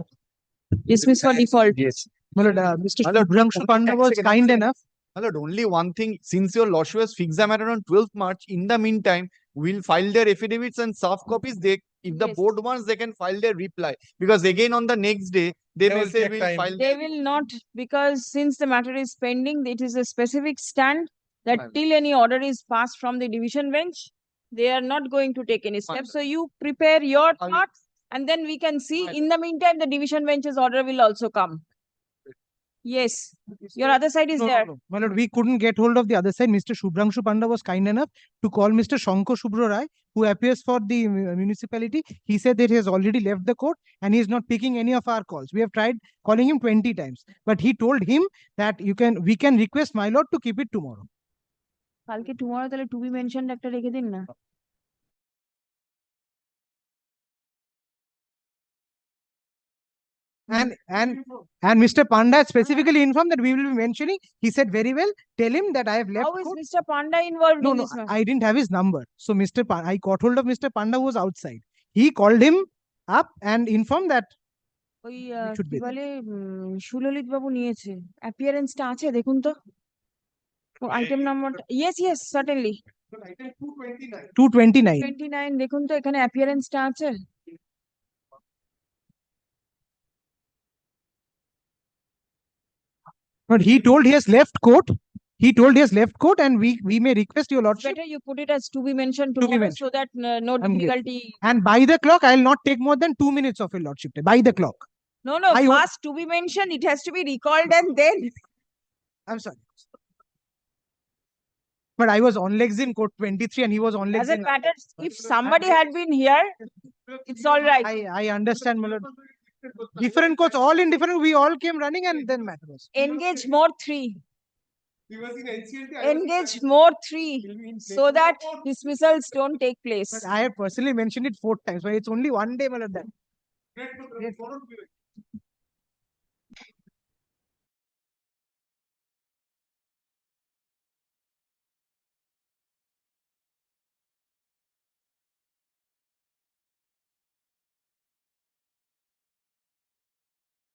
Dismiss for default. Yes. My lord, Mr. Shubhranshu Panda was kind enough. My lord, only one thing, since your lordship has fixed the matter on 12th March, in the meantime, we'll file their affidavits and soft copies. If the board wants, they can file their reply. Because again, on the next day, they may say we'll file. They will not, because since the matter is pending, it is a specific stand that till any order is passed from the division bench, they are not going to take any steps. So you prepare your thoughts, and then we can see. In the meantime, the division bench's order will also come. Yes, your other side is there. My lord, we couldn't get hold of the other side. Mr. Shubhranshu Panda was kind enough to call Mr. Shankar Subro Rai, who appears for the municipality. He said that he has already left the court and he is not picking any of our calls. We have tried calling him 20 times, but he told him that we can request my lord to keep it tomorrow. কালকে tomorrow তাহলে to be mentioned একটা রেখে দিন না। And Mr. Panda specifically informed that we will be mentioning. He said very well. Tell him that I have left. How is Mr. Panda involved in this? I didn't have his number. So I got hold of Mr. Panda, who was outside. He called him up and informed that. ওই কি বলে সুললিত বাবু নিয়েছে, অ্যাপিয়ারেন্সটা আছে দেখুন তো, item নাম্বারটা। yes certainly 229 দেখুন তো এখানে অ্যাপিয়ারেন্সটা আছে। But he told he has left court. He told he has left court, and we may request your lordship. Better you put it as to be mentioned tomorrow, so that no difficulty. And by the clock, I will not take more than 2 minutes of your lordship. By the clock. No, first to be mentioned, it has to be recalled and then. I'm sorry. But I was on legs in court 23 and he was on legs. Doesn't matter. If somebody had been here, it's all right. I understand, my lord. Different courts, all in different. We all came running and then matter was. Engage more 3. Engage more 3 so that dismissals don't take place. But I have personally mentioned it 4 times, but it's only one day, my lord.